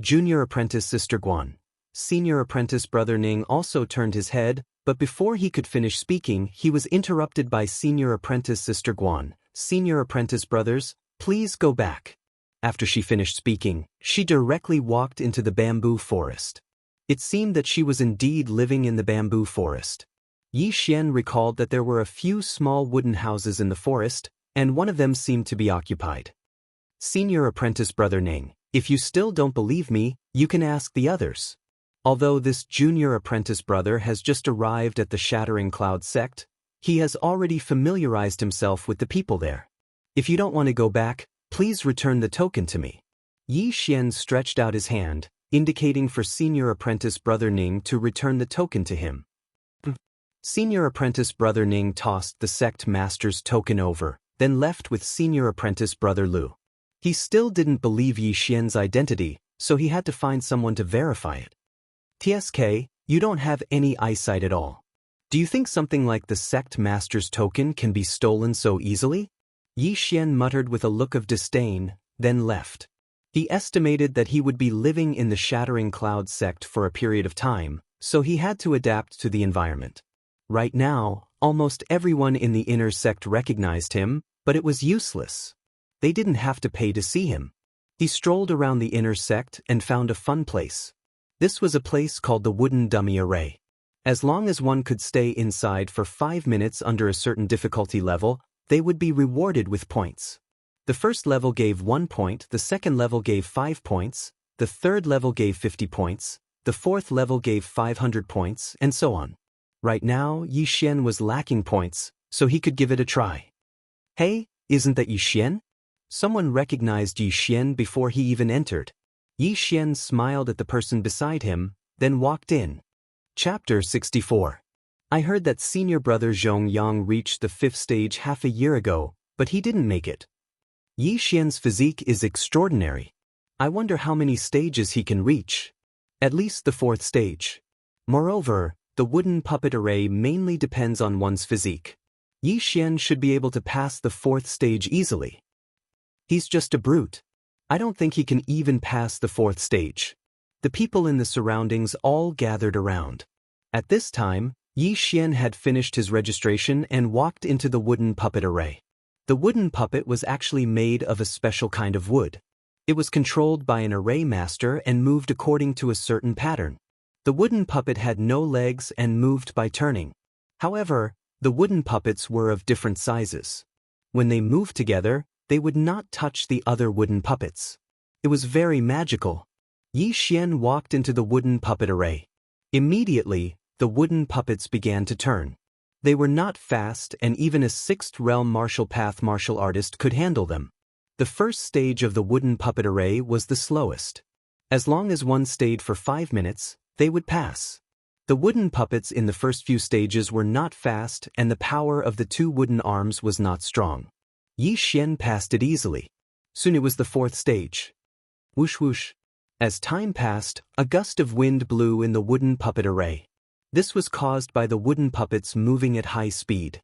Junior apprentice Sister Guan. Senior apprentice brother Ning also turned his head, but before he could finish speaking, he was interrupted by senior apprentice Sister Guan. Senior apprentice brothers, please go back. After she finished speaking, she directly walked into the bamboo forest. It seemed that she was indeed living in the bamboo forest. Yi Xian recalled that there were a few small wooden houses in the forest, and one of them seemed to be occupied. Senior apprentice brother Ning, if you still don't believe me, you can ask the others. Although this junior apprentice brother has just arrived at the Shattering Cloud sect, he has already familiarized himself with the people there. If you don't want to go back, please return the token to me. Yi Xian stretched out his hand, indicating for senior apprentice brother Ning to return the token to him. Senior apprentice brother Ning tossed the sect master's token over, then left with senior apprentice brother Lu. He still didn't believe Yi Xian's identity, so he had to find someone to verify it. TSK, you don't have any eyesight at all. Do you think something like the sect master's token can be stolen so easily? Yi Xian muttered with a look of disdain, then left. He estimated that he would be living in the Shattering Cloud sect for a period of time, so he had to adapt to the environment. Right now, almost everyone in the inner sect recognized him, but it was useless. They didn't have to pay to see him. He strolled around the inner sect and found a fun place. This was a place called the Wooden Dummy Array. As long as one could stay inside for 5 minutes under a certain difficulty level, they would be rewarded with points. The first level gave 1 point, the second level gave 5 points, the third level gave 50 points, the fourth level gave 500 points, and so on. Right now, Yi Xian was lacking points, so he could give it a try. Hey, isn't that Yi Xian? Someone recognized Yi Xian before he even entered. Yi Xian smiled at the person beside him, then walked in. Chapter 64. I heard that senior brother Zhong Yang reached the 5th stage half a year ago, but he didn't make it. Yi Xian's physique is extraordinary. I wonder how many stages he can reach. At least the 4th stage. Moreover, the wooden puppet array mainly depends on one's physique. Yi Xian should be able to pass the 4th stage easily. He's just a brute. I don't think he can even pass the 4th stage. The people in the surroundings all gathered around. At this time, Yi Xian had finished his registration and walked into the wooden puppet array. The wooden puppet was actually made of a special kind of wood. It was controlled by an array master and moved according to a certain pattern. The wooden puppet had no legs and moved by turning. However, the wooden puppets were of different sizes. When they moved together, they would not touch the other wooden puppets. It was very magical. Yi Xian walked into the wooden puppet array. Immediately, the wooden puppets began to turn. They were not fast, and even a 6th realm martial path martial artist could handle them. The first stage of the wooden puppet array was the slowest. As long as one stayed for 5 minutes, they would pass. The wooden puppets in the first few stages were not fast, and the power of the 2 wooden arms was not strong. Yi Xian passed it easily. Soon it was the 4th stage. Whoosh whoosh. As time passed, a gust of wind blew in the wooden puppet array. This was caused by the wooden puppets moving at high speed.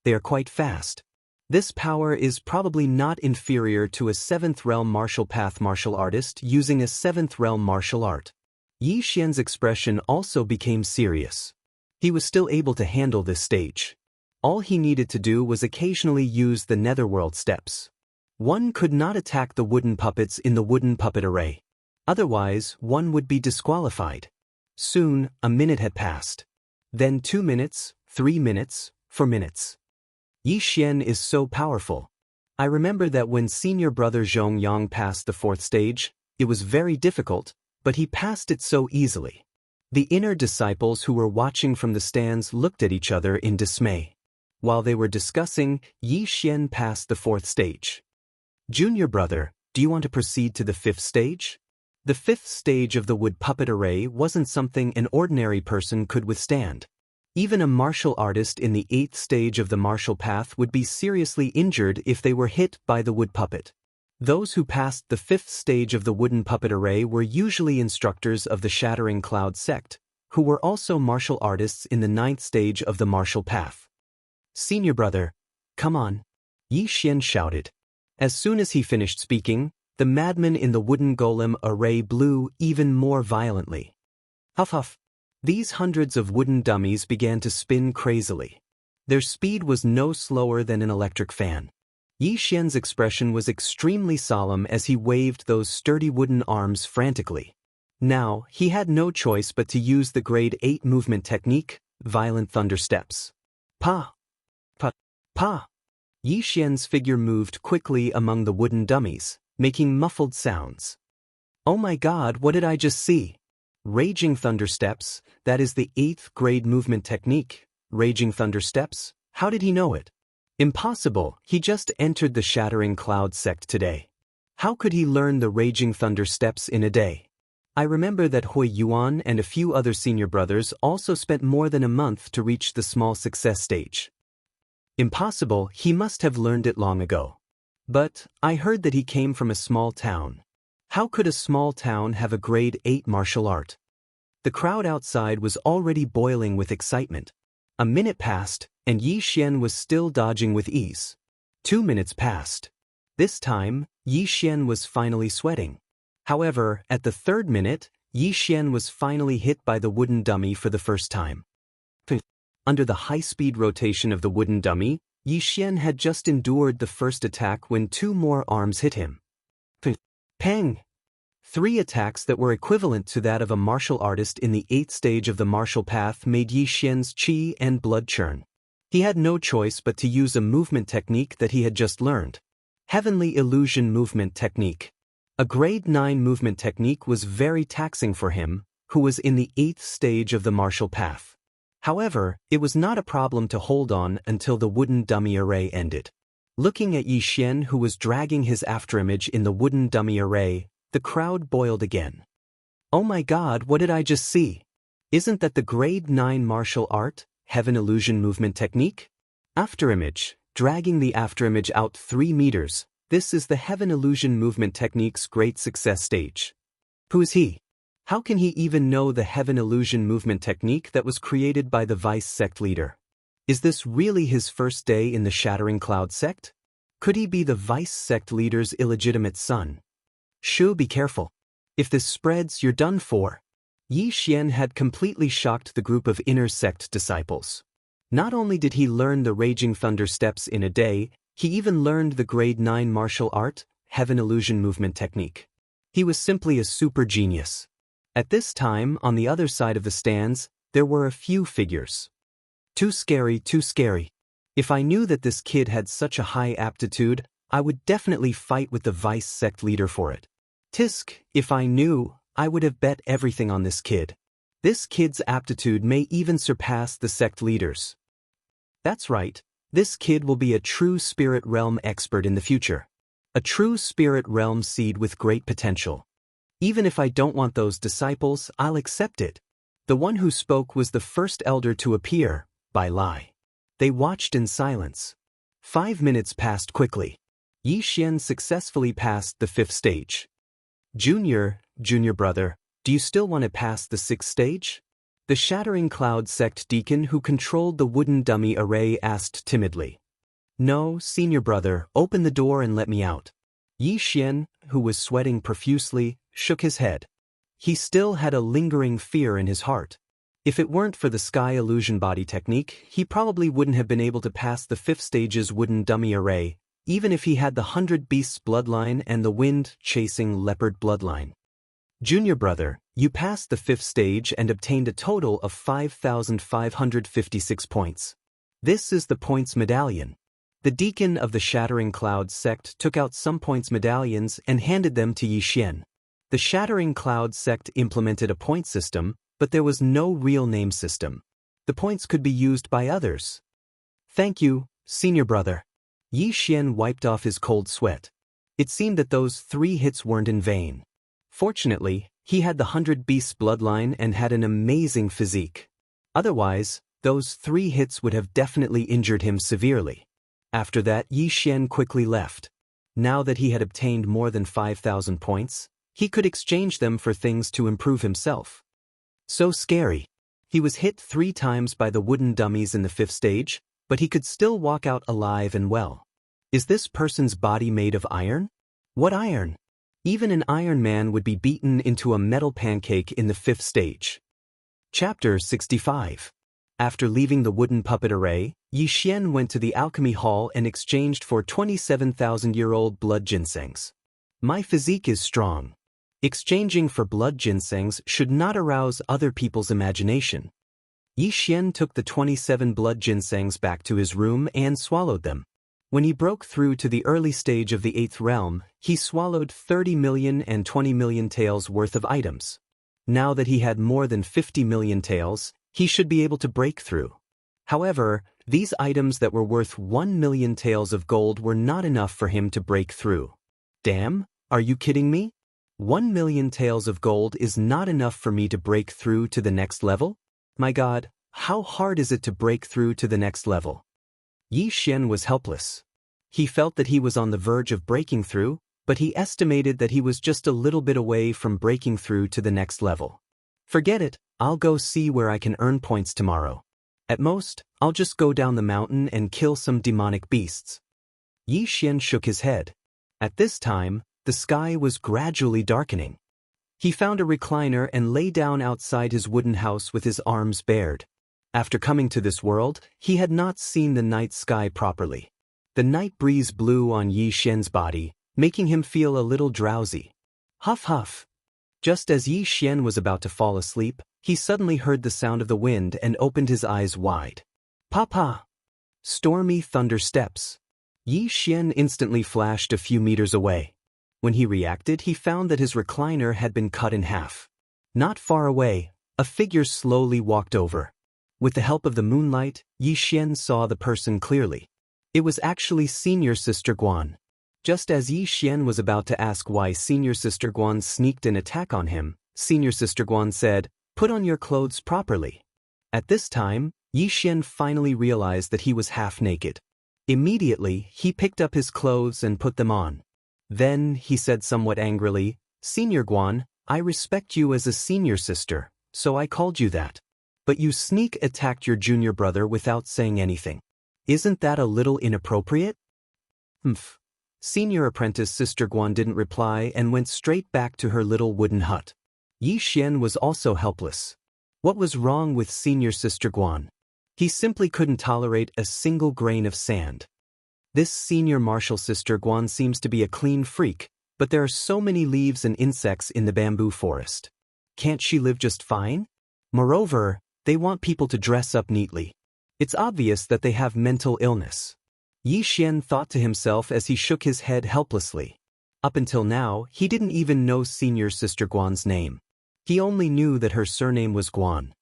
They are quite fast. This power is probably not inferior to a 7th realm martial path martial artist using a 7th realm martial art. Yi Xian's expression also became serious. He was still able to handle this stage. All he needed to do was occasionally use the netherworld steps. One could not attack the wooden puppets in the wooden puppet array. Otherwise, one would be disqualified. Soon, a minute had passed. Then 2 minutes, 3 minutes, 4 minutes. Yi Xian is so powerful. I remember that when senior brother Zhong Yang passed the 4th stage, it was very difficult, but he passed it so easily. The inner disciples who were watching from the stands looked at each other in dismay. While they were discussing, Yi Xian passed the 4th stage. Junior brother, do you want to proceed to the 5th stage? The 5th stage of the wood puppet array wasn't something an ordinary person could withstand. Even a martial artist in the 8th stage of the martial path would be seriously injured if they were hit by the wood puppet. Those who passed the 5th stage of the wooden puppet array were usually instructors of the Shattering Cloud sect, who were also martial artists in the 9th stage of the martial path. Senior brother, come on, Yi Xian shouted. As soon as he finished speaking, the madman in the wooden golem array blew even more violently. Huff huff. These hundreds of wooden dummies began to spin crazily. Their speed was no slower than an electric fan. Yi Xian's expression was extremely solemn as he waved those sturdy wooden arms frantically. Now, he had no choice but to use the grade 8 movement technique, violent thunder steps. Pa! Pa! Pa! Yi Xian's figure moved quickly among the wooden dummies, making muffled sounds. Oh my god, what did I just see? Raging thunder steps, that is the 8th grade movement technique. Raging thunder steps, how did he know it? Impossible, he just entered the Shattering Cloud sect today. How could he learn the Raging Thunder steps in a day? I remember that Hui Yuan and a few other senior brothers also spent more than a month to reach the small success stage. Impossible, he must have learned it long ago. But, I heard that he came from a small town. How could a small town have a grade 8 martial art? The crowd outside was already boiling with excitement. A minute passed, and Yi Xian was still dodging with ease. 2 minutes passed. This time, Yi Xian was finally sweating. However, at the 3rd minute, Yi Xian was finally hit by the wooden dummy for the first time. Under the high-speed rotation of the wooden dummy, Yi Xian had just endured the first attack when 2 more arms hit him. Pang! 3 attacks that were equivalent to that of a martial artist in the 8th stage of the martial path made Yi Xian's qi and blood churn. He had no choice but to use a movement technique that he had just learned. Heavenly Illusion Movement Technique. A grade 9 movement technique was very taxing for him, who was in the 8th stage of the martial path. However, it was not a problem to hold on until the wooden dummy array ended. Looking at Yi Xian, who was dragging his afterimage in the wooden dummy array, the crowd boiled again. Oh my god, what did I just see? Isn't that the grade 9 martial art, Heaven Illusion Movement Technique? Afterimage, dragging the afterimage out 3 meters, this is the Heaven Illusion Movement Technique's great success stage. Who is he? How can he even know the Heaven Illusion Movement Technique that was created by the vice sect leader? Is this really his first day in the Shattering Cloud sect? Could he be the vice sect leader's illegitimate son? Shu, be careful. If this spreads, you're done for. Yi Xian had completely shocked the group of inner sect disciples. Not only did he learn the Raging Thunder steps in a day, he even learned the grade 9 martial art, Heaven Illusion Movement Technique. He was simply a super genius. At this time, on the other side of the stands, there were a few figures. Too scary, too scary. If I knew that this kid had such a high aptitude, I would definitely fight with the vice sect leader for it. Tisk, if I knew, I would have bet everything on this kid. This kid's aptitude may even surpass the sect leaders. That's right, this kid will be a true spirit realm expert in the future. A true spirit realm seed with great potential. Even if I don't want those disciples, I'll accept it. The one who spoke was the first elder to appear, Bai Lai. They watched in silence. 5 minutes passed quickly. Yi Xian successfully passed the 5th stage. Junior brother, do you still want to pass the 6th stage? The Shattering Cloud sect deacon who controlled the wooden dummy array asked timidly. No, senior brother, open the door and let me out. Yi Xian, who was sweating profusely, shook his head. He still had a lingering fear in his heart. If it weren't for the sky illusion body technique, he probably wouldn't have been able to pass the 5th stage's wooden dummy array, even if he had the 100 Beasts bloodline and the wind-chasing leopard bloodline. Junior brother, you passed the 5th stage and obtained a total of 5,556 points. This is the points medallion. The deacon of the Shattering Cloud sect took out some points medallions and handed them to Yi Xian. The Shattering Cloud sect implemented a point system, but there was no real name system. The points could be used by others. Thank you, senior brother. Yi Xian wiped off his cold sweat. It seemed that those 3 hits weren't in vain. Fortunately, he had the 100 Beasts bloodline and had an amazing physique. Otherwise, those 3 hits would have definitely injured him severely. After that, Yi Xian quickly left. Now that he had obtained more than 5,000 points, he could exchange them for things to improve himself. So scary. He was hit 3 times by the wooden dummies in the 5th stage, but he could still walk out alive and well. Is this person's body made of iron? What iron? Even an Iron Man would be beaten into a metal pancake in the 5th stage. Chapter 65. After leaving the wooden puppet array, Yi Xian went to the alchemy hall and exchanged for 27,000-year-old blood ginsengs. My physique is strong. Exchanging for blood ginsengs should not arouse other people's imagination. Yi Xian took the 27 blood ginsengs back to his room and swallowed them. When he broke through to the early stage of the 8th realm, he swallowed 30 million and 20 million taels worth of items. Now that he had more than 50 million taels, he should be able to break through. However, these items that were worth 1 million taels of gold were not enough for him to break through. Damn, are you kidding me? 1 million taels of gold is not enough for me to break through to the next level? My God, how hard is it to break through to the next level? Yi Xian was helpless. He felt that he was on the verge of breaking through, but he estimated that he was just a little bit away from breaking through to the next level. Forget it, I'll go see where I can earn points tomorrow. At most, I'll just go down the mountain and kill some demonic beasts. Yi Xian shook his head. At this time, the sky was gradually darkening. He found a recliner and lay down outside his wooden house with his arms bared. After coming to this world, he had not seen the night sky properly. The night breeze blew on Yi Xian's body, making him feel a little drowsy. Huff huff. Just as Yi Xian was about to fall asleep, he suddenly heard the sound of the wind and opened his eyes wide. Papa! Stormy thunder steps. Yi Xian instantly flashed a few meters away. When he reacted, he found that his recliner had been cut in half. Not far away, a figure slowly walked over. With the help of the moonlight, Yi Xian saw the person clearly. It was actually Senior Sister Guan. Just as Yi Xian was about to ask why Senior Sister Guan sneaked an attack on him, Senior Sister Guan said, "Put on your clothes properly." At this time, Yi Xian finally realized that he was half naked. Immediately, he picked up his clothes and put them on. Then, he said somewhat angrily, "Senior Guan, I respect you as a senior sister, so I called you that. But you sneak attacked your junior brother without saying anything. Isn't that a little inappropriate?" "Humph." Senior apprentice Sister Guan didn't reply and went straight back to her little wooden hut. Yi Xian was also helpless. What was wrong with Senior Sister Guan? He simply couldn't tolerate a single grain of sand. This senior martial Sister Guan seems to be a clean freak, but there are so many leaves and insects in the bamboo forest. Can't she live just fine? Moreover, they want people to dress up neatly. It's obvious that they have mental illness. Yi Xian thought to himself as he shook his head helplessly. Up until now, he didn't even know Senior Sister Guan's name. He only knew that her surname was Guan.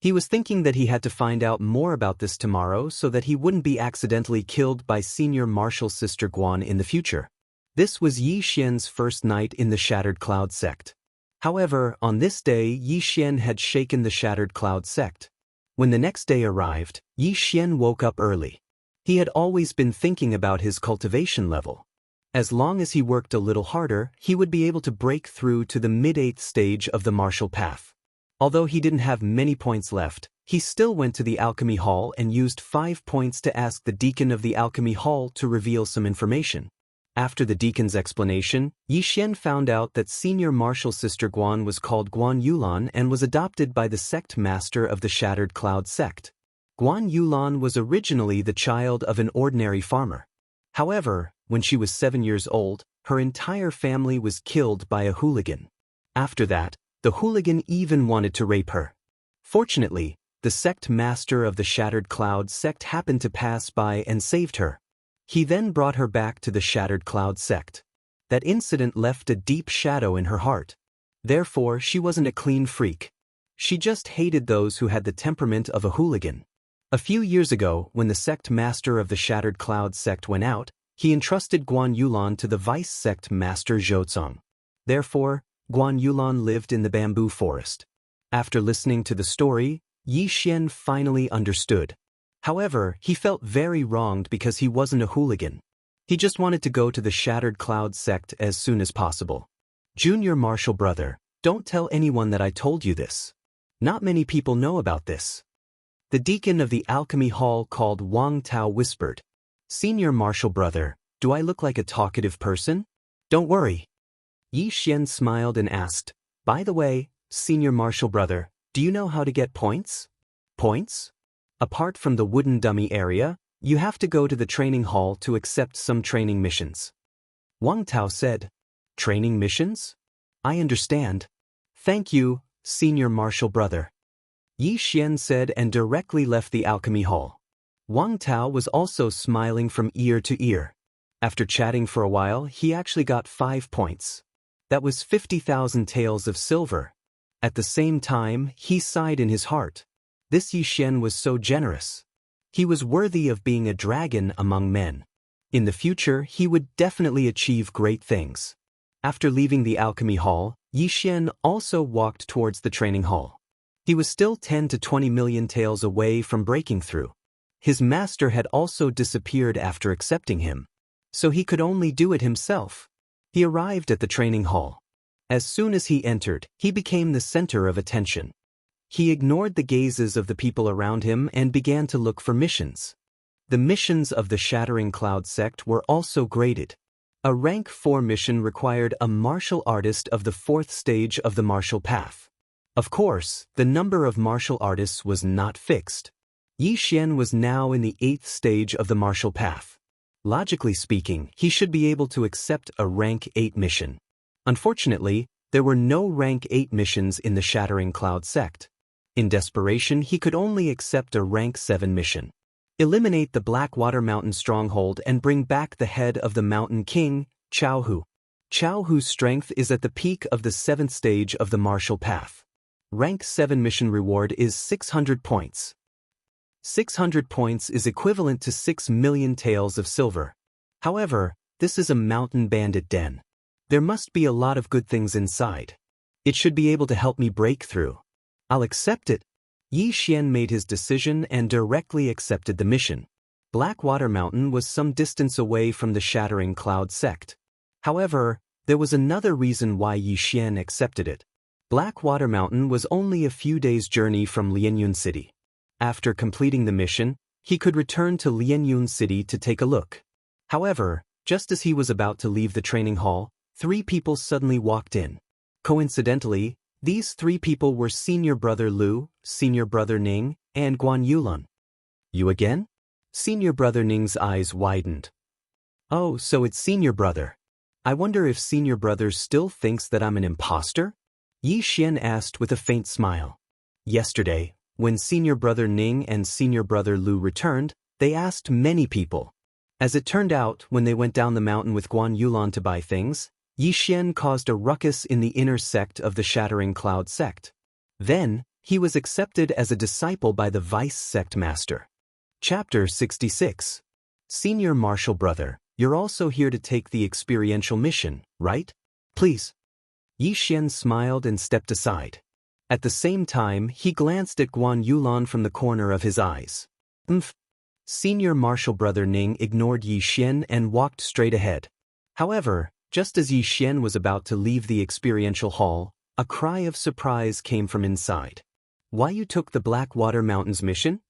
He was thinking that he had to find out more about this tomorrow so that he wouldn't be accidentally killed by Senior Martial Sister Guan in the future. This was Yi Xian's first night in the Shattered Cloud sect. However, on this day, Yi Xian had shaken the Shattered Cloud sect. When the next day arrived, Yi Xian woke up early. He had always been thinking about his cultivation level. As long as he worked a little harder, he would be able to break through to the mid-8th stage of the martial path. Although he didn't have many points left, he still went to the alchemy hall and used 5 points to ask the deacon of the alchemy hall to reveal some information. After the deacon's explanation, Yixian found out that senior martial sister Guan was called Guan Yulan and was adopted by the sect master of the Shattered Cloud sect. Guan Yulan was originally the child of an ordinary farmer. However, when she was 7 years old, her entire family was killed by a hooligan. After that, the hooligan even wanted to rape her. Fortunately, the sect master of the Shattered Cloud sect happened to pass by and saved her. He then brought her back to the Shattered Cloud sect. That incident left a deep shadow in her heart. Therefore, she wasn't a clean freak. She just hated those who had the temperament of a hooligan. A few years ago, when the sect master of the Shattered Cloud sect went out, he entrusted Guan Yulan to the vice sect master Zhou. Therefore, Guan Yulan lived in the bamboo forest. After listening to the story, Yixian finally understood. However, he felt very wronged because he wasn't a hooligan. He just wanted to go to the Shattered Cloud sect as soon as possible. Junior martial brother, don't tell anyone that I told you this. Not many people know about this. The deacon of the alchemy hall called Wang Tao whispered, Senior martial brother, do I look like a talkative person? Don't worry. Yixian smiled and asked, by the way, senior martial brother, do you know how to get points? Points? Apart from the wooden dummy area, you have to go to the training hall to accept some training missions. Wang Tao said, training missions? I understand. Thank you, senior martial brother. Yixian said and directly left the alchemy hall. Wang Tao was also smiling from ear to ear. After chatting for a while, he actually got 5 points. That was 50,000 taels of silver. At the same time, he sighed in his heart. This Yixian was so generous. He was worthy of being a dragon among men. In the future, he would definitely achieve great things. After leaving the alchemy hall, Yixian also walked towards the training hall. He was still 10 to 20 million taels away from breaking through. His master had also disappeared after accepting him, so he could only do it himself. He arrived at the training hall. As soon as he entered, he became the center of attention. He ignored the gazes of the people around him and began to look for missions. The missions of the Shattering Cloud sect were also graded. A rank 4 mission required a martial artist of the 4th stage of the martial path. Of course, the number of martial artists was not fixed. Yixian was now in the 8th stage of the martial path. Logically speaking, he should be able to accept a rank 8 mission. Unfortunately, there were no rank 8 missions in the Shattering Cloud sect. In desperation, he could only accept a rank 7 mission. Eliminate the Blackwater Mountain stronghold and bring back the head of the Mountain King, Chao Hu. Chao Hu's strength is at the peak of the 7th stage of the martial path. Rank 7 mission reward is 600 points. 600 points is equivalent to 6 million taels of silver. However, this is a mountain bandit den. There must be a lot of good things inside. It should be able to help me break through. I'll accept it. Yixian made his decision and directly accepted the mission. Blackwater Mountain was some distance away from the Shattering Cloud sect. However, there was another reason why Yixian accepted it. Blackwater Mountain was only a few days' journey from Lianyun City. After completing the mission, he could return to Lianyun City to take a look. However, just as he was about to leave the training hall, 3 people suddenly walked in. Coincidentally, these 3 people were Senior Brother Lu, Senior Brother Ning, and Guan Yulan. You again? Senior Brother Ning's eyes widened. Oh, so it's Senior Brother. I wonder if Senior Brother still thinks that I'm an imposter? Yixian asked with a faint smile. Yesterday, when Senior Brother Ning and Senior Brother Lu returned, they asked many people. As it turned out, when they went down the mountain with Guan Yulan to buy things, Yixian caused a ruckus in the inner sect of the Shattering Cloud sect. Then, he was accepted as a disciple by the vice sect master. Chapter 66. Senior Martial Brother, you're also here to take the experiential mission, right? Please. Yixian smiled and stepped aside. At the same time, he glanced at Guan Yulan from the corner of his eyes. Senior Martial Brother Ning ignored Yixian and walked straight ahead. However, just as Yi Xian was about to leave the experiential hall, a cry of surprise came from inside. Why you took the Blackwater Mountains mission?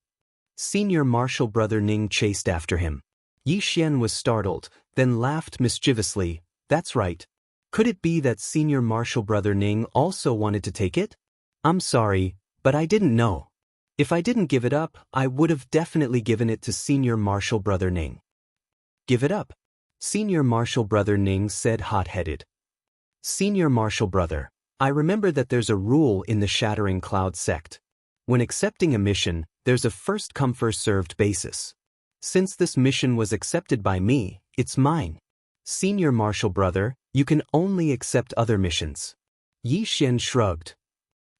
Senior Marshal Brother Ning chased after him. Yi Xian was startled, then laughed mischievously. That's right. Could it be that Senior Marshal Brother Ning also wanted to take it? I'm sorry, but I didn't know. If I didn't give it up, I would have definitely given it to Senior Marshal Brother Ning. Give it up? Senior Marshal Brother Ning said hot-headed. Senior Marshal Brother, I remember that there's a rule in the Shattering Cloud sect. When accepting a mission, there's a first-come first-served basis. Since this mission was accepted by me, it's mine. Senior Marshal Brother, you can only accept other missions. Yi Xian shrugged.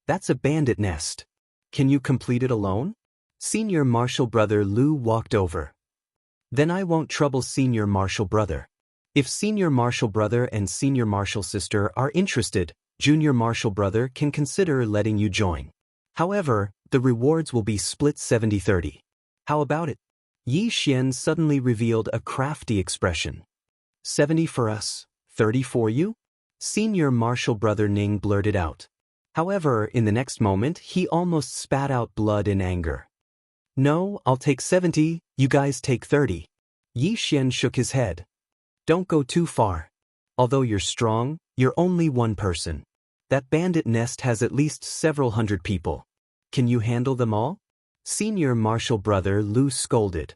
That's a bandit nest. Can you complete it alone? Senior Marshal Brother Lu walked over. Then I won't trouble Senior Marshal Brother. If Senior Marshal Brother and Senior Marshal Sister are interested, Junior Marshal Brother can consider letting you join. However, the rewards will be split 70-30. How about it? Yi Xian suddenly revealed a crafty expression. 70 for us, 30 for you? Senior Marshal Brother Ning blurted out. However, in the next moment, he almost spat out blood in anger. No, I'll take 70, you guys take 30. Yi Xian shook his head. Don't go too far. Although you're strong, you're only one person. That bandit nest has at least several hundred people. Can you handle them all? Senior Marshal Brother Lu scolded.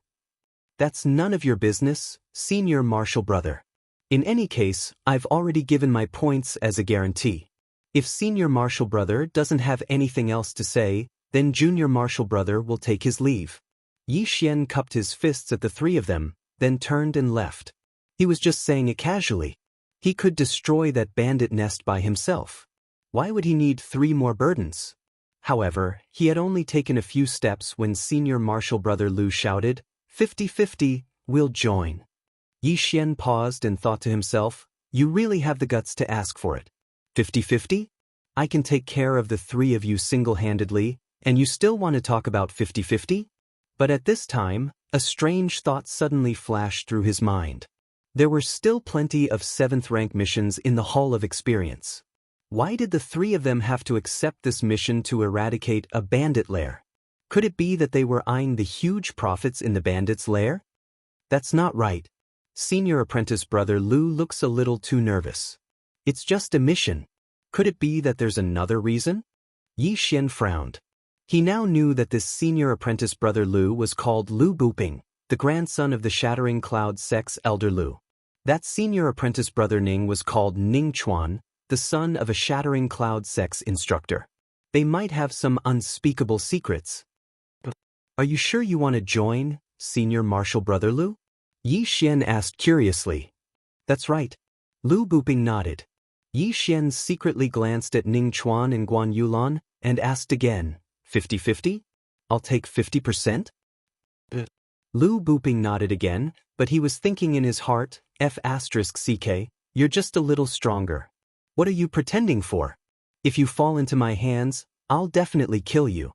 That's none of your business, Senior Marshal Brother. In any case, I've already given my points as a guarantee. If Senior Marshal Brother doesn't have anything else to say, then Junior Marshal Brother will take his leave. Yi Xian cupped his fists at the three of them, then turned and left. He was just saying it casually. He could destroy that bandit nest by himself. Why would he need 3 more burdens? However, he had only taken a few steps when Senior Marshal Brother Lu shouted, 50-50, we'll join. Yi Xian paused and thought to himself, you really have the guts to ask for it. 50-50? I can take care of the 3 of you single-handedly, and you still want to talk about 50-50? But at this time, a strange thought suddenly flashed through his mind. There were still plenty of 7th-rank missions in the Hall of Experience. Why did the 3 of them have to accept this mission to eradicate a bandit lair? Could it be that they were eyeing the huge profits in the bandits' lair? That's not right. Senior Apprentice Brother Lu looks a little too nervous. It's just a mission. Could it be that there's another reason? Yi Xian frowned. He now knew that this Senior Apprentice Brother Lu was called Lu Buping, the grandson of the Shattering Cloud sect's Elder Lu. That Senior Apprentice Brother Ning was called Ning Chuan, the son of a Shattering Cloud sect's instructor. They might have some unspeakable secrets. Are you sure you want to join, Senior Marshal Brother Lu? Yi Xian asked curiously. That's right. Lu Buping nodded. Yi Xian secretly glanced at Ning Chuan and Guan Yulan and asked again, 50-50? I'll take 50%? Lu Buping nodded again, but he was thinking in his heart, F***CK, you're just a little stronger. What are you pretending for? If you fall into my hands, I'll definitely kill you.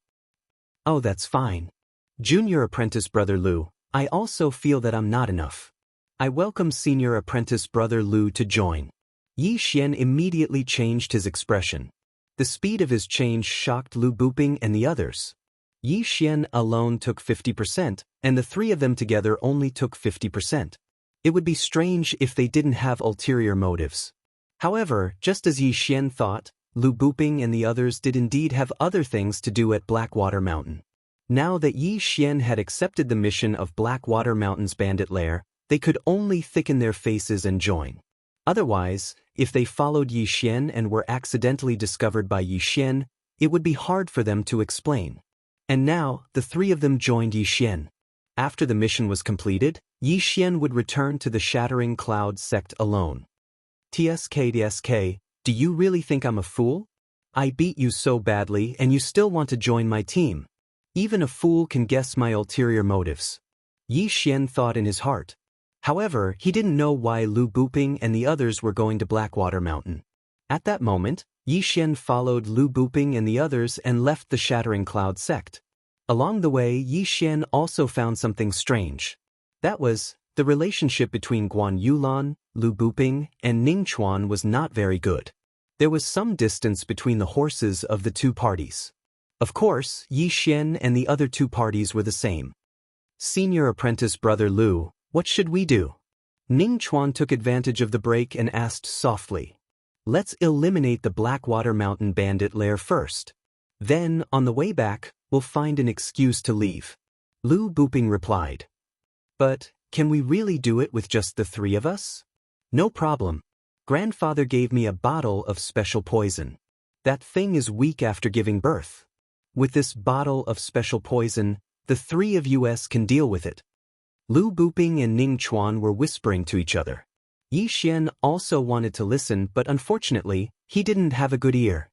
Oh, that's fine. Junior Apprentice Brother Lu, I also feel that I'm not enough. I welcome Senior Apprentice Brother Lu to join. Yi Xian immediately changed his expression. The speed of his change shocked Lu Buping and the others. Yi Xian alone took 50%, and the 3 of them together only took 50%. It would be strange if they didn't have ulterior motives. However, just as Yi Xian thought, Lu Buping and the others did indeed have other things to do at Blackwater Mountain. Now that Yi Xian had accepted the mission of Blackwater Mountain's bandit lair, they could only thicken their faces and join. Otherwise, if they followed Yi Xian and were accidentally discovered by Yi Xian, it would be hard for them to explain. And now, the 3 of them joined Yi Xian. After the mission was completed, Yi Xian would return to the Shattering Cloud sect alone. TSK, do you really think I'm a fool? I beat you so badly and you still want to join my team. Even a fool can guess my ulterior motives. Yi Xian thought in his heart. However, he didn't know why Lu Buping and the others were going to Blackwater Mountain. At that moment, Yi Xian followed Lu Buping and the others and left the Shattering Cloud sect. Along the way, Yi Xian also found something strange. That was, The relationship between Guan Yulan, Lu Buping, and Ning Chuan was not very good. There was some distance between the horses of the two parties. Of course, Yi Xian and the other two parties were the same. Senior apprentice brother Lu, what should we do? Ning Chuan took advantage of the break and asked softly. Let's eliminate the Blackwater Mountain bandit lair first. Then, on the way back, we'll find an excuse to leave. Lu Buping replied. But, can we really do it with just the three of us? No problem. Grandfather gave me a bottle of special poison. That thing is weak after giving birth. With this bottle of special poison, the three of us can deal with it. Lu Buping and Ning Chuan were whispering to each other. Yi Xian also wanted to listen, but unfortunately, he didn't have a good ear.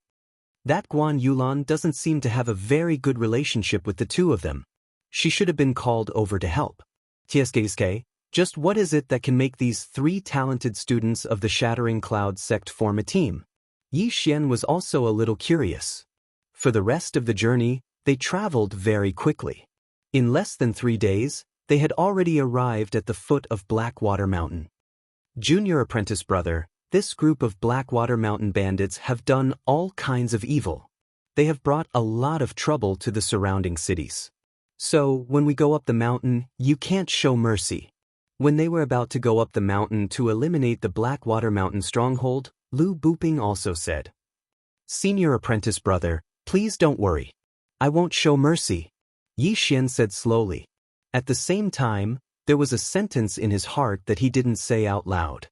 That Guan Yulan doesn't seem to have a very good relationship with the two of them. She should have been called over to help. TSKSK, just what is it that can make these three talented students of the Shattering Cloud sect form a team? Yi Xian was also a little curious. For the rest of the journey, they traveled very quickly. In less than 3 days, they had already arrived at the foot of Blackwater Mountain. Junior apprentice brother, this group of Blackwater Mountain bandits have done all kinds of evil. They have brought a lot of trouble to the surrounding cities. So, when we go up the mountain, you can't show mercy. When they were about to go up the mountain to eliminate the Blackwater Mountain stronghold, Lu Buping also said, Senior apprentice brother, please don't worry. I won't show mercy. Yi Xian said slowly. At the same time, there was a sentence in his heart that he didn't say out loud.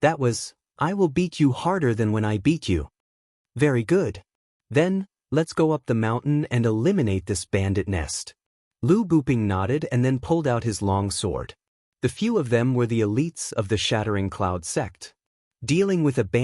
That was, I will beat you harder than when I beat you. Very good. Then, let's go up the mountain and eliminate this bandit nest. Lu Buping nodded and then pulled out his long sword. The few of them were the elites of the Shattering Cloud sect. Dealing with a bandit